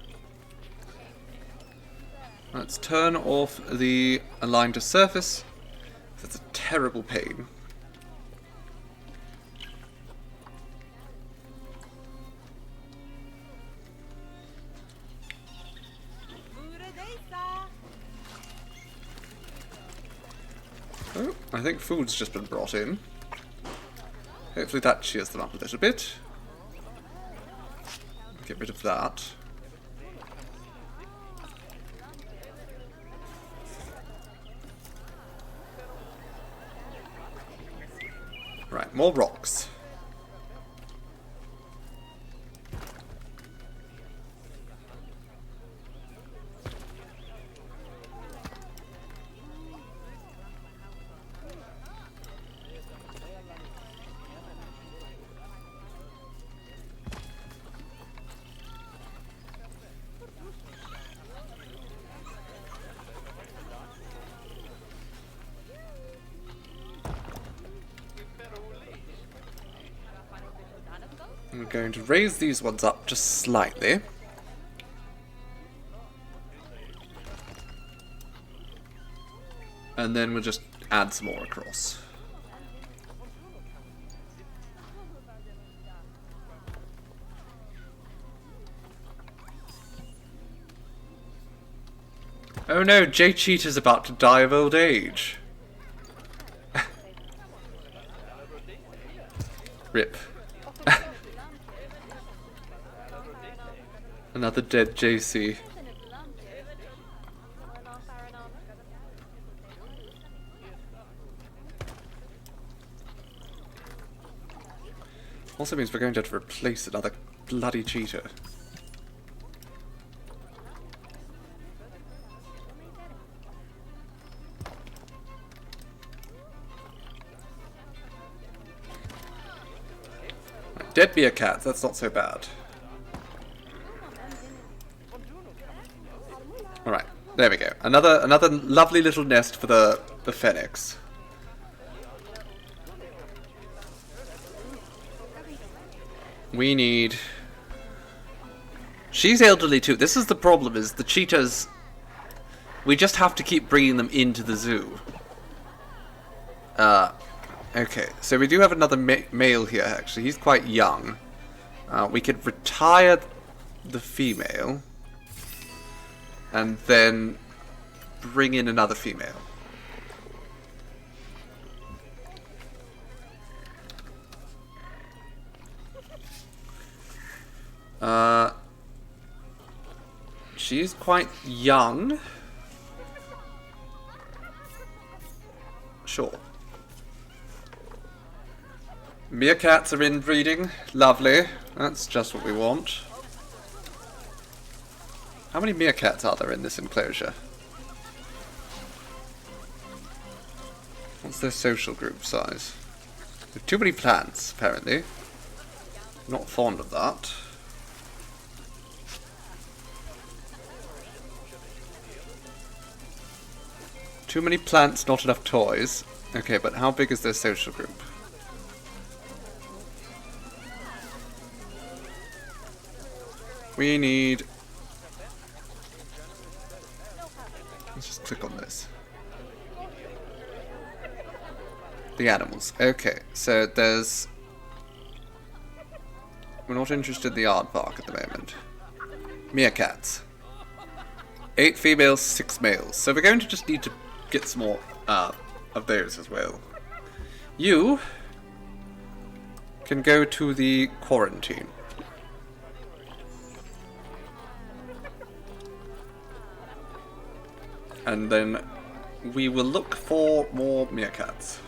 Let's turn off the align to surface. That's a terrible pain. Oh, I think food's just been brought in. Hopefully that cheers them up a little bit. Get rid of that. Right, more rocks. We're going to raise these ones up just slightly. And then we'll just add some more across. Oh no, Jay Cheetah's about to die of old age. Rip. Another dead JC. Also means we're going to have to replace another bloody cheetah. Dead meerkats, that's not so bad. Alright, there we go. Another lovely little nest for the phoenix. We need She's elderly too. This is the problem, is the cheetahs... We just have to keep bringing them into the zoo. Okay, so we do have another male here, actually. He's quite young. We could retire the female. And then bring in another female. She's quite young. Sure. Meerkats are inbreeding. Lovely. That's just what we want. How many meerkats are there in this enclosure? What's their social group size? There are too many plants, apparently. Not fond of that. Too many plants, not enough toys. Okay, but how big is their social group? We need... Let's just click on this. The animals. Okay, so there's... We're not interested in the aardvark at the moment. Meerkats. 8 females, 6 males. So we're going to just need to get some more of those as well. You can go to the quarantine. And then we will look for more meerkats.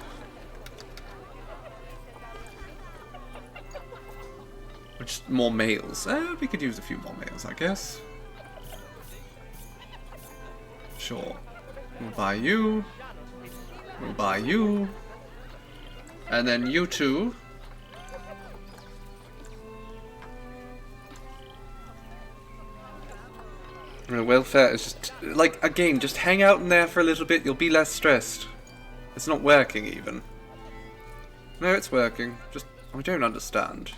Which, more males. We could use a few more males, I guess. Sure. We'll buy you. We'll buy you. And then you two. Welfare is just, like, again, just hang out in there for a little bit, you'll be less stressed. It's not working, even. No, it's working. Just, I don't understand.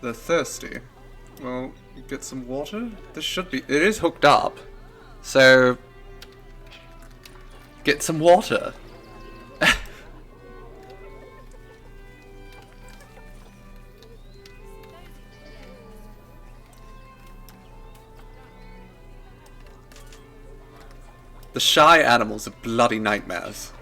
They're thirsty. Well, get some water? This should be, it is hooked up. So, get some water. The shy animals are bloody nightmares.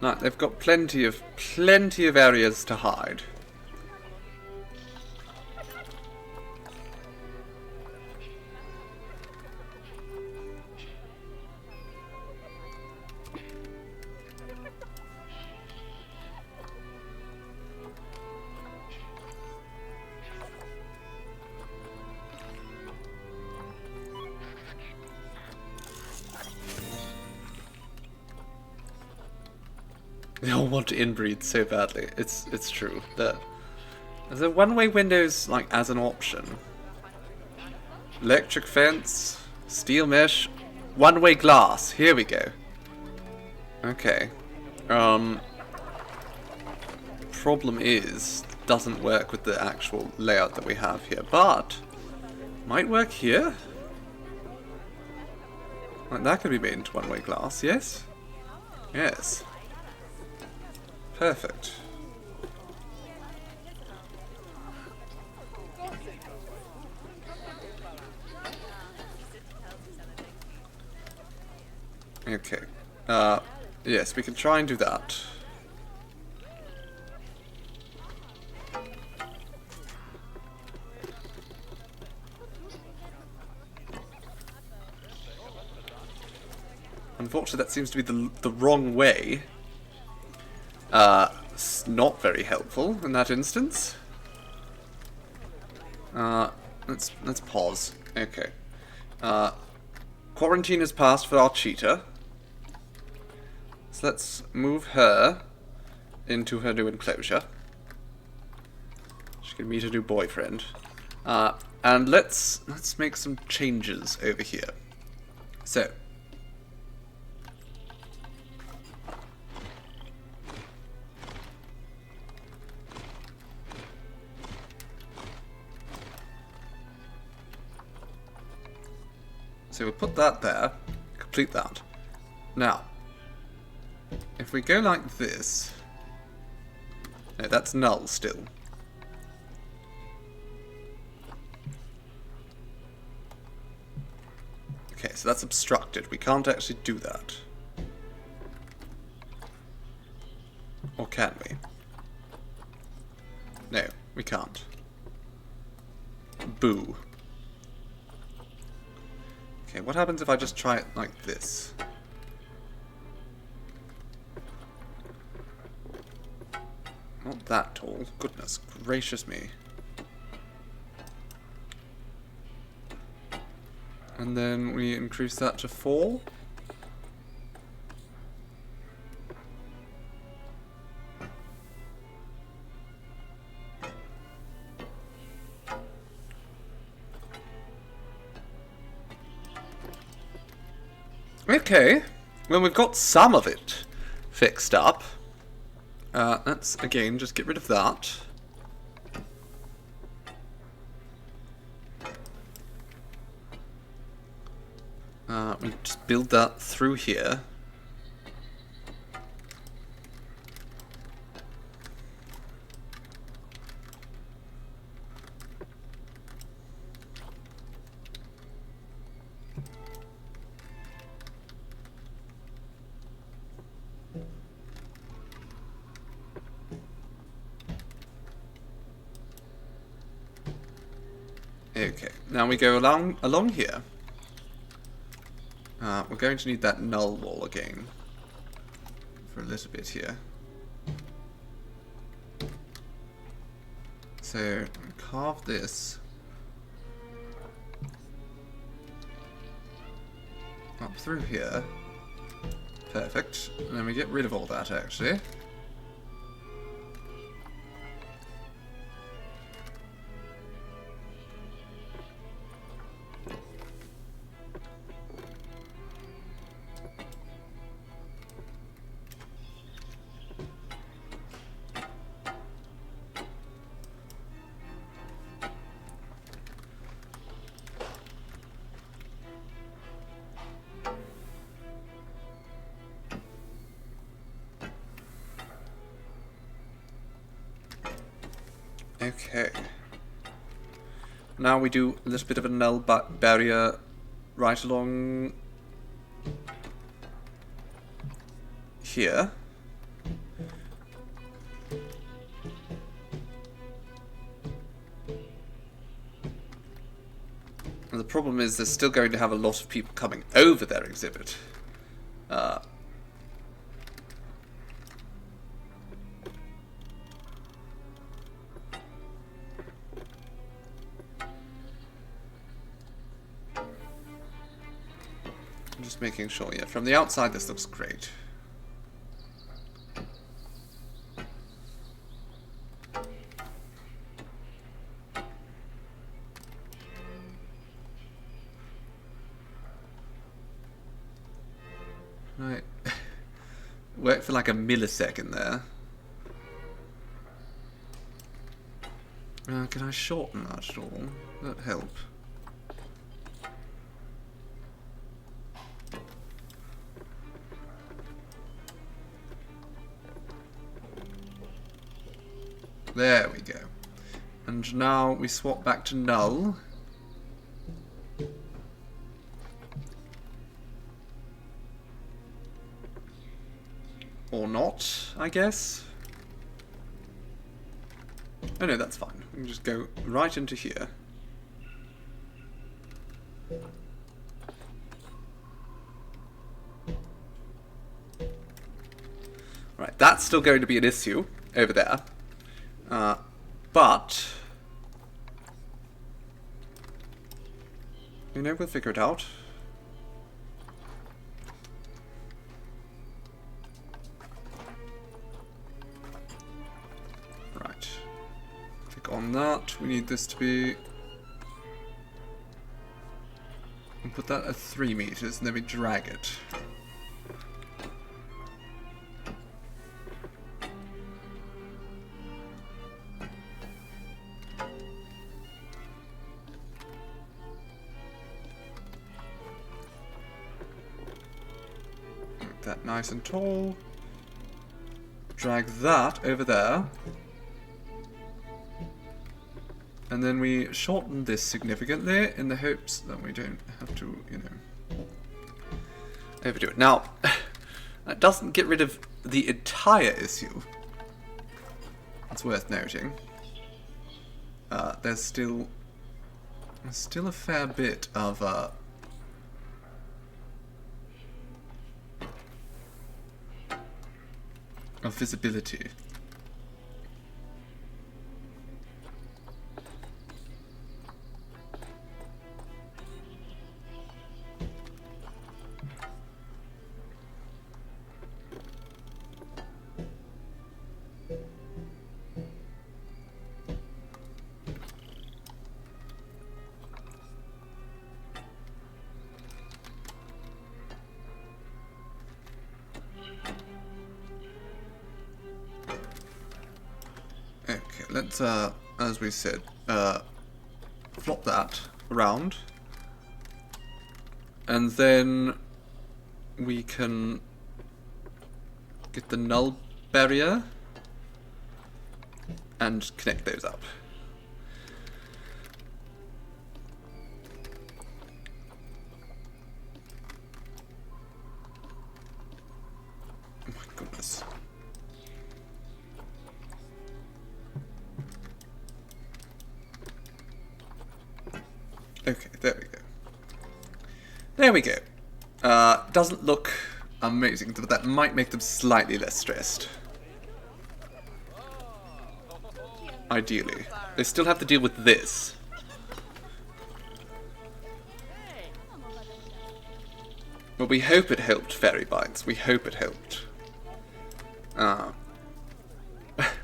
No, they've got plenty of areas to hide. They all want to inbreed so badly. It's true. There's a one-way windows like as an option. Electric fence, steel mesh, one-way glass. Here we go. Okay. Problem is, it doesn't work with the actual layout that we have here, but might work here. Like that could be made into one-way glass. Yes. Yes. Perfect. Okay. Yes, we can try and do that. Unfortunately, that seems to be the wrong way. It's not very helpful in that instance. Let's pause. Okay. Quarantine has passed for our cheetah. So let's move her into her new enclosure. She can meet her new boyfriend. And let's make some changes over here. So we'll put that there, complete that. Now, if we go like this, no, that's null still. Okay, so that's obstructed. We can't actually do that. Or can we? No, we can't. Boo. Okay, what happens if I just try it like this? Not that tall. Goodness gracious me. And then we increase that to 4. Okay, well we've got some of it fixed up. Let's again just get rid of that. We just build that through here. Okay, now we go along here. We're going to need that null wall again for a little bit here. So carve this up through here. Perfect. And then we get rid of all that actually. Okay. Now we do a little bit of a null barrier right along here. And the problem is there's still going to have a lot of people coming over their exhibit. I'm just making sure, yeah, from the outside this looks great. Right. Worked for like a millisecond there. Can I shorten that at all? That'd help. There we go. And now we swap back to null. Or not, I guess. Oh no, that's fine. We can just go right into here. Right, that's still going to be an issue over there. But you know, we'll figure it out. than that. We need this to be... And put that at 3 meters, and then we drag it. Make that nice and tall. Drag that over there. And then we shorten this significantly in the hopes that we don't have to, you know, overdo it. Now, that doesn't get rid of the entire issue. It's worth noting. There's still a fair bit of visibility. Okay, let's, as we said, flop that around. And then we can get the null barrier and connect those up. Oh my goodness. Okay, there we go. There we go. Doesn't look amazing, but that might make them slightly less stressed. Ideally. They still have to deal with this. But we hope it helped, Fairy Bites. We hope it helped.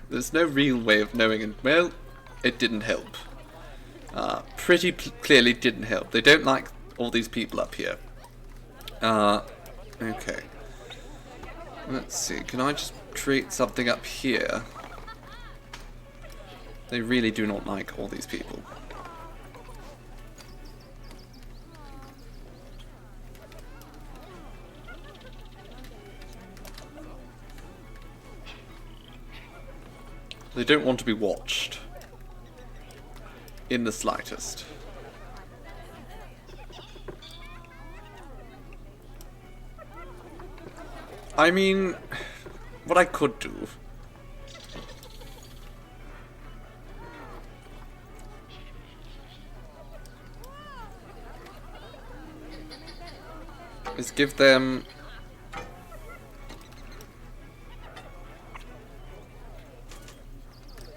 There's no real way of knowing, and well, it didn't help. Pretty clearly didn't help. They don't like all these people up here. Okay. Let's see, can I just create something up here? They really do not like all these people. They don't want to be watched. In the slightest. I mean, what I could do is give them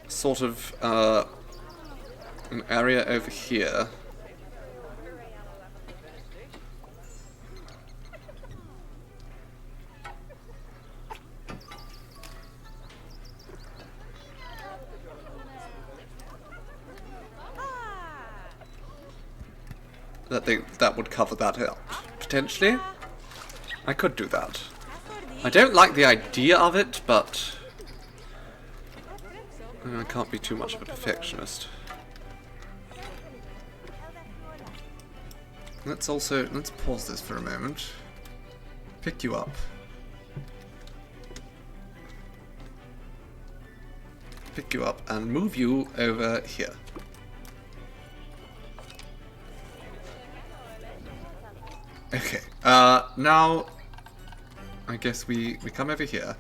sort of an area over here. That would cover that up. Potentially. I could do that. I don't like the idea of it, but I can't be too much of a perfectionist. Let's pause this for a moment. Pick you up. Pick you up and move you over here. Okay, now I guess we come over here.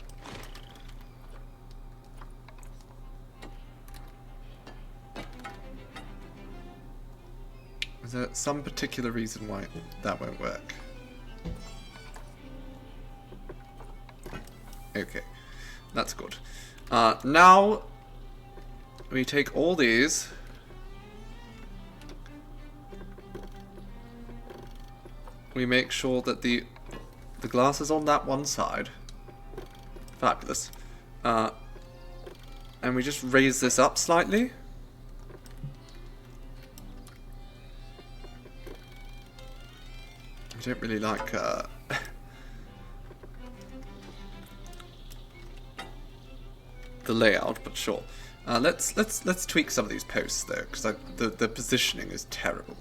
Is there some particular reason why that won't work? Okay, that's good. Now we take all these. We make sure that the glass is on that one side. Fabulous. And we just raise this up slightly. don't really like the layout, but sure. Let's tweak some of these posts though, because the positioning is terrible.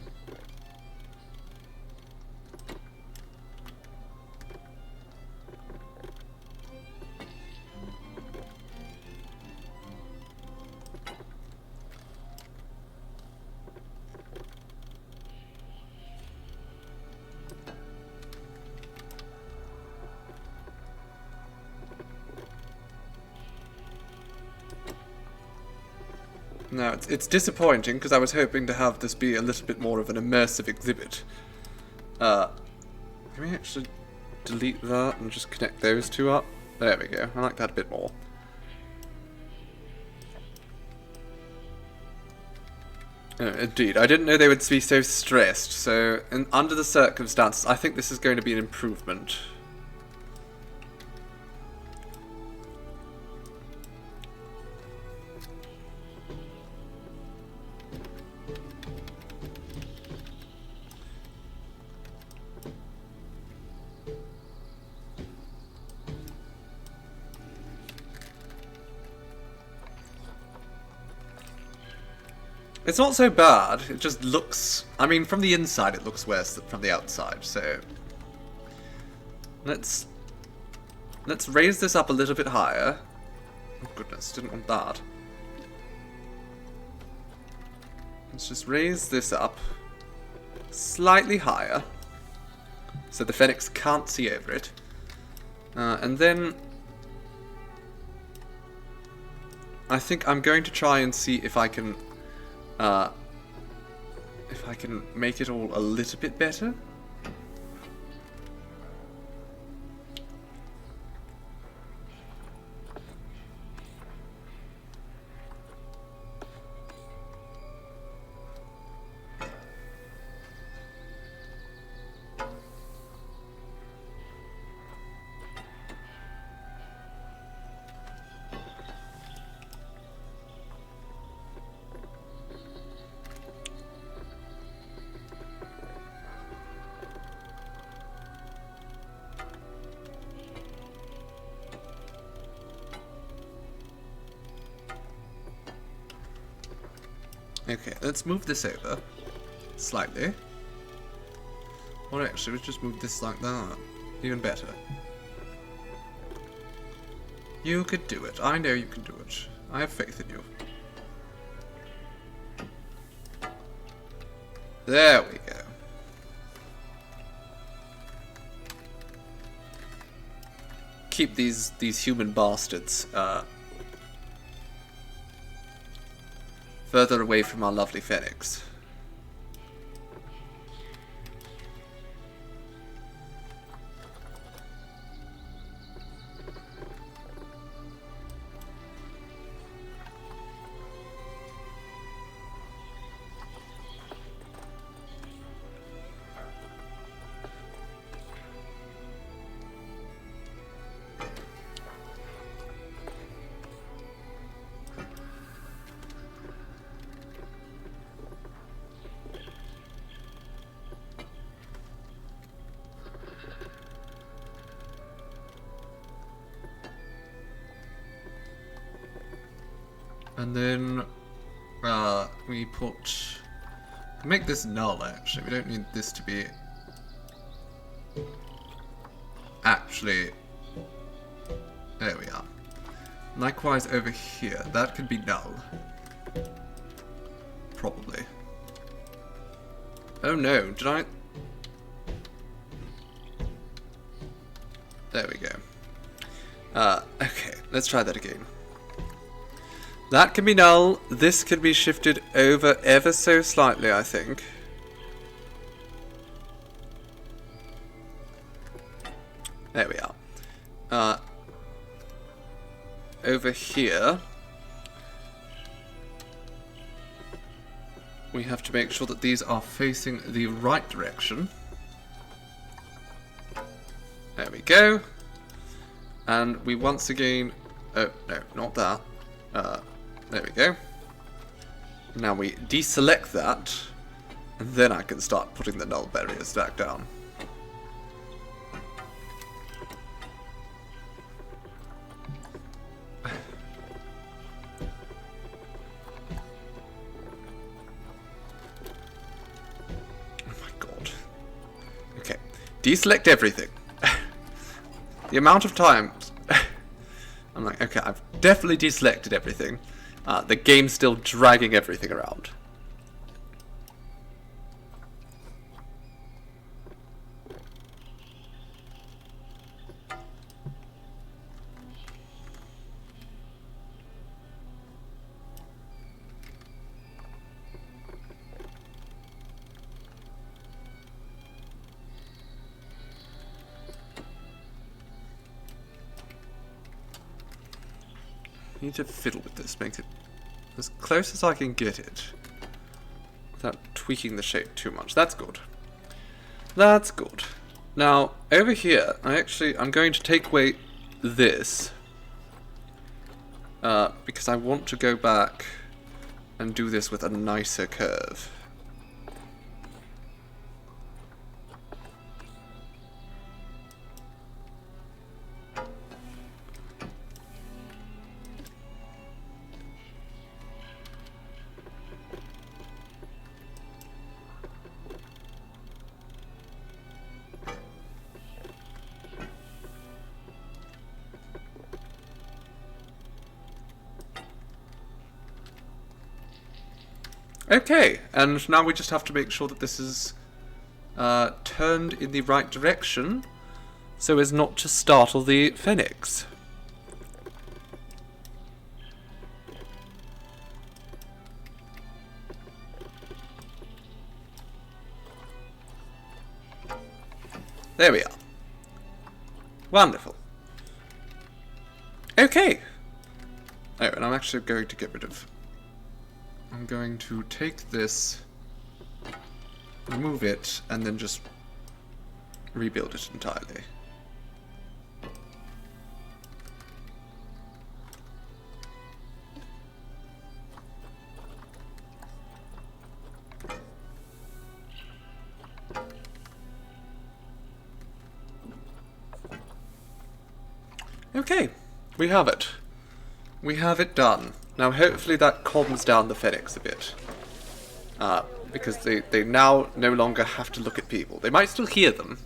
No, it's disappointing because I was hoping to have this be a little bit more of an immersive exhibit. Can we actually delete that and just connect those two up? There we go. I like that a bit more. Indeed, I didn't know they would be so stressed. So, under the circumstances, I think this is going to be an improvement. It's not so bad, it just looks... I mean, from the inside it looks worse than from the outside, so... Let's raise this up a little bit higher. Oh goodness, didn't want that. Let's just raise this up slightly higher, so the Phoenix can't see over it. And then... I think I'm going to try and see if I can make it all a little bit better. Okay, let's move this over slightly. Or actually, let's just move this like that. Even better. You could do it. I know you can do it. I have faith in you. There we go. Keep these human bastards further away from our lovely Phoenix. And then we make this null actually. We don't need this to be actually, there we are. Likewise over here, that could be null. Probably. Oh no, did I? There we go. Okay, let's try that again. That can be null. This can be shifted over ever so slightly, I think. There we are. Over here, we have to make sure that these are facing the right direction. There we go. And we once again... Oh, no, not that. There we go. Now we deselect that, and then I can start putting the null barriers back down. deselect everything. The amount of times I'm like, okay, I've definitely deselected everything. The game's still dragging everything around. I need to fiddle with this, make it as close as I can get it without tweaking the shape too much. That's good. That's good. Now, over here, I'm going to take away this because I want to go back and do this with a nicer curve. Okay, and now we just have to make sure that this is turned in the right direction so as not to startle the phoenix. There we are. Wonderful. Okay. Oh, and I'm actually going to get rid of... I'm going to take this, remove it, and then just rebuild it entirely. Okay, we have it. We have it done. Now hopefully that calms down the phoenix a bit. Because they now no longer have to look at people. They might still hear them.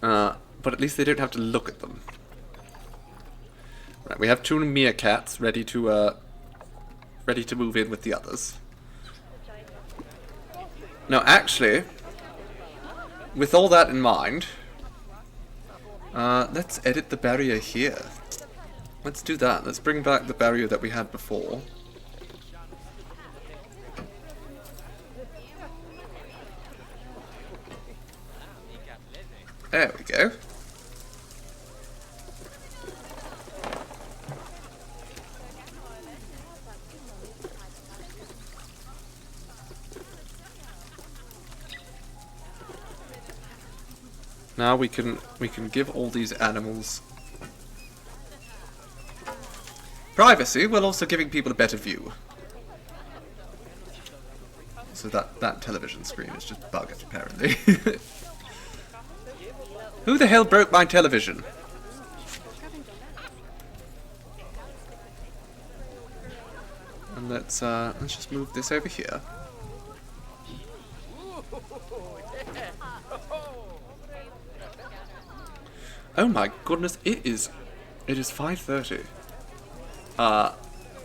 But at least they don't have to look at them. Right, we have 2 meerkats ready to move in with the others. Now actually, with all that in mind, let's edit the barrier here. Let's do that. Let's bring back the barrier that we had before. There we go. Now we can give all these animals privacy, while also giving people a better view. So that television screen is just bugged, apparently. Who the hell broke my television? And let's just move this over here. Oh my goodness, it is 5:30.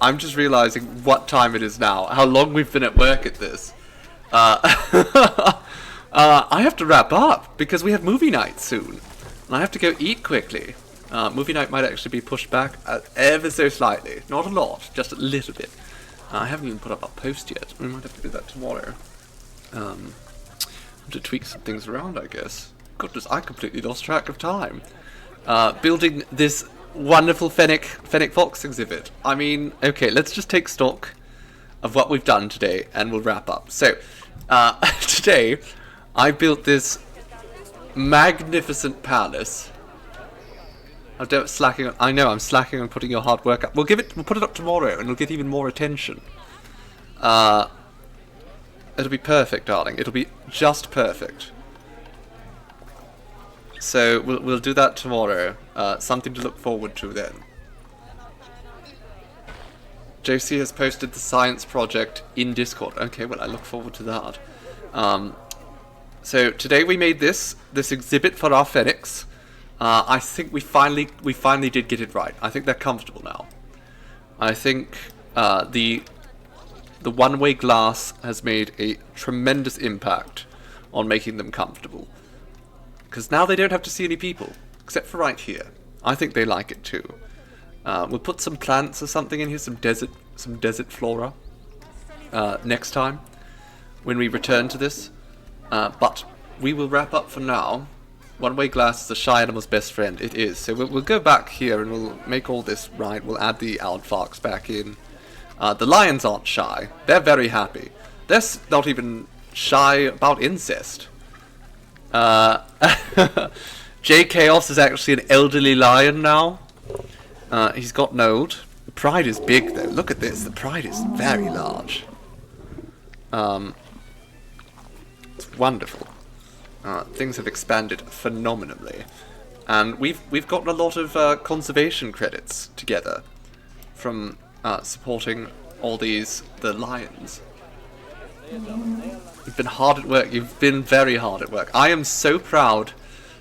I'm just realizing what time it is now, how long we've been at work at this. I have to wrap up, because we have movie night soon, and I have to go eat quickly. Movie night might actually be pushed back ever so slightly. Not a lot, just a little bit. I haven't even put up our post yet. We might have to do that tomorrow. To tweak some things around, I guess. Goodness, I completely lost track of time. Building this wonderful Fennec Fox exhibit. I mean, okay, let's just take stock of what we've done today, and we'll wrap up. So, today, I built this magnificent palace. I know I'm slacking on putting your hard work up. We'll put it up tomorrow, and it'll get even more attention. It'll be perfect, darling. It'll be just perfect. So we'll do that tomorrow. Something to look forward to then. Josie has posted the science project in Discord. Okay, well, I look forward to that. So today we made this exhibit for our Fenix. I think we finally did get it right. I think they're comfortable now. I think the one-way glass has made a tremendous impact on making them comfortable. Because now they don't have to see any people, except for right here. I think they like it too. We'll put some plants or something in here, some desert flora, next time when we return to this. But we will wrap up for now. One-way glass is a shy animal's best friend. It is. So we'll go back here and we'll make all this right. We'll add the aardvarks back in. The lions aren't shy. They're very happy. They're not even shy about incest. J Chaos is actually an elderly lion now. He's got node. The pride is big though. Look at this. The pride is very large. It's wonderful. Things have expanded phenomenally, and we've gotten a lot of conservation credits together from supporting all the lions. You've been hard at work. You've been very hard at work. I am so proud.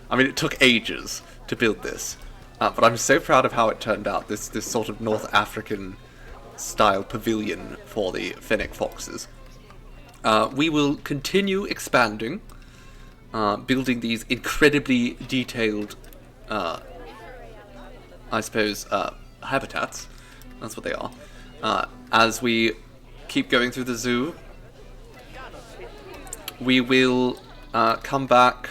I mean, it took ages to build this, but I'm so proud of how it turned out. This sort of North African style pavilion for the fennec foxes. We will continue expanding, building these incredibly detailed, I suppose, habitats. That's what they are. As we keep going through the zoo, we will come back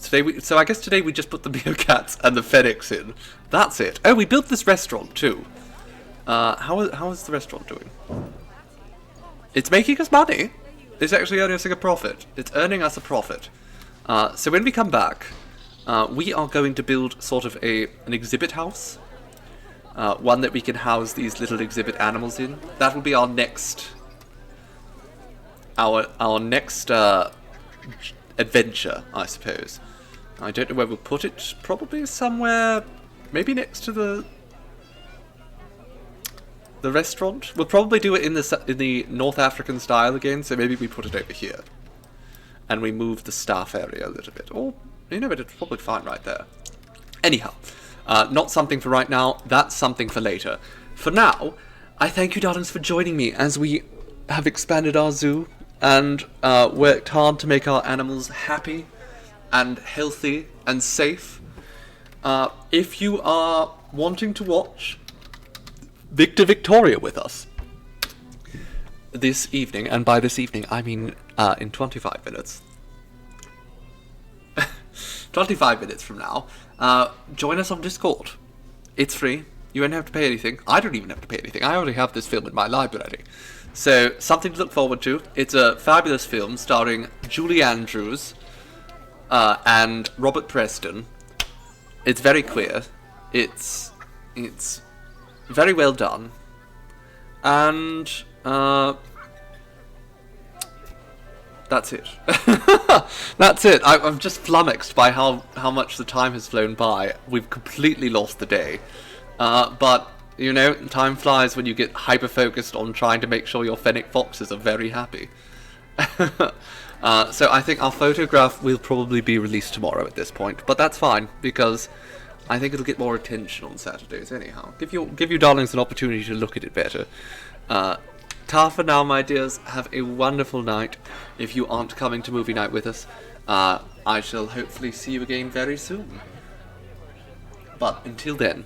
today. So I guess today we just put the meerkats and the fennecs in. That's it. Oh, we built this restaurant too. How is the restaurant doing? It's making us money. It's actually earning us a profit. It's earning us a profit. So when we come back, we are going to build sort of an exhibit house. One that we can house these little exhibit animals in. That will be our next... Our next adventure, I suppose. I don't know where we'll put it. Probably somewhere... Maybe next to the restaurant. We'll probably do it in the North African style again, so maybe we put it over here. And we move the staff area a little bit. Or, you know, but it's probably fine right there. Anyhow, not something for right now, that's something for later. For now, I thank you, darlings, for joining me as we have expanded our zoo and worked hard to make our animals happy and healthy and safe. If you are wanting to watch Victor Victoria with us this evening, and by this evening I mean in 25 minutes, 25 minutes from now, join us on Discord. It's free. You don't have to pay anything. I don't even have to pay anything. I already have this film in my library. So, something to look forward to. It's a fabulous film starring Julie Andrews and Robert Preston. It's very queer. It's very well done. And that's it. That's it. I'm just flummoxed by how much the time has flown by. We've completely lost the day. But, you know, time flies when you get hyper-focused on trying to make sure your fennec foxes are very happy. So I think our photograph will probably be released tomorrow at this point. But that's fine, because I think it'll get more attention on Saturdays anyhow. Give you darlings an opportunity to look at it better. Ta for now, my dears. Have a wonderful night. If you aren't coming to movie night with us, I shall hopefully see you again very soon. But until then,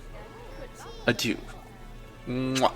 adieu. Mwah.